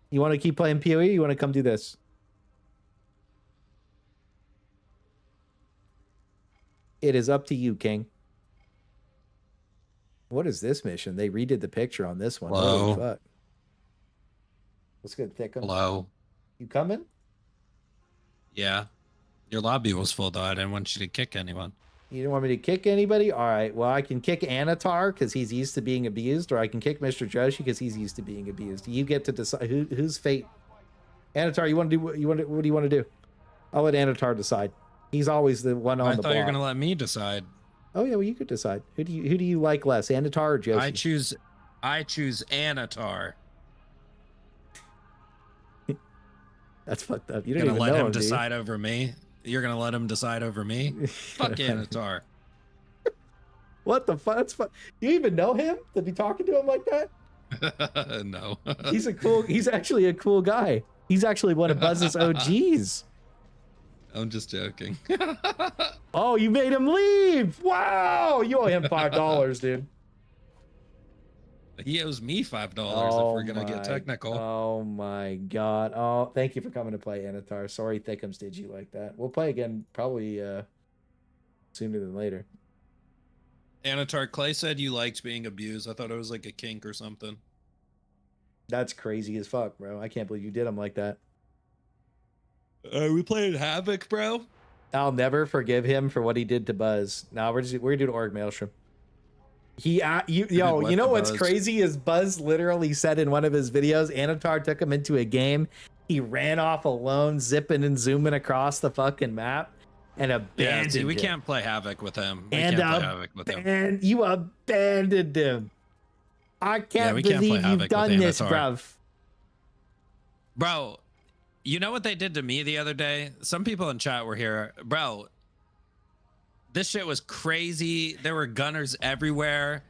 You want to keep playing PoE or you want to come do this? It is up to you, King. What is this mission? They redid the picture on this one. Hello. Holy fuck. What's good, Thickums? Hello. You coming? Yeah. Your lobby was full though. I didn't want you to kick anyone. You didn't want me to kick anybody? All right. Well, I can kick Anatar because he's used to being abused, or I can kick Mr. Joshi because he's used to being abused. You get to decide whose fate. Anatar, what do you want to do? I'll let Anatar decide. He's always the one on the block. I thought you were gonna let me decide. Oh yeah, well you could decide. Who do you like less, Anatar or Joshi? I choose Anatar. That's fucked up. You don't You're even gonna know let him dude. decide over me? You're gonna let him decide over me? Fuck Anatar. What the fuck? That's fun. You even know him to be talking to him like that? No. He's actually a cool guy. He's actually one of Buzz's OGs. I'm just joking. Oh, you made him leave. Wow. You owe him $5, dude. He owes me $5 if we're gonna get technical. Oh my god. Oh, thank you for coming to play, Anatar. Sorry Thickums did you like that. We'll play again probably sooner than later. Anatar, Clay said you liked being abused. I thought it was like a kink or something. That's crazy as fuck, bro. I can't believe you did him like that. We played Havoc, bro. I'll never forgive him for what he did to Buzz. Now we're gonna do Org Maelstrom. You know what's crazy is Buzz literally said in one of his videos, Anatar took him into a game. He ran off alone, zipping and zooming across the fucking map, and abandoned him. We can't play Havoc with him. And you abandoned him. I can't believe you've done this, bruv. Bro, you know what they did to me the other day? Some people in chat were here. Bro, this shit was crazy. There were gunners everywhere.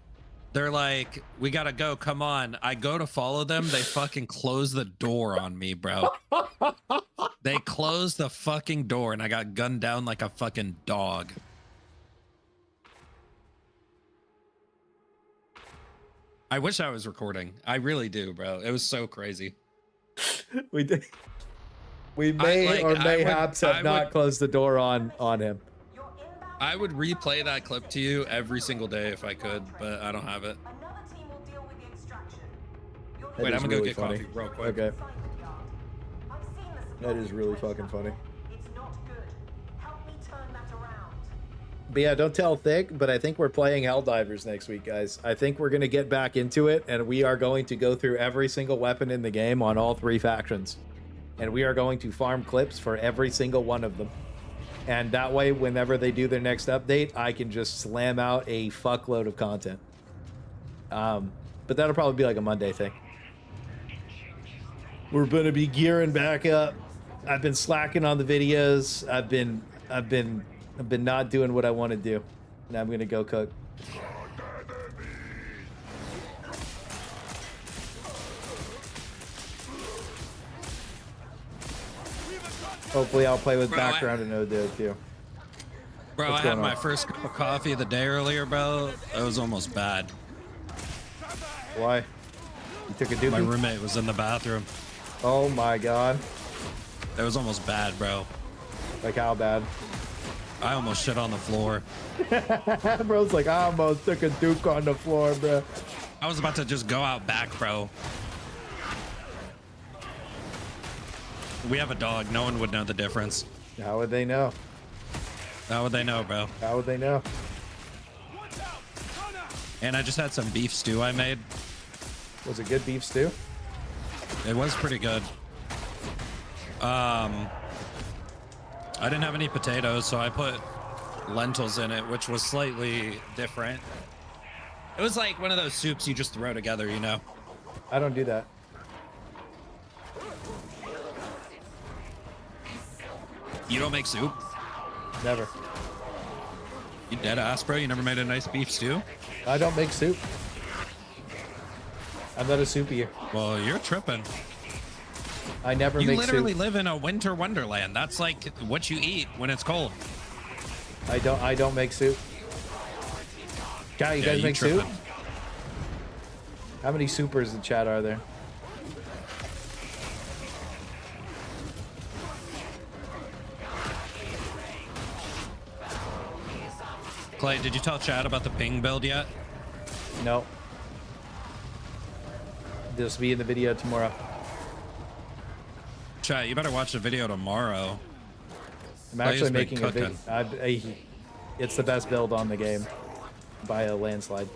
They're like, we gotta go, come on. I go to follow them. They fucking close the door on me, bro. They closed the fucking door and I got gunned down like a fucking dog. I wish I was recording. I really do, bro. It was so crazy. We did. We may or mayhaps have not closed the door on him. I would replay that clip to you every single day if I could, but I don't have it. Wait, I'm gonna go get coffee real quick. Okay. That is really fucking funny. But yeah, don't tell Thick, but I think we're playing Helldivers next week, guys. I think we're going to get back into it, and we are going to go through every single weapon in the game on all 3 factions. And we are going to farm clips for every single one of them. And that way, whenever they do their next update, I can just slam out a fuckload of content. But that'll probably be like a Monday thing. We're going to be gearing back up. I've been slacking on the videos. I've been not doing what I want to do. Now I'm gonna go cook. Hopefully I'll play with background and Odo too. Bro, I had my first cup of coffee of the day earlier, bro. It was almost bad. Why? You took a doobie? My roommate was in the bathroom. Oh my god. It was almost bad, bro. Like how bad? I almost shit on the floor. Bro's like, I almost took a duke on the floor, bro. I was about to just go out back, bro. We have a dog. No one would know the difference. How would they know? How would they know, bro? How would they know? And I just had some beef stew I made. Was it good beef stew? It was pretty good. I didn't have any potatoes, so I put lentils in it, which was slightly different. It was like one of those soups you just throw together, you know? I don't do that. You don't make soup? Never. You dead ass, bro? You never made a nice beef stew? I don't make soup. I'm not a soupier. Well, you're tripping. I never make soup. You literally live in a winter wonderland. That's like what you eat when it's cold. I don't make soup. Guy, you guys make soup? How many supers in chat are there? Clay, did you tell Chad about the ping build yet? No. This will be in the video tomorrow. Chat, you better watch the video tomorrow. I'm actually making a video. It's the best build on the game by a landslide.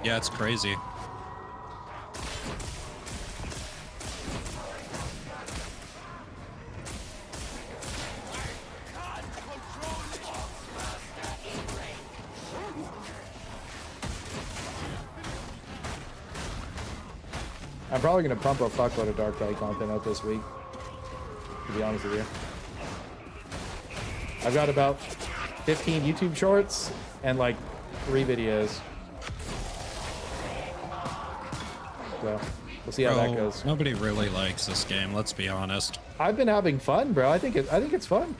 Yeah, it's crazy. I'm probably going to pump a fuckload of Darktide content out this week, to be honest with you. I've got about 15 YouTube shorts and like 3 videos. So we'll see how that goes. Nobody really likes this game, let's be honest. I've been having fun, bro. I think it's fun.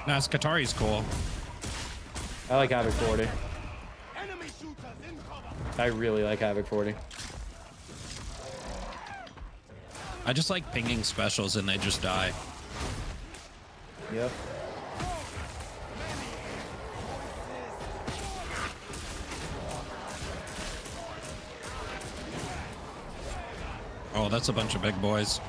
Nah, Skitarii's cool. I like Havoc 40. I really like Havoc 40. I just like pinging specials and they just die. Yep. Oh, that's a bunch of big boys.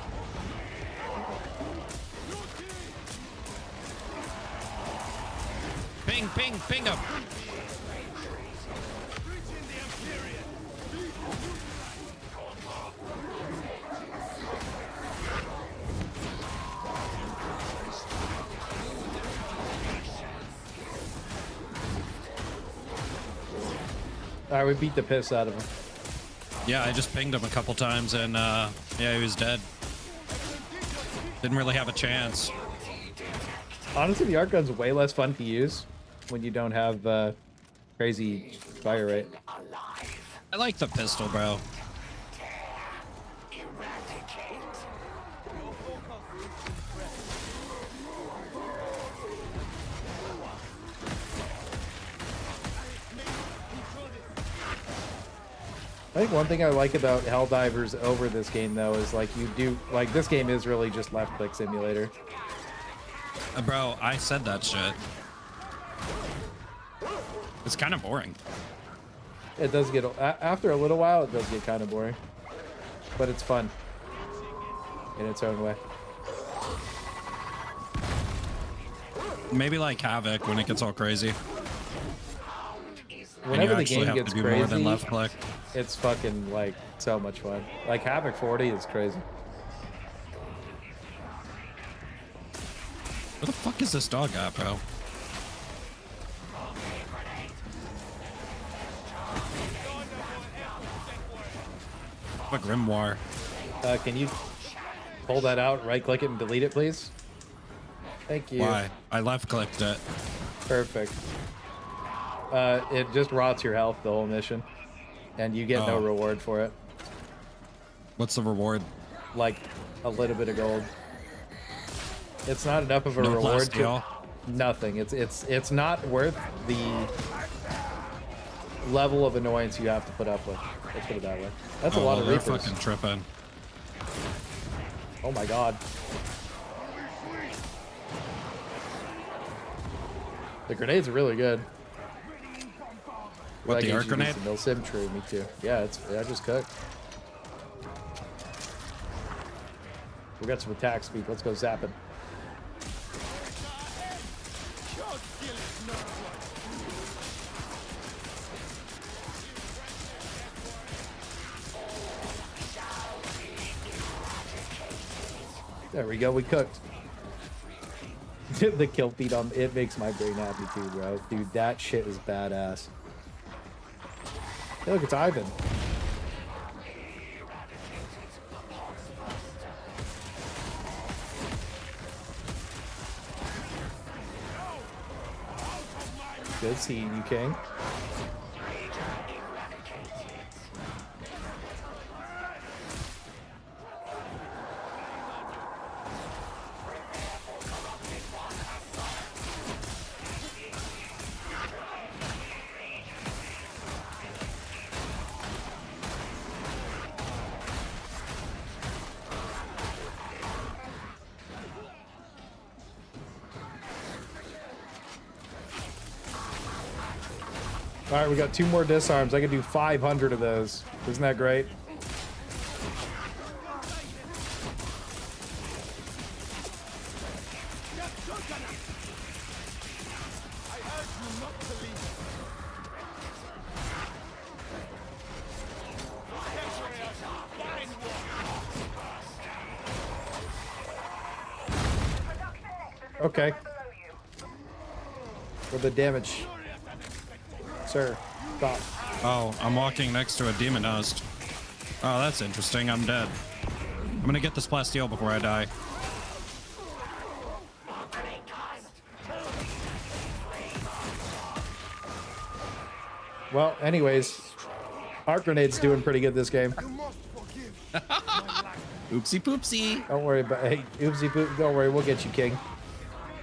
Ping, ping, ping them. All right, we beat the piss out of him. Yeah, I just pinged him a couple times and yeah, he was dead. Didn't really have a chance. Honestly, the arc gun's way less fun to use when you don't have crazy fire rate. I like the pistol, bro. I think one thing I like about Helldivers over this game, though, is like this game is really just left-click simulator. Bro, I said that shit. It's kind of boring. It does get, after a little while, it does get kind of boring. But it's fun. In its own way. Maybe like Havoc when it gets all crazy. Whenever the game gets crazy, more than left click. It's fucking like so much fun. Like Havoc 40 is crazy. Where the fuck is this dog at, bro? A grimoire. Can you pull that out, right click it and delete it, please? Thank you. Why? I left clicked it. Perfect. It just rots your health the whole mission, and you get no reward for it. What's the reward? Like a little bit of gold. It's not enough of a No reward. plasteel? Nothing. It's not worth the level of annoyance you have to put up with. Let's put it that way. That's a lot of they're Reapers. fucking tripping. Oh my god. The grenades are really good. What, the arc grenade? They'll sim true, me too. Yeah, I just cooked. We got some attack speed. Let's go zapping. There we go, we cooked. The kill feed on it makes my brain happy too, bro. Dude, that shit is badass. Hey, look, it's Ivan. Good seeing you, King. All right, we got 2 more disarms. I can do 500 of those. Isn't that great? Okay. For the damage. Sir, stop. Oh, I'm walking next to a demon host. Oh, that's interesting. I'm dead. I'm gonna get this plasteel before I die. Well, anyways, arc grenade's doing pretty good this game. Oopsie poopsie. Don't worry about hey, oopsie poop. Don't worry, we'll get you, King.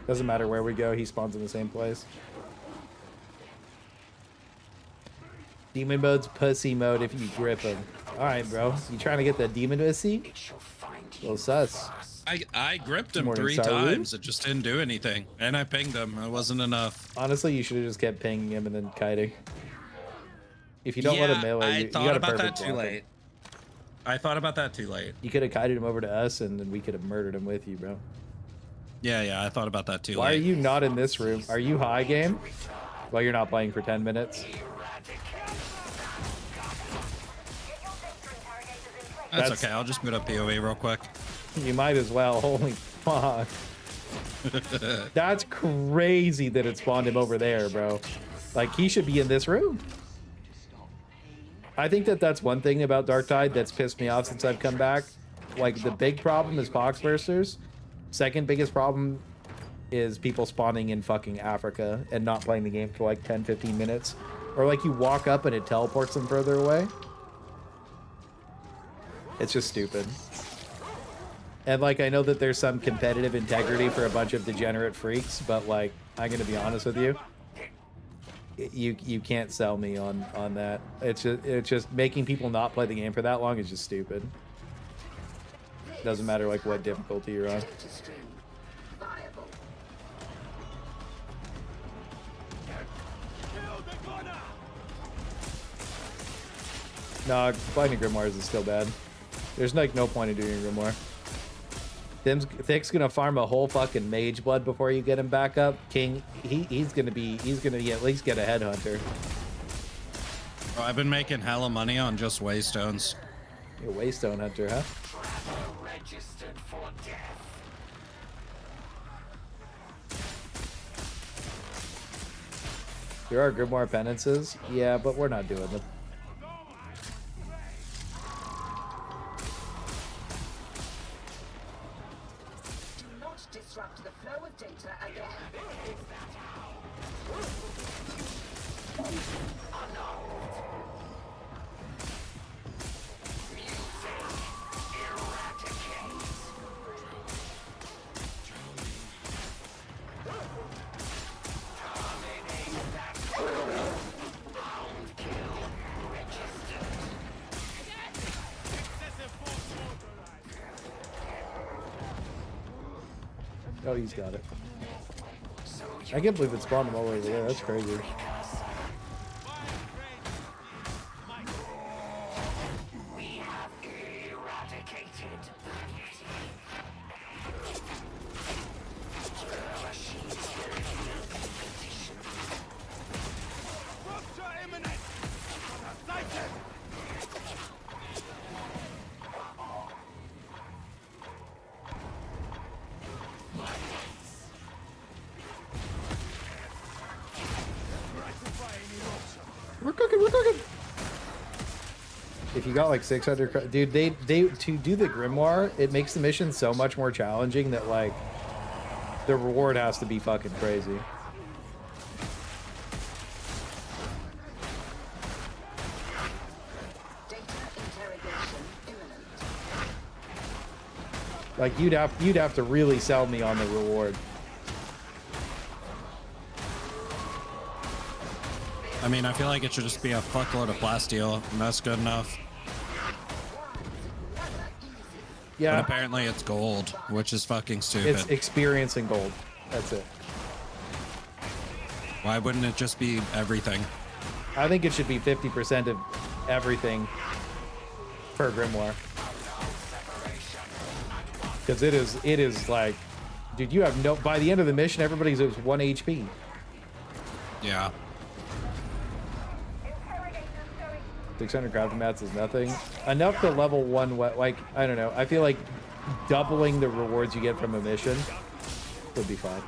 Doesn't matter where we go, he spawns in the same place. Demon mode's pussy mode if you grip him. Alright, bro. You trying to get that demon pussy? Little sus. I gripped him Morning, 3 Saru. times. It just didn't do anything. And I pinged him. It wasn't enough. Honestly, you should have just kept pinging him and then kiting. If you don't let him melee, I you thought got a about perfect that too blocker. late. I thought about that too late. You could have kited him over to us, and then we could have murdered him with you, bro. Yeah, I thought about that too Why late. are you not in this room? Are you high game? Well, you're not playing for 10 minutes. That's okay. I'll just boot up POE real quick. You might as well. Holy fuck. That's crazy that it spawned him over there, bro. Like, he should be in this room. I think that that's one thing about Darktide that's pissed me off since I've come back. Like, the big problem is poxbursters. Second biggest problem is people spawning in fucking Africa and not playing the game for like 10-15 minutes. Or like you walk up and it teleports them further away. It's just stupid. And like, I know that there's some competitive integrity for a bunch of degenerate freaks, but like, I'm gonna be honest with you. You can't sell me on that. It's just making people not play the game for that long is just stupid. Doesn't matter like what difficulty you're on. No, fighting Grimoires is still bad. There's like no point in doing a Grimoire. Thick's gonna farm a whole fucking mage blood before you get him back up. King, he's gonna at least get a headhunter. Bro, I've been making hella money on just waystones. You're a waystone hunter, huh? There are Grimoire penances, yeah, but we're not doing them. Disrupt the flow of data again. Oh, he's got it. I can't believe it spawned him all the way over there. That's crazy. We're cooking. If you got like 600, dude, they to do the Grimoire, it makes the mission so much more challenging that like the reward has to be fucking crazy. Like you'd have to really sell me on the reward. I mean, I feel like it should just be a fuckload of plasteel, and that's good enough. Yeah. But apparently it's gold, which is fucking stupid. It's experience and gold. That's it. Why wouldn't it just be everything? I think it should be 50% of everything per Grimoire. Because it is like, dude, you have no, by the end of the mission, everybody's at 1 HP. Yeah. 600 crafting mats is nothing. Enough to level 1, like, I don't know. I feel like doubling the rewards you get from a mission would be fine.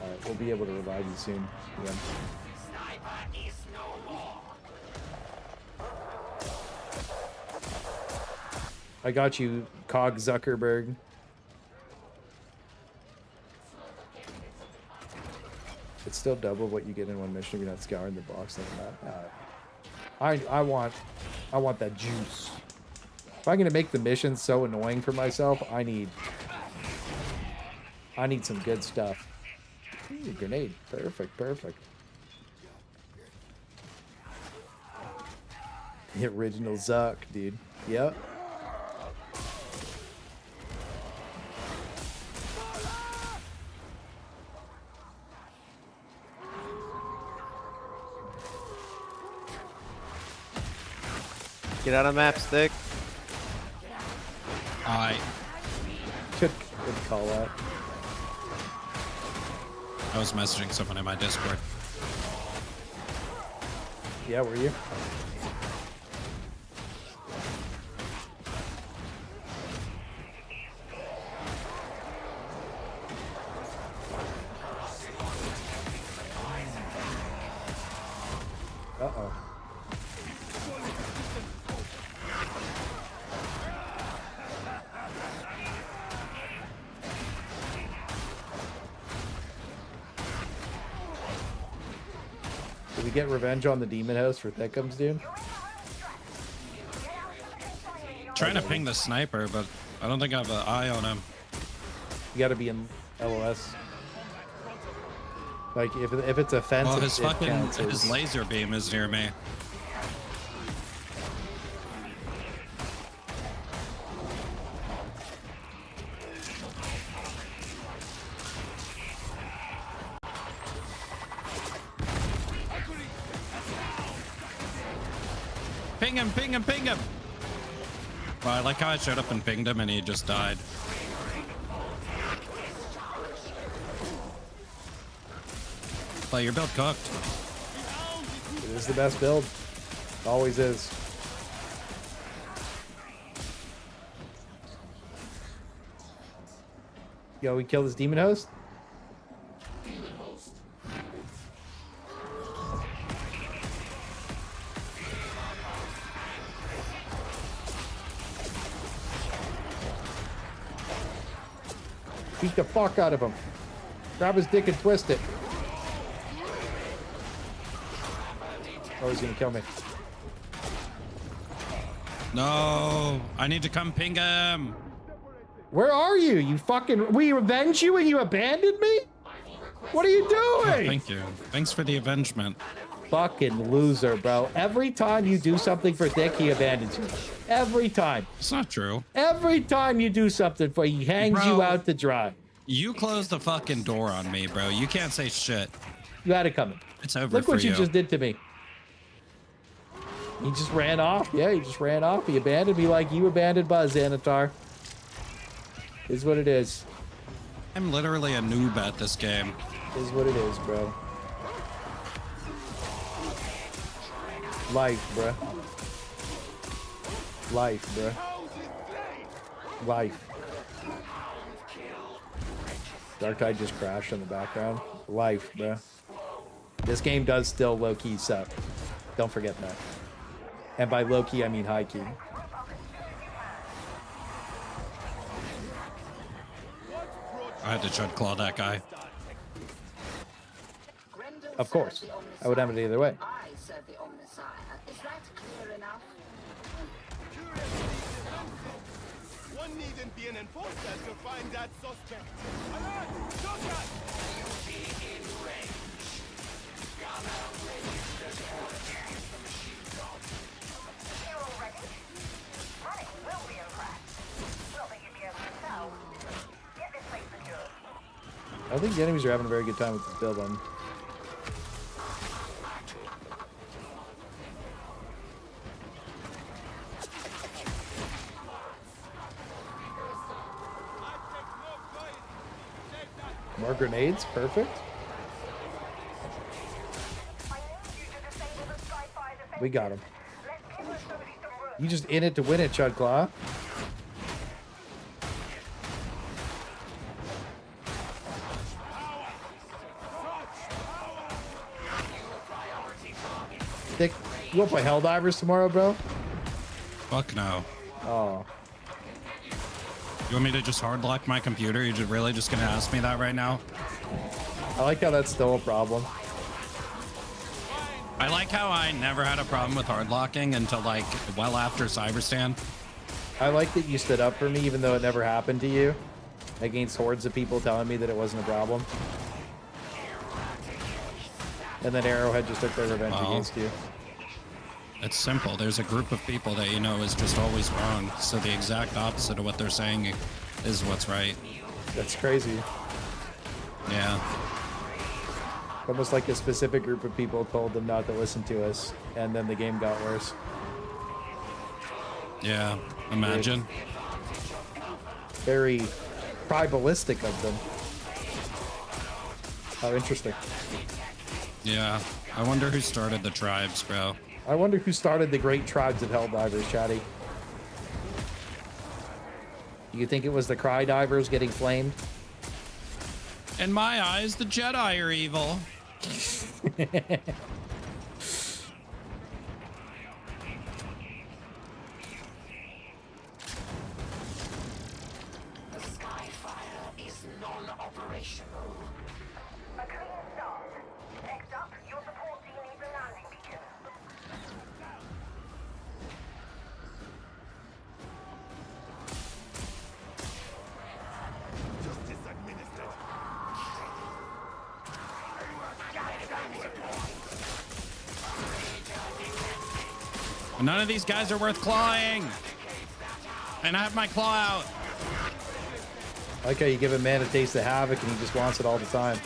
Alright, we'll be able to revive you soon. Yeah. I got you, Cog Zuckerberg. It's still double what you get in one mission if you're not scouring the box like that. I want that juice. If I'm gonna make the mission so annoying for myself, I need some good stuff. Ooh, grenade. Perfect. The original Zuck, dude. Yep. Get out of map, stick. Good call out. I was messaging someone in my Discord. Yeah, were you? Uh-oh. Did we get revenge on the demon house for Thickums, dude? Trying to ping the sniper, but I don't think I have an eye on him. You gotta be in LOS. Like, if it's offensive, Well, his it fucking counts as- his laser beam is near me. Ping him, ping him, ping him! Well, I like how I showed up and pinged him and he just died. But your build cooked. It is the best build. Always is. Yo, we kill this demon host? Beat the fuck out of him. Grab his dick and twist it. Oh, he's gonna kill me. No, I need to come ping him. Where are you? You fucking... We avenge you and you abandoned me? What are you doing? Oh, thank you. Thanks for the avengement. Fucking loser, bro. Every time you do something for Dick, he abandons you. Every time. It's not true. Every time you do something for he hangs Bro, you out to dry. You closed the fucking door on me, bro. You can't say shit. You had it coming. It's over Look for what you. you just did to me. He just ran off. Yeah, he just ran off. He abandoned me like you abandoned Buzz, Xanatar. Is what it is. I'm literally a noob at this game. Is what it is, bro. Life, bro. Life, bro. Life. Darktide just crashed in the background. Life, bro. This game does still low-key suck. Don't forget that. And by low-key, I mean high-key. I had to Chud Claw that guy. Of course. I would have it either way. One needn't be an enforcer to find that suspect. I think the enemies are having a very good time with this build on. More grenades, perfect. We got him. You just in it to win it, Chud Claw. Dick, you want to play Helldivers tomorrow, bro? Fuck no. Oh. You want me to just hard lock my computer? You're really just gonna ask me that right now? I like how that's still a problem. I like how I never had a problem with hard locking until like well after Cyberstand. I like that you stood up for me even though it never happened to you. Against hordes of people telling me that it wasn't a problem. And then Arrowhead just took their revenge against you. It's simple. There's a group of people that you know is just always wrong. So the exact opposite of what they're saying is what's right. That's crazy. Yeah. Almost like a specific group of people told them not to listen to us, and then the game got worse. Yeah, imagine. Very tribalistic of them. How interesting. Yeah, I wonder who started the tribes, bro. I wonder who started the great tribes of Helldivers, Chatty. You think it was the Cry Divers getting flamed? In my eyes, the Jedi are evil. None of these guys are worth clawing. And I have my claw out. I like how you give a man a taste of havoc and he just wants it all the time.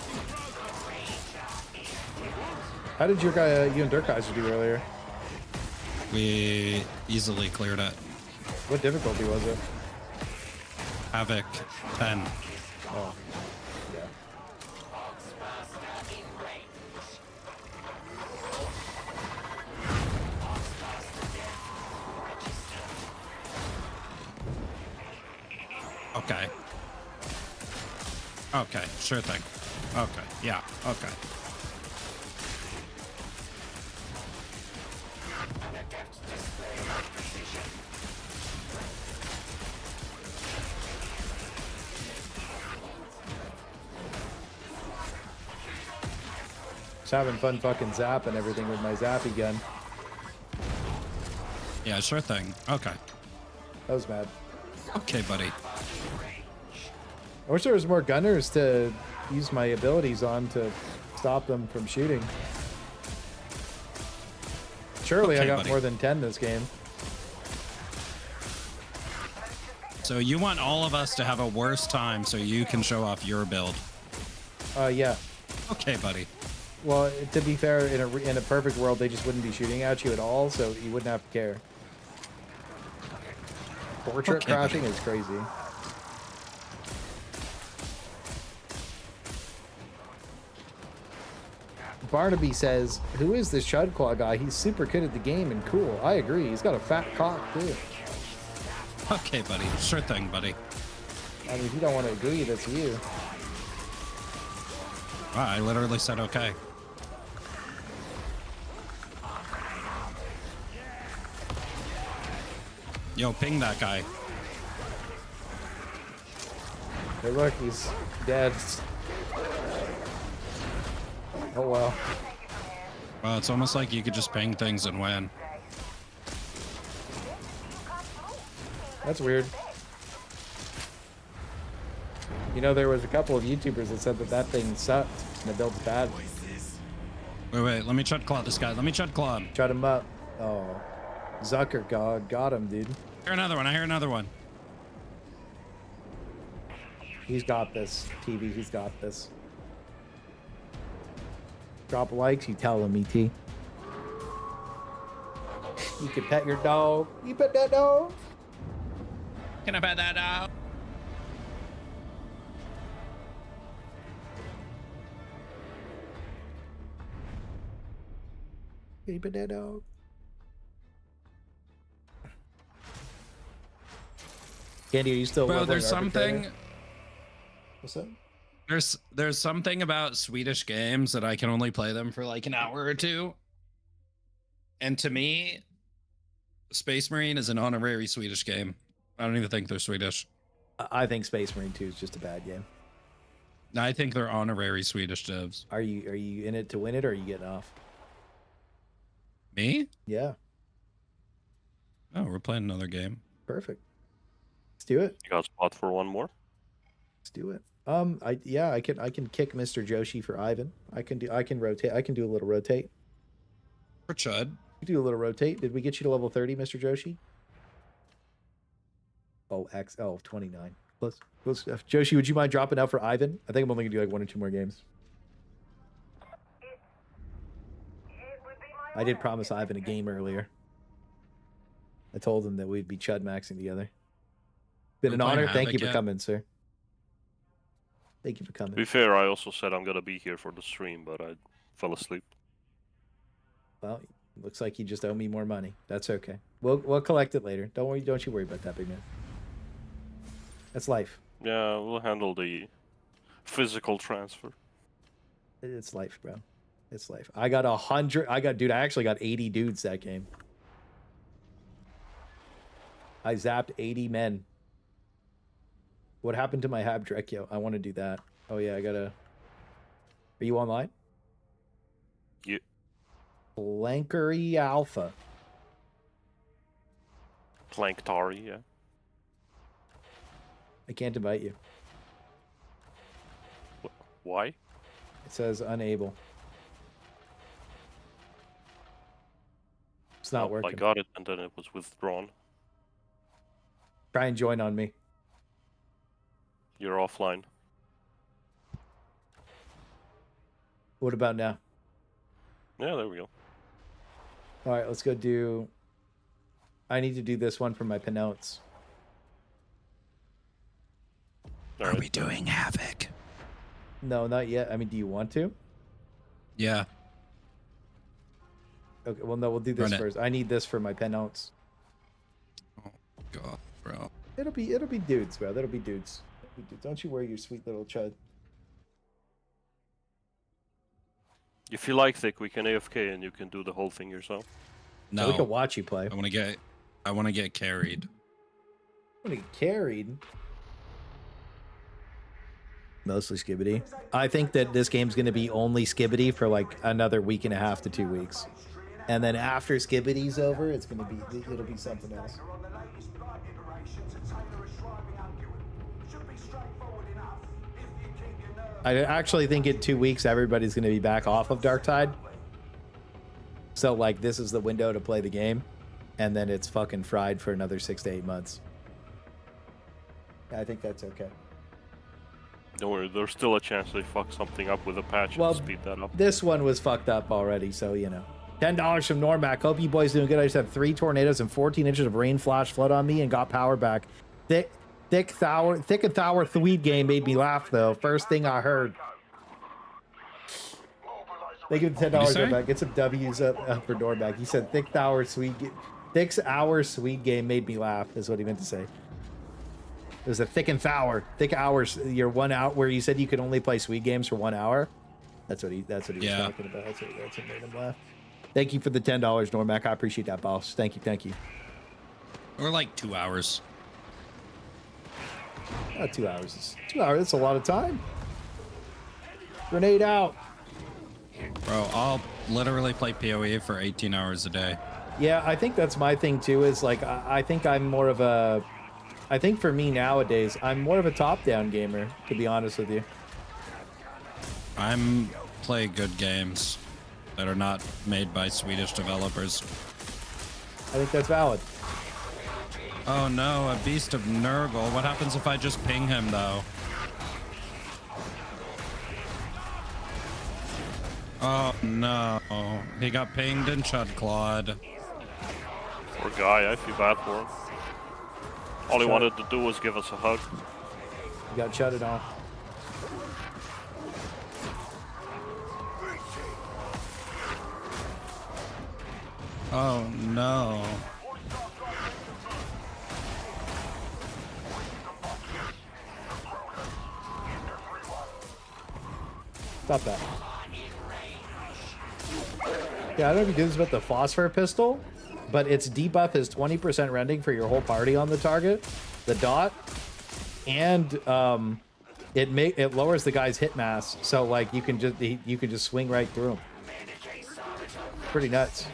How did your guy, you and Dirkkaiser do earlier? We easily cleared it. What difficulty was it? Havoc 10. Oh, yeah. Okay. Okay, sure thing. Okay, yeah, okay. Just having fun fucking zapping everything with my zappy gun. Yeah, sure thing. Okay. That was mad. Okay, buddy. I wish there was more gunners to use my abilities on to stop them from shooting. Surely Okay, I got buddy. more than 10 this game. So you want all of us to have a worse time so you can show off your build. Yeah. Okay, buddy. Well, to be fair, in a perfect world, they just wouldn't be shooting at you at all, so you wouldn't have to care. Portrait Okay, crashing buddy. is crazy. Barnaby says, who is this Shudclaw guy? He's super good at the game and cool. I agree. He's got a fat cock, too. Okay, buddy. Sure thing, buddy. I mean, if you don't want to agree, that's you. Wow, I literally said okay. Yo, ping that guy. Hey, look, he's dead. Oh, well. Well, it's almost like you could just ping things and win. That's weird. You know, there was a couple of YouTubers that said that that thing sucked and the build's bad. Wait, let me chud claw this guy. Let me chud claw him. Shut him up. Oh. Zucker got him, dude. I hear another one. I hear another one. He's got this. TV, he's got this. Drop likes, you tell him, ET. You can pet your dog. You pet that dog? Can I pet that dog? You pet that dog? Candy, are you still Bro, leveling there's arbitrator? something. What's up? There's something about Swedish games that I can only play them for like an hour or two. And to me, Space Marine is an honorary Swedish game. I don't even think they're Swedish. I think Space Marine 2 is just a bad game. I think they're honorary Swedish devs. Are you in it to win it, or are you getting off? Me? Yeah. Oh, we're playing another game. Perfect. Let's do it. You got a spot for one more? Let's do it. I can kick Mr. Joshi for Ivan. I can rotate. I can do a little rotate. For Chud. You do a little rotate. Did we get you to level 30, Mr. Joshi? Oh, 29. Close stuff. Joshi, would you mind dropping out for Ivan? I think I'm only gonna do like 1 or 2 more games. I did promise Ivan a game earlier. I told him that we'd be chud maxing together. Been an We're playing honor. Thank you Havoc for yet? coming, sir. Thank you for To coming. be fair, I also said I'm gonna be here for the stream, but I fell asleep. Well, looks like you just owe me more money. That's okay. We'll collect it later. Don't worry. Don't you worry about that, big man. That's life. Yeah, we'll handle the physical transfer. It's life, bro. It's life. I got 100. Dude, I actually got 80 dudes that game. I zapped 80 men. What happened to my Hab Drekio? I want to do that. Oh yeah, I gotta. Are you online? Yeah. Blankery Alpha. Skitarii, yeah. I can't invite you. Why? It says unable. It's not working. I got it, and then it was withdrawn. Try and join on me. You're offline. What about now? Yeah, there we go. All right, let's go do. I need to do this one for my penance. Are we doing Havoc? No, not yet. I mean, do you want to? Yeah. Okay, well, no, we'll do this Run it. first. I need this for my penance. God, bro. It'll be dudes, bro. That'll be dudes. Don't you worry, you sweet little chud. If you like, Thick, we can AFK and you can do the whole thing yourself. No. We can watch you play. I want to get carried. I want to get carried. Mostly Skibidi. I think that this game's going to be only Skibidi for like another week and a half to 2 weeks. And then after Skibidi's over, it'll be something else. I actually think in 2 weeks, everybody's going to be back off of Darktide. So like this is the window to play the game. And then it's fucking fried for another 6 to 8 months. I think that's okay. Don't worry, there's still a chance they fuck something up with a patch and speed that up. This one was fucked up already, so you know. $10 from Normac. Hope you boys doing good. I just had 3 tornadoes and 14 inches of rain flash flood on me and got power back. Thick and Thauer Thweed game made me laugh though. First thing I heard. They give $10 Normac. Get some W's up for Normac. He said Thick's hour sweet game made me laugh. Is what he meant to say. It was a thick hours. Your 1 hour where you said you could only play sweet games for 1 hour. That's what he was talking about. That's what made him laugh. Thank you for the $10, Normac. I appreciate that, boss. Thank you. Or like 2 hours. 2 hours. 2 hours. That's a lot of time. Grenade out. Bro, I'll literally play PoE for 18 hours a day. Yeah, I think that's my thing too. Is like I think I'm more of a. I think for me nowadays, I'm more of a top-down gamer, to be honest with you. I'm play good games that are not made by Swedish developers. I think that's valid. Oh no, a beast of Nurgle. What happens if I just ping him though? Oh no, he got pinged and Chud Clawed. Poor guy, I feel bad for him. All he wanted to do was give us a hug. You got shut it off. Oh no. Stop that. Yeah, I don't know if you do this about the phosphor pistol, but its debuff is 20% rending for your whole party on the target, the dot, and it lowers the guy's hit mass, so like you can just swing right through him. Pretty nuts.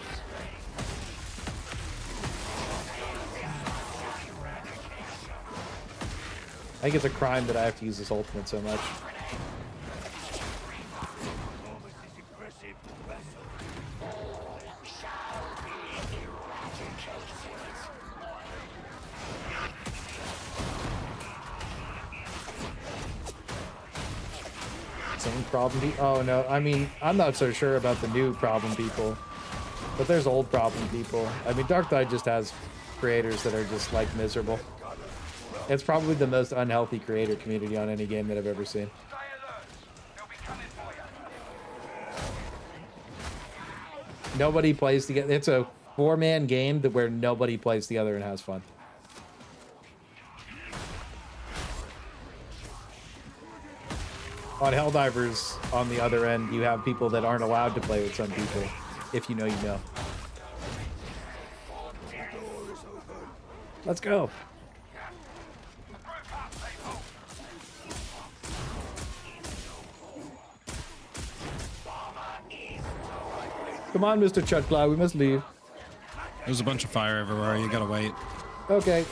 I think it's a crime that I have to use this ultimate so much. Some problem people. Oh no, I mean, I'm not so sure about the new problem people, but there's old problem people. I mean, Darktide just has creators that are just like miserable. It's probably the most unhealthy creator community on any game that I've ever seen. Nobody plays together. It's a 4-man game where nobody plays together and has fun. On Helldivers, on the other end, you have people that aren't allowed to play with some people. If you know, you know. Let's go. Come on, Mr. Chutclaw, we must leave. There's a bunch of fire everywhere. You gotta wait. Okay.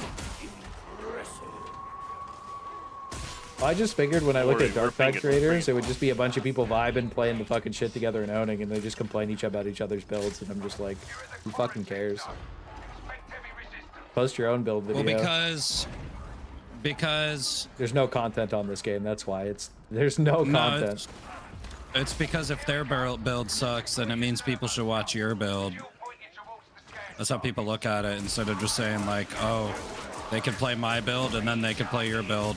I just figured when I look at Darktide creators, it would just be a bunch of people vibing, playing the fucking shit together and owning, and they just complain about each other's builds, and I'm just like, who fucking cares? Post your own build video. Well, because there's no content on this game. That's why there's no content. It's because if their build sucks, then it means people should watch your build. That's how people look at it, instead of just saying like, oh, they can play my build and then they can play your build.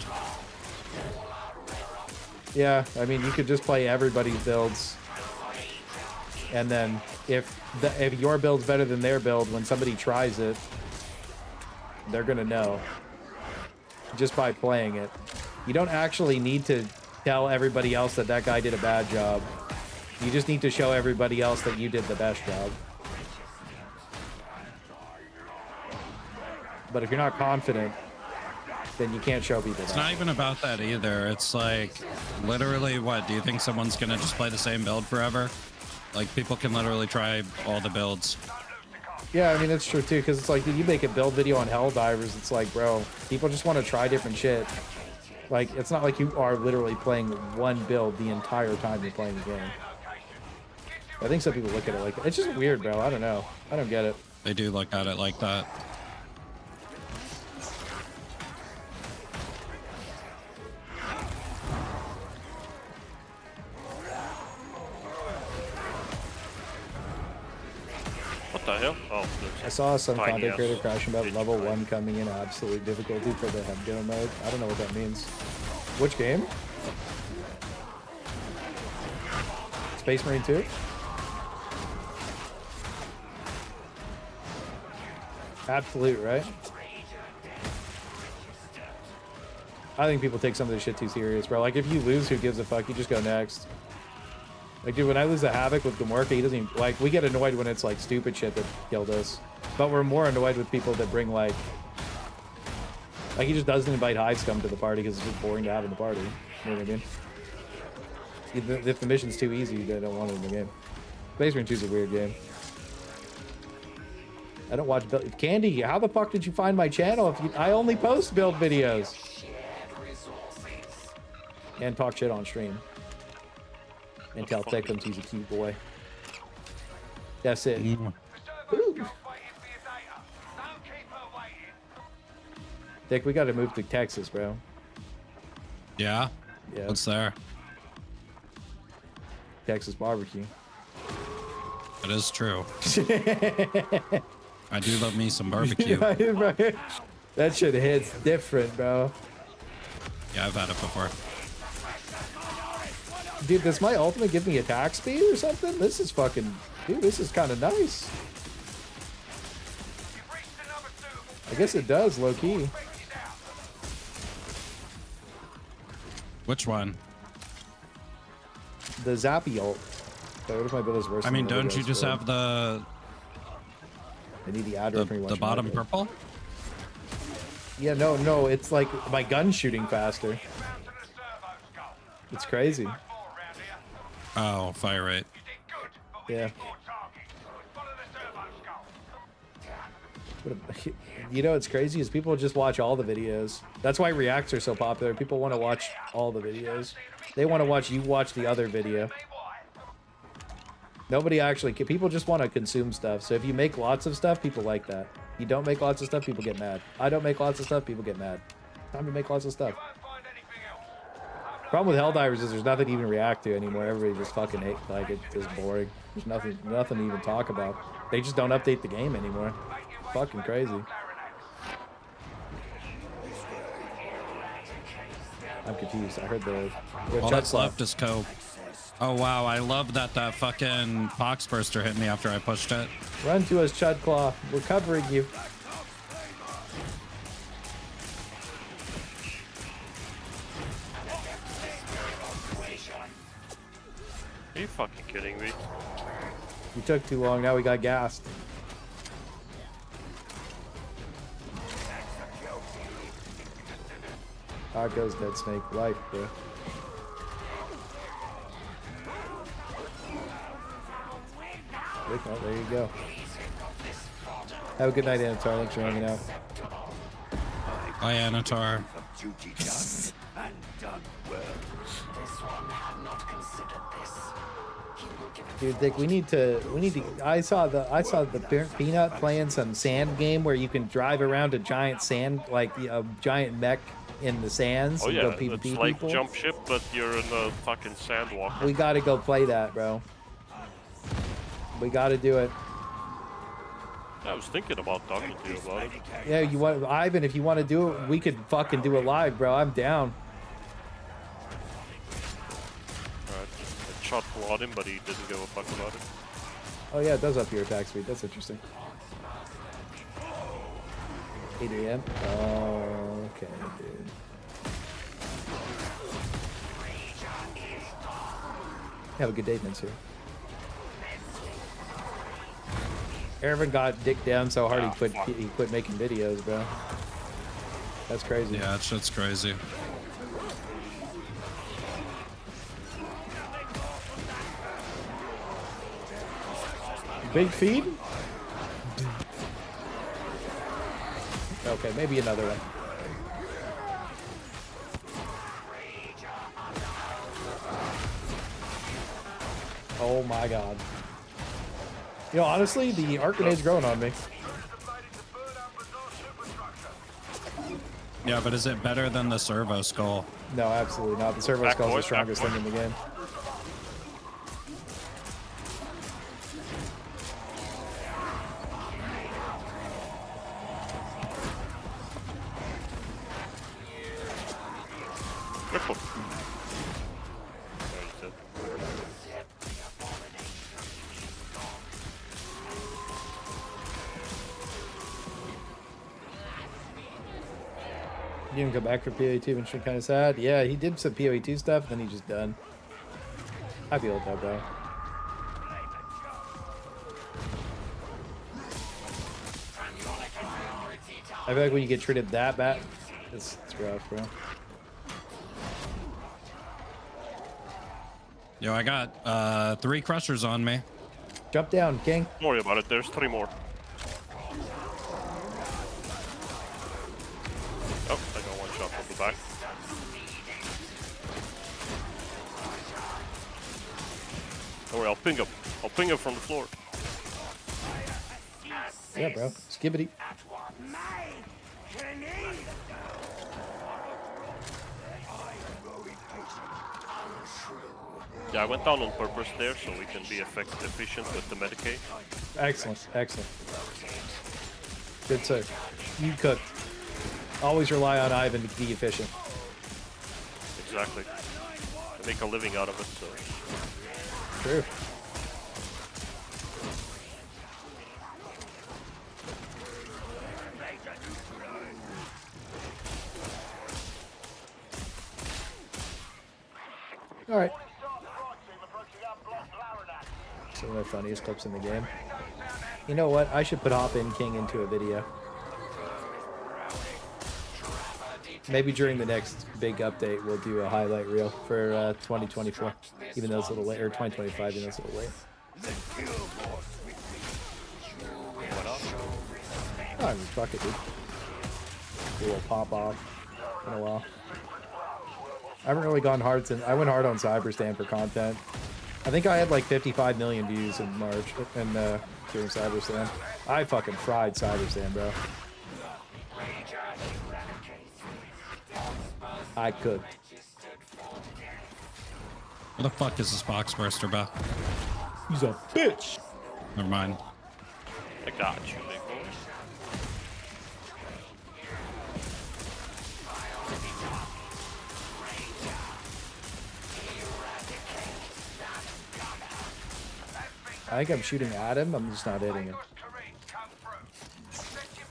Yeah, I mean, you could just play everybody's builds, and then if your build's better than their build, when somebody tries it, they're gonna know just by playing it. You don't actually need to tell everybody else that that guy did a bad job. You just need to show everybody else that you did the best job. But if you're not confident, then you can't show people that. It's not even about that either. It's like, literally, what? Do you think someone's gonna just play the same build forever? Like, people can literally try all the builds. Yeah, I mean, it's true too, because it's like, you make a build video on Helldivers, it's like, bro, people just want to try different shit. Like, it's not like you are literally playing one build the entire time you're playing the game. I think some people look at it like that. It's just weird, bro. I don't know. I don't get it. They do look at it like that. What the hell? Oh, I saw some Claydias. content creator crashing about level 1 coming in absolute difficulty for the head mode. I don't know what that means. Which game? Space Marine 2? Absolute, right? I think people take some of this shit too serious, bro. Like, if you lose, who gives a fuck? You just go next. Like, dude, when I lose a Havoc with Gamorka, he doesn't even, like, we get annoyed when it's, like, stupid shit that killed us. But we're more annoyed with people that bring, like, he just doesn't invite high scum to the party because it's just boring to have in the party. You know what I mean? If the mission's too easy, they don't want it in the game. Space Marine 2 is a weird game. I don't watch build. Candy, how the fuck did you find my channel? If I only post build videos. And talk shit on stream. And tell Tekums he's a cute boy. That's it. Dick, we gotta move to Texas, bro. Yeah? Yeah. What's there? Texas barbecue. It is true. I do love me some barbecue. That shit hits different, bro. Yeah, I've had it before. Dude, does my ultimate give me attack speed or something? This is fucking... Dude, this is kind of nice. I guess it does, low-key. Which one? The Zappy ult. What if my build is worse? I mean, don't you just have the... I need the adder for the bottom purple? Yeah, no, it's like my gun's shooting faster. It's crazy. Oh, fire rate. Yeah. You know what's crazy is people just watch all the videos. That's why reacts are so popular. People want to watch all the videos. They want to watch you watch the other video. Nobody actually... People just want to consume stuff. So if you make lots of stuff, people like that. You don't make lots of stuff, people get mad. I don't make lots of stuff, people get mad. Time to make lots of stuff. Problem with Helldivers is there's nothing to even react to anymore. Everybody just fucking hate, like, it's just boring. There's nothing to even talk about. They just don't update the game anymore. Fucking crazy. I'm confused. I heard the All Chud that's Claw. left is Cope. Oh wow, I love that that fucking Pox Burster hit me after I pushed it. Run to us, Chud Claw. We're covering you. Are you fucking kidding me? You took too long. Now we got gassed. How it goes, Dead Snake. Life, bro. Oh, there you go. Have a good night, Anatar. Thanks for hanging out. Bye, Anatar. Dude, Dick, we need to. I saw the Peanut playing some sand game where you can drive around a giant sand, like a giant mech in the sands. Oh and yeah, go PvP it's like people. jump ship, but you're in the fucking sandwalker. We gotta go play that, bro. We gotta do it. I was thinking about talking to you about it. Yeah, you want Ivan? If you want to do it, we could fucking do it live, bro. I'm down. Alright, I shot clawed him, but he didn't give a fuck about it. Oh yeah, it does up your attack speed. That's interesting. 8 AM. Oh, okay, dude. Have a good day, Vince. Here. Ervin got dick down so hard he quit making videos, bro. That's crazy. Yeah, that shit's crazy. Big feed? Okay, maybe another one. Oh my god. You know, honestly, the arc grenade's growing on me. Yeah, but is it better than the servo skull? No, absolutely not. The servo skull is the strongest thing in the game. Careful. He didn't come back for PoE2, which is kind of sad. Yeah, he did some PoE2 stuff, then he just done. I feel it though, bro. I feel like when you get treated that bad, it's rough, bro. Yo, I got 3 crushers on me. Jump down, King. Don't worry about it, there's 3 more. Oh, I got 1 shot from the back. Don't worry, I'll ping him. I'll ping him from the floor. Yeah, bro. Skibbity. Yeah, I went down on purpose there so we can be efficient with the Medicaid. Excellent, excellent. Good sir. You cooked. Always rely on Ivan to be efficient. Exactly. I make a living out of it, so. True. All right. Some of the funniest clips in the game. You know what? I should put Hop-In King into a video. Maybe during the next big update, we'll do a highlight reel for 2024. Even though it's a little late, or 2025, even though it's a little late. Oh, I mean, fuck it, dude. Do a little pop off in a while. I haven't really gone hard since I went hard on Cyberstan for content. I think I had like 55 million views in March and during Cyberstan. I fucking fried Cyberstan, bro. I cooked. What the fuck is this box burster about? He's a bitch. Never mind. I got you, big boy. I think I'm shooting at him. I'm just not hitting him.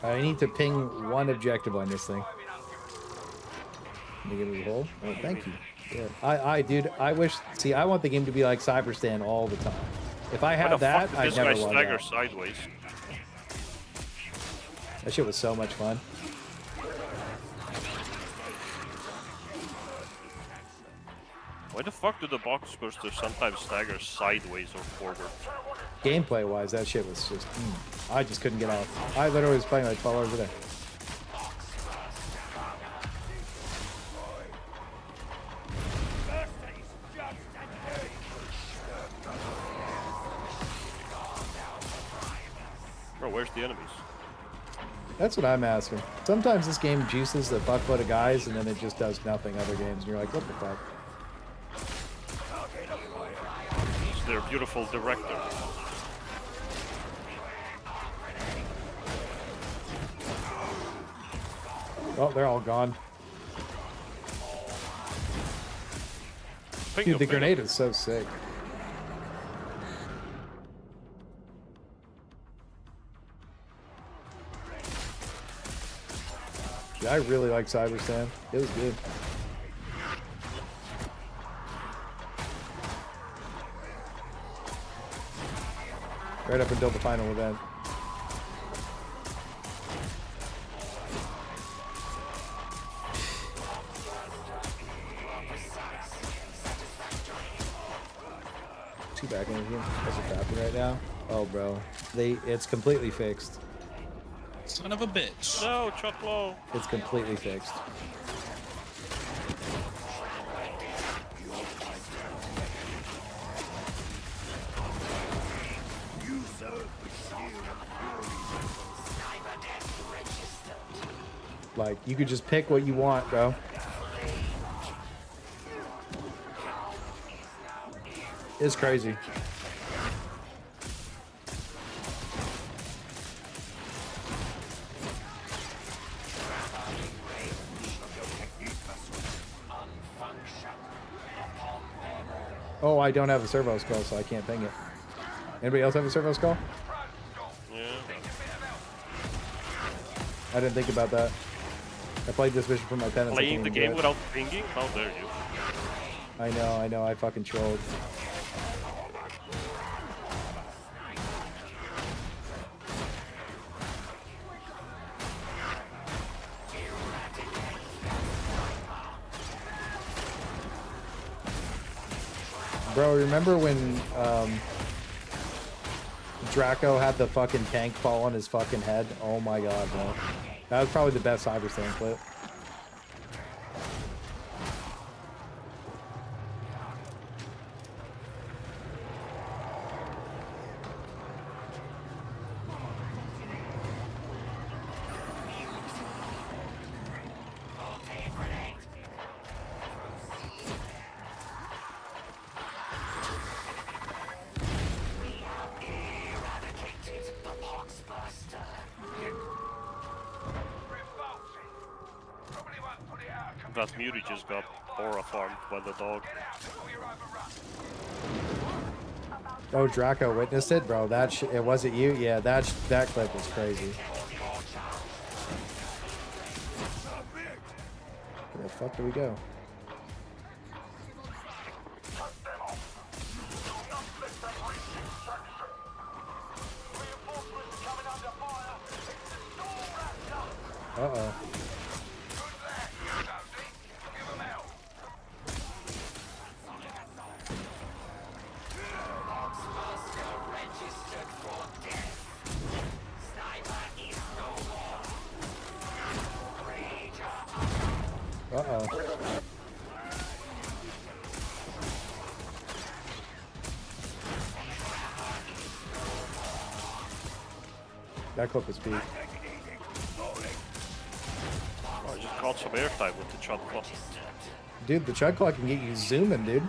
I need to ping one objective on this thing. Let me give me a hole. Oh, thank you. Yeah. Dude, I wish. See, I want the game to be like Cyberstan all the time. If I had that, I'd never log stagger out. sideways. That shit was so much fun. Why the fuck do the box bursters sometimes stagger sideways or forward? Gameplay wise, that shit was just. I just couldn't get out. I literally was playing like 12 hours a day. Bro, where's the enemies? That's what I'm asking. Sometimes this game juices the fuckload of guys and then it just does nothing other games. And you're like, what the fuck? It's their beautiful director. Oh, they're all gone. Dude, the grenade is so sick. Dude, I really like Cyberstan. It was good. Right up until the final event. Back in here. What's it happening right now? Oh, bro, it's completely fixed. Son of a bitch. No, chuck low. It's completely fixed. Like, you could just pick what you want, bro. It's crazy. Oh, I don't have a servo skull, so I can't ping it. Anybody else have a servo skull? Yeah. I didn't think about that. I played this mission for my penance. Playing the game without pinging? How dare you? I know, I fucking trolled. Bro, remember when Draco had the fucking tank fall on his fucking head? Oh my god, bro. That was probably the best Cyberstan clip. That Muti just got aura farmed by the dog. Oh, Draco witnessed it, bro. It wasn't you. Yeah, that clip was crazy. Where the fuck do we go? Uh-oh. Uh-oh. That clip was peak. Oh, I just caught some airtime with the chud clock. Dude, the chud clock can get you zooming, dude.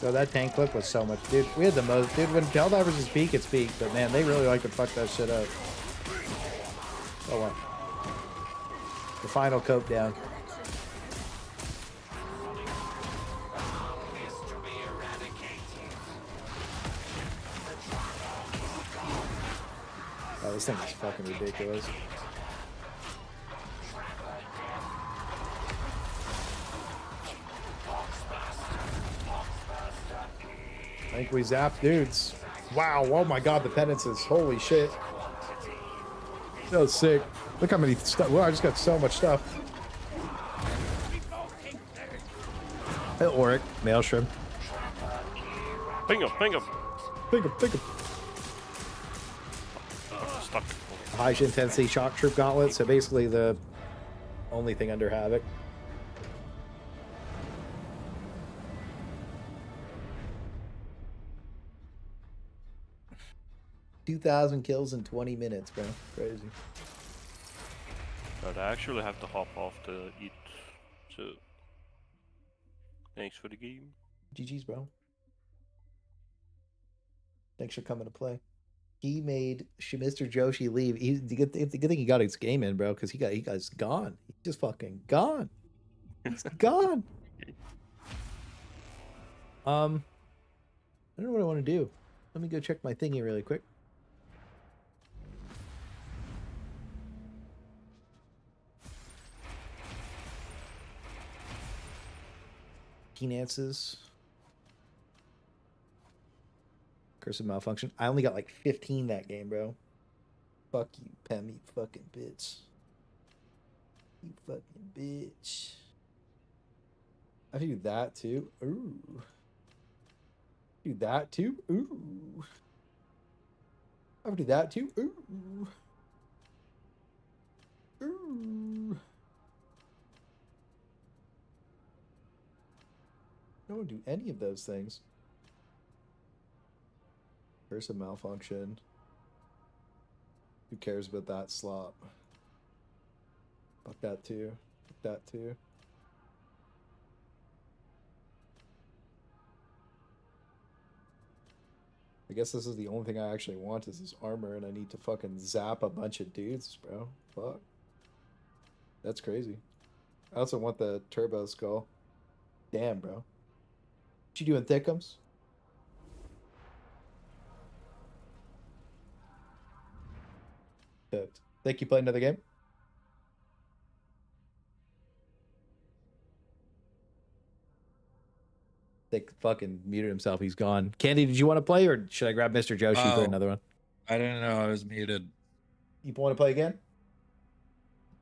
So that tank clip was so much, dude. We had the most, dude. When Helldivers is peak, it's peak. But man, they really like to fuck that shit up. Oh well. The final coat down. Oh, this thing is fucking ridiculous. I think we zapped dudes. Wow, oh my god, the penances. Holy shit. That was sick. Look how many stuff. Well, I just got so much stuff. Hey, Auric, Maelstrom. Ping him, ping him. Ping him, ping him. Stuck. High intensity shock troop gauntlet. So basically the only thing under Havoc. $2,000 kills in 20 minutes, bro. Crazy. But I actually have to hop off to eat. So, thanks for the game. GG's, bro. Thanks for coming to play. He made Mr. Joshi leave. It's a good thing he got his game in, bro, because he got gone. He's just fucking gone. He's gone. I don't know what I want to do. Let me go check my thingy really quick. Finances. Curse of Malfunction. I only got like 15 that game, bro. Fuck you, Pam, you fucking bitch. You fucking bitch. I do that too. Ooh. Do that too. Ooh. I would do that too. Ooh. Ooh. I don't do any of those things. Curse of Malfunction. Who cares about that slop? Fuck that too. Fuck that too. I guess this is the only thing I actually want is this armor, and I need to fucking zap a bunch of dudes, bro. Fuck. That's crazy. I also want the turbo skull. Damn, bro. What you doing, Thickums? Cooked. Think you play another game? Thick fucking muted himself. He's gone. Candy, did you want to play, or should I grab Mr. Joshi for another one? I didn't know I was muted. You want to play again?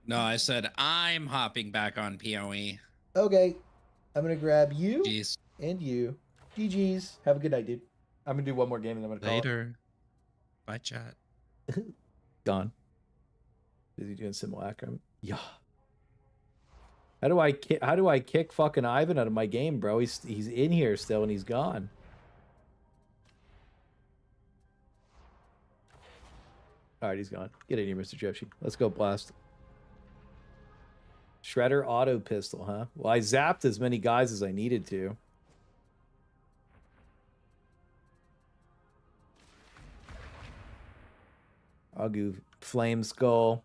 No, I said I'm hopping back on PoE. Okay. I'm going to grab you Jeez. and you. GG's. Have a good night, dude. I'm going to do one more game and I'm going to call Later. Bye, chat. Gone. Busy doing simulacrum. Yeah. How do I kick fucking Ivan out of my game, bro? He's in here still and he's gone. All right, he's gone. Get in here, Mr. Joshi. Let's go blast. Shredder auto pistol, huh? Well, I zapped as many guys as I needed to. I'll do Flame Skull.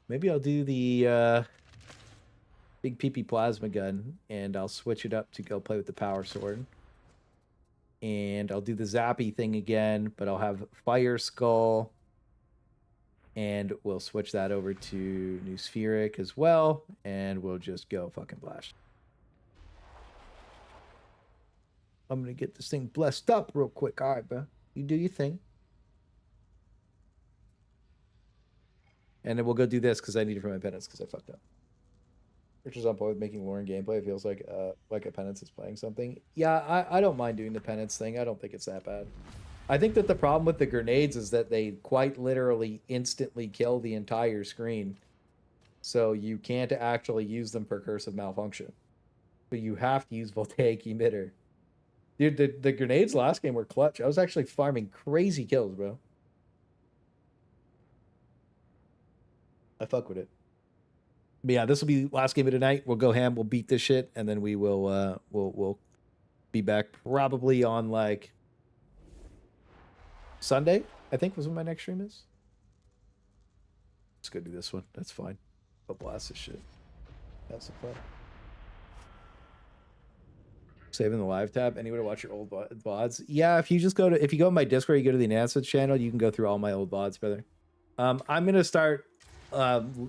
Maybe I'll do the big PP plasma gun, and I'll switch it up to go play with the power sword. And I'll do the zappy thing again, but I'll have Fire Skull. And we'll switch that over to New Spheric as well, and we'll just go fucking blast. I'm gonna get this thing blessed up real quick. All right, bro. You do your thing. And then we'll go do this because I need it for my penance because I fucked up. Richard's on point with making Lauren gameplay. It feels like a penance is playing something. Yeah, I don't mind doing the penance thing. I don't think it's that bad. I think that the problem with the grenades is that they quite literally instantly kill the entire screen. So you can't actually use them for Curse of Malfunction. So you have to use Voltaic Emitter. Dude, the grenades last game were clutch. I was actually farming crazy kills, bro. I fuck with it. But yeah, this will be last game of the night. We'll go ham. We'll beat this shit, and then we will we'll be back probably on like Sunday, I think, was when my next stream is. Let's go do this one. That's fine. I'll blast this shit. Have some fun. Saving the live tab. Anywhere to watch your old VODs? Yeah, if you go to my Discord, you go to the announcements channel, you can go through all my old VODs, brother. I'm gonna start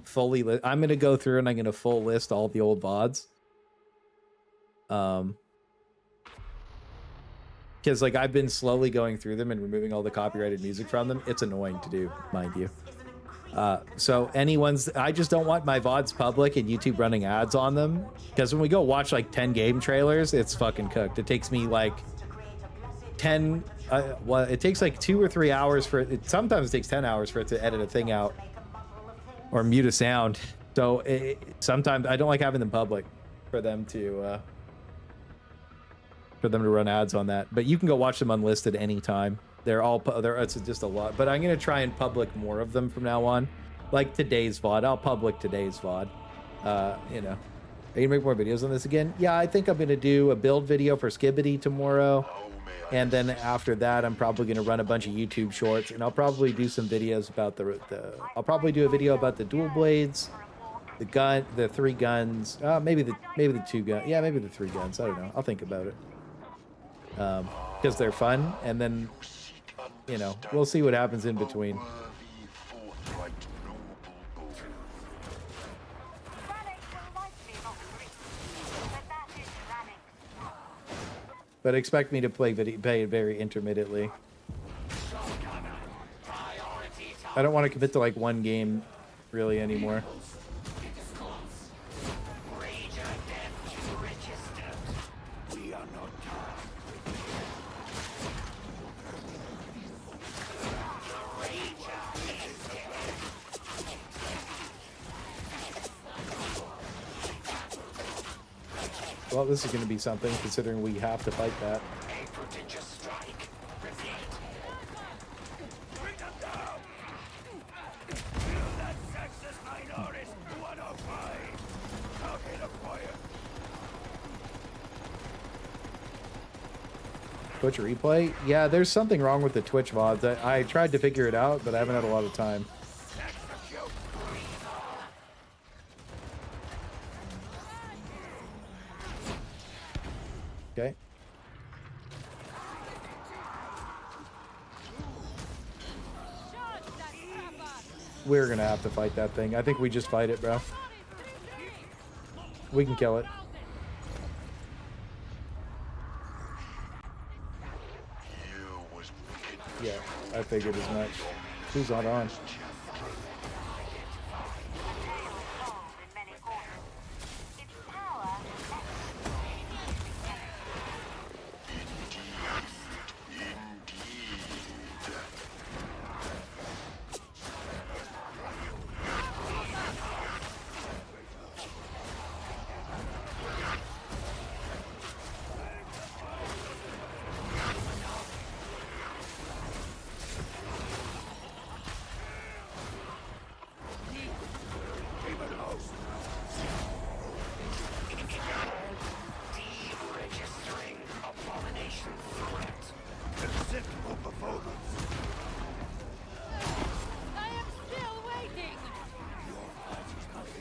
fully. I'm gonna go through and I'm gonna full list all the old VODs. Because like I've been slowly going through them and removing all the copyrighted music from them. It's annoying to do, mind you. So I just don't want my VODs public and YouTube running ads on them. Because when we go watch like 10 game trailers, it's fucking cooked. It takes me like 10, well, it takes like 2 or 3 hours for it. Sometimes it takes 10 hours for it to edit a thing out or mute a sound. So sometimes I don't like having them public for them to run ads on that. But you can go watch them unlisted anytime. It's just a lot, but I'm gonna try and public more of them from now on. Like today's VOD, I'll public today's VOD. You know, are you gonna make more videos on this again? Yeah, I think I'm gonna do a build video for Skibidi tomorrow, and then after that, I'm probably gonna run a bunch of YouTube shorts, and I'll probably do some videos about I'll probably do a video about the dual blades, the 3 guns, maybe the 2 guns. Yeah, maybe the 3 guns. I don't know. I'll think about it. Because they're fun, and then. You know, we'll see what happens in between. But expect me to play very intermittently. I don't want to commit to like one game really anymore. Well, this is going to be something, considering we have to fight that. Twitch replay? Yeah, there's something wrong with the Twitch VODs. I tried to figure it out, but I haven't had a lot of time. Okay. We're gonna have to fight that thing. I think we just fight it, bro. We can kill it. Yeah, I figured as much. Who's not on?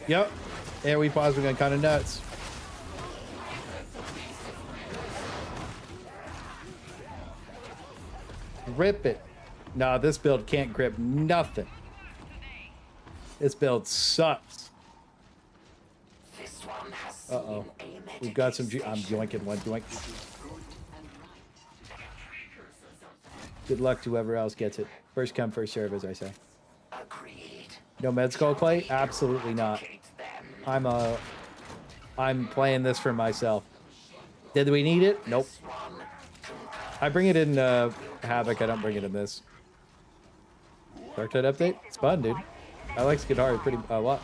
Yep. Yeah, we paused. We got kind of nuts. Rip it. Nah, this build can't grip nothing. This build sucks. Uh-oh. We've got some... I'm joinking one. Joink. Good luck to whoever else gets it. First come, first serve, as I say. No med skull play? Absolutely not. I'm playing this for myself. Did we need it? Nope. I bring it in Havoc. I don't bring it in this. Darktide update? It's fun, dude. I like Skitarii a lot.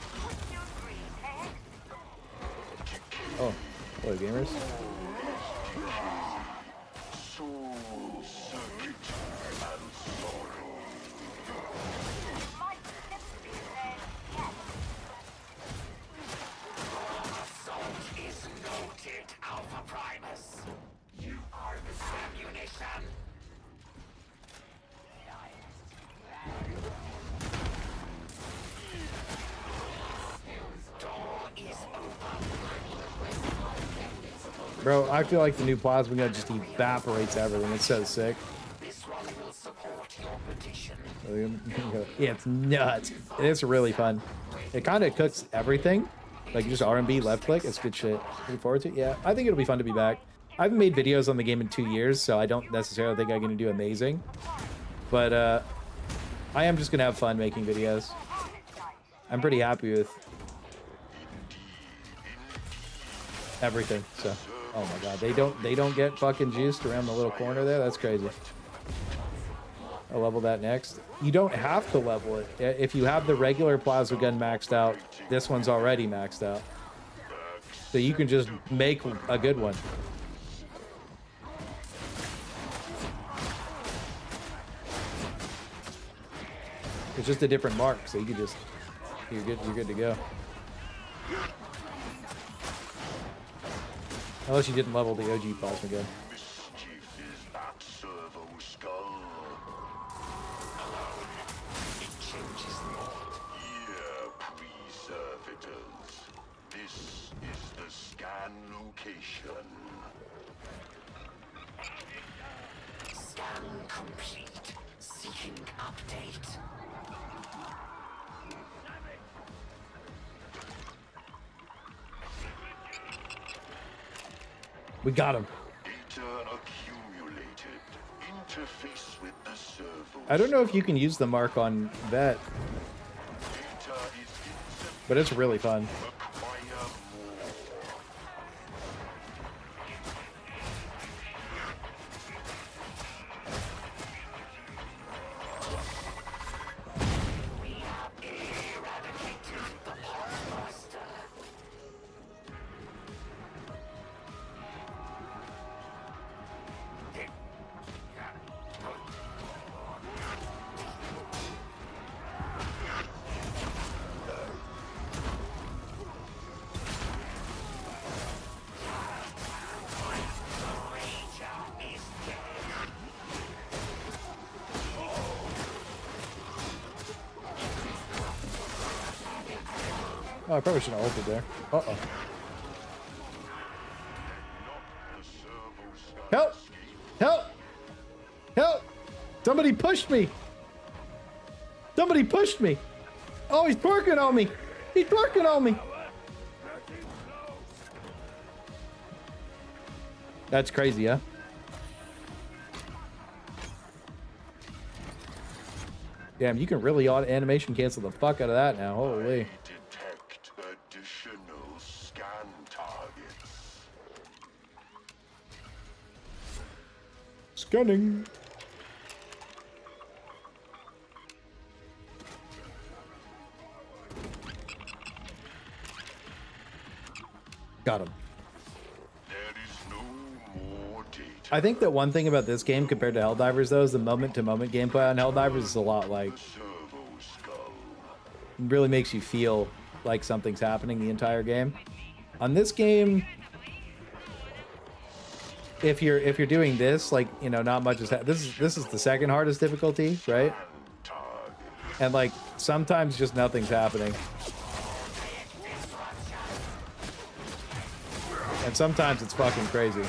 Oh, hello, gamers. Bro, I feel like the new plasma gun just evaporates everything. It's so sick. Yeah, it's nuts. It's really fun. It kind of cooks everything. Like just R&B left click. It's good shit. Looking forward to it. Yeah, I think it'll be fun to be back. I haven't made videos on the game in 2 years, so I don't necessarily think I'm going to do amazing. But I am just going to have fun making videos. I'm pretty happy with everything. So, oh my god, they don't get fucking juiced around the little corner there. That's crazy. I'll level that next. You don't have to level it. If you have the regular plasma gun maxed out, this one's already maxed out. So you can just make a good one. It's just a different mark, so you can just you're good to go. Unless you didn't level the OG plasma gun. We got him. I don't know if you can use the mark on Vet, but it's really fun. Oh, I probably shouldn't have ulted there. Uh-oh. Help! Help! Help! Somebody pushed me! Somebody pushed me! Oh, he's twerking on me! He's twerking on me! That's crazy, huh? Damn, you can really animation cancel the fuck out of that now. Holy. Scanning. Got him. I think that one thing about this game compared to Helldivers, though, is the moment-to-moment gameplay on Helldivers is a lot like... It really makes you feel like something's happening the entire game. On this game, if you're doing this, like, you know, not much is this is the second hardest difficulty, right? And like sometimes just nothing's happening. And sometimes it's fucking crazy.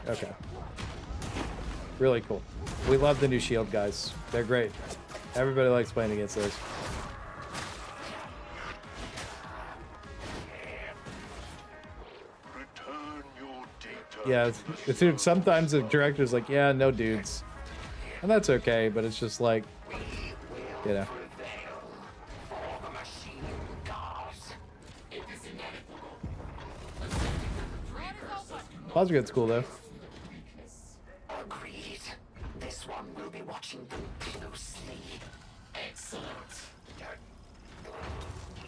Okay. Really cool. We love the new shield guys. They're great. Everybody likes playing against those. Yeah, dude, sometimes the director's like, yeah, no dudes. And that's okay, but it's just like, you know. Plasma Gun's cool, though. Agreed. This one will be watching them closely. Excellent.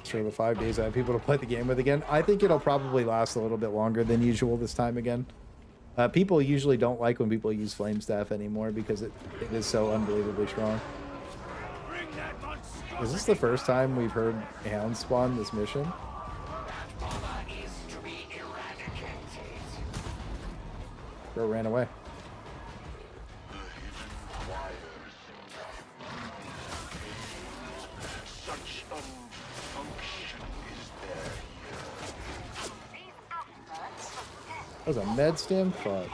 For the 5 days I have people to play the game with again. I think it'll probably last a little bit longer than usual this time again. People usually don't like when people use flame staff anymore because it is so unbelievably strong. Is this the first time we've heard Hound spawn this mission? Bro ran away. That was a med stim? Fuck.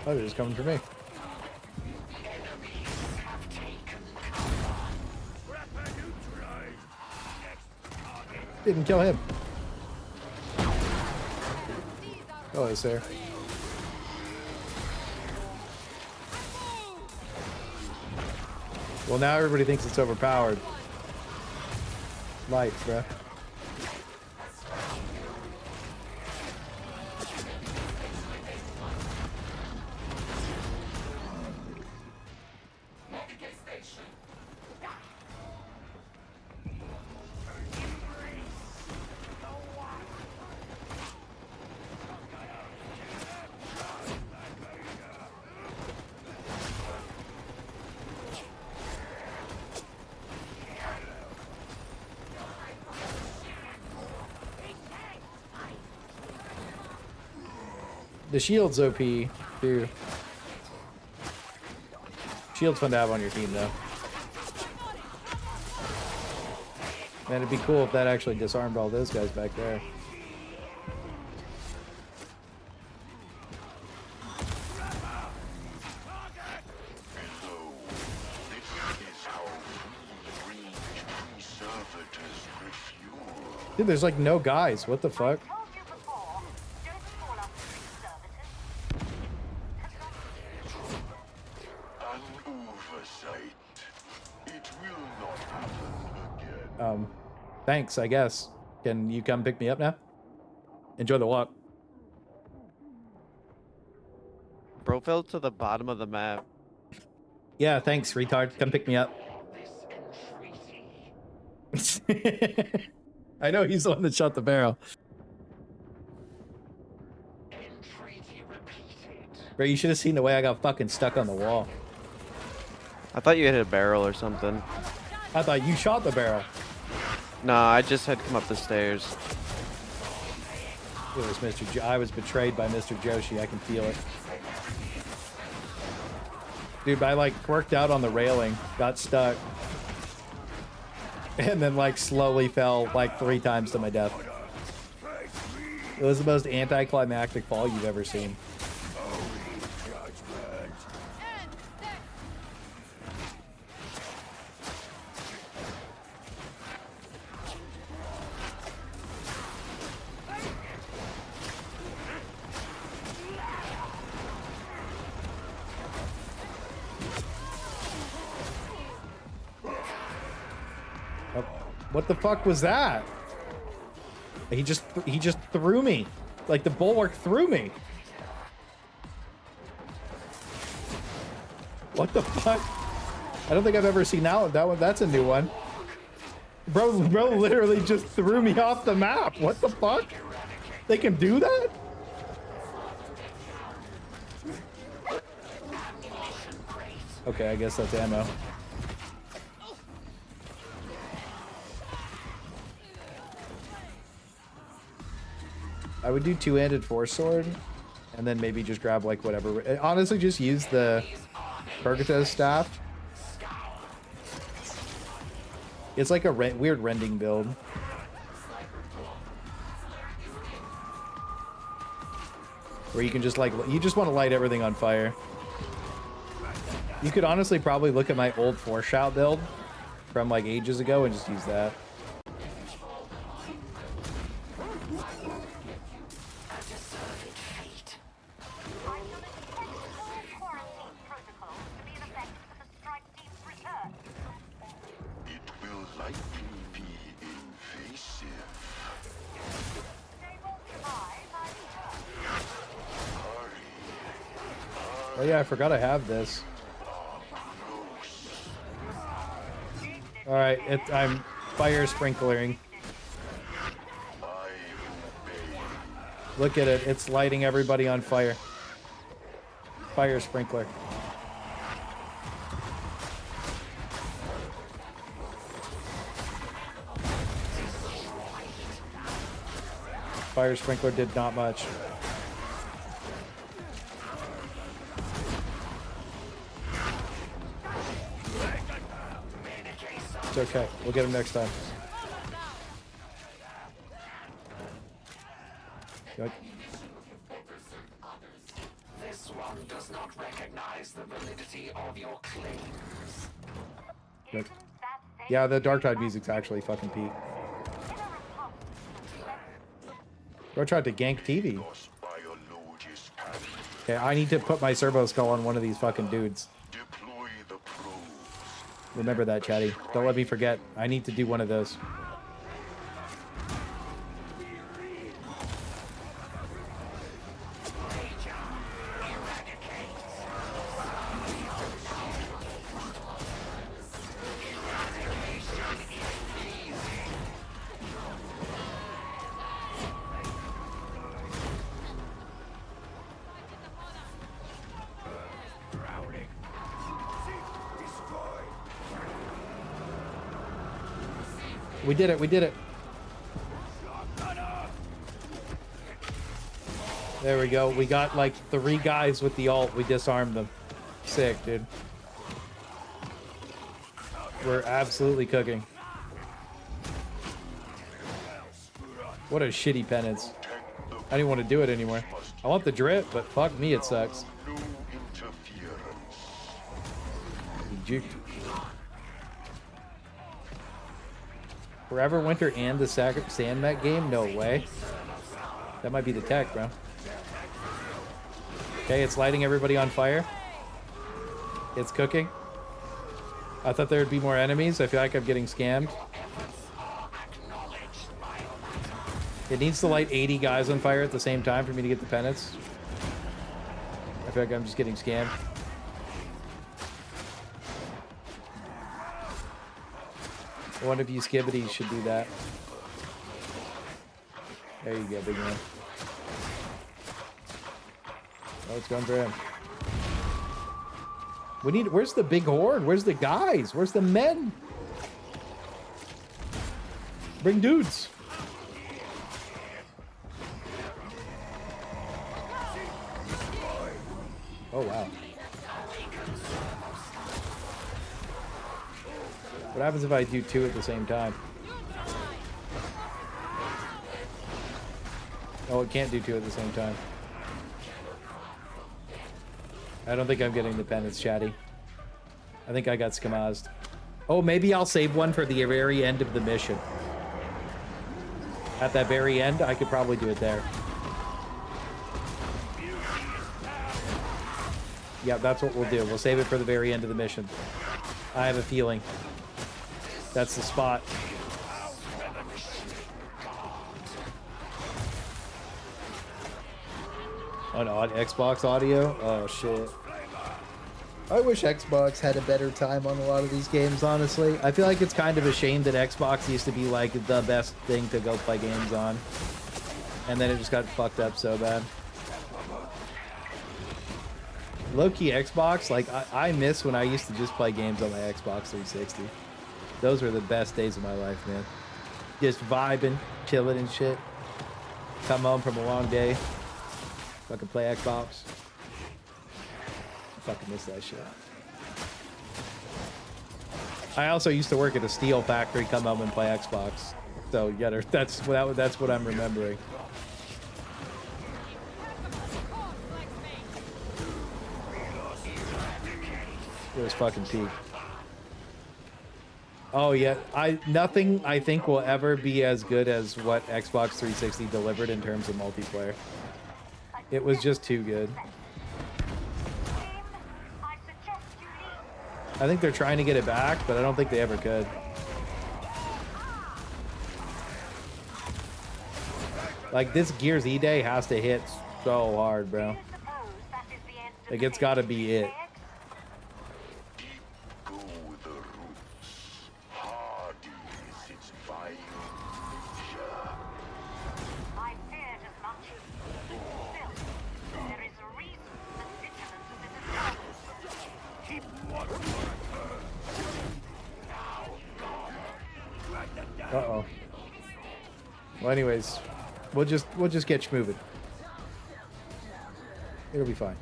Oh, they're just coming for me. Didn't kill him. Oh, it's there. Well, now everybody thinks it's overpowered. Lights, bruh. The shield's OP, too. Shield's fun to have on your team, though. Man, it'd be cool if that actually disarmed all those guys back there. Dude, there's like no guys. What the fuck? Thanks, I guess. Can you come pick me up now? Enjoy the walk. Bro fell to the bottom of the map. Yeah, thanks, retard. Come pick me up. I know he's the one that shot the barrel. Bro, you should have seen the way I got fucking stuck on the wall. I thought you hit a barrel or something. I thought you shot the barrel. Nah, I just had come up the stairs. It was Mr. I was betrayed by Mr. Joshi. I can feel it. Dude, I like worked out on the railing, got stuck, and then like slowly fell like 3 times to my death. It was the most anticlimactic fall you've ever seen. What the fuck was that? He just threw me. Like the bulwark threw me. What the fuck? I don't think I've ever seen that one. That's a new one. Bro literally just threw me off the map. What the fuck? They can do that? Okay, I guess that's ammo. I would do 2-handed force sword, and then maybe just grab like whatever. Honestly, just use the Purgatos staff. It's like a weird rending build. Where you can just like, you just want to light everything on fire. You could honestly probably look at my old force shout build from like ages ago and just use that. Oh yeah, I forgot I have this. Alright, I'm fire sprinklering. Look at it, it's lighting everybody on fire. Fire sprinkler. fire sprinkler did not much. It's okay. We'll get him next time. Good. This one does not recognize the validity of your claims. Good. Yeah, the Darktide music's actually fucking peak. Bro tried to gank TV. Okay, I need to put my servo skull on one of these fucking dudes. Remember that, chatty. Don't let me forget. I need to do one of those. We did it, we did it. There we go. We got like 3 guys with the ult. We disarmed them. Sick, dude. We're absolutely cooking. What a shitty penance. I didn't want to do it anymore. I want the drip, but fuck me, it sucks. Juked. Forever Winter and the Sandmet game? No way. That might be the tech, bro. Okay, it's lighting everybody on fire. It's cooking. I thought there would be more enemies. I feel like I'm getting scammed. It needs to light 80 guys on fire at the same time for me to get the penance. I feel like I'm just getting scammed. One of you skibbities should do that. There you go, big man. Oh, it's going for him. We need... Where's the big horde? Where's the guys? Where's the men? Bring dudes. Oh, wow. What happens if I do 2 at the same time? Oh, it can't do 2 at the same time. I don't think I'm getting the penance, chatty. I think I got skamazed. Oh, maybe I'll save one for the very end of the mission. At that very end, I could probably do it there. Yeah, that's what we'll do. We'll save it for the very end of the mission. I have a feeling. That's the spot. On Xbox audio? Oh, shit. I wish Xbox had a better time on a lot of these games, honestly. I feel like it's kind of a shame that Xbox used to be, like, the best thing to go play games on. And then it just got fucked up so bad. Low-key Xbox, like, I miss when I used to just play games on my Xbox 360. Those were the best days of my life, man. Just vibing, chilling and shit. Come home from a long day. Fucking play Xbox. Fucking miss that shit. I also used to work at a steel factory, come home and play Xbox. So yeah, that's what I'm remembering. It was fucking peak. Oh yeah, nothing I think will ever be as good as what Xbox 360 delivered in terms of multiplayer. It was just too good. I think they're trying to get it back, but I don't think they ever could. Like, this Gears E-Day has to hit so hard, bro. Like, it's gotta be it. Uh-oh. Well, anyways, We'll just get you moving. It'll be fine.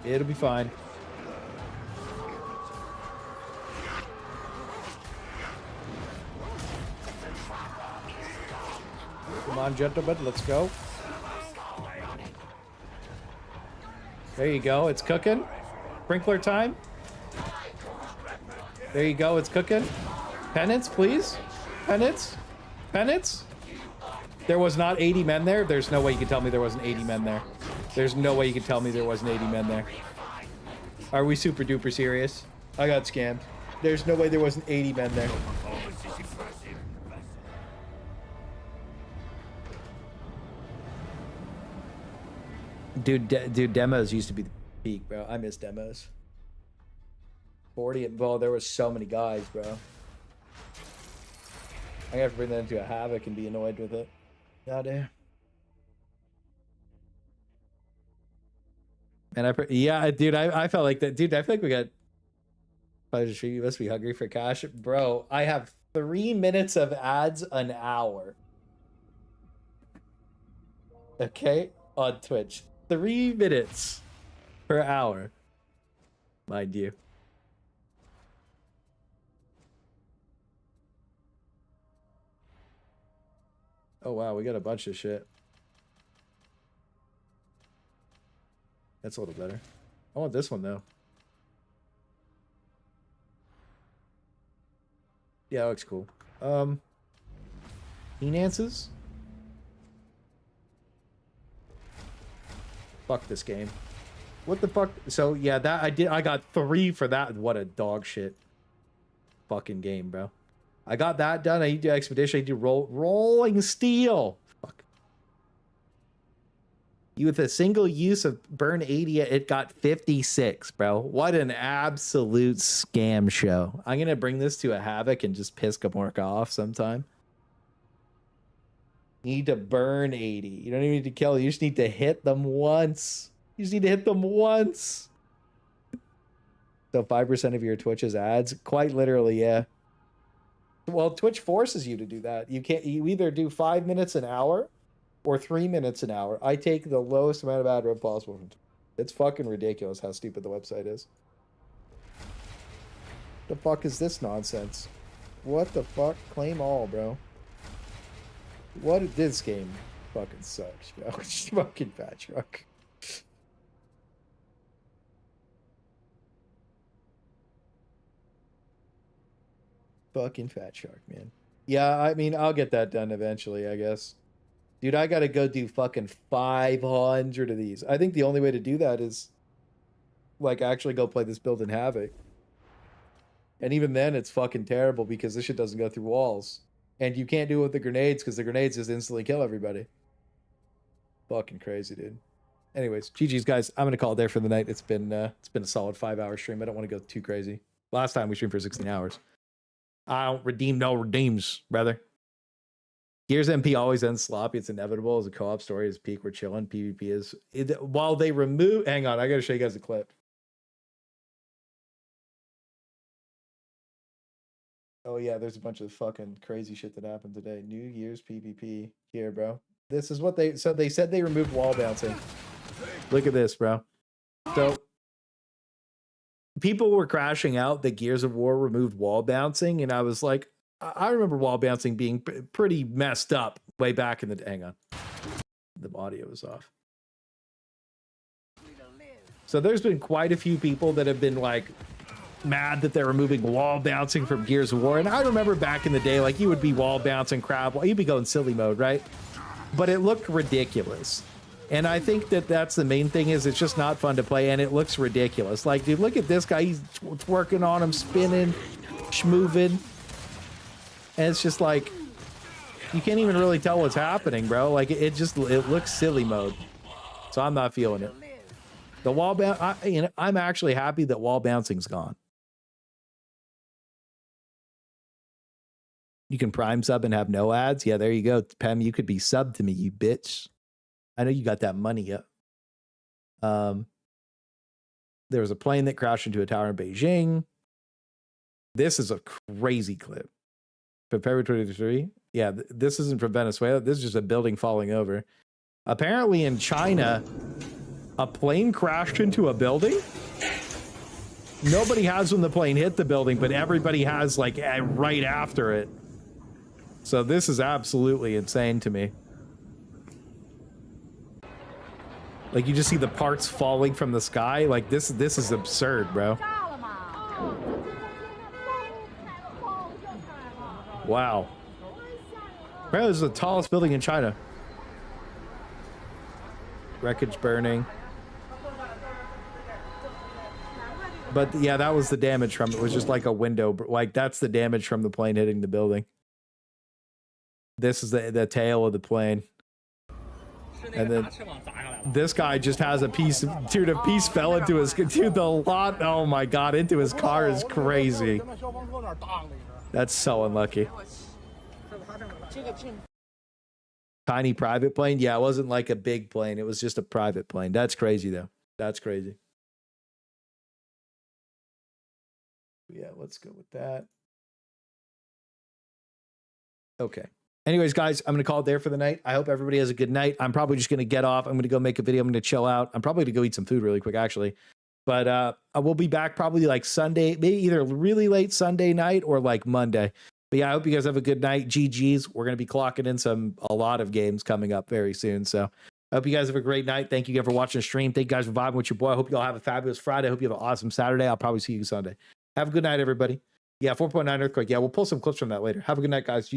It'll be fine. Come on, gentlemen, let's go. There you go, it's cooking. Sprinkler time. There you go, it's cooking. Penance, please. Penance. Penance. There was not 80 men there. There's no way you can tell me there wasn't 80 men there. There's no way you can tell me there wasn't 80 men there. Are we super duper serious? I got scammed. There's no way there wasn't 80 men there. Dude, demos used to be the peak, bro. I miss demos. 40, well, there was so many guys, bro. I have to bring that into a Havoc and be annoyed with it. Goddamn. And yeah, dude, I felt like that. Dude, I feel like we got. You must be hungry for cash, bro. I have 3 minutes of ads an hour. Okay, on Twitch, 3 minutes per hour, mind you. Oh wow, we got a bunch of shit. That's a little better. I want this one though. Yeah, it looks cool. Penances? Fuck this game. What the fuck? So yeah, that I got 3 for that. What a dog shit fucking game, bro. I got that done. I need to do expedition. I need to do rolling steel. Fuck. You with a single use of burn 80, it got 56, bro. What an absolute scam show. I'm gonna bring this to a Havoc and just piss Gamorka off sometime. You need to burn 80. You don't even need to kill. You just need to hit them once. You just need to hit them once. So 5% of your Twitch's ads? Quite literally, yeah. Well, Twitch forces you to do that. You either do 5 minutes an hour or 3 minutes an hour. I take the lowest amount of ad rev possible. It's fucking ridiculous how stupid the website is. The fuck is this nonsense? What the fuck? Claim all, bro. What this game fucking sucks, bro. It's fucking fat truck. Fucking fat shark, man. Yeah, I mean, I'll get that done eventually, I guess. Dude, I gotta go do fucking 500 of these. I think the only way to do that is, like, actually go play this build in Havoc. And even then, it's fucking terrible because this shit doesn't go through walls. And you can't do it with the grenades because the grenades just instantly kill everybody. Fucking crazy, dude. Anyways, GG's, guys. I'm gonna call it there for the night. It's been a solid 5-hour stream. I don't want to go too crazy. Last time we streamed for 16 hours. I don't redeem no redeems, brother. Gears MP always ends sloppy. It's inevitable. As a co-op story is peak. We're chilling. PvP is while they remove. Hang on, I gotta show you guys a clip. Oh yeah, there's a bunch of fucking crazy shit that happened today. New Year's PvP here, bro. This is what they said they removed wall bouncing. Look at this, bro. So people were crashing out that Gears of War removed wall bouncing, and I was like, I remember wall bouncing being pretty messed up way back in the... Hang on. The audio was off. So there's been quite a few people that have been like mad that they're removing wall bouncing from Gears of War. And I remember back in the day, like you would be wall bouncing, crab wall, you'd be going silly mode, right? But it looked ridiculous. And I think that that's the main thing is it's just not fun to play and it looks ridiculous. Like, dude, look at this guy. He's working on him, spinning, schmoving. And it's just like, you can't even really tell what's happening, bro. Like, it looks silly mode. So I'm not feeling it. The wall bounce, I'm actually happy that wall bouncing's gone. You can prime sub and have no ads. Yeah, there you go. Pem, you could be subbed to me, you bitch. I know you got that money up. There was a plane that crashed into a tower in Beijing. This is a crazy clip. February 23. Yeah, this isn't from Venezuela. This is just a building falling over. Apparently in China, a plane crashed into a building. Nobody has when the plane hit the building, but everybody has like right after it. So this is absolutely insane to me. Like you just see the parts falling from the sky. Like this is absurd, bro. Wow. Bro, this is the tallest building in China. Wreckage burning. But yeah, that was the damage from it. It was just like a window. Like that's the damage from the plane hitting the building. This is the tail of the plane. And then this guy just has a piece, dude, a piece fell into his, dude, the lot, oh my God, into his car is crazy. That's so unlucky. Tiny private plane? Yeah, it wasn't like a big plane. It was just a private plane. That's crazy though. That's crazy. Yeah, let's go with that. Okay. Anyways, guys, I'm going to call it there for the night. I hope everybody has a good night. I'm probably just going to get off. I'm going to go make a video. I'm going to chill out. I'm probably going to go eat some food really quick, actually. But I will be back probably like Sunday, maybe either really late Sunday night or like Monday. But yeah, I hope you guys have a good night. GG's. We're going to be clocking in a lot of games coming up very soon. So I hope you guys have a great night. Thank you again for watching the stream. Thank you guys for vibing with your boy. I hope you all have a fabulous Friday. I hope you have an awesome Saturday. I'll probably see you Sunday. Have a good night, everybody. Yeah, 4.9 earthquake. Yeah, we'll pull some clips from that later. Have a good night, guys.